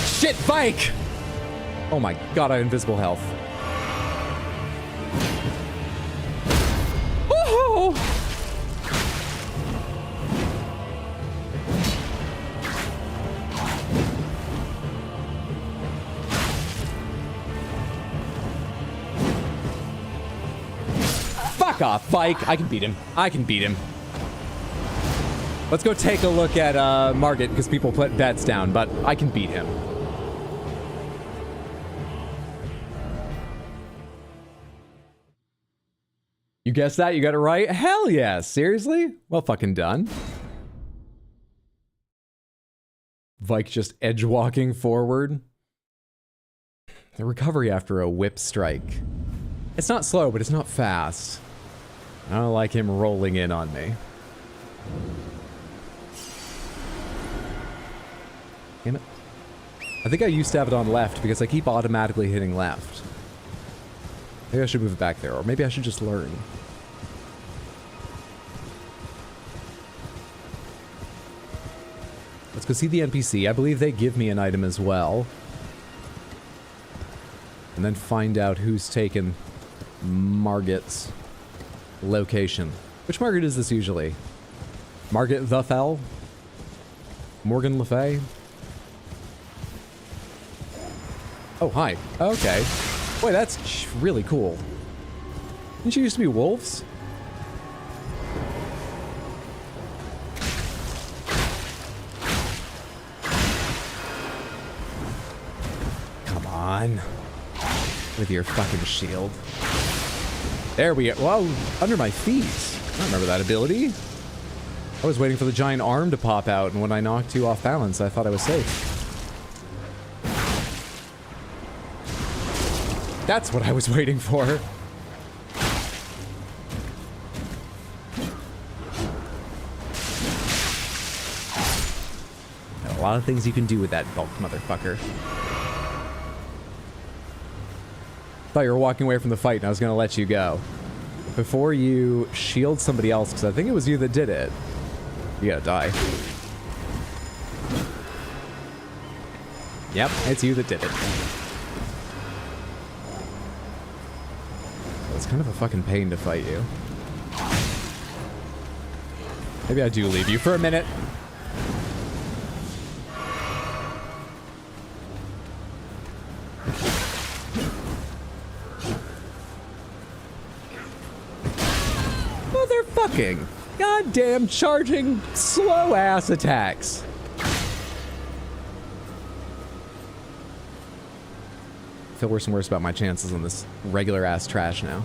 A: Shit, Vike. Oh my god, I have invisible health. Woohoo! Fuck off, Vike. I can beat him. I can beat him. Let's go take a look at Margit, because people put bets down, but I can beat him. You guessed that? You got it right? Hell yeah! Seriously? Well fucking done. Vike just edge-walking forward. The recovery after a whip strike. It's not slow, but it's not fast. I don't like him rolling in on me. Damn it. I think I used to have it on left because I keep automatically hitting left. Maybe I should move it back there, or maybe I should just learn. Let's go see the NPC. I believe they give me an item as well. And then find out who's taken Margit's location. Which Margit is this usually? Margit the Fell? Morgan Le Fay? Oh, hi. Okay. Boy, that's really cool. Didn't you used to be wolves? Come on. With your fucking shield. There we go. Whoa, under my feet. I don't remember that ability. I was waiting for the giant arm to pop out, and when I knocked you off balance, I thought I was safe. That's what I was waiting for. Got a lot of things you can do with that bulk, motherfucker. Thought you were walking away from the fight and I was gonna let you go. Before you shield somebody else, because I think it was you that did it, you gotta die. Yep, it's you that did it. It's kind of a fucking pain to fight you. Maybe I do leave you for a minute. Motherfucking goddamn charging slow ass attacks. I feel worse and worse about my chances on this regular ass trash now.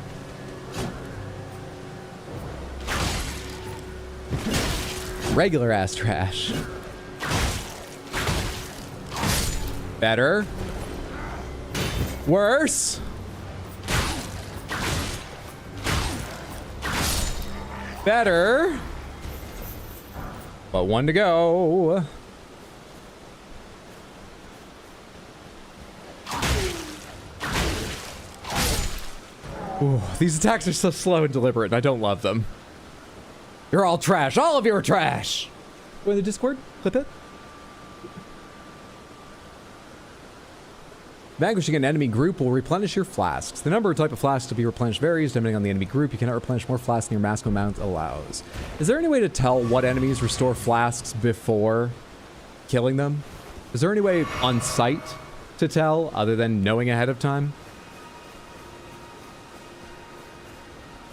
A: Regular ass trash. Better. Worse. Better. But one to go. Ooh, these attacks are so slow and deliberate, and I don't love them. You're all trash. All of you are trash. Go in the Discord. Clip it. Vanquishing an enemy group will replenish your flasks. The number or type of flasks to be replenished varies depending on the enemy group. You cannot replenish more flasks than your maximum amount allows. Is there any way to tell what enemies restore flasks before killing them? Is there any way on sight to tell other than knowing ahead of time?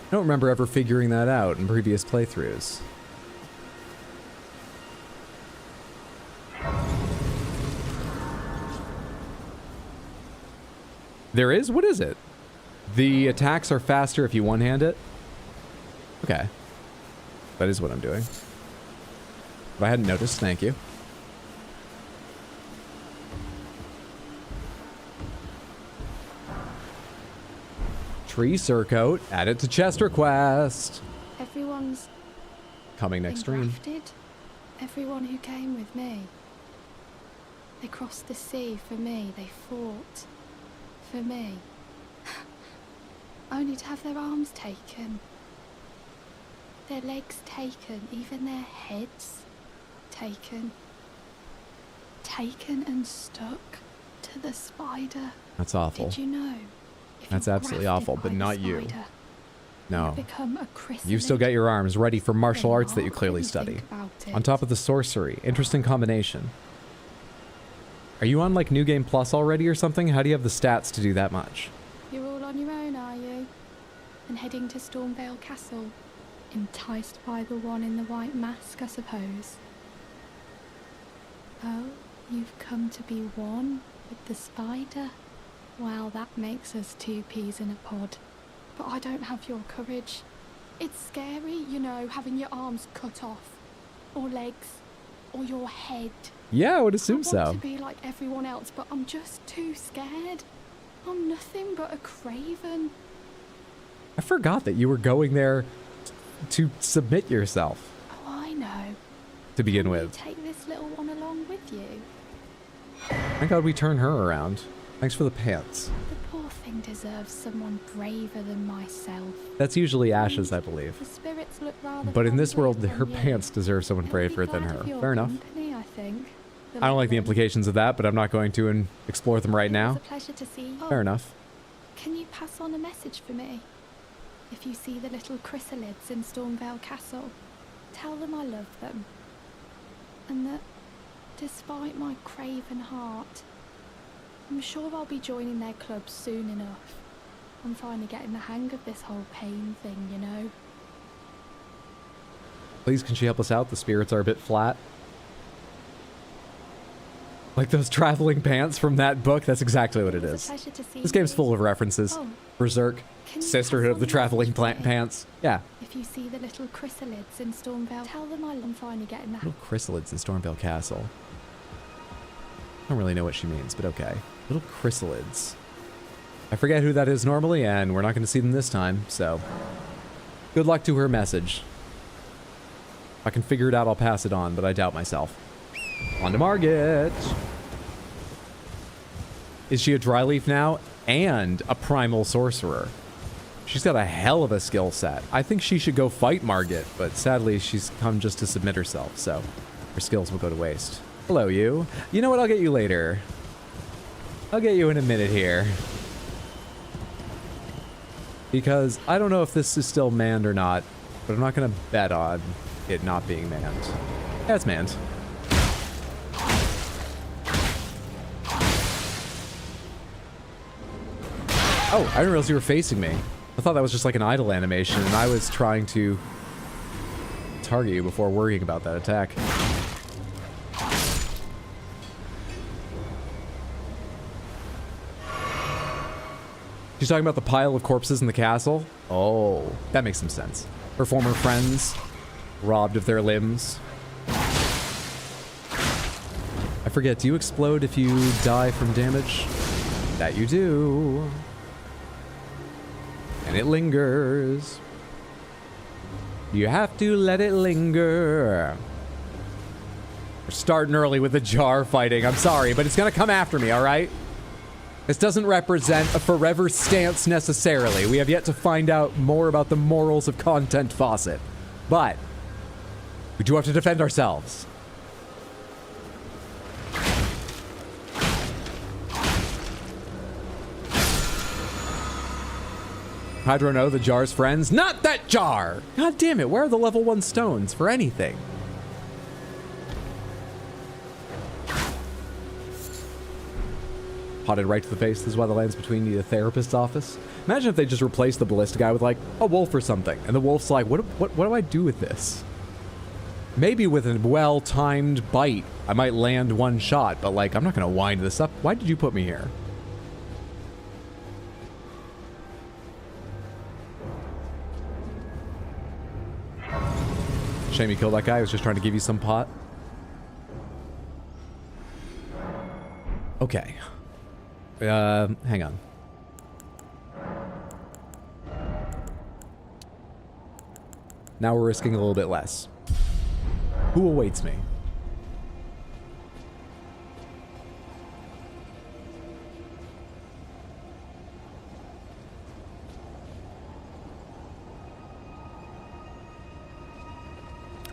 A: I don't remember ever figuring that out in previous playthroughs. There is? What is it? The attacks are faster if you one-hand it? Okay. That is what I'm doing. If I hadn't noticed, thank you. Tree Surcoat, add it to chest request.
J: Everyone's
A: Coming next stream.
J: grafted. Everyone who came with me. They crossed the sea for me. They fought for me. Only to have their arms taken. Their legs taken. Even their heads taken. Taken and stuck to the spider.
A: That's awful.
J: Did you know?
A: That's absolutely awful, but not you. No.
J: Become a chrysalid.
A: You still get your arms ready for martial
J: Then
A: arts that you
J: what
A: clearly
J: do you
A: study.
J: think about it?
A: On top of the sorcery. Interesting combination. Are you on like New Game Plus already or something? How do you have the stats to do that much?
J: You're all on your own, are you? And heading to Stormvale Castle? Enticed by the one in the white mask, I suppose. Oh, you've come to be one with the spider? Well, that makes us two peas in a pod. But I don't have your courage. It's scary, you know, having your arms cut off. Or legs. Or your head.
A: Yeah, I would assume
J: I want
A: so.
J: to be like everyone else, but I'm just too scared. I'm nothing but a craven.
A: I forgot that you were going there to submit yourself
J: Oh, I know.
A: to begin
J: Can you
A: with.
J: take this little one along with you?
A: Thank God we turn her around. Thanks for the pants.
J: The poor thing deserves someone braver than myself.
A: That's usually Ash's, I believe.
J: The spirits look rather
A: But in this world,
J: friendly
A: her
J: from you.
A: pants deserve someone
J: They'll be
A: braver than
J: glad
A: her.
J: of your
A: Fair enough.
J: company, I think.
A: I don't like the implications of that, but I'm not going to explore them right
J: It
A: now.
J: was a pleasure to see you.
A: Fair enough.
J: Can you pass on a message for me? If you see the little chrysalids in Stormvale Castle, tell them I love them. And that, despite my craven heart, I'm sure I'll be joining their club soon enough. I'm finally getting the hang of this whole pain thing, you know.
A: Please, can she help us out? The spirits are a bit flat. Like those traveling pants from that book. That's exactly what it
J: was a
A: is.
J: pleasure to see
A: This game's
J: you.
A: full of references.
J: Oh,
A: Berserk,
J: can you
A: Sisterhood
J: pass
A: of the
J: on the
A: Traveling
J: message to me?
A: Pants. Yeah.
J: If you see the little chrysalids in Stormvale, tell them I'm finally getting the
A: Little chrysalids in Stormvale Castle. I don't really know what she means, but okay. Little chrysalids. I forget who that is normally, and we're not going to see them this time, so... Good luck to her message. If I can figure it out, I'll pass it on, but I doubt myself. On to Margit! Is she a dry leaf now? And a primal sorcerer. She's got a hell of a skill set. I think she should go fight Margit, but sadly she's come just to submit herself, so her skills will go to waste. Hello, you. You know what? I'll get you later. I'll get you in a minute here. Because I don't know if this is still manned or not, but I'm not going to bet on it not being manned. Yeah, it's manned. Oh, I didn't realize you were facing me. I thought that was just like an idle animation, and I was trying to target you before worrying about that attack. She's talking about the pile of corpses in the castle? Oh, that makes some sense. Her former friends, robbed of their limbs. I forget, do you explode if you die from damage? That you do. And it lingers. You have to let it linger. We're starting early with the jar fighting. I'm sorry, but it's gonna come after me, alright? This doesn't represent a forever stance necessarily. We have yet to find out more about the morals of Content Faucet. But we do have to defend ourselves. Hydro know the jar's friends. Not that jar! God damn it, where are the level 1 stones for anything? Potted right to the face. This is why the land's between the therapist's office. Imagine if they just replaced the ballista guy with like a wolf or something. And the wolf's like, what do I do with this? Maybe with a well-timed bite, I might land one shot, but like, I'm not gonna wind this up. Why did you put me here? Shame you killed that guy. I was just trying to give you some pot. Okay. Hang on. Now we're risking a little bit less. Who awaits me?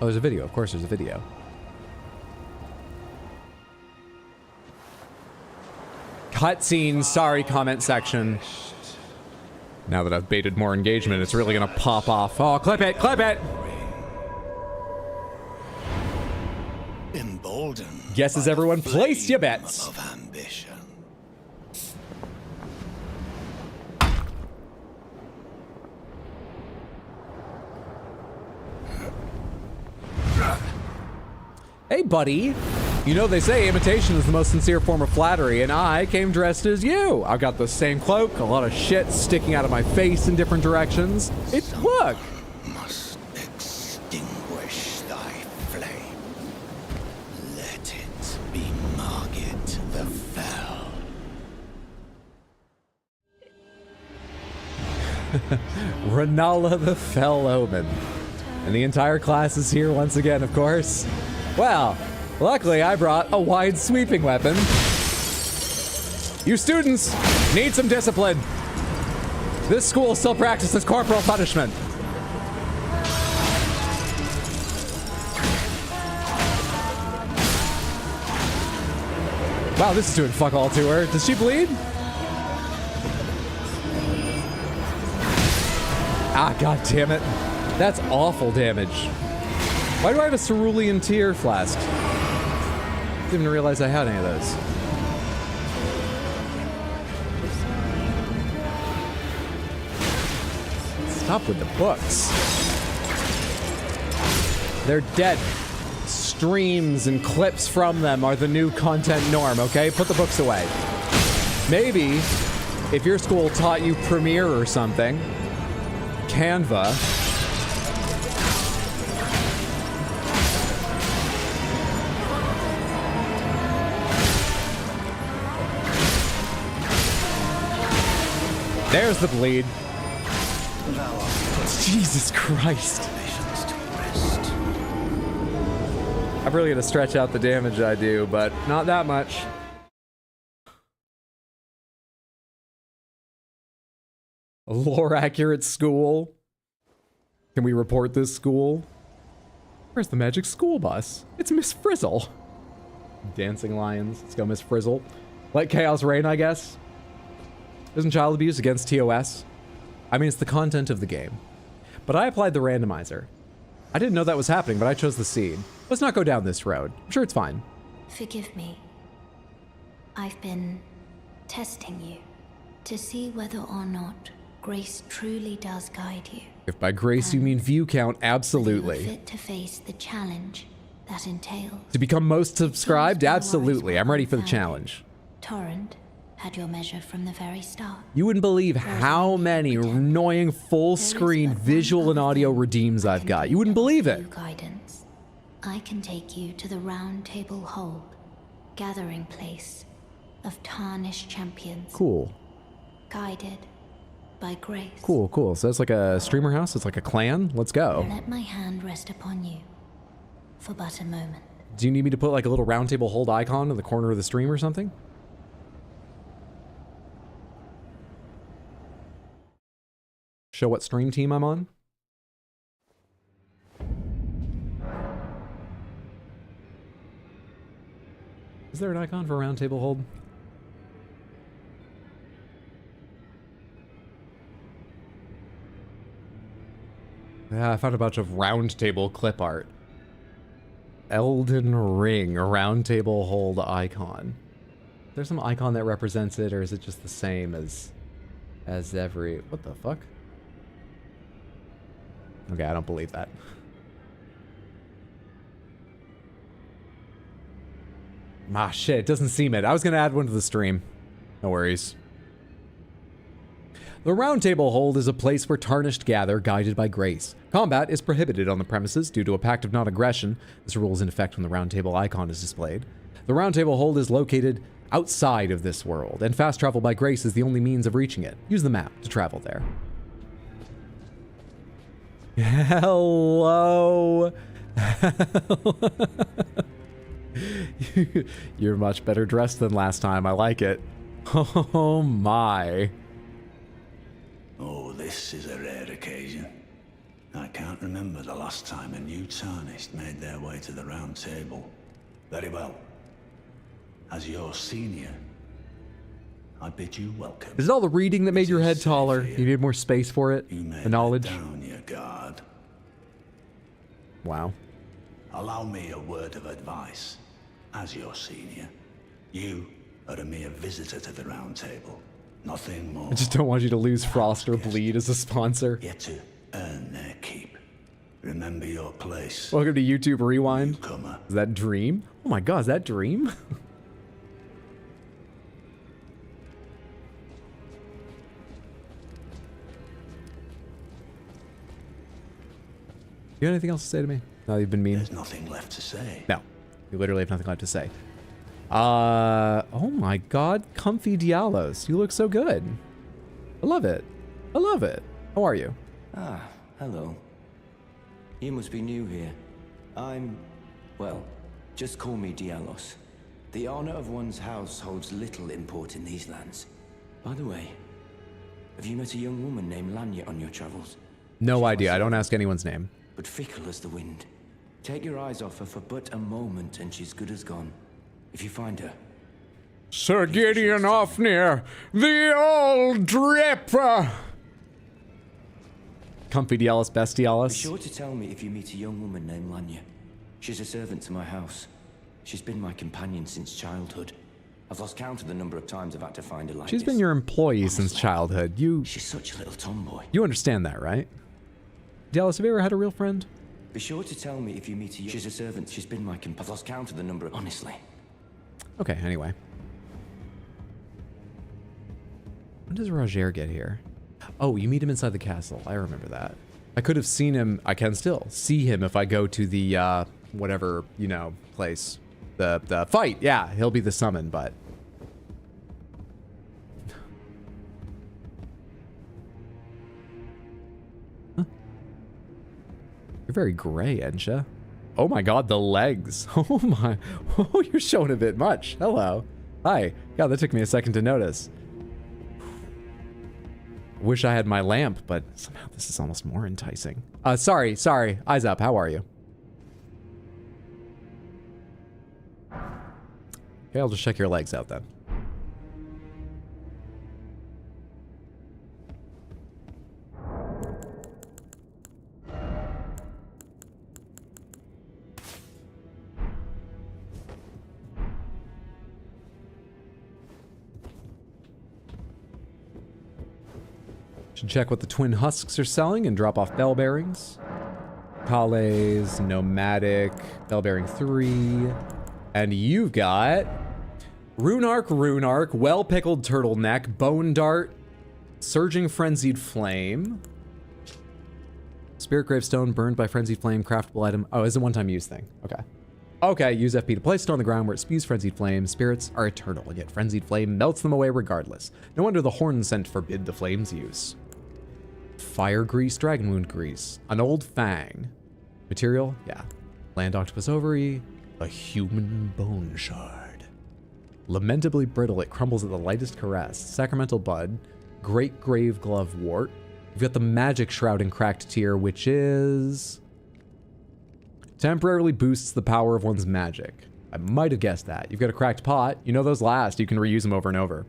A: Oh, there's a video. Of course there's a video. Cutscene, sorry, comment section. Now that I've baited more engagement, it's really gonna pop off. Oh, clip it, clip it!
G: Emboldened.
A: Guesses everyone, place your bets.
G: Of ambition.
A: Hey, buddy. You know they say imitation is the most sincere form of flattery, and I came dressed as you. I've got the same cloak, a lot of shit sticking out of my face in different directions. It's look.
G: Must extinguish thy flame. Let it be Margit the Fell.
A: Renala the Fell Omen. And the entire class is here once again, of course. Well, luckily I brought a wide sweeping weapon. You students need some discipline. This school still practices corporal punishment. Wow, this is doing fuck all to her. Does she bleed? Ah, god damn it. That's awful damage. Why do I have a cerulean tear flask? Didn't even realize I had any of those. Stop with the books. They're dead. Streams and clips from them are the new content norm, okay? Put the books away. Maybe if your school taught you Premiere or something, Canva, there's the bleed. Jesus Christ. I'm really gonna stretch out the damage I do, but not that much. A lore-accurate school. Can we report this school? Where's the magic school bus? It's Miss Frizzle. Dancing lions. Let's go, Miss Frizzle. Let chaos reign, I guess. Isn't child abuse against TOS? I mean, it's the content of the game. But I applied the randomizer. I didn't know that was happening, but I chose the seed. Let's not go down this road. I'm sure it's fine.
E: Forgive me. I've been testing you to see whether or not grace truly does guide you.
A: If by grace you mean view count,
E: You're
A: absolutely.
E: fit to face the challenge that entails.
A: To become most subscribed, absolutely. I'm ready for the challenge.
E: Torrent had your measure from the very start.
A: You wouldn't believe how many annoying full screen visual and audio redeems I've got. You wouldn't believe it.
E: Guidance. I can take you to the Round Table Hold, gathering place of tarnished champions.
A: Cool.
E: Guided by grace.
A: Cool, cool. So that's like a streamer house? It's like a clan? Let's go.
E: Let my hand rest upon you for but a moment.
A: Do you need me to put like a little round table hold icon in the corner of the stream or something? Show what stream team I'm on? Is there an icon for round table hold? Yeah, I found a bunch of round table clip art. Elden Ring, a round table hold icon. There's some icon that represents it, or is it just the same as every... What the fuck? Okay, I don't believe that. Ah, shit, it doesn't seem it. I was gonna add one to the stream. No worries. The Round Table Hold is a place where tarnished gather, guided by grace. Combat is prohibited on the premises due to a pact of non-aggression. This rule is in effect when the Round Table icon is displayed. The Round Table Hold is located outside of this world, and fast travel by grace is the only means of reaching it. Use the map to travel there. Hello. You're much better dressed than last time. I like it. Oh my.
D: Oh, this is a rare occasion. I can't remember the last time a new tarnished made their way to the round table. Very well. As your senior, I bid you welcome.
A: Is it all the reading that made your head taller? You needed more space for it? The knowledge?
D: Down your guard.
A: Wow.
D: Allow me a word of advice. As your senior, you are a mere visitor to the round table. Nothing more.
A: I just don't want you to lose Frost or Bleed as a sponsor.
D: Yet to earn their keep. Remember your place.
A: Welcome to YouTube Rewind.
D: Newcomer.
A: Is that Dream? Oh my god, is that Dream? You got anything else to say to me? No, you've been mean.
D: There's nothing left to say.
A: No, you literally have nothing left to say. Oh my god, comfy Dialos. You look so good. I love it. I love it. How are you?
K: Ah, hello. You must be new here. Well, just call me Dialos. The honor of one's house holds little import in these lands. By the way, have you met a young woman named Lanya on your travels?
A: No idea. I don't ask anyone's name.
K: But fickle as the wind. Take your eyes off her for but a moment and she's good as gone. If you find her...
F: Sir Gideon Ofnir, the old dripper!
A: Comfy Dialos, best Dialos.
K: Be sure to tell me if you meet a young woman named Lanya. She's a servant to my house. She's been my companion since childhood. I've lost count of the number of times I've had to find her like
A: She's
K: this.
A: been your employee since childhood.
K: She's such a little tomboy.
A: You understand that, right? Dialos, have you ever had a real friend?
K: Be sure to tell me if you meet a... She's a servant. She's been my companion. I've lost count of the number of... Honestly.
A: Okay, anyway. When does Roger get here? Oh, you meet him inside the castle. I remember that. I could have seen him. I can still see him if I go to the, whatever, you know, place. The fight. Yeah, he'll be the summon, but... Huh? You're very gray, Ensha. Oh my god, the legs. Oh my. Oh, you're showing a bit much. Hello. Hi. God, that took me a second to notice. Wish I had my lamp, but somehow this is almost more enticing. Sorry. Eyes up. How are you? Okay, I'll just check your legs out then. Should check what the twin husks are selling and drop off bell bearings. Kale's, nomadic, bell bearing 3. And you've got Runark, well-pickled turtleneck, bone dart, surging frenzied flame, spirit gravestone, burned by frenzied flame, craftable item. Oh, it's a one-time use thing. Okay. Okay, use FP to place it on the ground where it spews frenzied flame. Spirits are eternal, and yet frenzied flame melts them away regardless. No wonder the horn scent forbid the flame's use. Fire grease, dragon wound grease, an old fang. Material, yeah. Land octopus ovary, a human bone shard. Lamentably brittle, it crumbles at the lightest caress. Sacramental bud, great grave glove wart. You've got the magic shroud in cracked tier, which is temporarily boosts the power of one's magic. I might have guessed that. You've got a cracked pot. You know those last. You can reuse them over and over.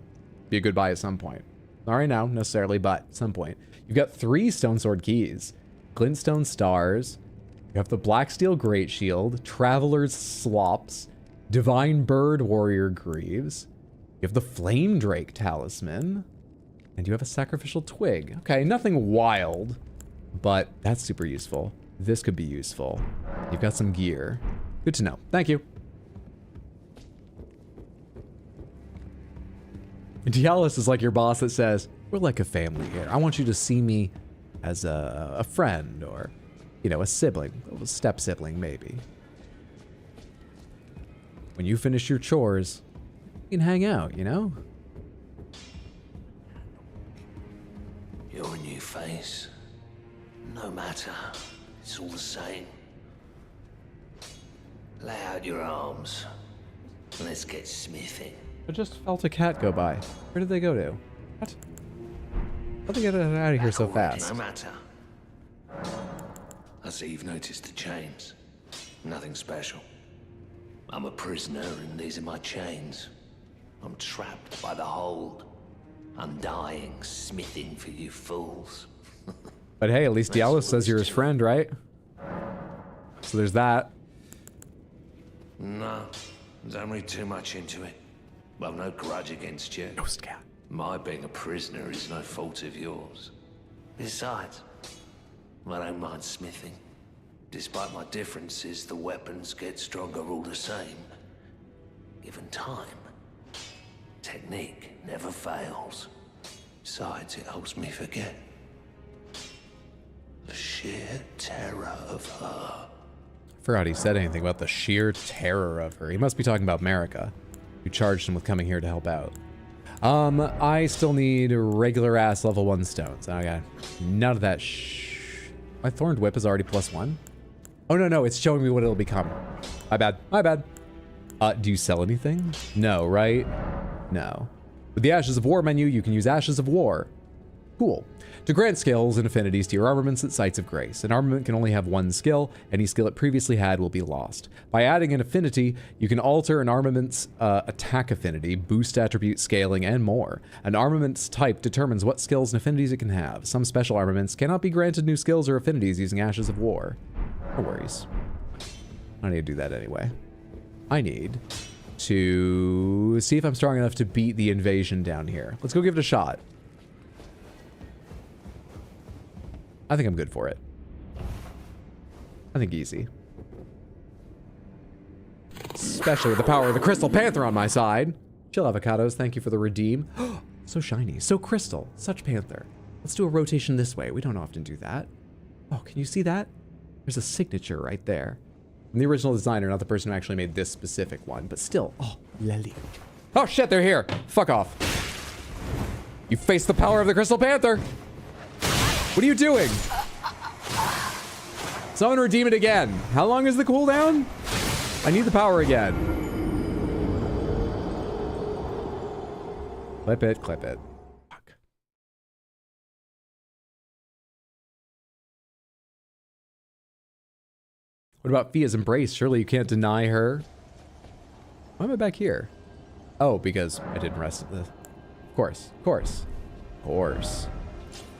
A: Be a good buy at some point. Not right now, necessarily, but at some point. You've got 3 stone sword keys. Glintstone stars. You have the black steel great shield. Traveler's slops. Divine bird warrior greaves. You have the flame drake talisman. And you have a sacrificial twig. Okay, nothing wild, but that's super useful. This could be useful. You've got some gear. Good to know. Thank you. Dialis is like your boss that says, we're like a family here. I want you to see me as a friend or, you know, a sibling, a step sibling maybe. When you finish your chores, you can hang out, you know?
H: You're a new face. No matter. It's all the same. Lay out your arms. Let's get smithing.
A: I just felt a cat go by. Where did they go to? What? How'd they get out of here so fast?
H: No matter. I see you've noticed the chains. Nothing special. I'm a prisoner and these are my chains. I'm trapped by the hold. I'm dying, smithing for you fools.
A: But hey, at least Diallo says you're his friend, right? So there's that.
H: No, don't read too much into it. I've no grudge against you.
A: Ghost cat.
H: My being a prisoner is no fault of yours. Besides, I don't mind smithing. Despite my differences, the weapons get stronger all the same. Given time, technique never fails. Besides, it helps me forget the sheer terror of her.
A: I forgot he said anything about the sheer terror of her. He must be talking about America, who charged him with coming here to help out. I still need regular ass level 1 stones. I got none of that My Thorned Whip is already +1. Oh, no, it's showing me what it'll become. My bad. Do you sell anything? No, right? No. With the Ashes of War menu, you can use Ashes of War. Cool. To grant skills and affinities to your armaments at Sites of Grace. An armament can only have 1 skill. Any skill it previously had will be lost. By adding an affinity, you can alter an armament's attack affinity, boost attribute scaling, and more. An armament's type determines what skills and affinities it can have. Some special armaments cannot be granted new skills or affinities using Ashes of War. No worries. I don't need to do that anyway. I need to see if I'm strong enough to beat the invasion down here. Let's go give it a shot. I think I'm good for it. I think easy. Especially with the power of the Crystal Panther on my side. Chill avocados, thank you for the redeem. So shiny, so crystal, such panther. Let's do a rotation this way. We don't often do that. Oh, can you see that? There's a signature right there. I'm the original designer, not the person who actually made this specific one, but still. Oh, lily. Oh shit, they're here. Fuck off. You face the power of the Crystal Panther. What are you doing? Someone redeem it again. How long is the cooldown? I need the power again. Clip it, clip it. Fuck. What about Fia's embrace? Surely you can't deny her. Why am I back here? Oh, because I didn't rest at the... Of course.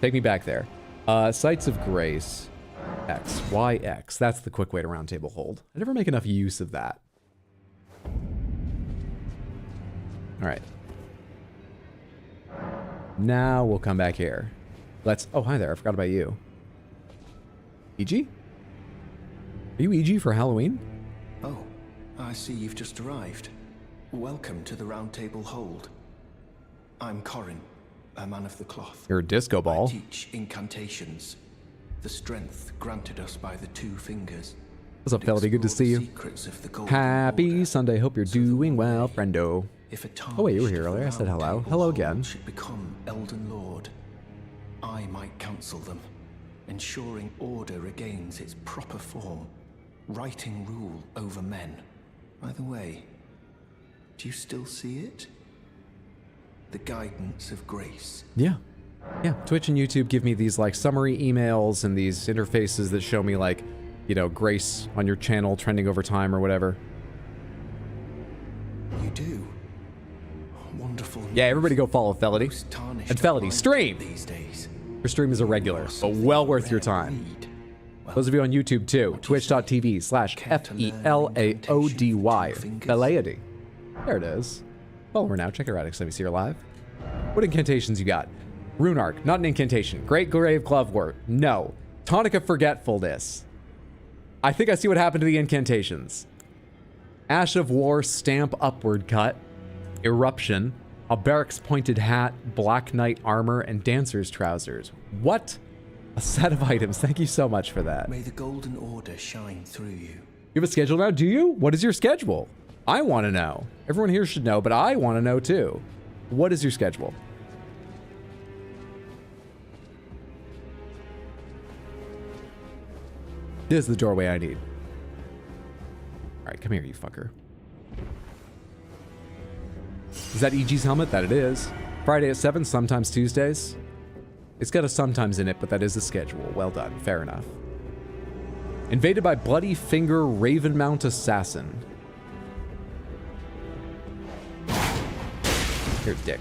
A: Take me back there. Sites of Grace. X. Y, X. That's the quick way to round table hold. I never make enough use of that. Alright. Now we'll come back here. Let's... Oh, hi there. I forgot about you. EG? Are you EG for Halloween?
K: Oh, I see you've just arrived. Welcome to the Round Table Hold. I'm Corin, a man of the cloth.
A: You're a disco ball.
K: I teach incantations, the strength granted us by the two fingers.
A: What's up, Feldy? Good to see you. Happy Sunday. Hope you're doing well, friendo. Oh wait, you were here earlier. I said hello. Hello again.
K: Should become Elden Lord. I might counsel them, ensuring order regains its proper form, righting rule over men. By the way, do you still see it? The guidance of grace.
A: Yeah. Yeah. Twitch and YouTube give me these like summary emails and these interfaces that show me like, you know, grace on your channel trending over time or whatever.
K: You do. Wonderful.
A: Yeah, everybody go follow Felody. And Felody, stream!
K: These days.
A: Your stream is irregular, but well worth your time. Those of you on YouTube too, twitch.tv/FELAODY. Felaody. There it is. Follow her now. Check her out next time you see her live. What incantations you got? Rune Arc, not an incantation. Great Grave Glove Work, no. Tonic of Forgetfulness. I think I see what happened to the incantations. Ash of War, Stamp Upward Cut, Eruption, a Barrack's Pointed Hat, Black Knight Armor, and Dancer's Trousers. What a set of items. Thank you so much for that.
K: May the Golden Order shine through you.
A: You have a schedule now, do you? What is your schedule? I want to know. Everyone here should know, but I want to know too. What is your schedule? This is the doorway I need. All right, come here, you fucker. Is that EG's helmet? That it is. Friday at 7, sometimes Tuesdays. It's got a sometimes in it, but that is the schedule. Well done. Fair enough. Invaded by Bloody Finger Ravenmount Assassin. Here, dick.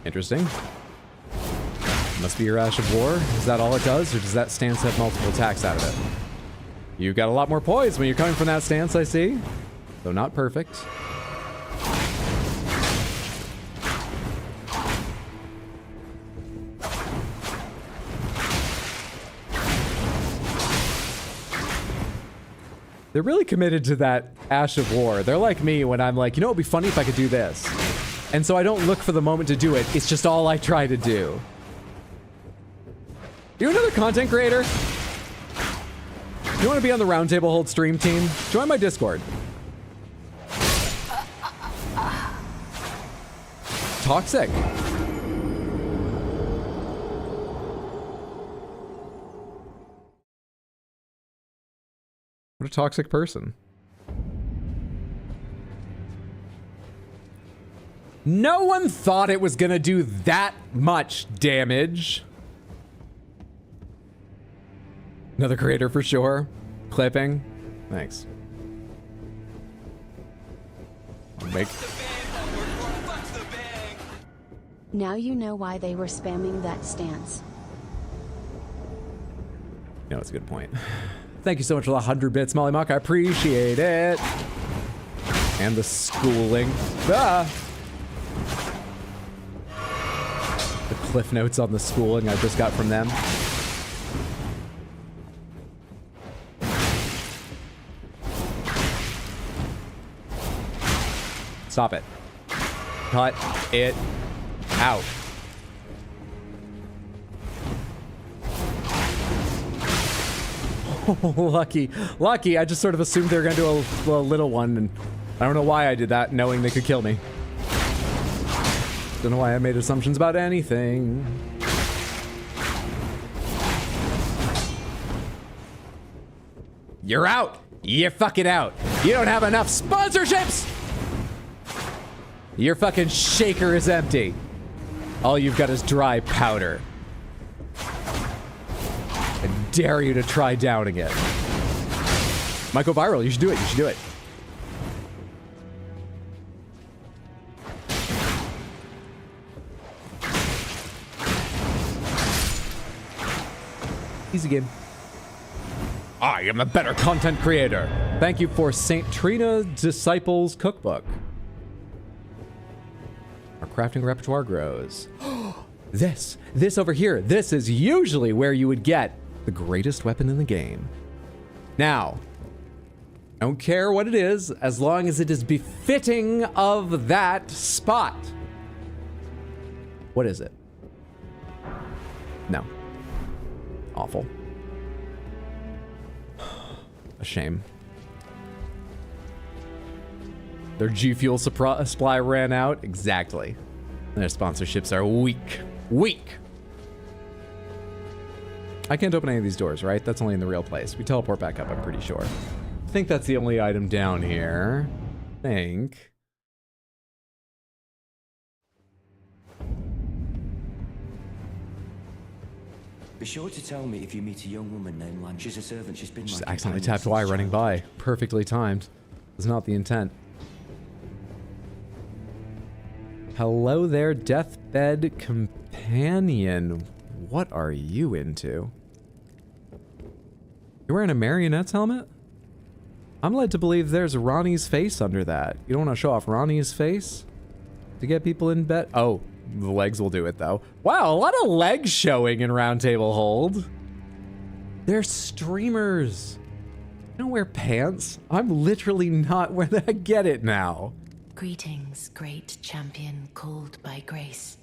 A: Interesting. Must be your Ash of War. Is that all it does, or does that stance have multiple attacks out of it? You got a lot more poise when you're coming from that stance, I see. Though not perfect. They're really committed to that Ash of War. They're like me when I'm like, you know, it'd be funny if I could do this. And so I don't look for the moment to do it. It's just all I try to do. You another content creator? You want to be on the Roundtable Hold stream team? Join my Discord. Toxic. What a toxic person. No one thought it was gonna do that much damage. Another creator for sure. Clipping. Thanks. Make.
C: Now you know why they were spamming that stance.
A: No, it's a good point. Thank you so much for the 100 bits, Molly Mock. I appreciate it. And the schooling. Ah! The cliff notes on the schooling I just got from them. Stop it. Cut it out. Lucky. Lucky. I just sort of assumed they were going to do a little one, and I don't know why I did that, knowing they could kill me. Don't know why I made assumptions about anything. You're out. You're fucking out. You don't have enough sponsorships. Your fucking shaker is empty. All you've got is dry powder. I dare you to try downing it. Might go viral. You should do it. You should do it. Easy game. I am a better content creator. Thank you for St. Trina Disciples Cookbook. Our crafting repertoire grows. This over here, this is usually where you would get the greatest weapon in the game. Now, I don't care what it is, as long as it is befitting of that spot. What is it? No. Awful. A shame. Their G Fuel supply ran out. Exactly. And their sponsorships are weak. Weak! I can't open any of these doors, right? That's only in the real place. We teleport back up, I'm pretty sure. I think that's the only item down here. Think.
K: Be sure to tell me if you meet a young woman named Lan. She's a servant. She's been
A: Just
K: my
A: accidentally
K: companion
A: tapped Y
K: since
A: running by. Perfectly timed. Was not the intent. Hello there, deathbed companion. What are you into? You're wearing a marionette's helmet? I'm led to believe there's Ronnie's face under that. You don't want to show off Ronnie's face to get people in bed? Oh, the legs will do it though. Wow, a lot of legs showing in Round Table Hold. They're streamers. You don't wear pants? I'm literally not where I get it now.
L: Greetings, great champion called by grace.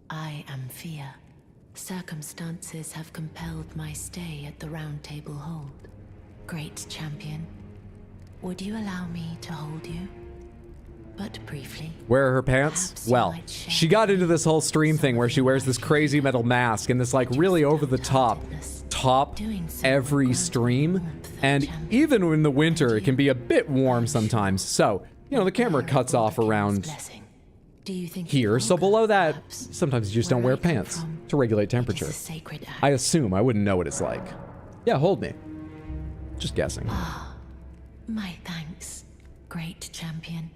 L: I am Fia. Circumstances have compelled my stay at the Round Table Hold. Great champion, would you allow me to hold you? But briefly.
A: Wear her pants? Well, she got into this whole stream thing where she wears this crazy metal mask and this like really over the top every stream. And even in the winter, it can be a bit warm sometimes. So, you know, the camera cuts off around here. So below that, sometimes you just don't wear pants to regulate temperature. I assume I wouldn't know what it's like. Yeah, hold me. Just guessing.
L: Ah, my thanks, great champion.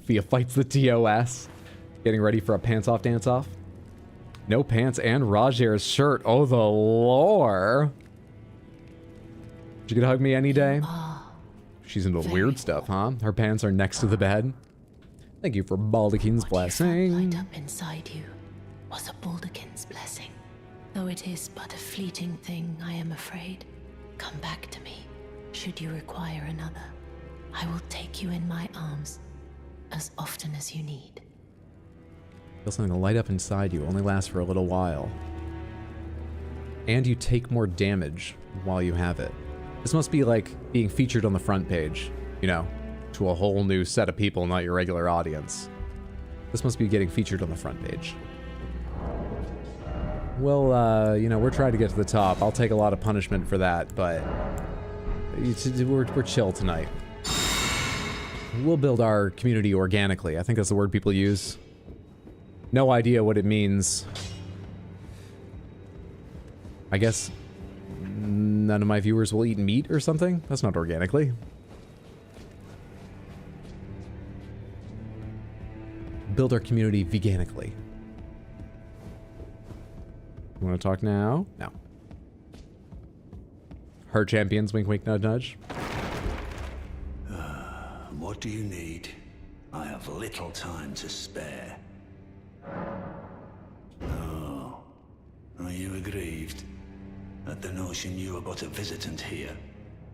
A: Fia fights the TOS. Getting ready for a pants-off dance-off. No pants and Roger's shirt. Oh, the lore. She could hug me any day. She's into weird stuff, huh? Her pants are next to the bed. Thank you for Baldekin's blessing.
L: Light up inside you was a Baldekin's blessing. Though it is but a fleeting thing, I am afraid. Come back to me, should you require another. I will take you in my arms as often as you need.
A: Feel something to light up inside you, only lasts for a little while. And you take more damage while you have it. This must be like being featured on the front page, you know, to a whole new set of people, not your regular audience. This must be getting featured on the front page. Well, you know, we're trying to get to the top. I'll take a lot of punishment for that, but we're chill tonight. We'll build our community organically. I think that's the word people use. No idea what it means. I guess none of my viewers will eat meat or something? That's not organically. Build our community veganically. You want to talk now? No. Her champions, wink, wink, nudge, nudge.
D: What do you need? I have little time to spare. Oh, are you aggrieved at the notion you are but a visitant here?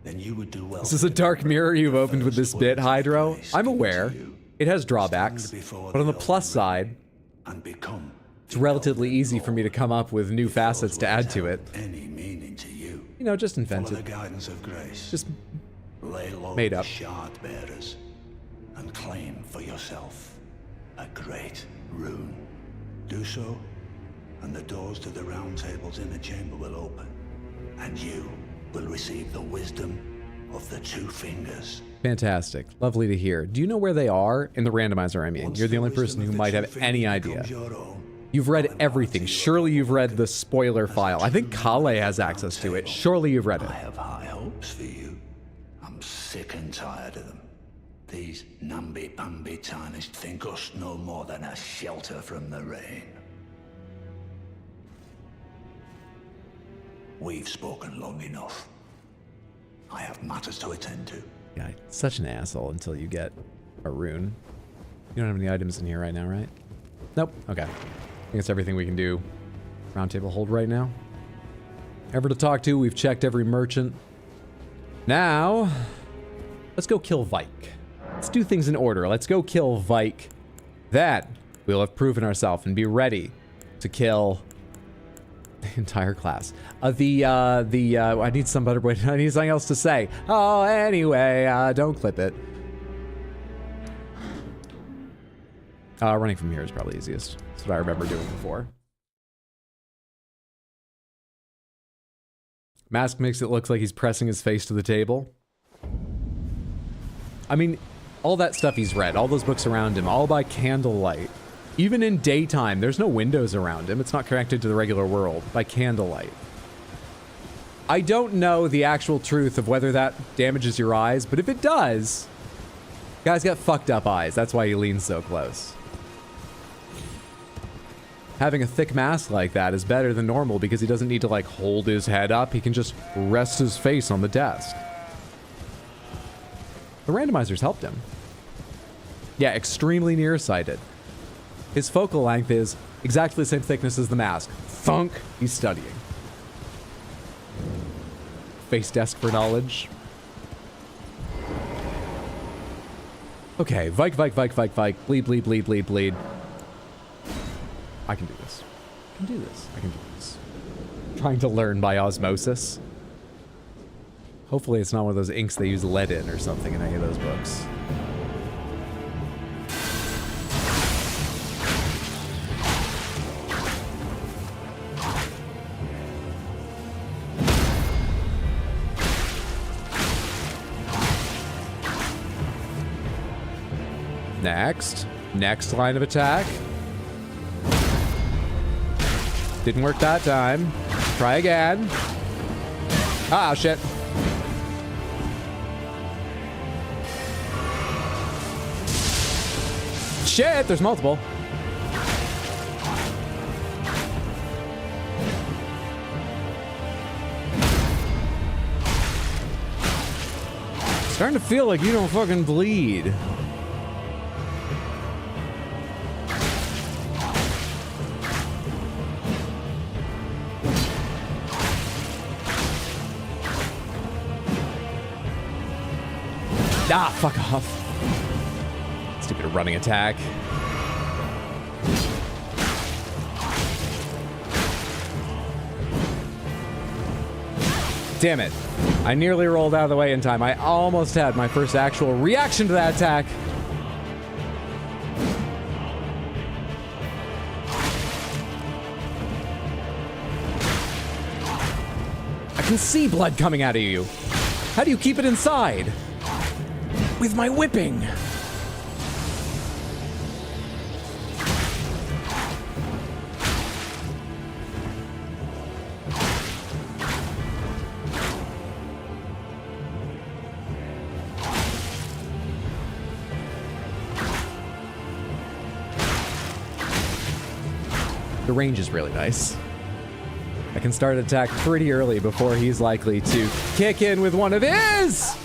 D: Then you would do well.
A: This is a dark mirror you've opened with this bit, Hydro. I'm aware. It has drawbacks, but on the plus side, it's relatively easy for me to come up with new facets to add to it.
D: Any meaning to you?
A: You know, just invented.
D: Follow the guidance of grace.
A: Just
D: lay low
A: made up.
D: The shard bearers and claim for yourself a great rune. Do so, and the doors to the Round Table's inner chamber will open, and you will receive the wisdom of the Two Fingers.
A: Fantastic. Lovely to hear. Do you know where they are? In the randomizer, I mean. You're the only person who might have any idea. You've read everything. Surely you've read the spoiler file. I think Kale has access to it. Surely you've read it.
D: I have high hopes for you. I'm sick and tired of them. These namby-pamby tarnished think us no more than a shelter from the rain. We've spoken long enough. I have matters to attend to.
A: Yeah, such an asshole until you get a rune. You don't have any items in here right now, right? Nope. Okay. I think it's everything we can do. Round table hold right now. Ever to talk to. We've checked every merchant. Now, let's go kill Vike. Let's do things in order. Let's go kill Vike. Then we'll have proven ourselves and be ready to kill the entire class. I need some better way. I need something else to say. Oh, anyway, don't clip it. Running from here is probably easiest. That's what I remember doing before. Mask makes it look like he's pressing his face to the table. I mean, all that stuff he's read, all those books around him, all by candlelight. Even in daytime, there's no windows around him. It's not connected to the regular world. By candlelight. I don't know the actual truth of whether that damages your eyes, but if it does, guy's got fucked up eyes. That's why he leans so close. Having a thick mask like that is better than normal because he doesn't need to like hold his head up. He can just rest his face on the desk. The randomizers helped him. Yeah, extremely nearsighted. His focal length is exactly the same thickness as the mask. Thunk! He's studying. Face desk for knowledge. Okay, Vike. Bleed. I can do this. I can do this. Trying to learn by osmosis. Hopefully it's not one of those inks they use lead in or something in any of those books. Next line of attack. Didn't work that time. Try again. Ah, shit. Shit, there's multiple. Starting to feel like you don't fucking bleed. Ah, fuck off. Stupid running attack. Damn it. I nearly rolled out of the way in time. I almost had my first actual reaction to that attack. I can see blood coming out of you. How do you keep it inside? With my whipping. The range is really nice. I can start an attack pretty early before he's likely to kick in with one of his.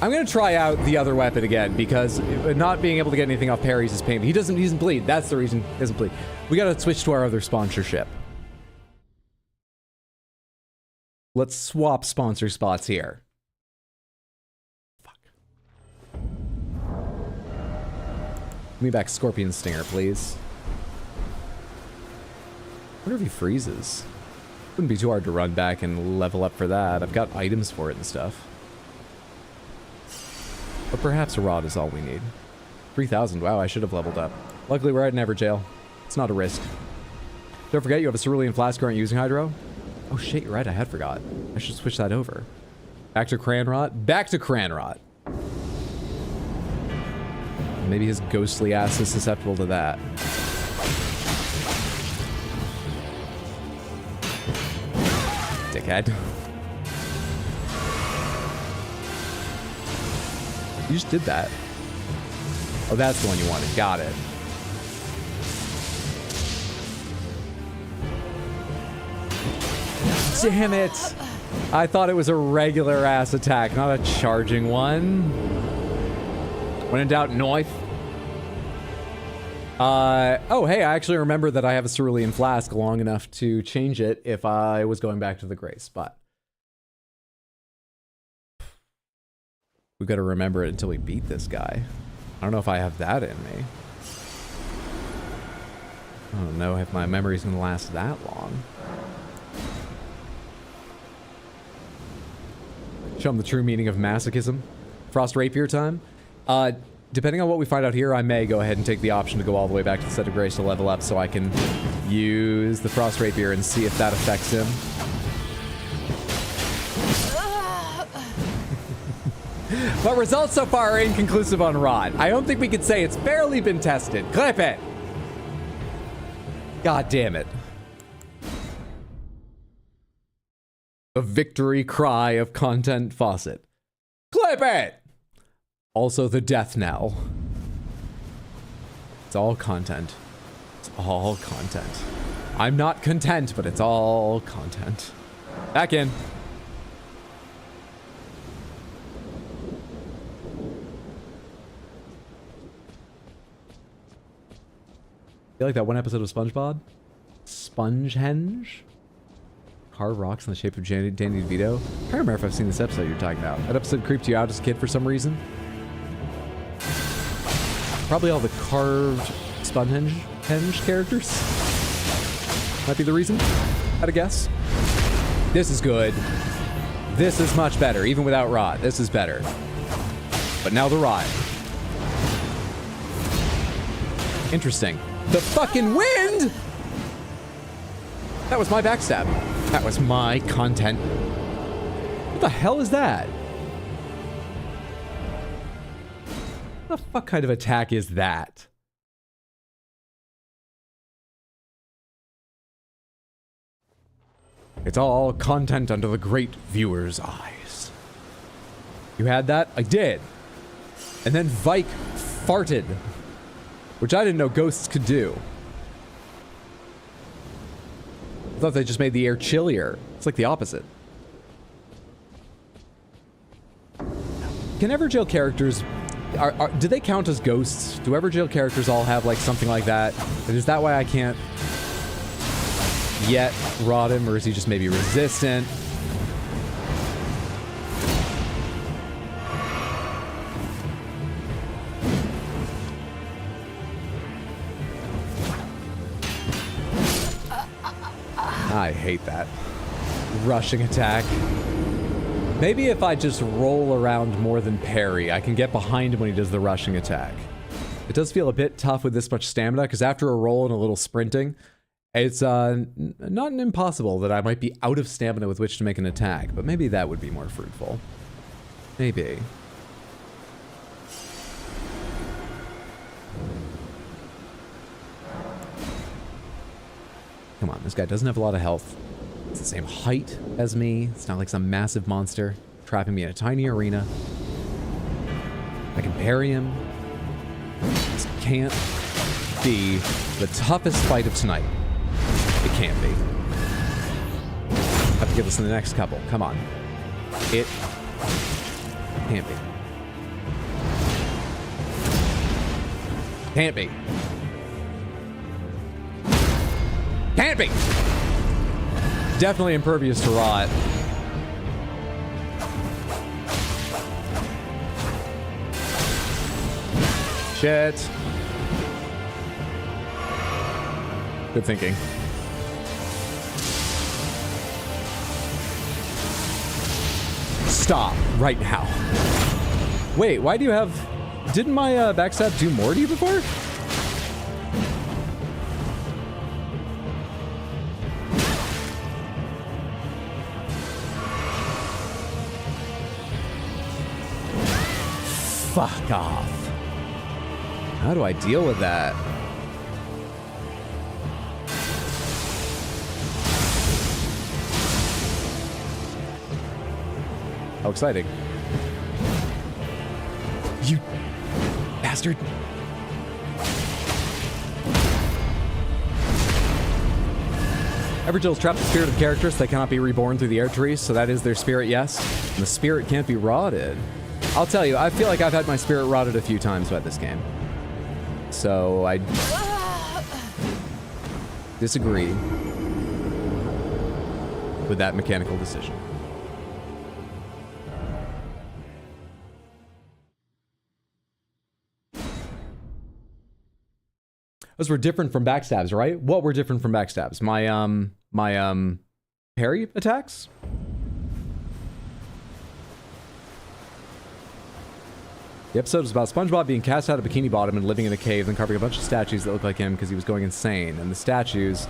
A: I'm gonna try out the other weapon again because not being able to get anything off parries is painful. He doesn't bleed. That's the reason he doesn't bleed. We gotta switch to our other sponsorship. Let's swap sponsor spots here. Fuck. Give me back Scorpion Stinger, please. I wonder if he freezes. Wouldn't be too hard to run back and level up for that. I've got items for it and stuff. But perhaps a rod is all we need. 3,000. Wow, I should have leveled up. Luckily, we're at Never Jail. It's not a risk. Don't forget, you have a cerulean flask. Aren't using hydro? Oh shit, you're right. I had forgot. I should switch that over. Back to Cranrot. Back to Cranrot. Maybe his ghostly ass is susceptible to that. Dickhead. You just did that. Oh, that's the one you wanted. Got it. Damn it! I thought it was a regular ass attack, not a charging one. When in doubt, knife. Oh, hey, I actually remember that I have a cerulean flask long enough to change it if I was going back to the Grace, but we've got to remember it until we beat this guy. I don't know if I have that in me. I don't know if my memory's gonna last that long. Show them the true meaning of masochism. Frost Rapier time. Depending on what we find out here, I may go ahead and take the option to go all the way back to the Set of Grace to level up so I can use the Frost Rapier and see if that affects him. But results so far are inconclusive on Rod. I don't think we could say it's barely been tested. Clip it! God damn it. The victory cry of Content Faucet. Clip it! Also the death knell. It's all content. It's all content. I'm not content, but it's all content. Back in. You like that one episode of SpongeBob? Spongehenge? Carve rocks in the shape of Danny DeVito? I can't remember if I've seen this episode you're talking about. That episode creeped you out as a kid for some reason? Probably all the carved Spongehenge characters. Might be the reason. I'd a guess. This is good. This is much better, even without Rod. This is better. But now the Rod. Interesting. The fucking wind! That was my backstab. That was my content. What the hell is that? What the fuck kind of attack is that? It's all content under the great viewer's eyes. You had that? I did. And then Vike farted, which I didn't know ghosts could do. I thought they just made the air chillier. It's like the opposite. Can Everjail characters... do they count as ghosts? Do Everjail characters all have like something like that? And is that why I can't yet rot him, or is he just maybe resistant? I hate that. Rushing attack. Maybe if I just roll around more than parry, I can get behind him when he does the rushing attack. It does feel a bit tough with this much stamina, because after a roll and a little sprinting, it's not impossible that I might be out of stamina with which to make an attack, but maybe that would be more fruitful. Maybe. Come on, this guy doesn't have a lot of health. It's the same height as me. It's not like some massive monster trapping me in a tiny arena. I can parry him. This can't be the toughest fight of tonight. It can't be. Have to give us in the next couple. Come on. It can't be. Can't be. Can't be! Definitely impervious to rot. Shit. Good thinking. Stop right now. Wait, why do you have... Didn't my backstab do more to you before? Fuck off. How do I deal with that? How exciting. You bastard. Evergil's trapped the spirit of characters. They cannot be reborn through the air trees, so that is their spirit, yes. And the spirit can't be rotted. I'll tell you, I feel like I've had my spirit rotted a few times by this game. So I disagree with that mechanical decision. Those were different from backstabs, right? What were different from backstabs? My parry attacks? The episode was about SpongeBob being cast out of Bikini Bottom and living in a cave, then carving a bunch of statues that looked like him because he was going insane. And the statues...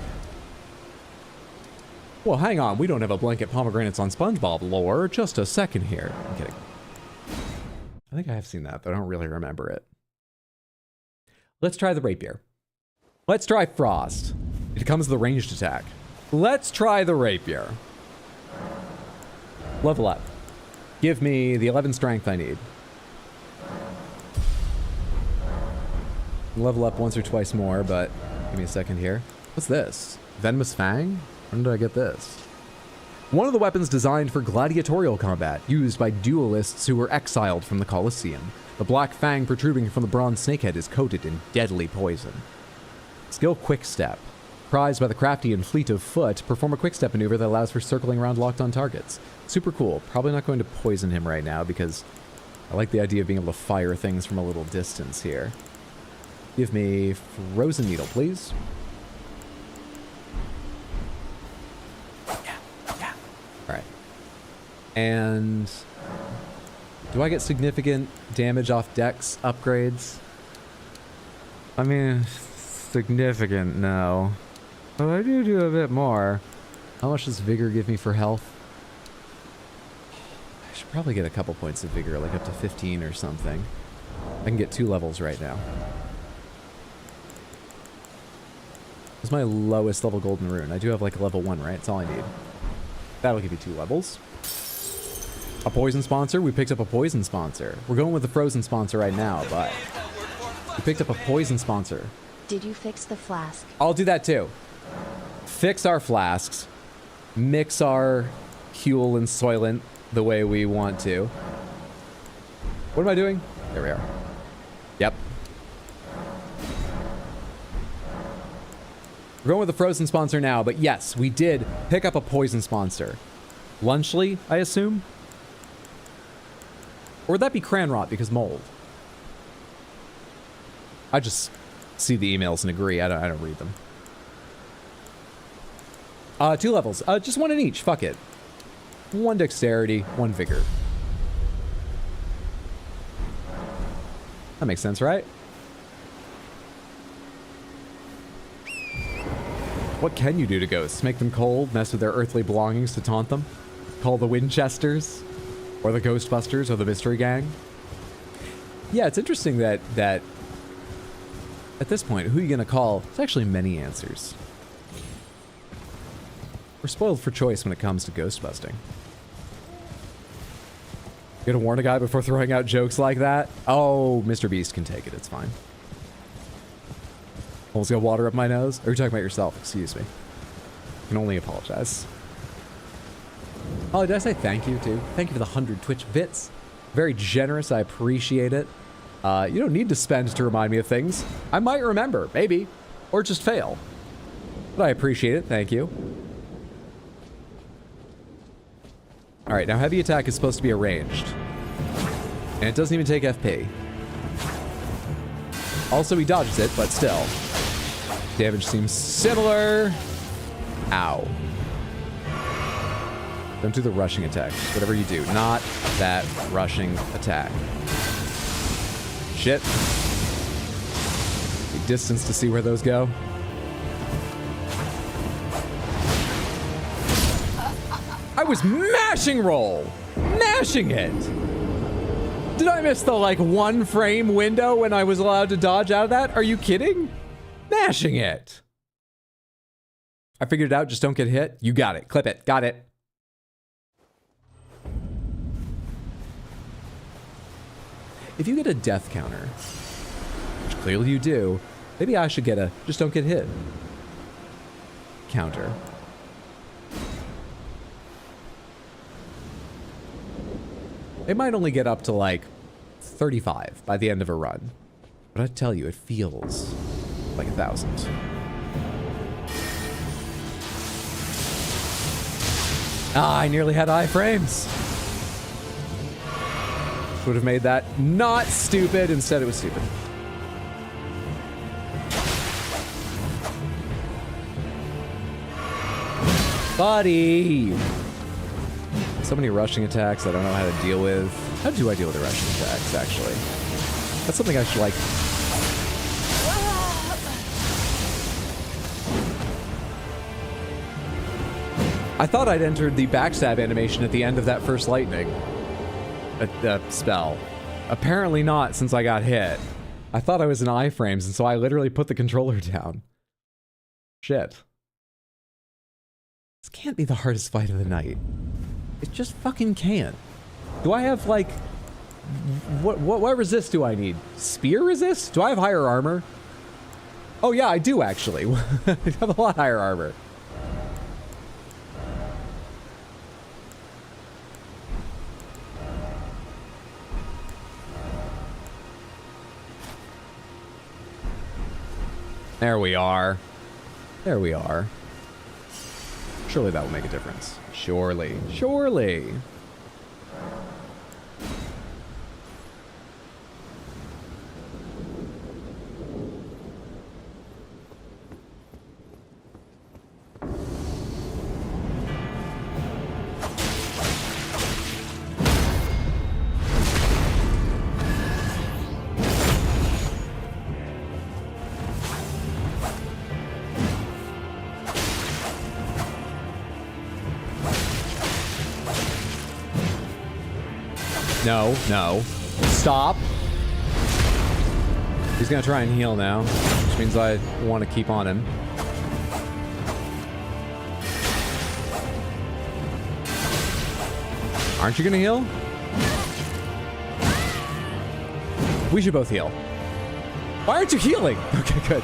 A: Well, hang on. We don't have a blanket pomegranates on SpongeBob lore. Just a second here. I'm kidding. I think I have seen that, but I don't really remember it. Let's try the rapier. Let's try Frost. It comes with a ranged attack. Let's try the rapier. Level up. Give me the 11 strength I need. Level up once or twice more, but give me a second here. What's this? Venomous Fang? When did I get this? One of the weapons designed for gladiatorial combat, used by duelists who were exiled from the Colosseum. The black fang protruding from the bronze snakehead is coated in deadly poison. Skill Quick Step. Prized by the crafty and fleet of foot, perform a quick step maneuver that allows for circling around locked on targets. Super cool. Probably not going to poison him right now because I like the idea of being able to fire things from a little distance here. Give me Frozen Needle, please. Yeah. Alright. And do I get significant damage off dex upgrades? I mean, significant, no. But I do a bit more. How much does Vigor give me for health? I should probably get a couple points of Vigor, like up to 15 or something. I can get 2 levels right now. This is my lowest level golden rune. I do have like a level 1, right? That's all I need. That'll give you 2 levels. A poison sponsor? We picked up a poison sponsor. We're going with the frozen sponsor right now, but we picked up a poison sponsor.
C: Did you fix the flask?
A: I'll do that too. Fix our flasks. Mix our Huel and Soylent the way we want to. What am I doing? There we are. Yep. We're going with the frozen sponsor now, but yes, we did pick up a poison sponsor. Lunchly, I assume? Or would that be Cranrot because mold? I just see the emails and agree. I don't read them. 2 levels. Just 1 in each. Fuck it. 1 dexterity, 1 vigor. That makes sense, right? What can you do to ghosts? Make them cold, mess with their earthly belongings to taunt them? Call the Winchesters? Or the Ghostbusters or the Mystery Gang? Yeah, it's interesting that at this point, who are you gonna call? There's actually many answers. We're spoiled for choice when it comes to ghost busting. You gonna warn a guy before throwing out jokes like that? Oh, Mr. Beast can take it, it's fine. Almost got water up my nose? Or are you talking about yourself? Excuse me. I can only apologize. Oh, did I say thank you too? Thank you for the 100 Twitch bits. Very generous, I appreciate it. You don't need to spend to remind me of things. I might remember, maybe. Or just fail. But I appreciate it, thank you. Alright, now heavy attack is supposed to be a ranged. And it doesn't even take FP. Also, he dodges it, but still. Damage seems similar. Ow. Don't do the rushing attack. Whatever you do, not that rushing attack. Shit. Big distance to see where those go. I was mashing roll! Mashing it! Did I miss the, like, 1 frame window when I was allowed to dodge out of that? Are you kidding? Mashing it! I figured it out, just don't get hit. You got it. Clip it. Got it. If you get a death counter, which clearly you do, maybe I should get a just don't get hit counter. It might only get up to like 35 by the end of a run. But I tell you, it feels like 1,000. Ah, I nearly had iframes. Would have made that not stupid. Instead, it was stupid. Buddy! So many rushing attacks I don't know how to deal with. How do I deal with the rushing attacks, actually? That's something I should, like... I thought I'd entered the backstab animation at the end of that first lightning spell. Apparently not, since I got hit. I thought I was in iframes, and so I literally put the controller down. Shit. This can't be the hardest fight of the night. It just fucking can't. Do I have, like... What resist do I need? Spear resist? Do I have higher armor? Oh yeah, I do actually. I have a lot higher armor. There we are. There we are. Surely that will make a difference. Surely. Surely. No, no. Stop. He's gonna try and heal now, which means I want to keep on him. Aren't you gonna heal? We should both heal. Why aren't you healing? Okay, good.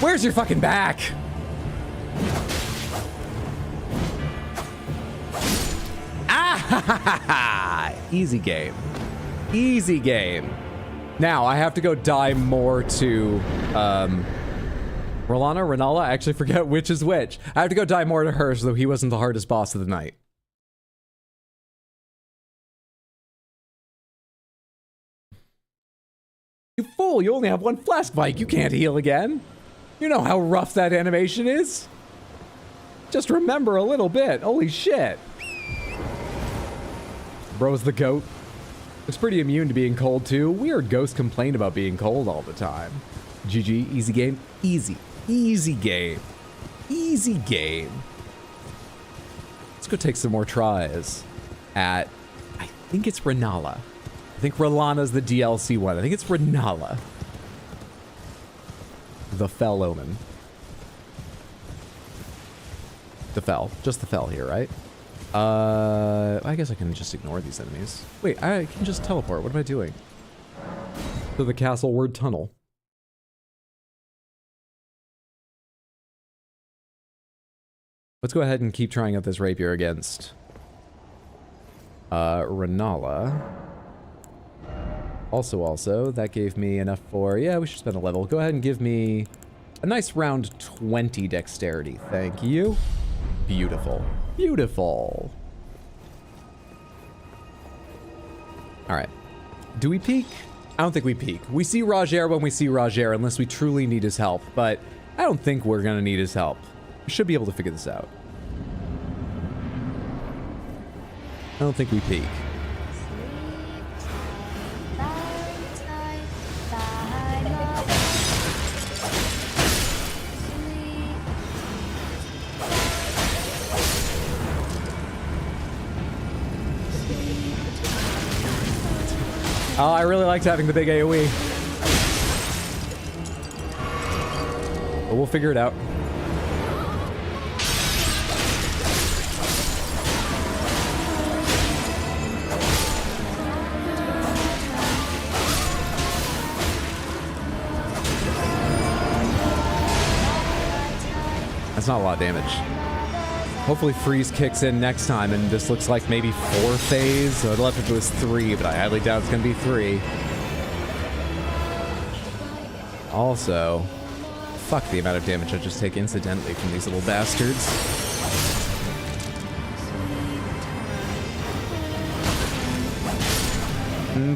A: Where's your fucking back? Ah! Easy game. Easy game. Now, I have to go die more to, Renala? I actually forget which is which. I have to go die more to her so he wasn't the hardest boss of the night. You fool, you only have one flask bike. You can't heal again. You know how rough that animation is? Just remember a little bit. Holy shit. Bro's the goat. Looks pretty immune to being cold too. Weird ghosts complain about being cold all the time. GG, easy game. Easy. Easy game. Easy game. Let's go take some more tries at, I think it's Renala. I think Relana's the DLC one. I think it's Renala. The Fell Omen. The Fell. Just the Fell here, right? I guess I can just ignore these enemies. Wait, I can just teleport. What am I doing? To the castle word tunnel. Let's go ahead and keep trying out this rapier against Renala. Also, that gave me enough for... Yeah, we should spend a level. Go ahead and give me a nice round 20 dexterity. Thank you. Beautiful. Beautiful. Alright. Do we peek? I don't think we peek. We see Roger when we see Roger, unless we truly need his help. But I don't think we're gonna need his help. We should be able to figure this out. I don't think we peak. Oh, I really liked having the big AoE. But we'll figure it out. That's not a lot of damage. Hopefully freeze kicks in next time, and this looks like maybe 4 phase. So I'd love if it was 3, but I highly doubt it's gonna be 3. Also, fuck the amount of damage I just take incidentally from these little bastards.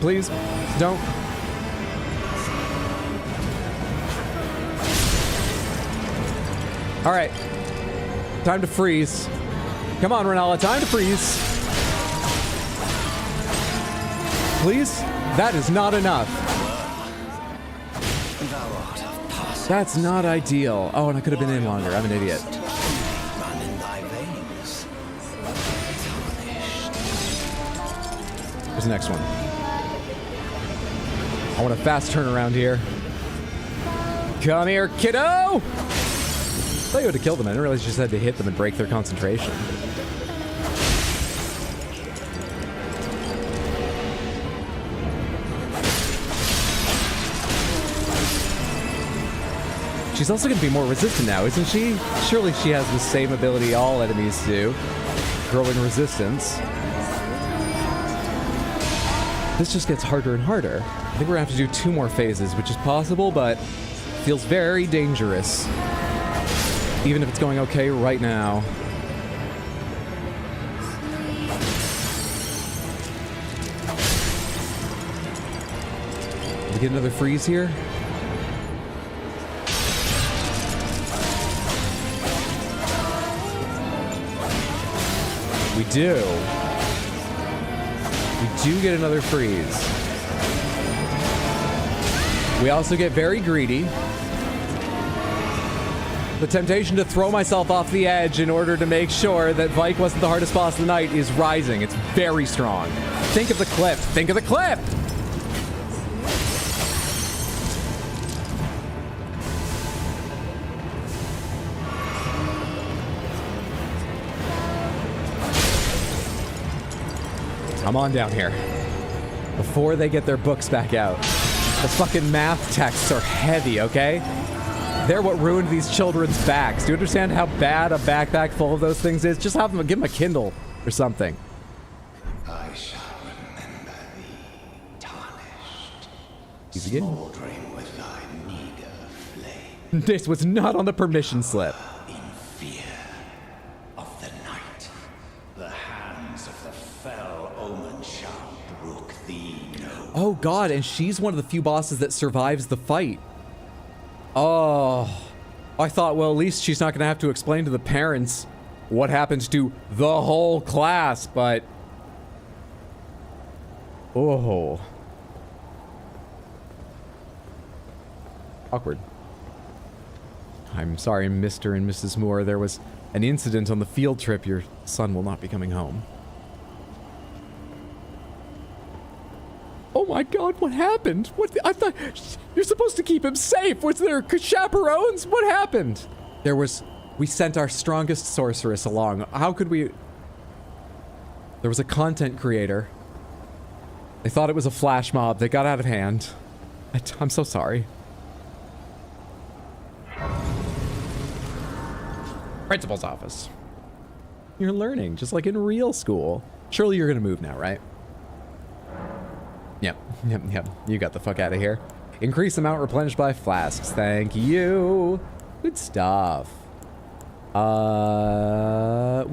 A: Please, don't. All right. Time to freeze. Come on, Renala, time to freeze. Please? That is not enough. That's not ideal. Oh, and I could have been in longer. I'm an idiot. Here's the next one. I want a fast turnaround here. Come here, kiddo! I thought you had to kill them. I didn't realize you just had to hit them and break their concentration. She's also going to be more resistant now, isn't she? Surely she has the same ability all enemies do. Growing resistance. This just gets harder and harder. I think we're going to have to do 2 more phases, which is possible, but feels very dangerous. Even if it's going okay right now. Did we get another freeze here? We do. We do get another freeze. We also get very greedy. The temptation to throw myself off the edge in order to make sure that Vike wasn't the hardest boss of the night is rising. It's very strong. Think of the clip. Think of the clip! Come on down here. Before they get their books back out. The fucking math texts are heavy, okay? They're what ruined these children's backs. Do you understand how bad a backpack full of those things is? Just have them, give them a Kindle or something.
D: I shall remember thee, tarnished,
A: Easy again.
D: smoldering with thy meager flame.
A: This was not on the permission slip.
D: In fear of the night, the hands of the fell omen shall brook thee no.
A: Oh god, and she's one of the few bosses that survives the fight. Oh, I thought, well, at least she's not going to have to explain to the parents what happens to the whole class, but... Oh. Awkward. I'm sorry, Mr. and Mrs. Moore. There was an incident on the field trip. Your son will not be coming home. Oh my god, what happened? What? I thought you're supposed to keep him safe. Was there chaperones? What happened? We sent our strongest sorceress along. How could we? There was a content creator. They thought it was a flash mob. They got out of hand. I'm so sorry. Principal's office. You're learning, just like in real school. Surely you're gonna move now, right? Yep. You got the fuck out of here. Increase amount replenished by flasks. Thank you. Good stuff. We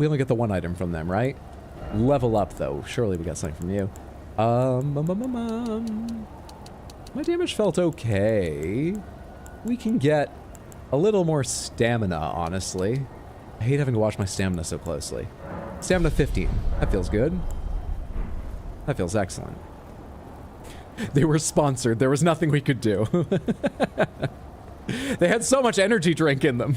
A: only get the 1 item from them, right? Level up, though. Surely we got something from you. My damage felt okay. We can get a little more stamina, honestly. I hate having to watch my stamina so closely. Stamina 15. That feels good. That feels excellent. They were sponsored. There was nothing we could do. They had so much energy drink in them.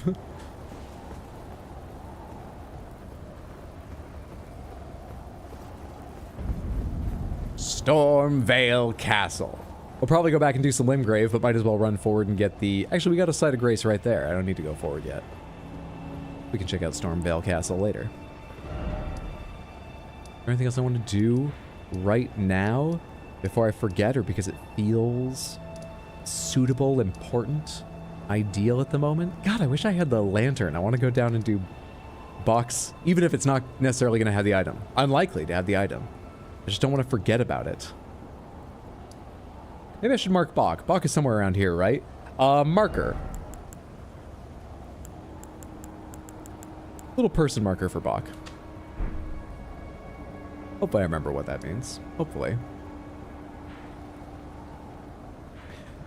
A: Stormvale Castle. We'll probably go back and do some Limgrave, but might as well run forward and get the... Actually, we got a Site of Grace right there. I don't need to go forward yet. We can check out Stormvale Castle later. Anything else I want to do right now before I forget, or because it feels suitable, important, ideal at the moment? God, I wish I had the lantern. I want to go down and do box, even if it's not necessarily going to have the item. Unlikely to have the item. I just don't want to forget about it. Maybe I should mark Bach. Bach is somewhere around here, right? Marker. Little person marker for Bach. Hopefully I remember what that means. Hopefully.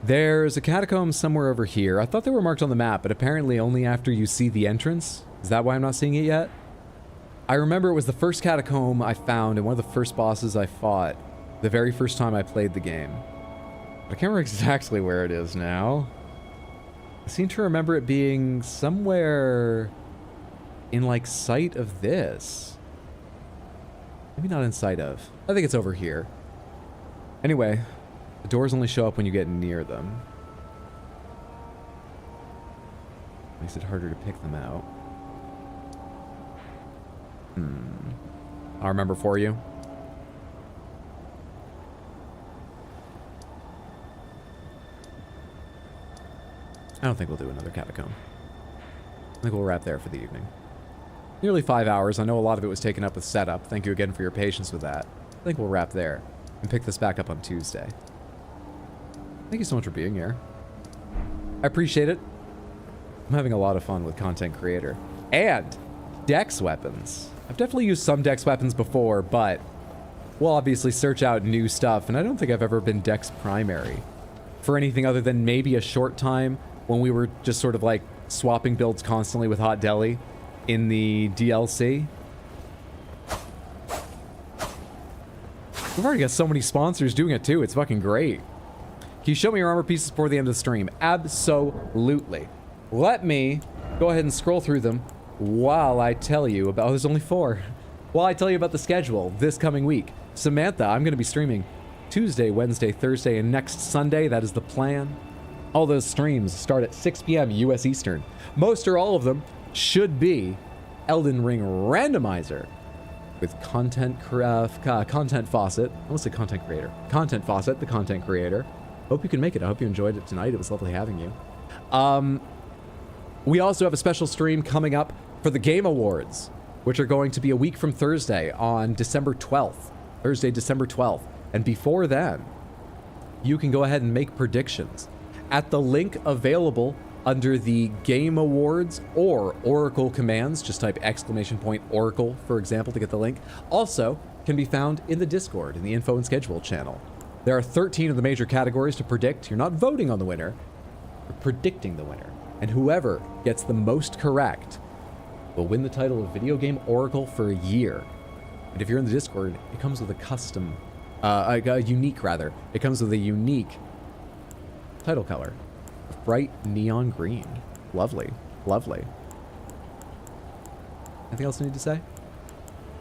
A: There's a catacomb somewhere over here. I thought they were marked on the map, but apparently only after you see the entrance. Is that why I'm not seeing it yet? I remember it was the first catacomb I found and one of the first bosses I fought the very first time I played the game. But I can't remember exactly where it is now. I seem to remember it being somewhere in, like, sight of this. Maybe not in sight of. I think it's over here. Anyway, the doors only show up when you get near them. Makes it harder to pick them out. I'll remember for you. I don't think we'll do another catacomb. I think we'll wrap there for the evening. Nearly 5 hours. I know a lot of it was taken up with setup. Thank you again for your patience with that. I think we'll wrap there and pick this back up on Tuesday. Thank you so much for being here. I appreciate it. I'm having a lot of fun with Content Creator. And Dex weapons. I've definitely used some Dex weapons before, but we'll obviously search out new stuff, and I don't think I've ever been Dex primary for anything other than maybe a short time when we were just sort of like swapping builds constantly with Hot Deli in the DLC. We've already got so many sponsors doing it too. It's fucking great. Can you show me your armor pieces before the end of the stream? Absolutely. Let me go ahead and scroll through them while I tell you about... Oh, there's only 4. While I tell you about the schedule this coming week. Samantha, I'm going to be streaming Tuesday, Wednesday, Thursday, and next Sunday. That is the plan. All those streams start at 6 p.m. U.S. Eastern. Most or all of them should be Elden Ring Randomizer with Content Faucet. I almost said Content Creator. Content Faucet, the Content Creator. Hope you can make it. I hope you enjoyed it tonight. It was lovely having you. We also have a special stream coming up for the Game Awards, which are going to be a week from Thursday on December 12th. Thursday, December 12th. And before then, you can go ahead and make predictions at the link available under the Game Awards or Oracle commands. Just type !Oracle, for example, to get the link. Also can be found in the Discord, in the info and schedule channel. There are 13 of the major categories to predict. You're not voting on the winner, you're predicting the winner. And whoever gets the most correct will win the title of Video Game Oracle for a year. And if you're in the Discord, it comes with a custom, unique rather. It comes with a unique title color. Bright neon green. Lovely. Lovely. Anything else I need to say?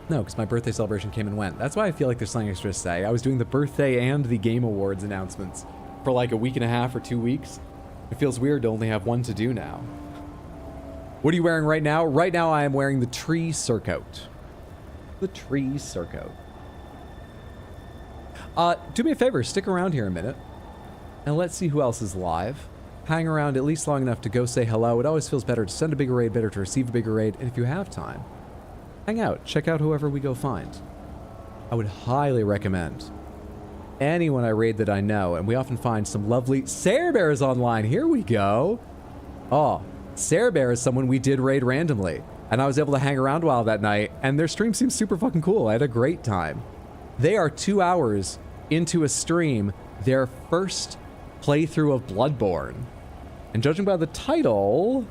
A: No, because my birthday celebration came and went. That's why I feel like there's something extra to say. I was doing the birthday and the Game Awards announcements for like a week and a half or 2 weeks. It feels weird to only have one to do now. What are you wearing right now? Right now I am wearing the tree surcoat. The tree surcoat. Do me a favor, stick around here a minute. And let's see who else is live. Hang around at least long enough to go say hello. It always feels better to send a bigger raid, better to receive a bigger raid. And if you have time, hang out. Check out whoever we go find. I would highly recommend anyone I raid that I know, and we often find some lovely... Sarah Bear is online. Here we go. Oh, Sarah Bear is someone we did raid randomly, and I was able to hang around a while that night, and their stream seems super fucking cool. I had a great time. They are 2 hours into a stream, their first playthrough of Bloodborne. And judging by the title...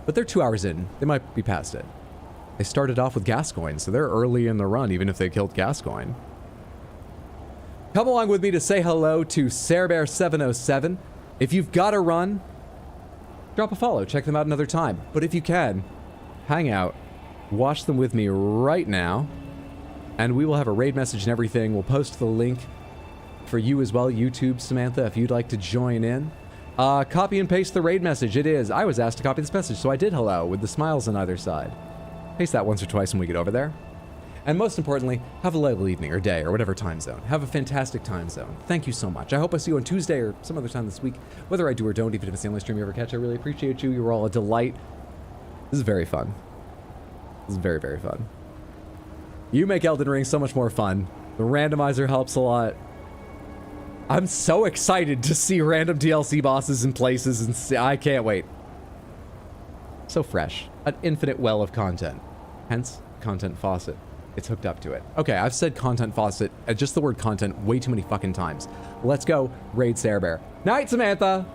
A: But they're 2 hours in. They might be past it. They started off with Gascoigne, so they're early in the run, even if they killed Gascoigne. Come along with me to say hello to SareBear707. If you've got a run, drop a follow. Check them out another time. But if you can, hang out. Watch them with me right now. And we will have a raid message and everything. We'll post the link for you as well, YouTube, Samantha, if you'd like to join in. Copy and paste the raid message. It is, I was asked to copy this message, so I did hello with the smiles on either side. Paste that once or twice when we get over there. And most importantly, have a lovely evening or day or whatever time zone. Have a fantastic time zone. Thank you so much. I hope I see you on Tuesday or some other time this week. Whether I do or don't, even if it's the only stream you ever catch, I really appreciate you. You were all a delight. This is very fun. This is very, very fun. You make Elden Ring so much more fun. The randomizer helps a lot. I'm so excited to see random DLC bosses in places and see, I can't wait. So fresh. An infinite well of content. Hence, content faucet. It's hooked up to it. Okay, I've said content faucet, just the word content, way too many fucking times. Let's go raid SareBear. Night, Samantha!